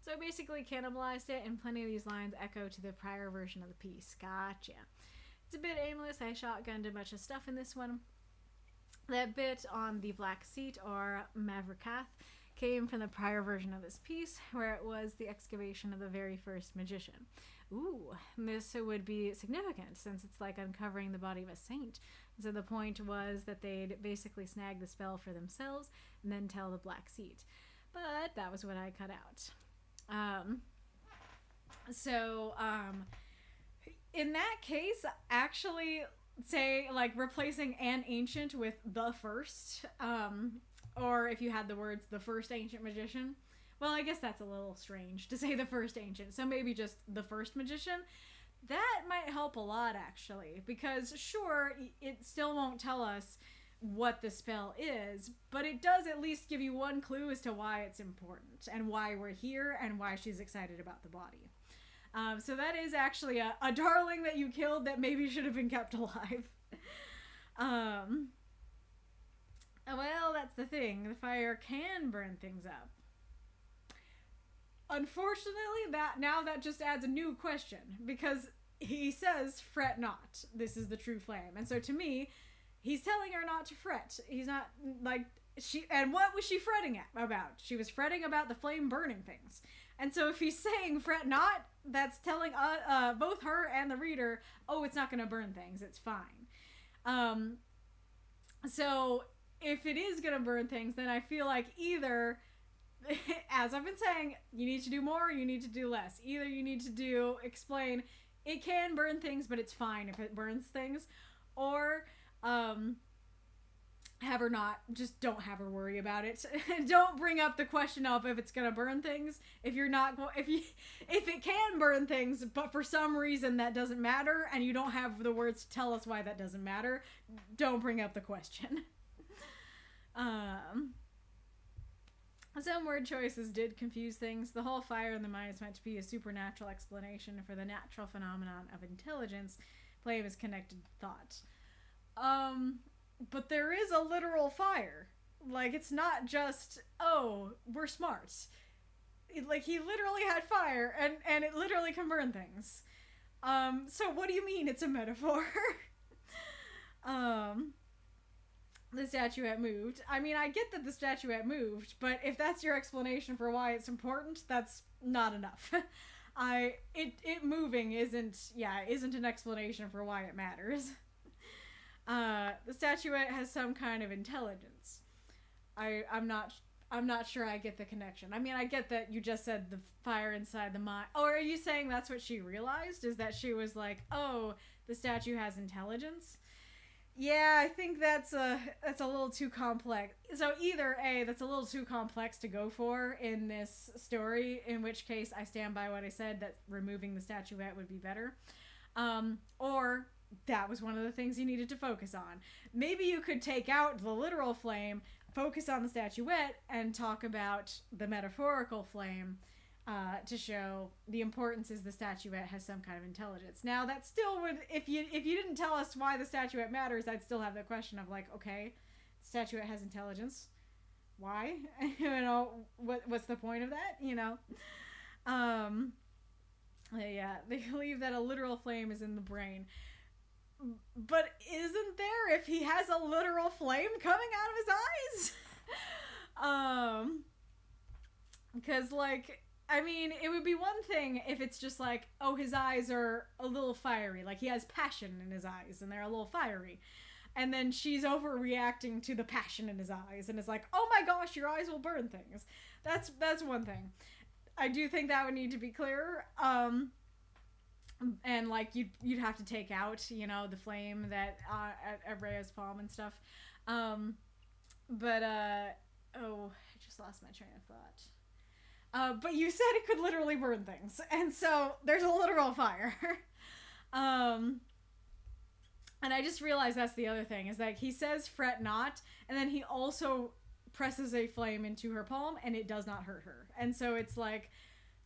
So I basically cannibalized it, and plenty of these lines echo to the prior version of the piece. Gotcha. It's a bit aimless. I shotgunned a bunch of stuff in this one. That bit on the Black Seat, or Mavrikath, came from the prior version of this piece, where it was the excavation of the very first magician. Ooh, this would be significant, since it's like uncovering the body of a saint. So the point was that they'd basically snag the spell for themselves, and then tell the Black Seat. But that was what I cut out. In that case, actually, say, like, replacing an ancient with the first, or if you had the words the first ancient magician. Well, I guess that's a little strange to say the first ancient, so maybe just the first magician. That might help a lot, actually, because sure, it still won't tell us what the spell is, but it does at least give you one clue as to why it's important and why we're here and why she's excited about the body. So that is actually a darling that you killed that maybe should have been kept alive. Well, that's the thing. The fire can burn things up. Unfortunately, that just adds a new question, because he says, fret not, this is the true flame. And so to me, he's telling her not to fret. He's not, like, and what was she fretting about? She was fretting about the flame burning things. And so if he's saying fret not, that's telling both her and the reader, oh, it's not going to burn things, it's fine. So if it is going to burn things, then I feel like either, as I've been saying, you need to do more, or you need to do less. Either you need to explain it can burn things, but it's fine if it burns things, or have her not, just don't have her worry about it. Don't bring up the question of if it's gonna burn things. If it can burn things, but for some reason that doesn't matter, and you don't have the words to tell us why that doesn't matter, don't bring up the question. Some word choices did confuse things. The whole fire in the mind is meant to be a supernatural explanation for the natural phenomenon of intelligence. Flame is connected to thought. But there is a literal fire. Like, it's not just, oh, we're smart. Like, he literally had fire, and it literally can burn things. So what do you mean it's a metaphor? The statuette moved. I mean, I get that the statuette moved, but if that's your explanation for why it's important, that's not enough. It moving isn't an explanation for why it matters. The statuette has some kind of intelligence. I'm not sure I get the connection. I mean, I get that you just said the fire inside the mind. Or are you saying that's what she realized? Is that she was like, oh, the statue has intelligence? Yeah, I think that's a little too complex. So either A, that's a little too complex to go for in this story, in which case I stand by what I said, that removing the statuette would be better. Or that was one of the things you needed to focus on. Maybe you could take out the literal flame, focus on the statuette, and talk about the metaphorical flame, to show the importance is the statuette has some kind of intelligence. Now, that still would, if you didn't tell us why the statuette matters, I'd still have the question of, like, okay, the statuette has intelligence. Why? What's the point of that? Yeah, they believe that a literal flame is in the brain. But isn't there if he has a literal flame coming out of his eyes? Because, like, I mean, it would be one thing if it's just like, oh, his eyes are a little fiery. Like, he has passion in his eyes, and they're a little fiery. And then she's overreacting to the passion in his eyes, and is like, oh my gosh, your eyes will burn things. That's one thing. I do think that would need to be clearer. And, like, you'd have to take out, the flame that, at Rhea's palm and stuff. I just lost my train of thought. But you said it could literally burn things, and so there's a literal fire. And I just realized that's the other thing, is that he says fret not, and then he also presses a flame into her palm, and it does not hurt her. And so it's like,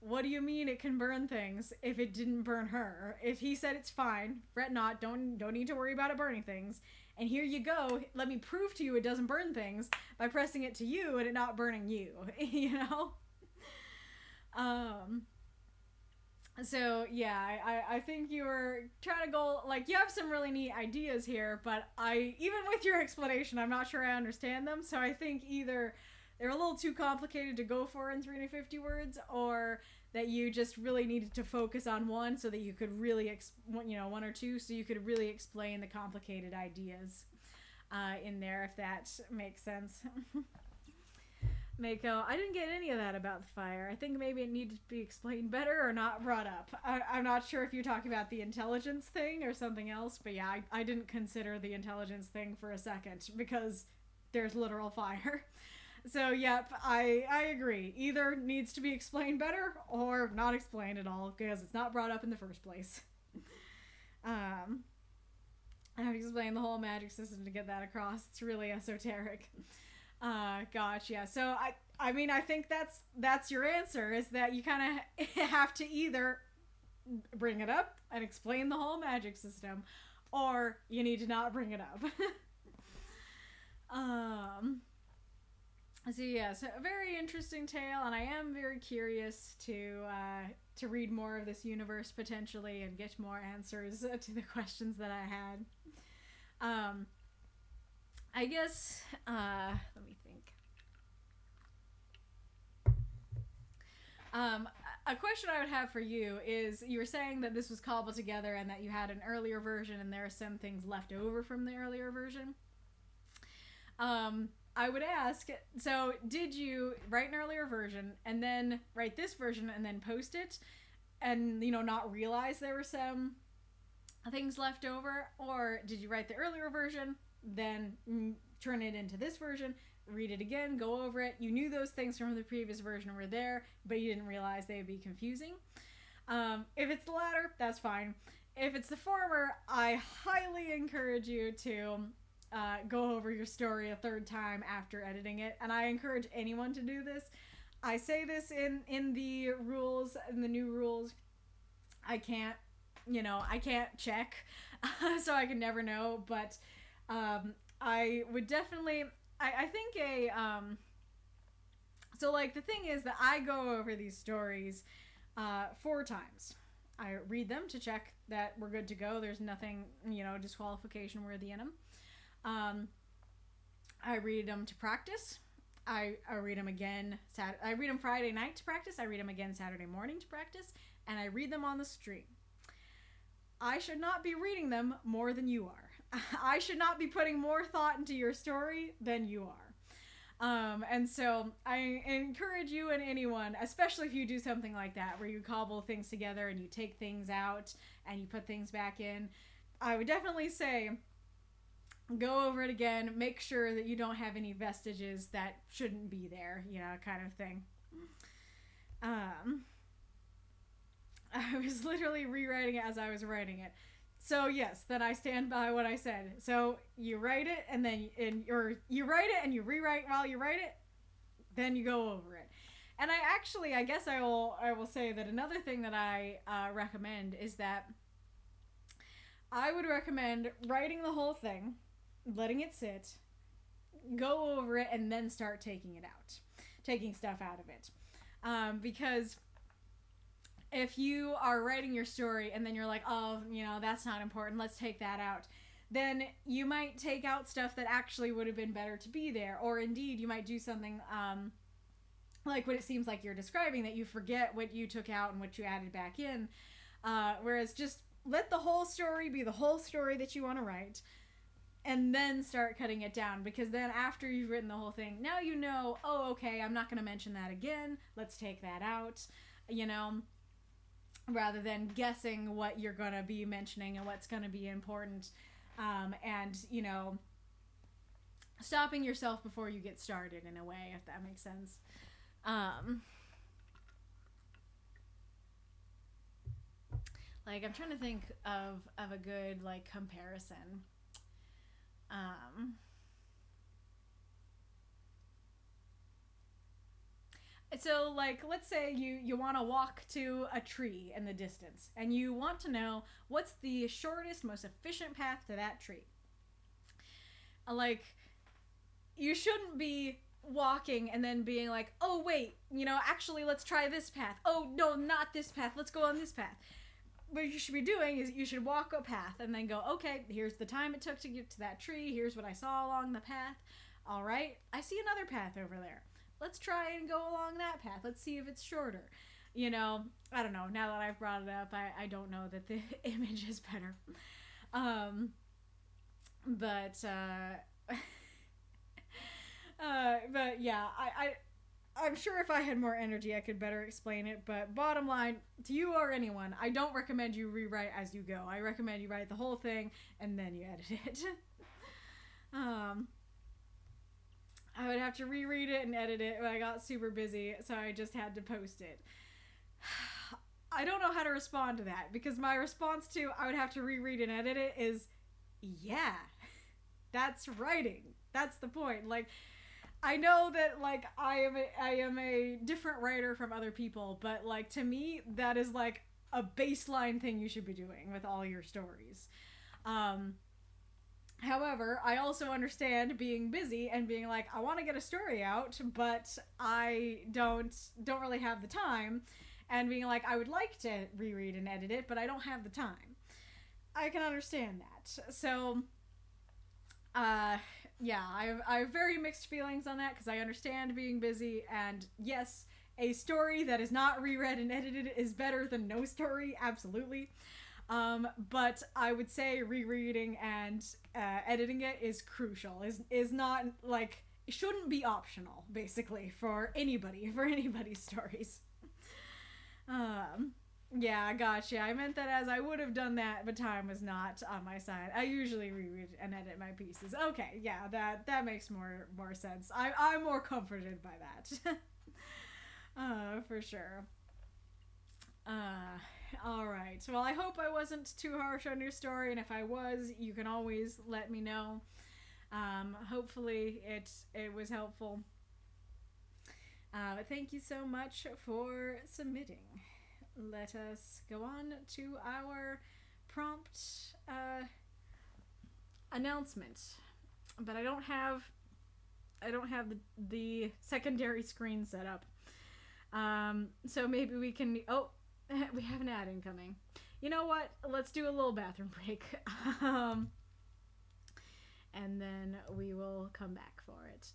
what do you mean it can burn things if it didn't burn her? If he said it's fine, fret not, don't need to worry about it burning things, and here you go, let me prove to you it doesn't burn things by pressing it to you and it not burning you, So yeah, I think you were trying to go, like, you have some really neat ideas here, but even with your explanation, I'm not sure I understand them, so I think either they're a little too complicated to go for in 350 words, or that you just really needed to focus on one so that you could really, one or two, so you could really explain the complicated ideas, in there, if that makes sense. Mako, I didn't get any of that about the fire. I think maybe it needed to be explained better or not brought up. I'm not sure if you're talking about the intelligence thing or something else, but yeah, I didn't consider the intelligence thing for a second because there's literal fire. So yep, I agree. Either needs to be explained better or not explained at all because it's not brought up in the first place. I have to explain the whole magic system to get that across. It's really esoteric. Gosh, yeah. So I mean, I think that's your answer, is that you kind of have to either bring it up and explain the whole magic system, or you need to not bring it up. So yes, a very interesting tale, and I am very curious to read more of this universe potentially and get more answers to the questions that I had. I guess let me think. A question I would have for you is, you were saying that this was cobbled together and that you had an earlier version and there are some things left over from the earlier version. I would ask, so did you write an earlier version and then write this version and then post it and, not realize there were some things left over? Or did you write the earlier version, then turn it into this version, read it again, go over it? You knew those things from the previous version were there, but you didn't realize they would be confusing. If it's the latter, that's fine. If it's the former, I highly encourage you to go over your story a third time after editing it, and I encourage anyone to do this. I say this in the rules, in the new rules. I can't check, so I can never know, but I would definitely, I think so like the thing is that I go over these stories 4 times. I read them to check that we're good to go, there's nothing, disqualification worthy in them. I read them to practice. I read them again. I read them Friday night to practice. I read them again Saturday morning to practice, and I read them on the stream. I should not be reading them more than you are. I should not be putting more thought into your story than you are. And so I encourage you and anyone, especially if you do something like that, where you cobble things together and you take things out and you put things back in, I would definitely say, go over it again, make sure that you don't have any vestiges that shouldn't be there, kind of thing. I was literally rewriting it as I was writing it. So yes, then I stand by what I said. So you write it and then you write it and you rewrite while you write it, then you go over it. And I guess I will say that another thing that I recommend is that I would recommend writing the whole thing, letting it sit, go over it, and then start taking stuff out of it. Because if you are writing your story and then you're like, oh, that's not important, let's take that out, then you might take out stuff that actually would have been better to be there. Or indeed, you might do something like what it seems like you're describing, that you forget what you took out and what you added back in. Whereas just let the whole story be the whole story that you want to write, and then start cutting it down, because then after you've written the whole thing, now oh, okay, I'm not going to mention that again, let's take that out, rather than guessing what you're going to be mentioning and what's going to be important, and, stopping yourself before you get started, in a way, if that makes sense. Like, I'm trying to think of a good, comparison. So, let's say you want to walk to a tree in the distance, and you want to know what's the shortest, most efficient path to that tree. You shouldn't be walking and then being like, oh, wait, actually, let's try this path. Oh, no, not this path. Let's go on this path. What you should be doing is you should walk a path and then go, okay, here's the time it took to get to that tree. Here's what I saw along the path. All right, I see another path over there. Let's try and go along that path. Let's see if it's shorter. I don't know. Now that I've brought it up, I don't know that the image is better. But yeah, I'm sure if I had more energy, I could better explain it. But bottom line, to you or anyone, I don't recommend you rewrite as you go. I recommend you write the whole thing and then you edit it. I would have to reread it and edit it, but I got super busy, so I just had to post it. I don't know how to respond to that, because my response to I would have to reread and edit it is, yeah, that's writing. That's the point. Like, I know that like I am a different writer from other people, but like to me that is like a baseline thing you should be doing with all your stories. Um, However, I also understand being busy and being like, I want to get a story out, but I don't really have the time, and being like, I would like to reread and edit it, but I don't have the time. I can understand that. So, uh, yeah, I have very mixed feelings on that, because I understand being busy, and yes, a story that is not reread and edited is better than no story, absolutely. But I would say rereading and editing it is crucial. Is not like, it shouldn't be optional, basically, for anybody's stories. Um, yeah, gotcha. I meant that as I would have done that, but time was not on my side. I usually reread and edit my pieces. Okay, yeah, that makes more sense. I'm more comforted by that. For sure. All right. Well, I hope I wasn't too harsh on your story, and if I was, you can always let me know. Hopefully, it was helpful. Thank you so much for submitting. Let us go on to our prompt announcement. But I don't have the secondary screen set up. So maybe we can. Oh, we have an ad incoming. You know what? Let's do a little bathroom break. And then we will come back for it.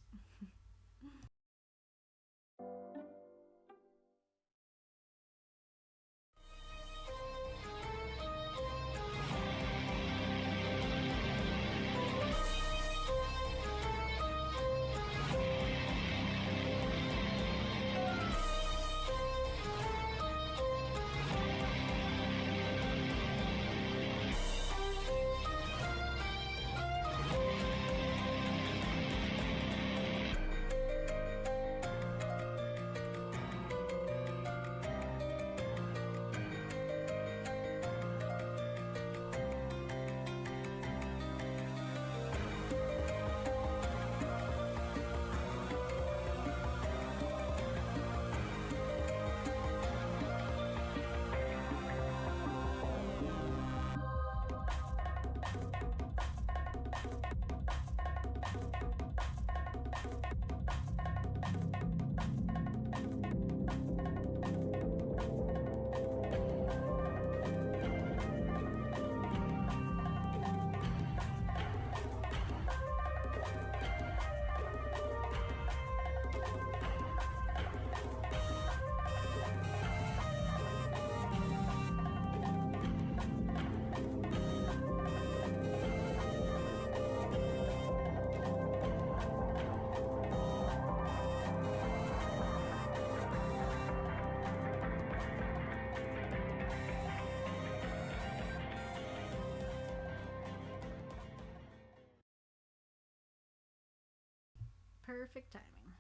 Perfect timing.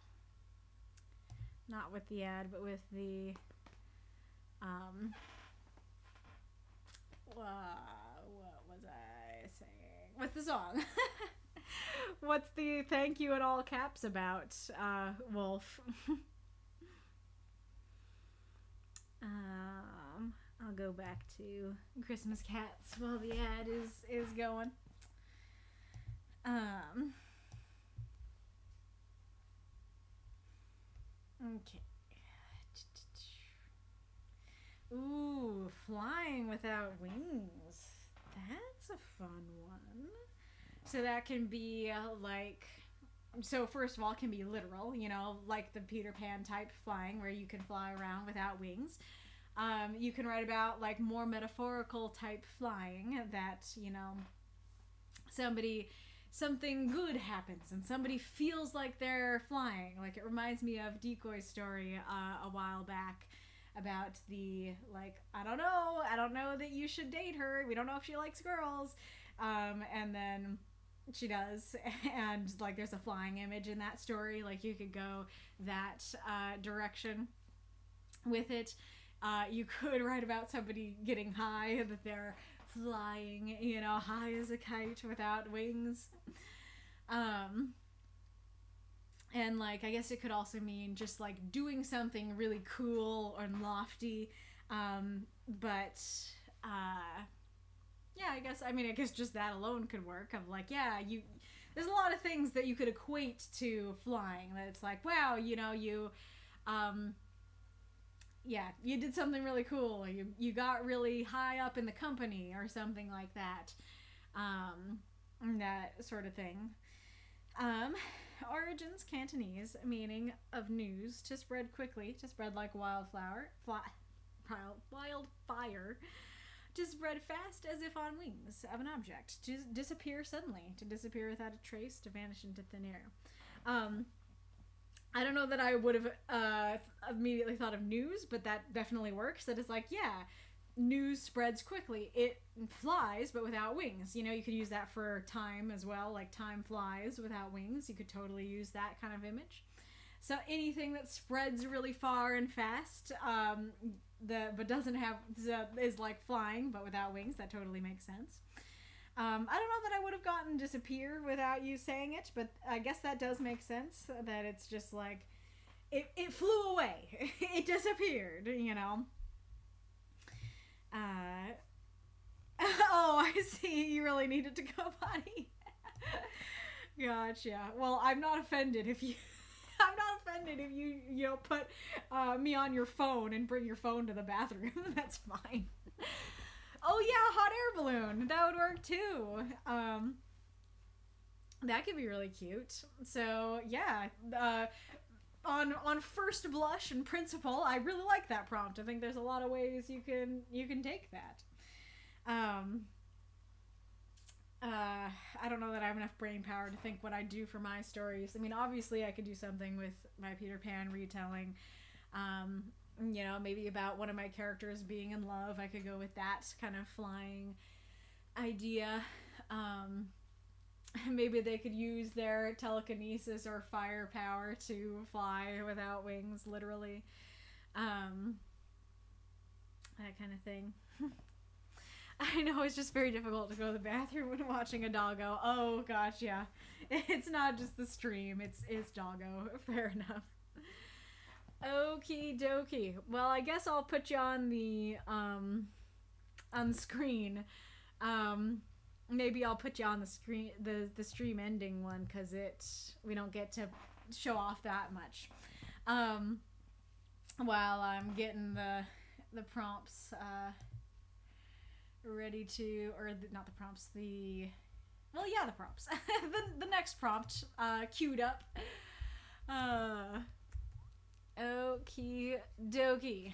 Not with the ad, but with the what was I saying? With the song. What's the thank you in all caps about, Wolf? I'll go back to Christmas Cats while the ad is going. Okay. Ooh, flying without wings. That's a fun one. So that can be like, so first of all, it can be literal, like the Peter Pan type flying where you can fly around without wings. You can write about like more metaphorical type flying that, something good happens and somebody feels like they're flying. Like, it reminds me of Decoy's story a while back about the, like, I don't know that you should date her. We don't know if she likes girls. And then She does. And like there's a flying image in that story. Like you could go that direction with it. You could write about somebody getting high, that they're flying, you know, high as a kite without wings. And like I guess it could also mean just like doing something really cool and lofty. But yeah, I guess just that alone could work. Of like, yeah, there's a lot of things that you could equate to flying. That it's like, wow, you know, yeah, you did something really cool. You got really high up in the company or something like that. That sort of thing. Origins Cantonese, meaning of news, to spread quickly, to spread like wildfire, to spread fast as if on wings of an object, to disappear suddenly, to disappear without a trace, to vanish into thin air. I don't know that I would have immediately thought of news, but that definitely works. That is like, yeah, news spreads quickly. It flies, but without wings. You know, you could use that for time as well. Like time flies without wings. You could totally use that kind of image. So anything that spreads really far and fast, but doesn't have is like flying, but without wings. That totally makes sense. I don't know that I would have gotten disappear without you saying it, but I guess that does make sense. That it's just like it flew away. It disappeared. You know. Oh, I see. You really needed to go potty. Gotcha. Well, I'm not offended if you. I'm not offended if you know, put me on your phone and bring your phone to the bathroom. That's fine. Oh yeah, hot air balloon. That would work too. That could be really cute. So yeah, on first blush and principle, I really like that prompt. I think there's a lot of ways you can take that. I don't know that I have enough brain power to think what I do for my stories. I mean, obviously I could do something with my Peter Pan retelling. You know, maybe about one of my characters being in love. I could go with that kind of flying idea. Maybe they could use their telekinesis or firepower to fly without wings, literally. That kind of thing. I know it's just very difficult to go to the bathroom when watching a doggo. Oh gosh, yeah. It's not just the stream, it's doggo. Fair enough. Okie dokie. Well, I guess I'll put you on the screen. Maybe I'll put you on the screen, the stream ending one, because we don't get to show off that much. While I'm getting the prompts ready to, or not the prompts, the prompts. the next prompt queued up. Okie dokie.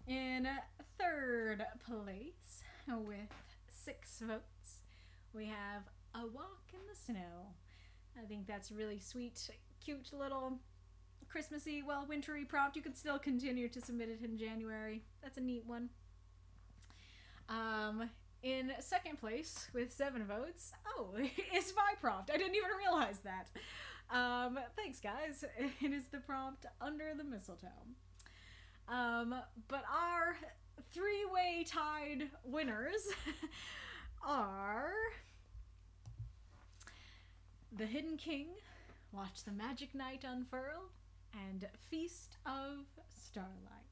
In third place, with 6 votes, we have A Walk in the Snow. I think that's a really sweet, cute little Christmassy, well, wintry prompt. You could still continue to submit it in January. That's a neat one. In second place, with 7 votes, it's my prompt. I didn't even realize that. Thanks, guys. It is the prompt Under the Mistletoe. But our 3-way tied winners are The Hidden King, Watch the Magic Night Unfurl, and Feast of Starlight.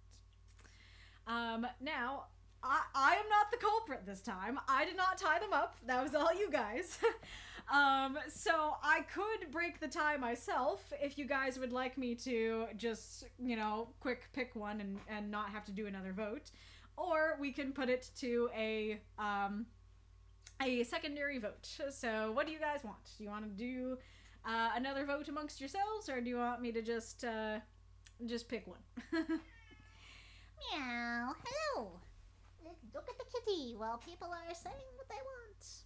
Now, I am not the culprit this time. I did not tie them up. That was all you guys. So I could break the tie myself if you guys would like me to just, you know, quick pick one and not have to do another vote. Or we can put it to a secondary vote. So what do you guys want? Do you want to do another vote amongst yourselves, or do you want me to just pick one? Meow. Hello. Look at the kitty while people are saying what they want.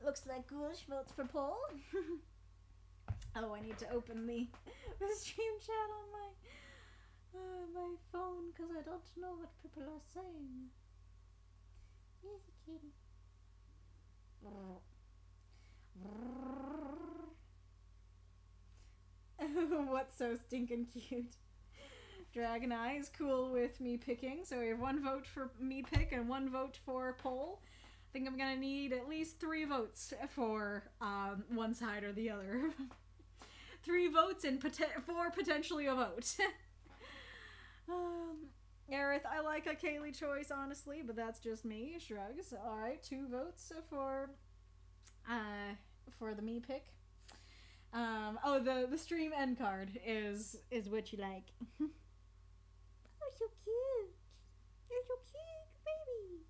Looks like Ghoulish votes for Paul. Oh, I need to open the stream chat on my phone because I don't know what people are saying. Here's a kitty. What's so stinking cute? Dragon Eye is cool with me picking, so we have 1 vote for me pick and 1 vote for poll. I think I'm gonna need at least 3 votes for one side or the other. 3 votes and 4 potentially a vote. Aerith, I like a Kaylee choice, honestly, but that's just me. Shrugs. Alright, 2 votes for the me pick. Oh, the stream end card is what you like. Oh, so cute. You're so cute, baby.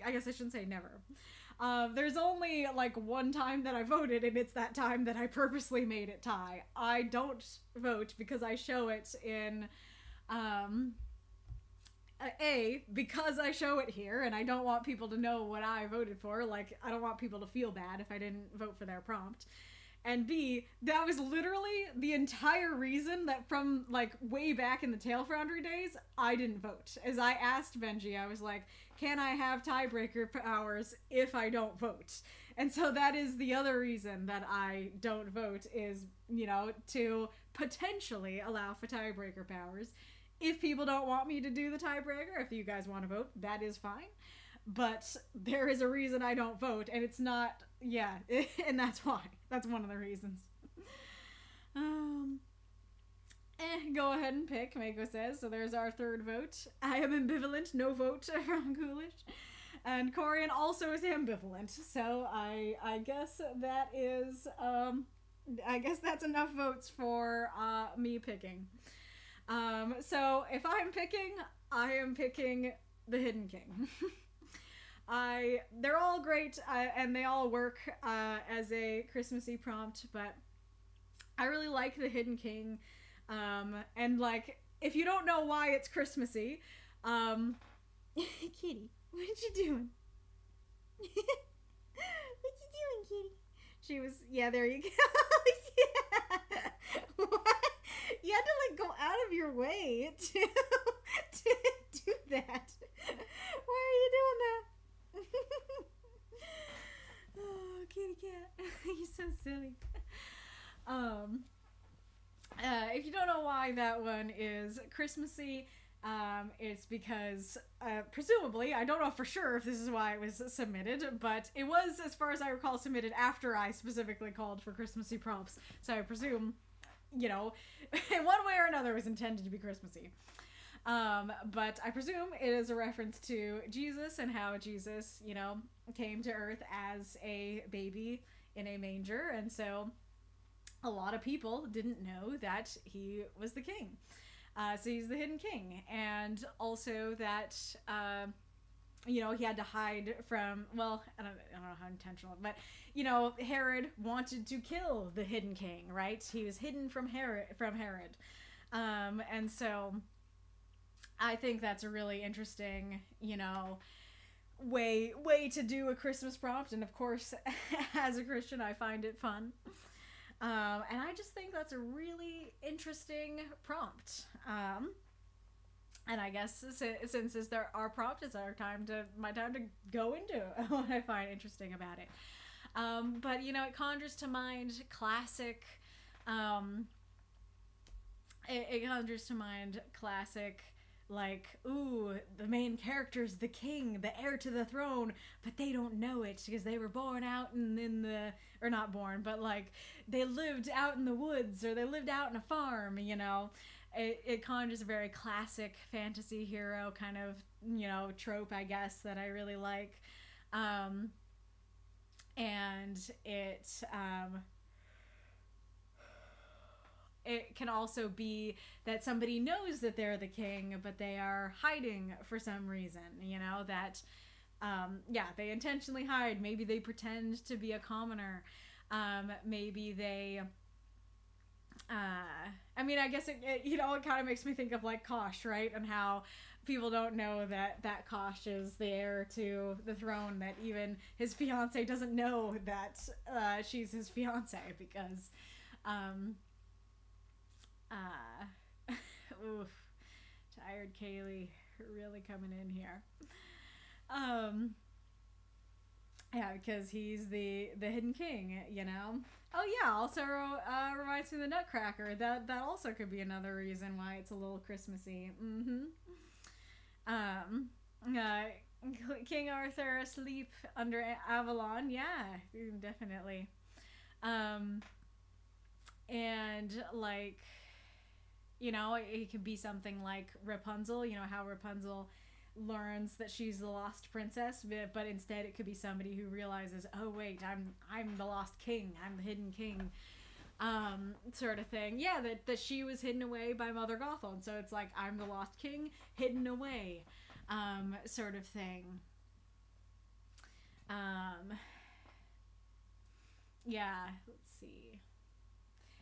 I guess I shouldn't say never. There's only like 1 time that I voted, and it's that time that I purposely made it tie. I don't vote because I show it in, because I show it here, and I don't want people to know what I voted for. Like, I don't want people to feel bad if I didn't vote for their prompt. And B, that was literally the entire reason that from, like, way back in the Tail Foundry days, I didn't vote. As I asked Benji, I was like, can I have tiebreaker powers if I don't vote? And so that is the other reason that I don't vote is, to potentially allow for tiebreaker powers. If people don't want me to do the tiebreaker, if you guys want to vote, that is fine. But there is a reason I don't vote, and it's not, and that's why. That's one of the reasons. Go ahead and pick, Mako says. So there's our 3rd vote. I am ambivalent, no vote from Coolish. And Corian also is ambivalent. So I guess that is, I guess that's enough votes for me picking. So if I'm picking, I am picking the Hidden King. They're all great, and they all work as a Christmassy prompt, but I really like the Hidden King. And like, if you don't know why it's Christmassy, Kitty, what you doing? What you doing, Kitty? She was, there you go. What? You had to like go out of your way to do that. Why are you doing that? Oh, kitty cat. You're so silly. If you don't know why that one is Christmassy, it's because, presumably, I don't know for sure if this is why it was submitted, but it was, as far as I recall, submitted after I specifically called for Christmassy prompts. So I presume, in one way or another it was intended to be Christmassy. But I presume it is a reference to Jesus and how Jesus, came to Earth as a baby in a manger. And so a lot of people didn't know that he was the king. So he's the Hidden King. And also that, he had to hide from, well, I don't know how intentional, but, Herod wanted to kill the Hidden King, right? He was hidden from Herod. And so I think that's a really interesting, way to do a Christmas prompt. And of course, as a Christian, I find it fun. And I just think that's a really interesting prompt. And I guess since it's our prompt, it's my time to go into what I find interesting about it. But it conjures to mind classic, it conjures to mind classic, like, ooh, the main character's the king, the heir to the throne, but they don't know it because they were born out or not born, but like they lived out in the woods or they lived out in a farm, It conjures a very classic fantasy hero kind of, trope, I guess, that I really like. And it can also be that somebody knows that they're the king, but they are hiding for some reason, that, they intentionally hide. Maybe they pretend to be a commoner. Maybe they, I guess it kind of makes me think of like Kosh, right? And how people don't know that Kosh is the heir to the throne, that even his fiance doesn't know that, she's his fiance because, oof, Tired Kaylee really coming in here. Um, yeah, because he's the hidden king, you know. Oh yeah, also reminds me of the Nutcracker. That also could be another reason why it's a little Christmassy. Um, uh, King Arthur asleep under Avalon. Yeah, definitely. And like, you know, it could be something like Rapunzel. You know how Rapunzel learns that she's the lost princess, but instead it could be somebody who realizes, oh wait, I'm the lost king. I'm the hidden king. Sort of thing. Yeah, that she was hidden away by Mother Gothel, so it's like I'm the lost king hidden away, sort of thing. Yeah, let's see.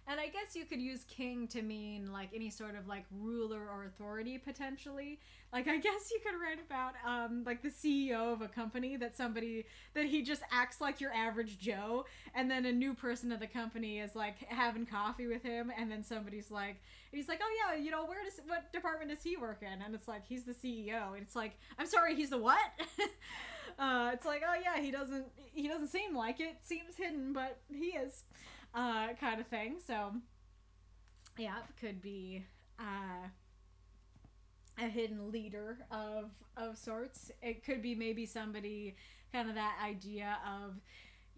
And I guess you could use king to mean like any sort of like ruler or authority potentially. Like I guess you could write about like the CEO of a company that he just acts like your average Joe, and then a new person of the company is like having coffee with him, and then he's like, oh yeah, you know, what department does he work in? And it's like, he's the CEO, and it's like, I'm sorry, he's the what? It's like, oh yeah, he doesn't seem like it, seems hidden, but he is. Kind of thing. So, yeah, it could be a hidden leader of sorts. It could be maybe somebody, kind of that idea of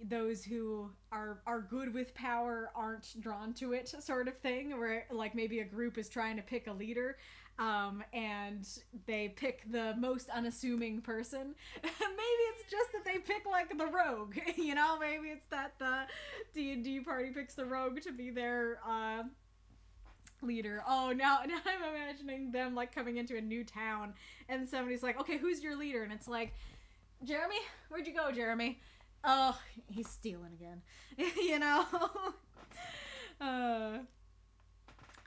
those who are good with power aren't drawn to it, sort of thing, where like maybe a group is trying to pick a leader, and they pick the most unassuming person. Maybe it's just that they pick like the rogue, you know. Maybe it's that the D&D party picks the rogue to be their leader. Oh, now I'm imagining them like coming into a new town, and somebody's like, okay, who's your leader? And it's like, Jeremy, where'd you go, Jeremy? Oh, he's stealing again. You know.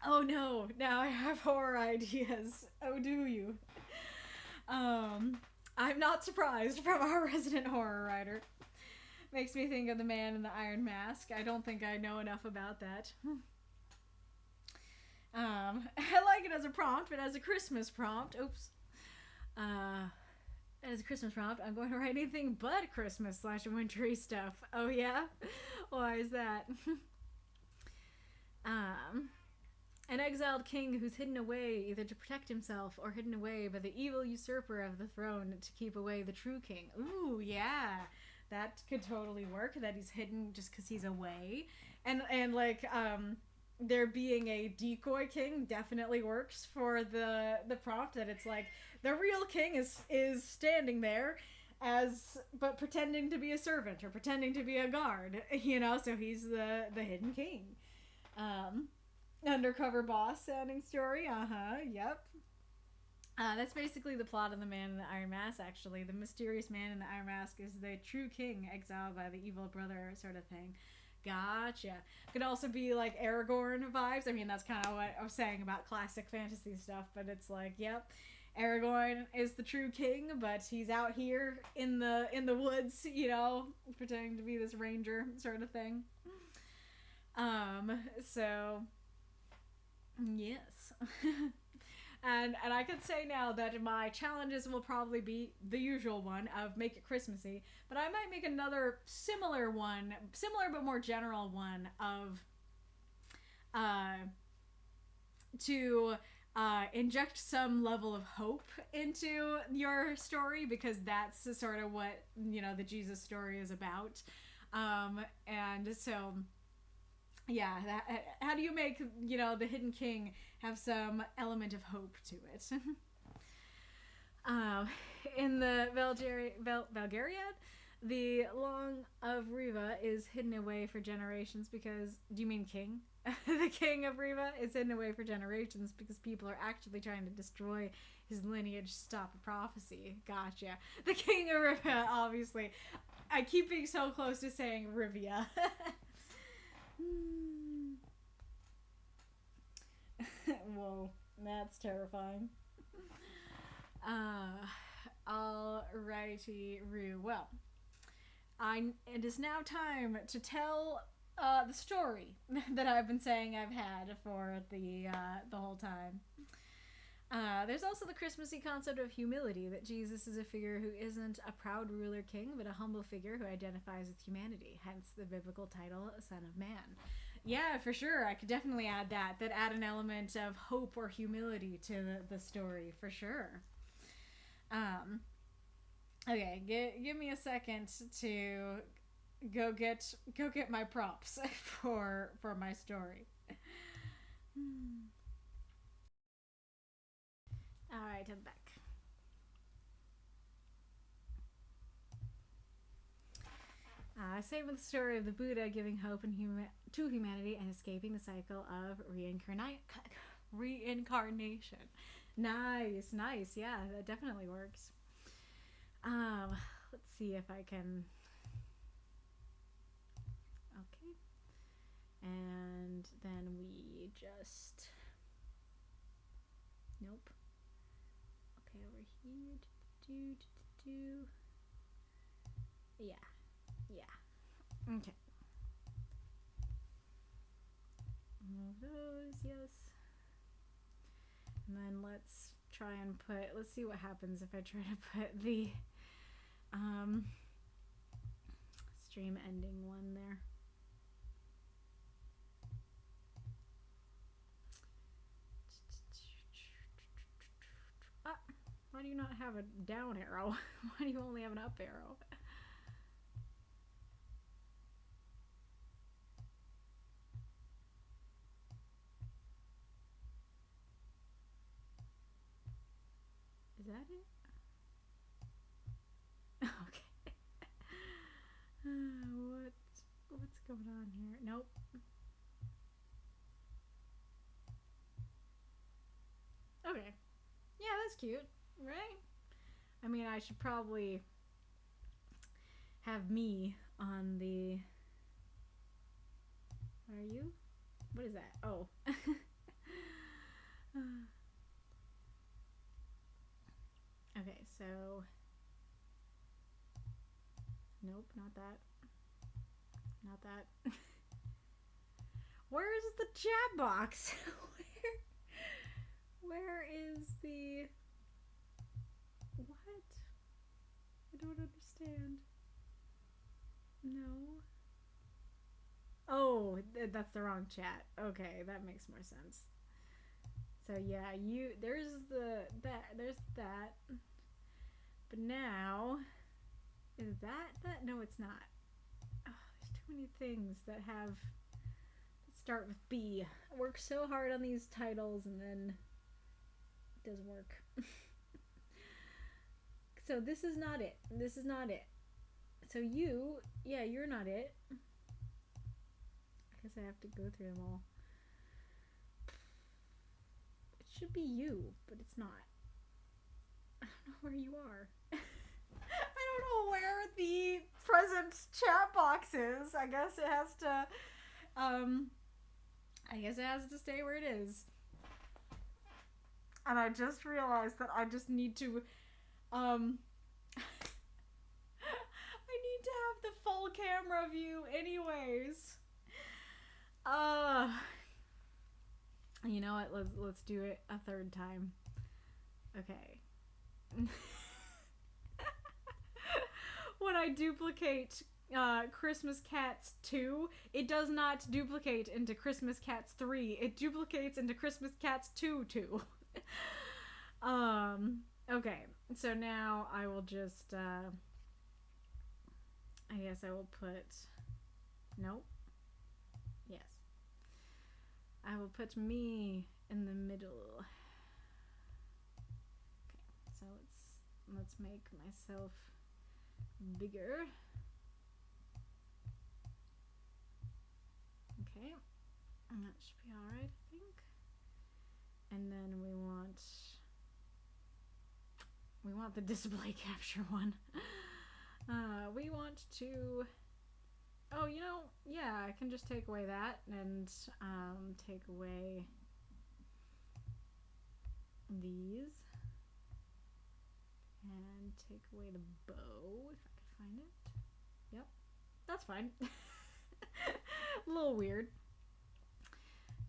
Oh no, now I have horror ideas. Oh, do you? I'm not surprised from our resident horror writer. Makes me think of the Man in the Iron Mask. I don't think I know enough about that. I like it as a prompt, but as a Christmas prompt, oops. As a Christmas prompt, I'm going to write anything but Christmas/wintry stuff. Oh yeah? Why is that? An exiled king who's hidden away either to protect himself or hidden away by the evil usurper of the throne to keep away the true king. Ooh, yeah. That could totally work, that he's hidden just because he's away. And like, there being a decoy king definitely works for the prompt, that it's like the real king is standing there but pretending to be a servant or pretending to be a guard, you know, so he's the hidden king. Undercover boss sounding story. Yep. That's basically the plot of The Man in the Iron Mask, actually. The mysterious man in the Iron Mask is the true king exiled by the evil brother, sort of thing. Gotcha. Could also be like Aragorn vibes. I mean, that's kind of what I was saying about classic fantasy stuff, but it's like, yep, Aragorn is the true king, but he's out here in the woods, you know, pretending to be this ranger, sort of thing. So yes. And I could say now that my challenges will probably be the usual one of make it Christmassy, but I might make another similar but more general one of to inject some level of hope into your story, because that's sort of what, you know, the Jesus story is about. And so yeah, how do you make, you know, the hidden king have some element of hope to it? In the Valgariad, the Long of Riva is hidden away for generations because... Do you mean king? The king of Riva is hidden away for generations because people are actually trying to destroy his lineage to stop a prophecy. Gotcha. The king of Riva, obviously. I keep being so close to saying Rivia. Whoa, that's terrifying. Alrighty, Rue. Well, it is now time to tell the story that I've been saying I've had for the whole time. There's also the Christmassy concept of humility, that Jesus is a figure who isn't a proud ruler king, but a humble figure who identifies with humanity, hence the biblical title, Son of Man. Yeah, for sure. I could definitely add that. That add an element of hope or humility to the story, for sure. Okay, give me a second to go get my props for my story. All right, I'm back. Same with the story of the Buddha giving hope to humanity and escaping the cycle of reincarnation. Nice. Yeah, that definitely works. Let's see if I can. Okay, and then we just. Nope. Okay, over here. Yeah. Okay. Move those, yes. And then let's try and let's see what happens if I try to put the stream ending one there. Why do you not have a down arrow? Why do you only have an up arrow? Is that it? Okay. What's going on here? Nope. Okay. Yeah, that's cute, right? I mean, I should probably have me on the. What are you? What is that? Oh. Okay, so. Nope, not that. Not that. Where's the chat box? Where is the. What? I don't understand. No. Oh, that's the wrong chat. Okay, that makes more sense. So yeah, there's that. But now, is that? No, it's not. Oh, there's too many things that start with B. I work so hard on these titles and then it doesn't work. So this is not it. So you're not it. I guess I have to go through them all. It should be you, but it's not. I don't know where you are. I don't know where the present chat box is. I guess it has to stay where it is. And I just realized that I just need to I need to have the full camera view anyways. You know what? Let's do it a third time. Okay. When I duplicate Christmas Cats 2, it does not duplicate into Christmas Cats 3. It duplicates into Christmas Cats 2 too. Okay. So now I will just I guess I will put. Nope. Yes. I will put me in the middle. Okay, so let's make myself bigger. Okay, and that should be alright, I think. And then we want the display capture one. We want to. Oh, yeah, I can just take away that and take away these and take away the bow if I could find it. Yep, that's fine. A little weird.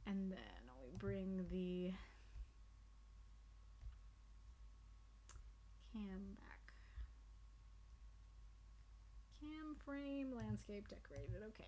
And then we bring the cam back. Cam frame, landscape decorated. Okay.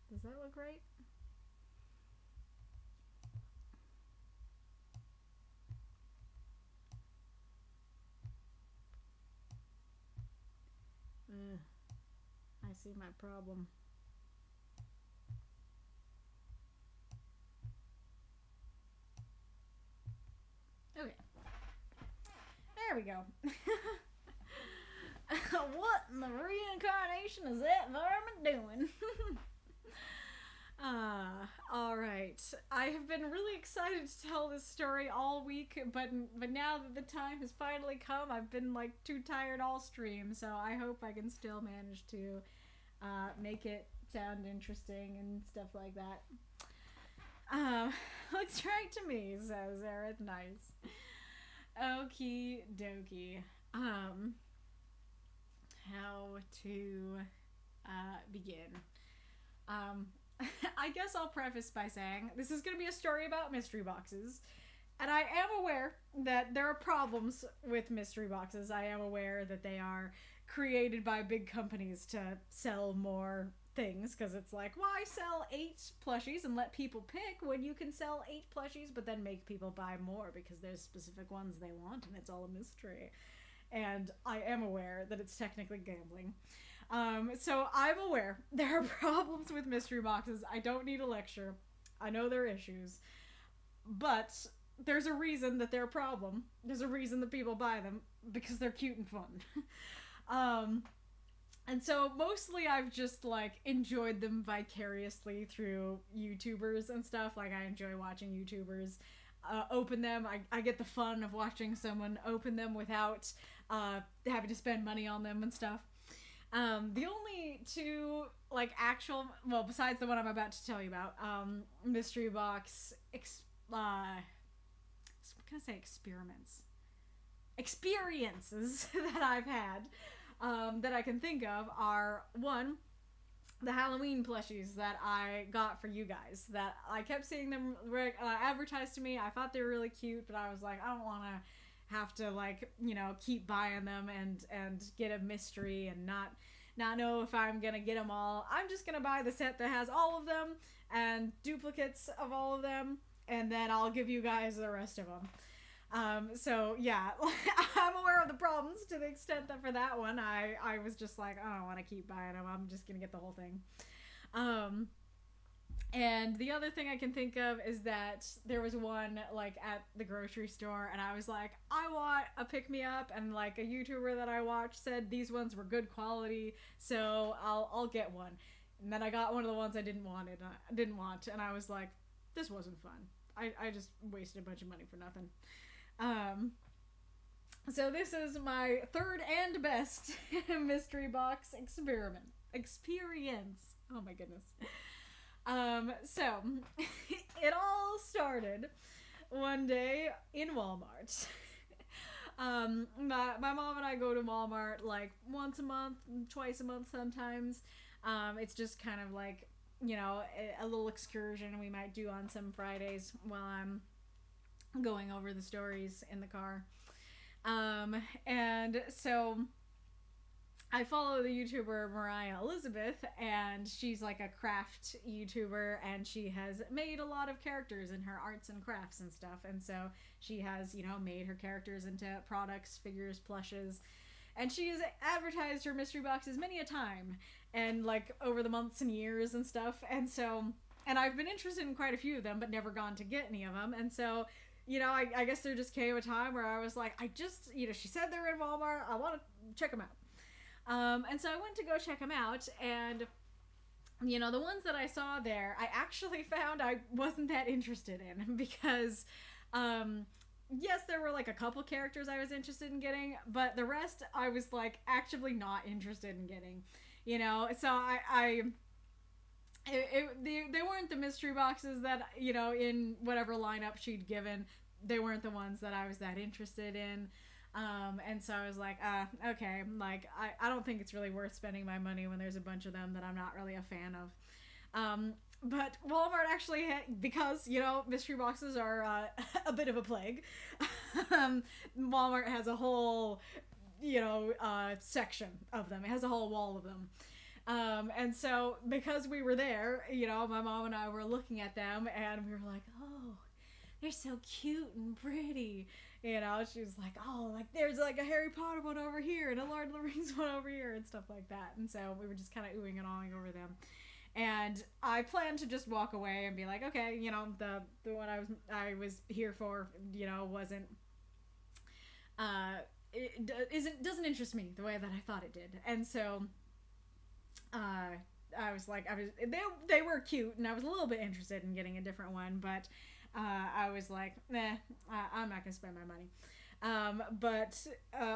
Does that look right? I see my problem. Okay. There we go. What in the reincarnation is that varmint doing? Alright. I have been really excited to tell this story all week, but now that the time has finally come, I've been like too tired all stream, so I hope I can still manage to make it sound interesting and stuff like that. Looks right to me, says Aerith. Nice. Okie dokie. How to begin. I guess I'll preface by saying this is going to be a story about mystery boxes. And I am aware that there are problems with mystery boxes. I am aware that they are created by big companies to sell more things, because it's like, why sell 8 plushies and let people pick when you can sell 8 plushies but then make people buy more because there's specific ones they want and it's all a mystery. And I am aware that it's technically gambling. So I'm aware there are problems with mystery boxes. I don't need a lecture. I know there are issues. But there's a reason that they're a problem. There's a reason that people buy them, because they're cute and fun. And so mostly I've just like enjoyed them vicariously through YouTubers and stuff. Like I enjoy watching YouTubers open them. I get the fun of watching someone open them without having to spend money on them and stuff. The only two like actual, well, besides the one I'm about to tell you about, mystery box I'm gonna say experiences that I've had that I can think of are, one, the Halloween plushies that I got for you guys, that I kept seeing them advertised to me. I thought they were really cute, but I was like, I don't want to have to like, you know, keep buying them and get a mystery and not know if I'm gonna get them all. I'm just gonna buy the set that has all of them and duplicates of all of them, and then I'll give you guys the rest of them. So yeah, I'm aware of the problems to the extent that for that one, I was just like, I don't want to keep buying them. I'm just gonna get the whole thing. And the other thing I can think of is that there was one like at the grocery store, and I was like, I want a pick-me-up, and like a YouTuber that I watched said these ones were good quality, so I'll get one. And then I got one of the ones I didn't want, and I was like, this wasn't fun. I just wasted a bunch of money for nothing. So this is my third and best mystery box experience. Oh my goodness. So it all started one day in Walmart. My mom and I go to Walmart like once a month, twice a month sometimes. It's just kind of like, you know, a little excursion we might do on some Fridays while I'm going over the stories in the car. And so I follow the YouTuber Mariah Elizabeth, and she's like a craft YouTuber, and she has made a lot of characters in her arts and crafts and stuff. And so she has, you know, made her characters into products, figures, plushes. And she has advertised her mystery boxes many a time, and like over the months and years and stuff. And so, and I've been interested in quite a few of them, but never gone to get any of them. And so, you know, I guess there just came a time where I was like, you know, she said they're in Walmart, I want to check them out. And so I went to go check them out, and, you know, the ones that I saw there, I actually found I wasn't that interested in, because, yes, there were like a couple characters I was interested in getting, but the rest I was like actively not interested in getting, you know. So I They weren't the mystery boxes that, you know, in whatever lineup she'd given, they weren't the ones that I was that interested in. And so I was like, okay, like, I don't think it's really worth spending my money when there's a bunch of them that I'm not really a fan of. But Walmart actually, because, you know, mystery boxes are a bit of a plague, Walmart has a whole, you know, section of them. It has a whole wall of them. And so because we were there, you know, my mom and I were looking at them and we were like, oh, they're so cute and pretty. You know, she was like, oh, like there's like a Harry Potter one over here and a Lord of the Rings one over here and stuff like that. And so we were just kind of oohing and awing over them. And I planned to just walk away and be like, okay, you know, the one I was here for, you know, wasn't doesn't interest me the way that I thought it did. And so I was like, they were cute and I was a little bit interested in getting a different one, but I was like, nah, I'm not gonna spend my money. But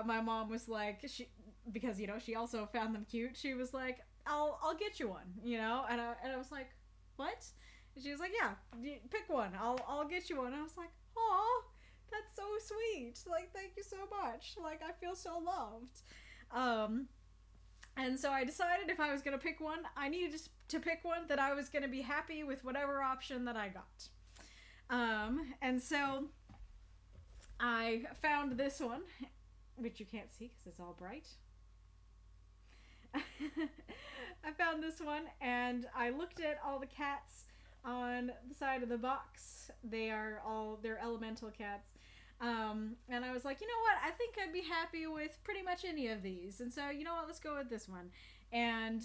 my mom was like, because, you know, she also found them cute. She was like, I'll get you one, you know, and I was like, what? And she was like, yeah, pick one. I'll get you one. And I was like, aw, that's so sweet. Like, thank you so much. Like, I feel so loved. And so I decided if I was going to pick one, I needed to pick one that I was going to be happy with whatever option that I got. And so I found this one, which you can't see because it's all bright. I found this one and I looked at all the cats on the side of the box. They're elemental cats. And I was like, you know what? I think I'd be happy with pretty much any of these. And so, you know what? Let's go with this one. And,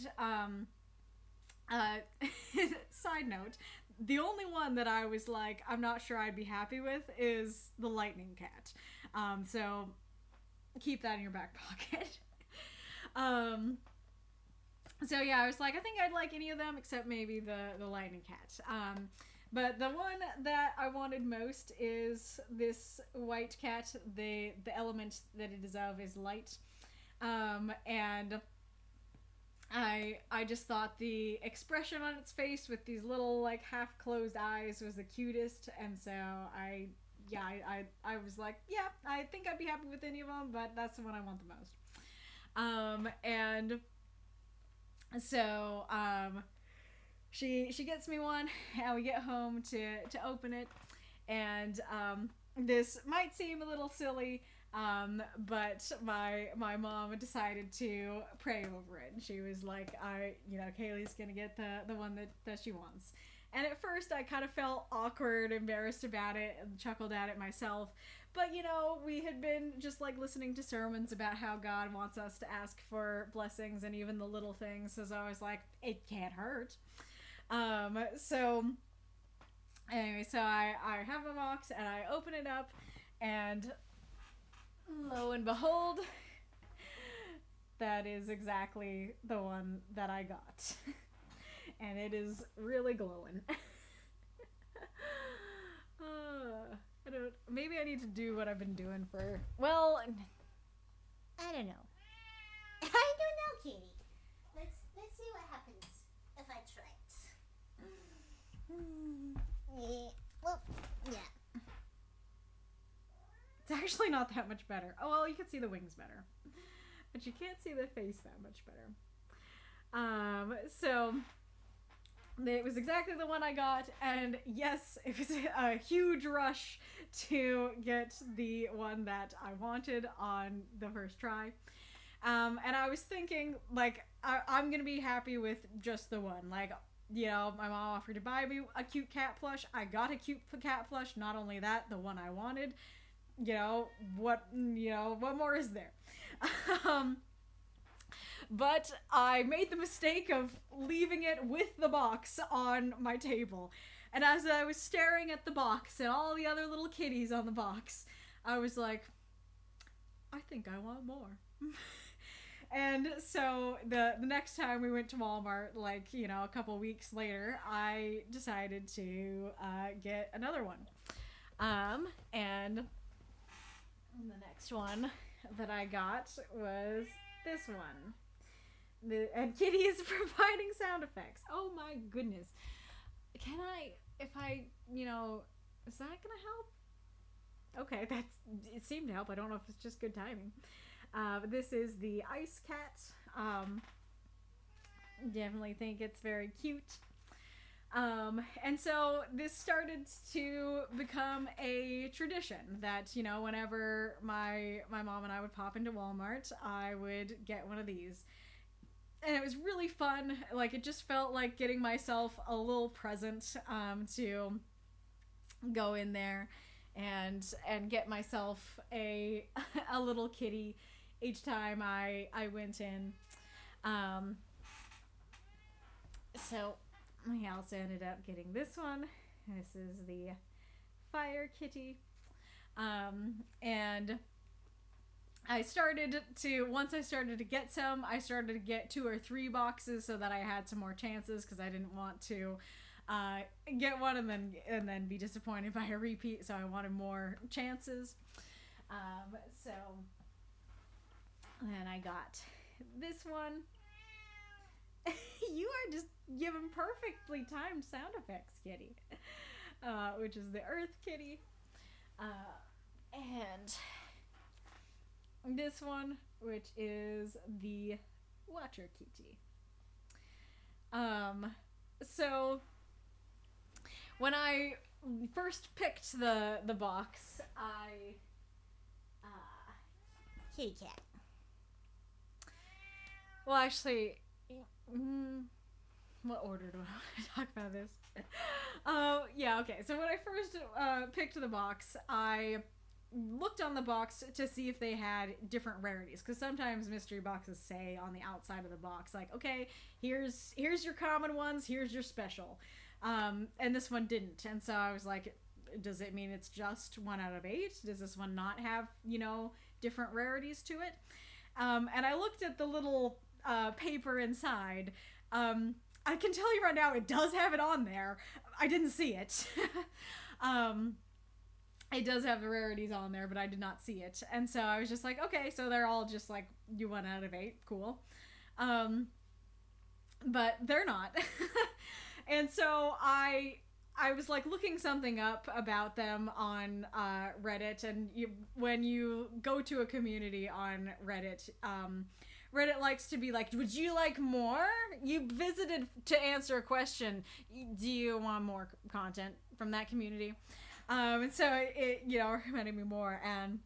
side note, the only one that I was like, I'm not sure I'd be happy with is the lightning cat. So keep that in your back pocket. So yeah, I was like, I think I'd like any of them except maybe the lightning cat. But the one that I wanted most is this white cat. The element that it is of is light. And I just thought the expression on its face with these little like half closed eyes was the cutest, and so I was like, yeah, I think I'd be happy with any of them, but that's the one I want the most. And so she gets me one, and we get home to open it, and this might seem a little silly, but my mom decided to pray over it, and she was like, Kaylee's gonna get the one that she wants. And at first I kind of felt awkward, embarrassed about it, and chuckled at it myself. But, you know, we had been just like listening to sermons about how God wants us to ask for blessings and even the little things. So I was like, it can't hurt. So anyway, so I have a box and I open it up, and lo and behold, that is exactly the one that I got. And it is really glowing. Maybe I need to do what I've been doing for, well, I don't know. I don't know, Katie. Let's see what happens if I try it. Yeah. Well, yeah. It's actually not that much better. Oh, well, you can see the wings better. But you can't see the face that much better. So it was exactly the one I got, and yes, it was a huge rush to get the one that I wanted on the first try. And I was thinking, like, I'm gonna be happy with just the one. Like, you know, my mom offered to buy me a cute cat plush. I got a cute cat plush. Not only that, the one I wanted. You know, what more is there? But I made the mistake of leaving it with the box on my table. And as I was staring at the box and all the other little kitties on the box, I was like, I think I want more. And so the next time we went to Walmart, like, you know, a couple weeks later, I decided to get another one. And the next one that I got was this one. And Kitty is providing sound effects. Oh my goodness. Can I, if I, is that gonna help? Okay, it seemed to help. I don't know if it's just good timing. This is the Ice Cat. Definitely think it's very cute. And so this started to become a tradition that, whenever my mom and I would pop into Walmart, I would get one of these. And it was really fun. Like, it just felt like getting myself a little present to go in there and get myself a little kitty each time I went in. So I also ended up getting this one. This is the Fire Kitty. And once I started to get some, I started to get 2 or 3 boxes so that I had some more chances, because I didn't want to get one and then be disappointed by a repeat, so I wanted more chances. So then I got this one. You are just giving perfectly timed sound effects, Kitty. Which is the Earth Kitty. And this one, which is the Water Kitty. So when I first picked the box, Kitty cat. Well, actually, what order do I want to talk about this? Yeah, okay. So when I first picked the box, I looked on the box to see if they had different rarities, because sometimes mystery boxes say on the outside of the box, like, okay, here's your common ones, here's your special. And this one didn't. And so I was like, does it mean it's just 1 out of 8? Does this one not have, different rarities to it? And I looked at the little paper inside. I can tell you right now, it does have it on there. I didn't see it. It does have the rarities on there, but I did not see it. And so I was just like, okay, so they're all just like, you 1 out of 8, cool. But they're not. And so I was like looking something up about them on Reddit, and when you go to a community on Reddit, Reddit likes to be like, would you like more? You visited to answer a question. Do you want more content from that community? And so it recommended me more, and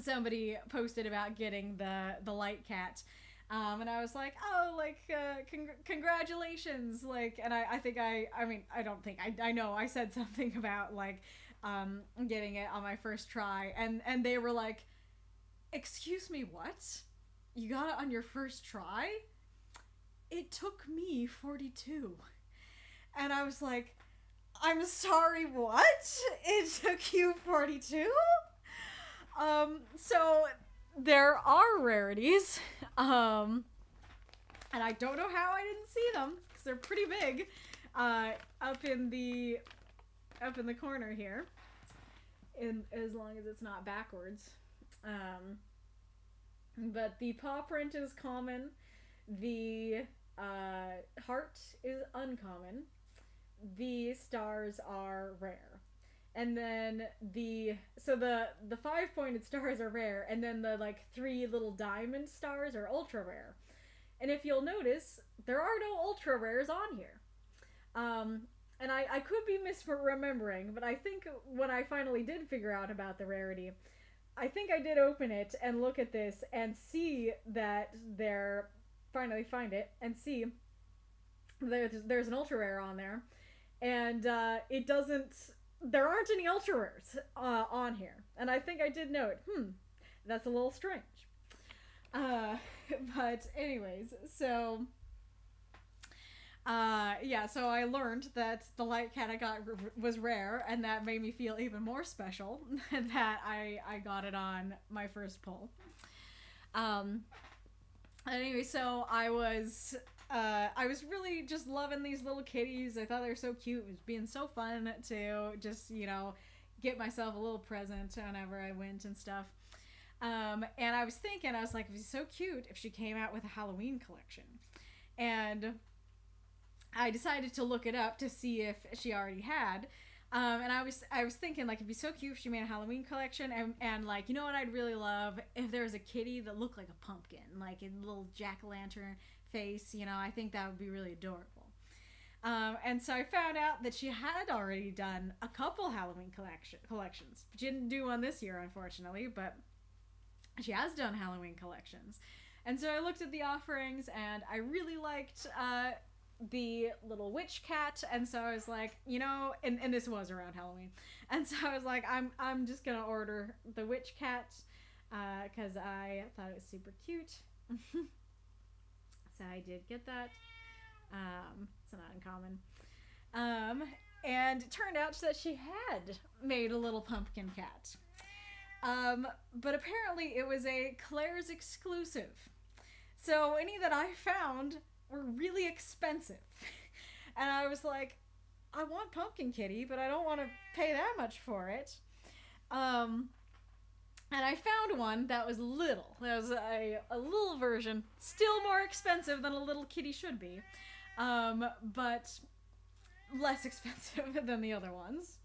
somebody posted about getting the light cat. And I was like, oh, like, congratulations. Like, and I know I said something about like, getting it on my first try, and they were like, excuse me, what? You got it on your first try? It took me 42. And I was like, I'm sorry, what? It took you 42? So there are rarities. And I don't know how I didn't see them, because they're pretty big, up in the corner here, as long as it's not backwards. But the paw print is common. The heart is uncommon. The stars are rare. And then the 5-pointed stars are rare, and then the like 3 little diamond stars are ultra rare. And if you'll notice, there are no ultra rares on here. And I could be misremembering, but I think when I finally did figure out about the rarity, I think I did open it and look at this and see that finally find it and see there's an ultra rare on there, and there aren't any ultra rares on here. And I think I did note, that's a little strange. But anyways, so so I learned that the light cat I got was rare, and that made me feel even more special that I got it on my first pull. Anyway, so I was really just loving these little kitties. I thought they were so cute. It was being so fun to just, get myself a little present whenever I went and stuff. And I was thinking, I was like, it'd be so cute if she came out with a Halloween collection. And I decided to look it up to see if she already had. And I was thinking, like, it'd be so cute if she made a Halloween collection, and like, you know what I'd really love, if there was a kitty that looked like a pumpkin, like a little jack-o'-lantern face. You know, I think that would be really adorable. And so I found out that she had already done a couple Halloween collections. She didn't do one this year, unfortunately, but she has done Halloween collections. And so I looked at the offerings, and I really liked the little witch cat, and so I was like, you know, and this was around Halloween, and so I was like, I'm just gonna order the witch cat because I thought it was super cute. So I did get that. It's not uncommon. And it turned out that she had made a little pumpkin cat. But apparently it was a Claire's exclusive. So any that I found were really expensive. And I was like, I want Pumpkin Kitty, but I don't want to pay that much for it. And I found one that was little. There was a little version, still more expensive than a little kitty should be, but less expensive than the other ones.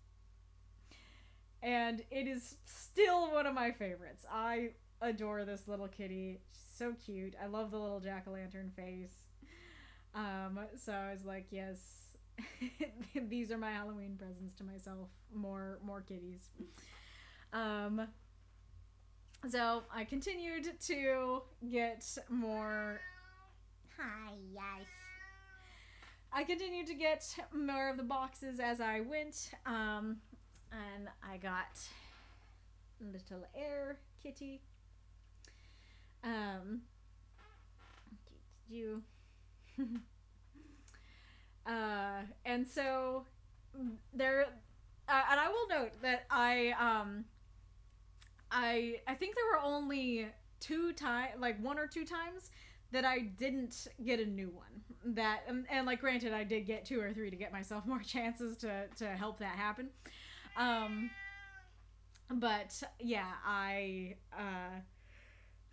And it is still one of my favorites. I adore this little kitty. She's so cute. I love the little jack-o'-lantern face. So I was like, yes, these are my Halloween presents to myself. More kitties. So I continued to get more. Hi, yes. I continued to get more of the boxes as I went. And I got little air kitty. You. And so there, and I will note that I think there were only one or two times that I didn't get a new one. That and like, granted, I did get 2 or 3 to get myself more chances to help that happen. But yeah,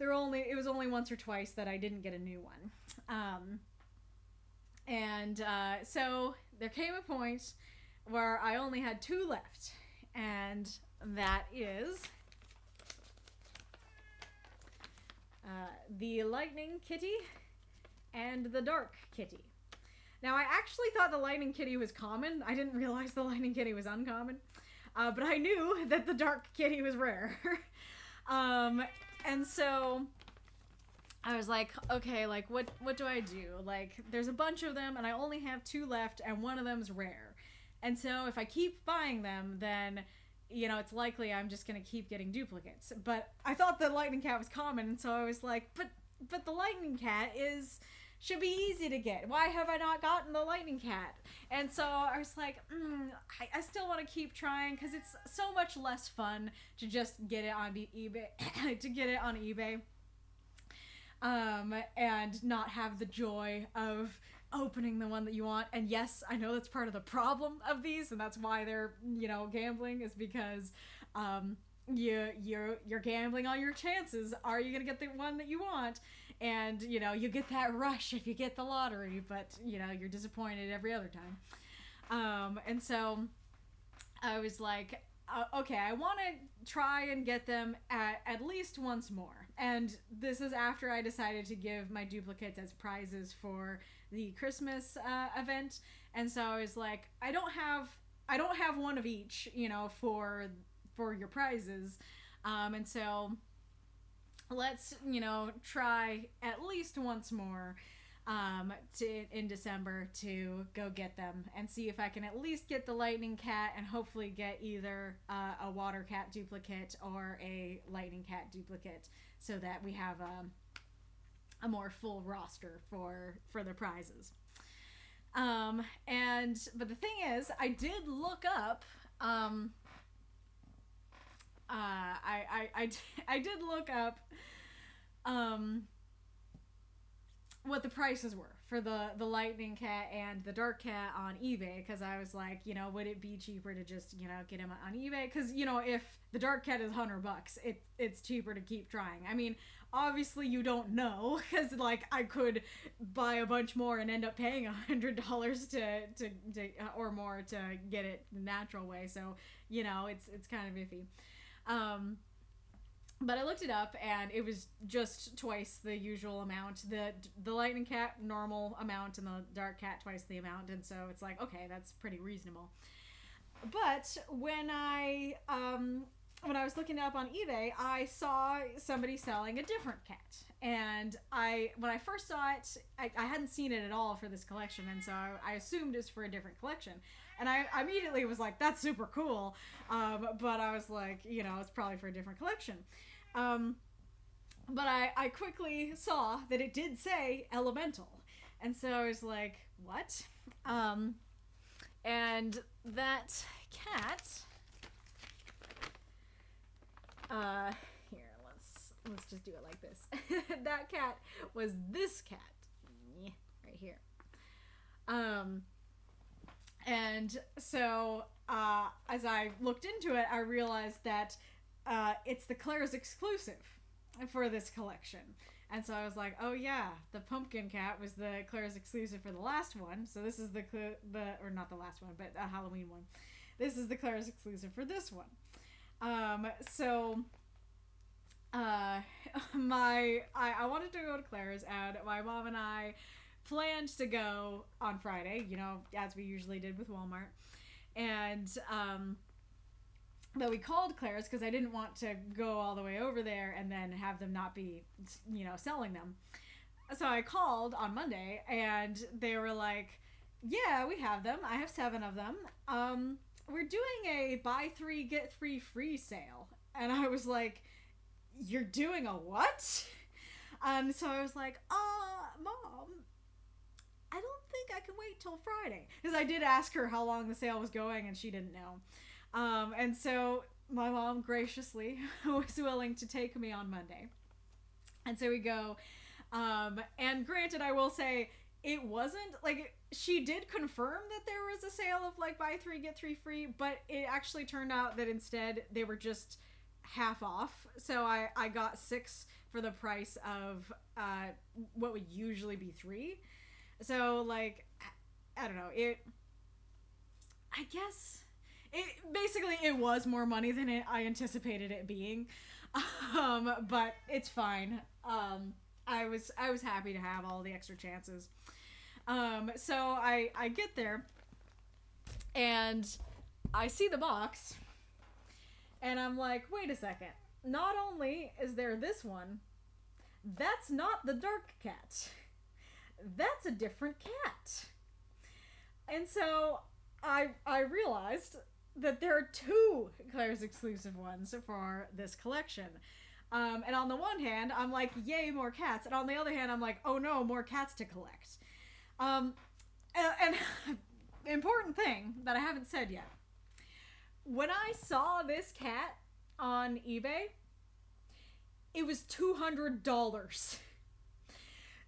it was only once or twice that I didn't get a new one. So there came a point where I only had 2 left, and that is the Lightning Kitty and the Dark Kitty. Now, I actually thought the Lightning Kitty was common. I didn't realize the Lightning Kitty was uncommon. But I knew that the Dark Kitty was rare. And so I was like, okay, like, what do I do? Like, there's a bunch of them, and I only have 2 left, and one of them's rare. And so if I keep buying them, then, you know, it's likely I'm just going to keep getting duplicates. But I thought the Lightning Cat was common, and so I was like, but the Lightning Cat should be easy to get. Why have I not gotten the Lightning Cat? And so I was like, I still want to keep trying, because it's so much less fun to just get it on eBay. And not have the joy of opening the one that you want. And yes, I know that's part of the problem of these, and that's why they're, you know, gambling, is because you're gambling on your chances. Are you gonna get the one that you want? And, you know, you get that rush if you get the lottery, but, you know, you're disappointed every other time. And so I was like, okay, I want to try and get them at least once more. And this is after I decided to give my duplicates as prizes for the Christmas event. And so I was like, I don't have one of each, you know, for your prizes. And so let's, you know, try at least once more in December to go get them and see if I can at least get the Lightning Cat, and hopefully get either a Water Cat duplicate or a Lightning Cat duplicate, so that we have a more full roster for the prizes. But the thing is, I did look up I did look up what the prices were for the lightning cat and the dark cat on eBay, because I was like, you know, would it be cheaper to just, you know, get him on eBay? Because, you know, if the dark cat is $100, it's cheaper to keep trying. I mean, obviously you don't know, because like I could buy a bunch more and end up paying $100 to or more to get it the natural way. So, you know, it's kind of iffy. But I looked it up, and it was just twice the usual amount. The lightning cat, normal amount, and the dark cat, twice the amount. And so it's like, okay, that's pretty reasonable. But when I was looking it up on eBay, I saw somebody selling a different cat. And when I first saw it, I hadn't seen it at all for this collection, and so I assumed it was for a different collection. And I immediately was like, that's super cool. But I was like, you know, it's probably for a different collection. But I quickly saw that it did say elemental. And so I was like, what? And that cat, here, let's just do it like this. That cat was this cat right here. And so as I looked into it, I realized that it's the Claire's exclusive for this collection. And so I was like, oh yeah, the pumpkin cat was the Claire's exclusive for the last one. So this is or not the last one, but a Halloween one. This is the Claire's exclusive for this one. So I wanted to go to Claire's, and my mom and I planned to go on Friday, you know, as we usually did with Walmart. And but we called Claire's because I didn't want to go all the way over there and then have them not be, you know, selling them. So I called on Monday, and they were like, yeah, we have them. I have 7 of them. We're doing a buy 3 get 3 free sale. And I was like, you're doing a what? And so I was like, Mom, I don't think I can wait till Friday. Because I did ask her how long the sale was going, and she didn't know. And so my mom graciously was willing to take me on Monday. And so we go. And granted, I will say, it wasn't, like, she did confirm that there was a sale of, like, buy 3, get 3 free, but it actually turned out that instead they were just half off. So I got 6 for the price of what would usually be 3. So, like, I don't know, I guess it was more money than I anticipated it being. But it's fine. I was happy to have all the extra chances. So I get there, and I see the box, and I'm like, wait a second. Not only is there this one, that's not the dark cat. That's a different cat. And so I realized that there are 2 Claire's exclusive ones for this collection. And on the one hand, I'm like, yay, more cats. And on the other hand, I'm like, oh no, more cats to collect. And important thing that I haven't said yet. When I saw this cat on eBay, it was $200.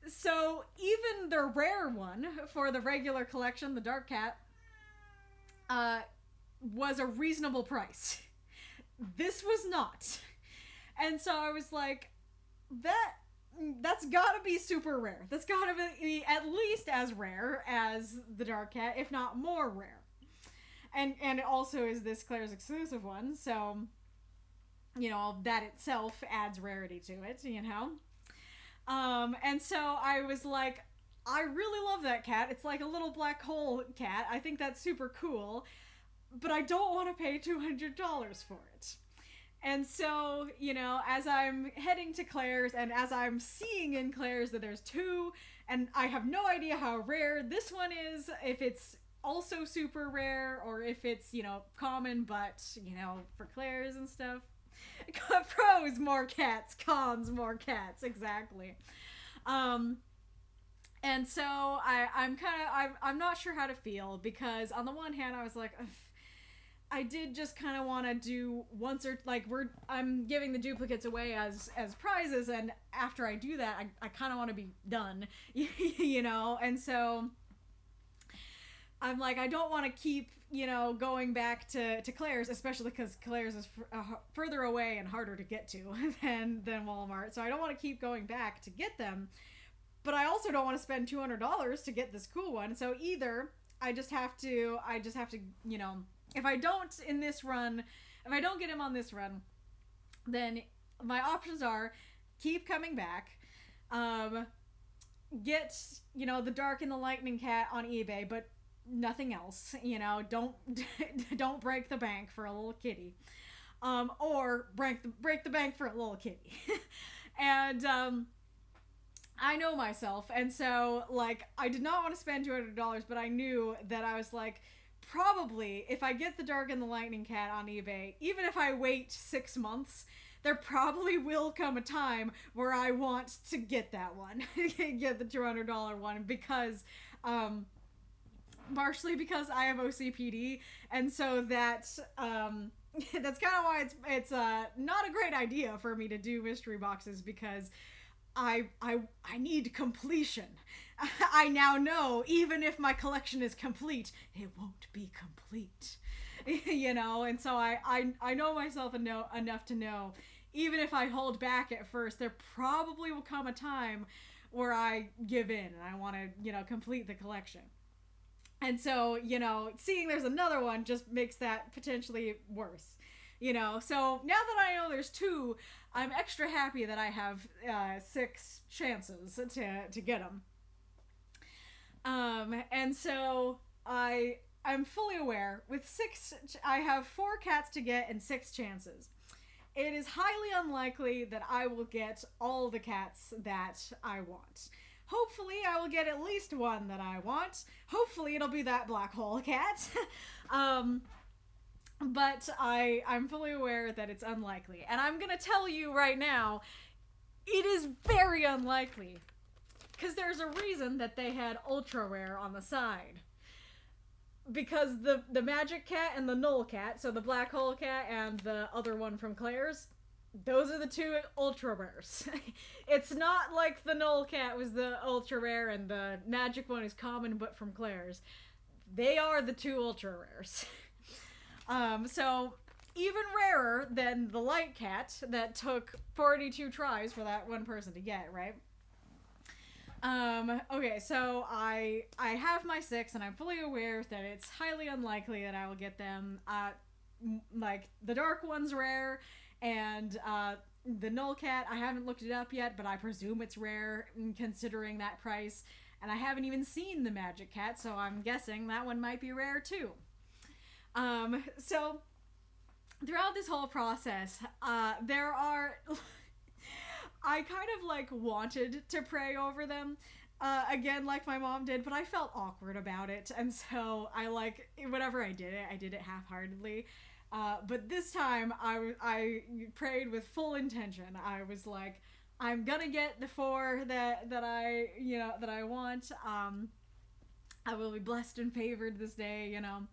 So even the rare one for the regular collection, the dark cat, was a reasonable price. This was not. And so I was like, that's gotta be super rare. That's gotta be at least as rare as the dark cat, if not more rare. And it also is this Claire's exclusive one, so, you know, that itself adds rarity to it, you know? And so I was like, I really love that cat. It's like a little black hole cat. I think that's super cool, but I don't want to pay $200 for it. And so, you know, as I'm heading to Claire's, and as I'm seeing in Claire's that there's 2, and I have no idea how rare this one is, if it's also super rare, or if it's, you know, common, but, you know, for Claire's and stuff. Pros, more cats. Cons, more cats. Exactly. And so I'm not sure how to feel, because on the one hand I was like, ugh, I did just kind of want to do once or like I'm giving the duplicates away as prizes, and after I do that, I kind of want to be done, you know. And so I'm like, I don't want to keep, you know, going back to Claire's, especially because Claire's is further away and harder to get to than Walmart. So I don't want to keep going back to get them, but I also don't want to spend $200 to get this cool one. So either I just have to, you know, if I don't get him on this run, then my options are keep coming back, get, you know, the Dark and the Lightning Cat on eBay, but nothing else, you know, don't break the bank for a little kitty, or break the bank for a little kitty. And I know myself, and so like I did not want to spend $200, but I knew that I was like, probably if I get the Dark and the Lightning Cat on eBay, even if I wait 6 months, there probably will come a time where I want to get that one, get the $200 one, because partially because I have OCPD, and so that's kind of why it's not a great idea for me to do mystery boxes, because I need completion. I now know even if my collection is complete, it won't be complete. You know, and so I know myself enough to know, even if I hold back at first, there probably will come a time where I give in and I want to, you know, complete the collection. And so, you know, seeing there's another one just makes that potentially worse. You know, so now that I know there's 2, I'm extra happy that I have 6 chances to get them. And so I'm fully aware with 6, I have 4 cats to get and 6 chances. It is highly unlikely that I will get all the cats that I want. Hopefully I will get at least one that I want. Hopefully it'll be that black hole cat. But I'm fully aware that it's unlikely. And I'm gonna tell you right now, it is very unlikely. Because there's a reason that they had ultra rare on the side. Because the magic cat and the null cat, so the black hole cat and the other one from Claire's, those are the 2 ultra rares. It's not like the null cat was the ultra rare and the magic one is common but from Claire's. They are the 2 ultra rares. So even rarer than the light cat that took 42 tries for that one person to get, right? Okay, so I have my 6 and I'm fully aware that it's highly unlikely that I will get them. Like the dark one's rare, and the null cat, I haven't looked it up yet, but I presume it's rare considering that price. And I haven't even seen the magic cat, so I'm guessing that one might be rare too. So throughout this whole process, there are I kind of like wanted to pray over them, again, like my mom did, but I felt awkward about it. And so whenever I did it half-heartedly. But this time I prayed with full intention. I was like, I'm gonna get the 4 that I want. I will be blessed and favored this day, you know.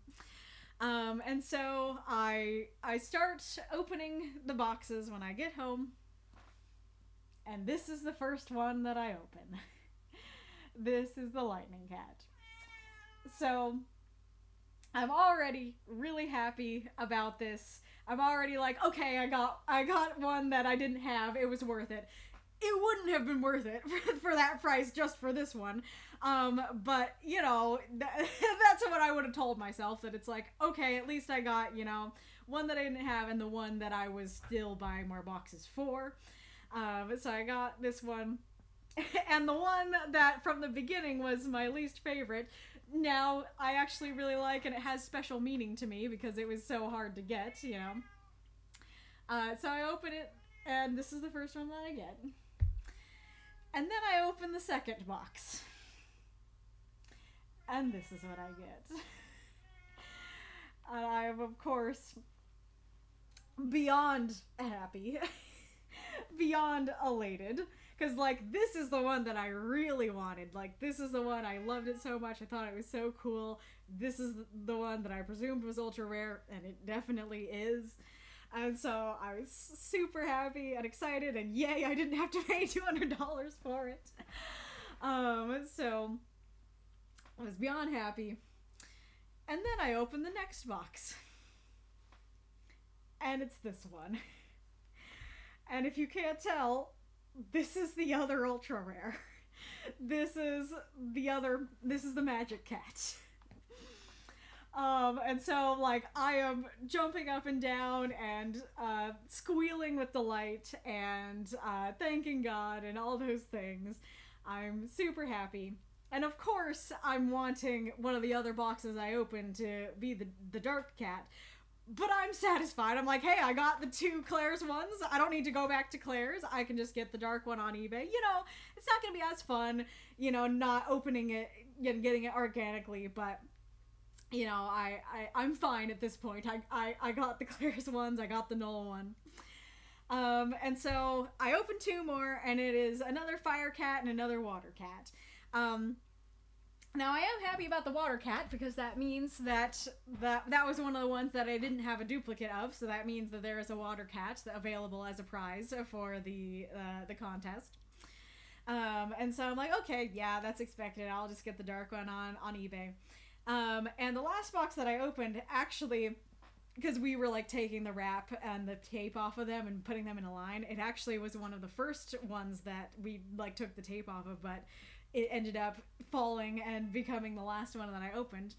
And so I start opening the boxes when I get home. And this is the first one that I open. This is the Lightning Cat. So I'm already really happy about this. I'm already like, okay, I got one that I didn't have. It was worth it. It wouldn't have been worth it for that price just for this one. But, you know, that's what I would have told myself, that it's like, okay, at least I got, you know, one that I didn't have and the one that I was still buying more boxes for. So I got this one. And the one that from the beginning was my least favorite, now I actually really like, and it has special meaning to me because it was so hard to get, you know. So I open it, and this is the first one that I get. And then I open the second box. And this is what I get. I am, of course, beyond happy beyond elated. Because, like, this is the one that I really wanted. Like, this is the one, I loved it so much. I thought it was so cool. This is the one that I presumed was ultra rare, and it definitely is. And so I was super happy and excited, and yay, I didn't have to pay $200 for it. So I was beyond happy. And then I opened the next box. And it's this one. And if you can't tell, this is the other ultra rare. This is the Magic Cat. And so, like, I am jumping up and down and squealing with delight and thanking God and all those things. I'm super happy. And of course, I'm wanting one of the other boxes I opened to be the Dark Cat. But I'm satisfied. I'm like, hey, I got the 2 Claire's ones. I don't need to go back to Claire's. I can just get the dark one on eBay. You know, it's not going to be as fun, you know, not opening it and getting it organically. But, you know, I'm fine at this point. I got the Claire's ones. I got the Knoll one. And so I opened 2 more, and it is another Fire Cat and another Water Cat. Now, I am happy about the Water Cat because that means that was one of the ones that I didn't have a duplicate of, so that means that there is a Water Cat available as a prize for the contest. And so I'm like, okay, yeah, that's expected. I'll just get the dark one on eBay. And the last box that I opened, actually, because we were like taking the wrap and the tape off of them and putting them in a line, it actually was one of the first ones that we like took the tape off of, but it ended up falling and becoming the last one that I opened.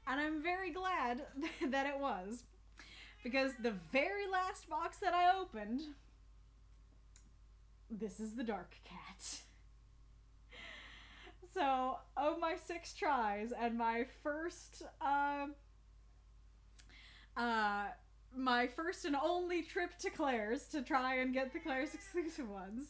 And I'm very glad that it was. Because the very last box that I opened, this is the Dark Cat. So, of my 6 tries and my first and only trip to Claire's to try and get the Claire's exclusive ones,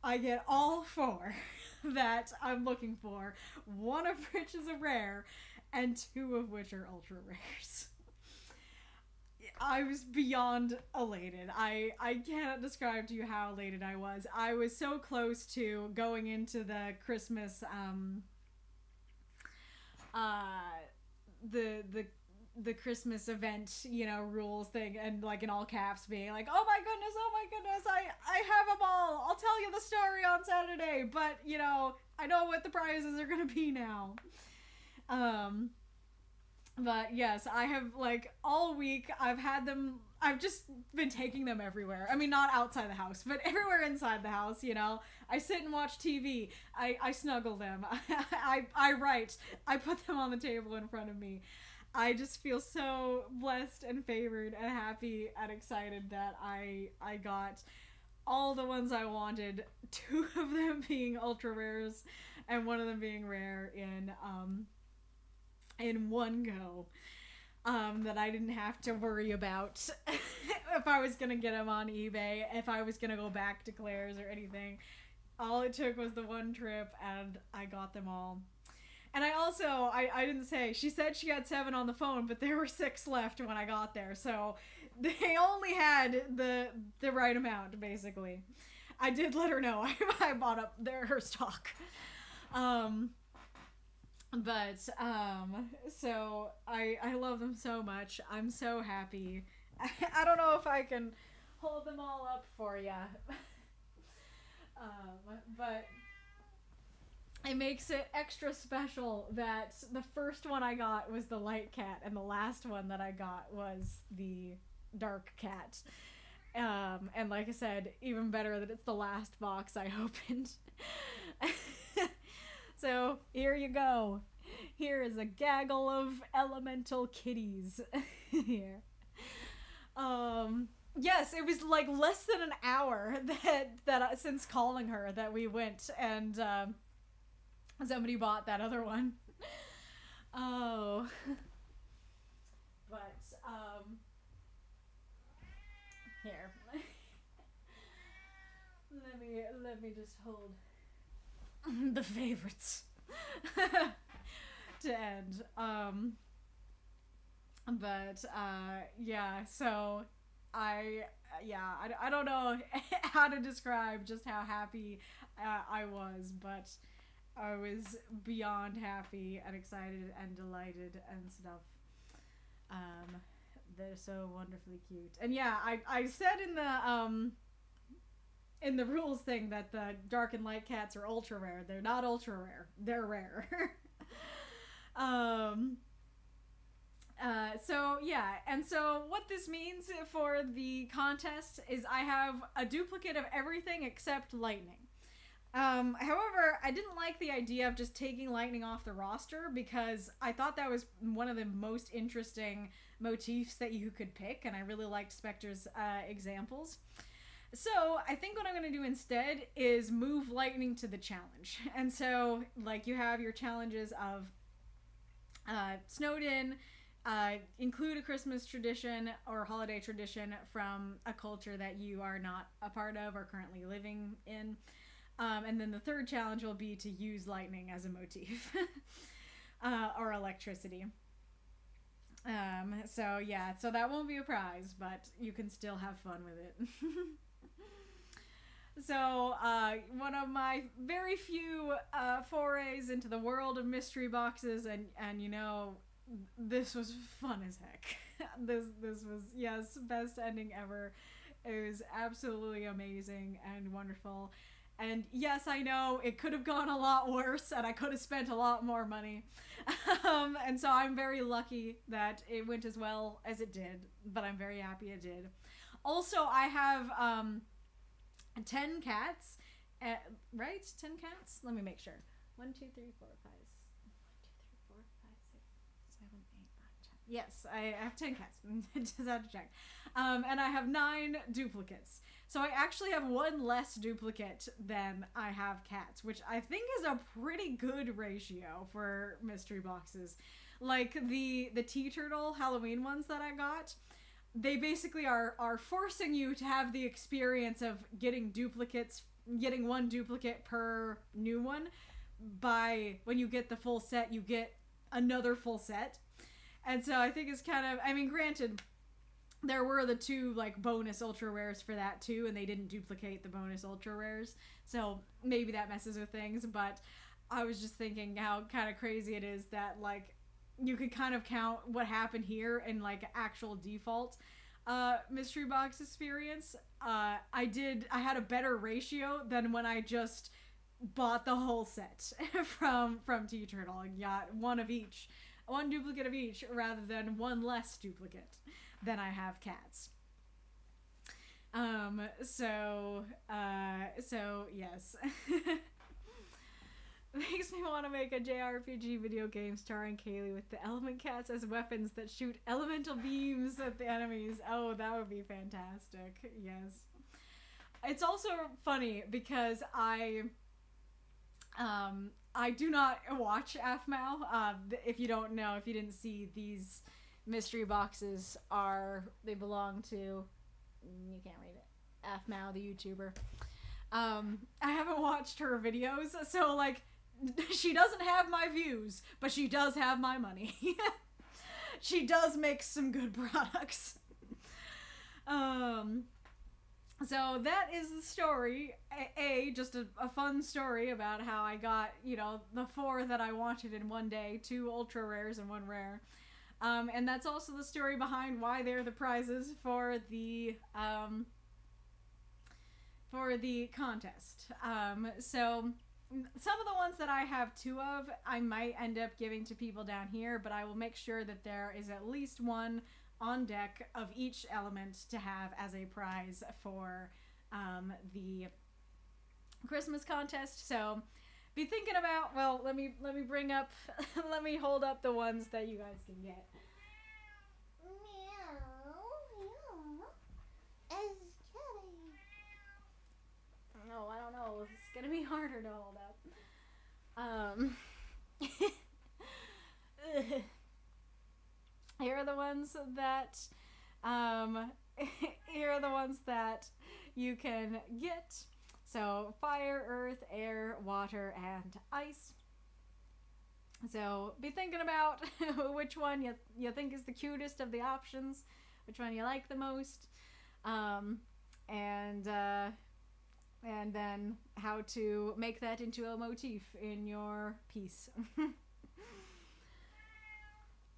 I get all 4 that I'm looking for, 1 of which is a rare, and 2 of which are ultra rares. I was beyond elated. I cannot describe to you how elated I was. I was so close to going into the Christmas the Christmas event, you know, rules thing, and like in all caps being like, oh my goodness, I have them all. I'll tell you the story on Saturday, but you know, I know what the prizes are gonna be now. But yes, I have, like, all week I've just been taking them everywhere. I mean, not outside the house, but everywhere inside the house, you know. I sit and watch TV. I snuggle them. I write. I put them on the table in front of me. I just feel so blessed and favored and happy and excited that I got all the ones I wanted, 2 of them being ultra rares and 1 of them being rare in one go, that I didn't have to worry about if I was gonna get them on eBay, if I was gonna go back to Claire's or anything. All it took was the 1 trip and I got them all. And I also, I didn't say, she said she had 7 on the phone, but there were 6 left when I got there, so they only had the right amount, basically. I did let her know I bought up her stock. So I love them so much. I'm so happy. I don't know if I can hold them all up for you. But it makes it extra special that the first one I got was the Light Cat and the last one that I got was the Dark Cat. And like I said, even better that it's the last box I opened. So here you go. Here is a gaggle of elemental kitties. Here. Yes, it was like less than an hour that since calling her that we went and somebody bought that other one. Oh. But here. Let me just hold the favorites to end. Yeah, so I don't know how to describe just how happy I was, but I was beyond happy and excited and delighted and stuff. They're so wonderfully cute. And yeah, I said in the rules thing that the dark and light cats are ultra rare. They're not ultra rare. They're rare. So yeah, and so what this means for the contest is I have a duplicate of everything except lightning. However, I didn't like the idea of just taking lightning off the roster because I thought that was one of the most interesting motifs that you could pick, and I really liked Spectre's examples. So I think what I'm going to do instead is move lightning to the challenge. And so, like, you have your challenges of snowed in, include a Christmas tradition or holiday tradition from a culture that you are not a part of or currently living in. And then the third challenge will be to use lightning as a motif or electricity. So yeah, so that won't be a prize, but you can still have fun with it. So one of my very few forays into the world of mystery boxes, and you know, this was fun as heck. This was, yes, best ending ever. It was absolutely amazing and wonderful. And yes, I know it could have gone a lot worse and I could have spent a lot more money. And so I'm very lucky that it went as well as it did, but I'm very happy it did. Also, I have 10 cats, right? 10 cats? Let me make sure. 1, 2, 3, 4, 5. 1, 2, 3, 4, 5, 6, 7, 8, 9, 10. Yes, I have 10 cats. Just had to check. And I have 9 duplicates. So I actually have 1 less duplicate than I have cats, which I think is a pretty good ratio for mystery boxes. Like the tea turtle Halloween ones that I got, they basically are forcing you to have the experience of getting duplicates, getting 1 duplicate per new one. By when you get the full set, you get another full set. And so I think it's kind of, I mean, granted, there were the 2 like bonus ultra rares for that too, and they didn't duplicate the bonus ultra rares, so maybe that messes with things. But I was just thinking how kind of crazy it is that like you could kind of count what happened here in like actual default mystery box experience. I had a better ratio than when I just bought the whole set from Tea Turtle and got 1 of each, 1 duplicate of each, rather than 1 less duplicate than I have cats. So yes. Makes me want to make a JRPG video game starring Kaylee with the element cats as weapons that shoot elemental beams at the enemies. Oh, that would be fantastic. Yes. It's also funny because I do not watch AFMAO. If you don't know, if you didn't see, these mystery boxes they belong to, you can't read it, AFMAO, the YouTuber. I haven't watched her videos, so like, she doesn't have my views, but she does have my money. She does make some good products. So that is the story. Just a fun story about how I got, you know, the 4 that I wanted in one day, 2 ultra rares and 1 rare. And that's also the story behind why they're the prizes for the contest. So some of the ones that I have 2 of, I might end up giving to people down here, but I will make sure that there is at least 1 on deck of each element to have as a prize for the Christmas contest. So be thinking about, well, let me bring up, let me hold up the ones that you guys can get. No, I don't know. It's gonna be harder to hold up. Here are the ones that, here are the ones that you can get. So fire, earth, air, water, and ice. So be thinking about which one you think is the cutest of the options, which one you like the most. and then how to make that into a motif in your piece.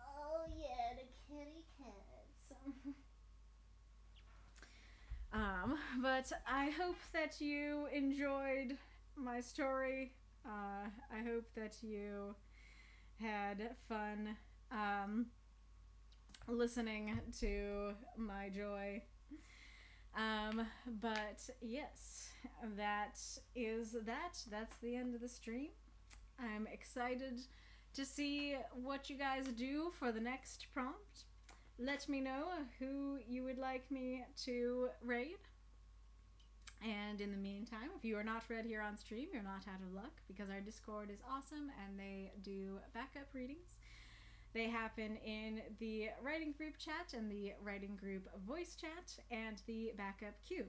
Oh yeah, the kitty cats. But I hope that you enjoyed my story. I hope that you had fun listening to my joy. But yes, that is that. That's the end of the stream. I'm excited to see what you guys do for the next prompt. Let me know who you would like me to raid. And in the meantime, if you are not read here on stream, you're not out of luck, because our Discord is awesome and they do backup readings. They happen in the writing group chat and the writing group voice chat and the backup queue.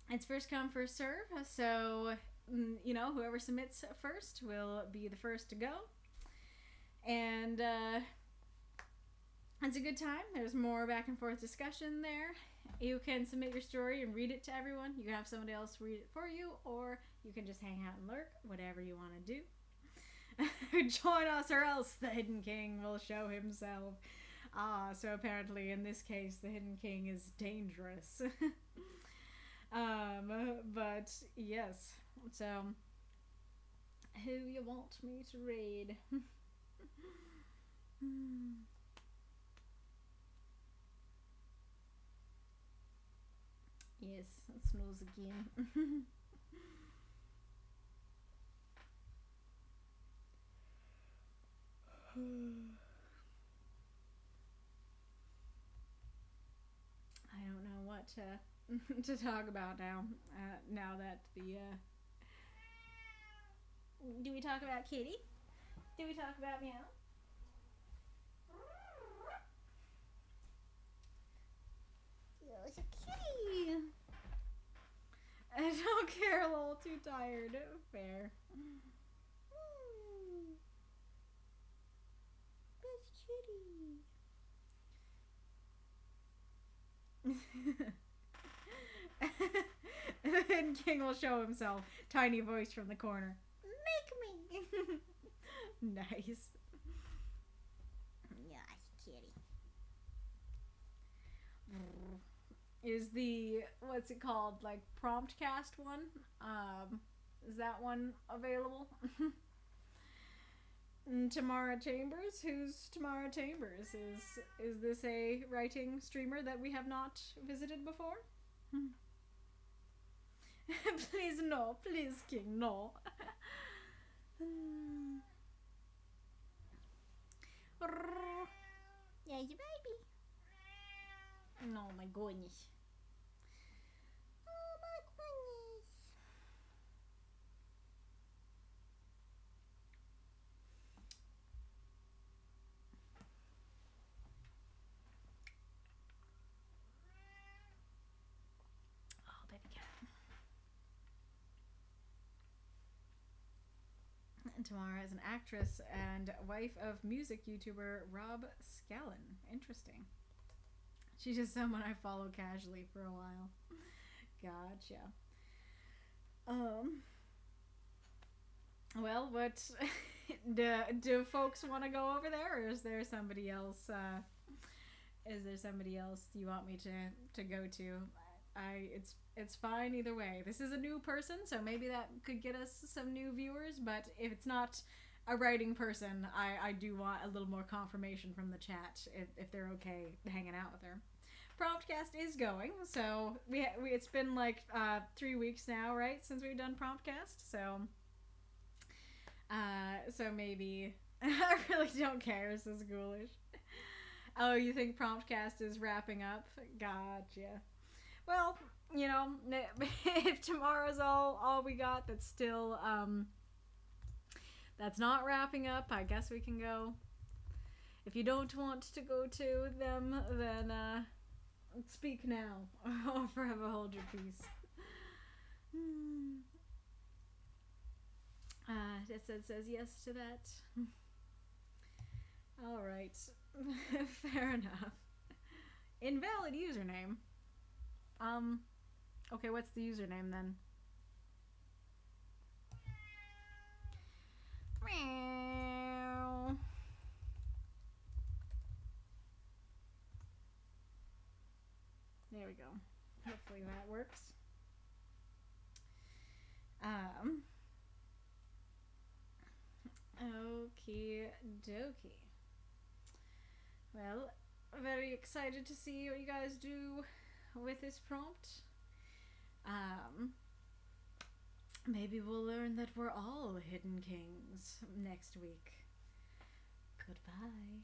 It's first come, first serve, so whoever submits first will be the first to go. And it's a good time. There's more back and forth discussion there. You can submit your story and read it to everyone. You can have somebody else read it for you, or you can just hang out and lurk, whatever you want to do. Join us, or else the Hidden King will show himself. So apparently in this case the Hidden King is dangerous. But yes, so who you want me to read? Yes, it smells again. I don't know what to talk about now. Now that the do we talk about Kitty? Do we talk about Meow? There's a kitty. I don't care. A little too tired. Fair. Best kitty. And King will show himself. Tiny voice from the corner. Make me. Nice. Yes, kitty. Is the what's it called, like prompt cast one? Is that one available? Tamara Chambers. Who's Tamara Chambers? Is this a writing streamer that we have not visited before? Please no, please King, no. There's your baby. No, my goodness. Oh my goodness. Oh, baby cat. And Tamara is an actress and wife of music YouTuber Rob Scallon. Interesting. She's just someone I follow casually for a while. Gotcha. Well, what do folks want to go over there, or is there somebody else? Is there somebody else you want me to go to? It's fine either way. This is a new person, so maybe that could get us some new viewers. But if it's not a writing person, I do want a little more confirmation from the chat if they're okay hanging out with her. Promptcast is going, so we it's been like 3 weeks now, right, since we've done Promptcast. So maybe I really don't care. This is ghoulish. Oh, you think Promptcast is wrapping up? Gotcha. Well, if tomorrow's all we got, that's still that's not wrapping up, I guess we can go. If you don't want to go to them, then speak now or forever hold your peace. It says yes to that. All right. Fair enough. Invalid username. Okay, what's the username then? Meow. There we go. Hopefully that works. Okie dokie. Well, very excited to see what you guys do with this prompt. Maybe we'll learn that we're all Hidden Kings next week. Goodbye.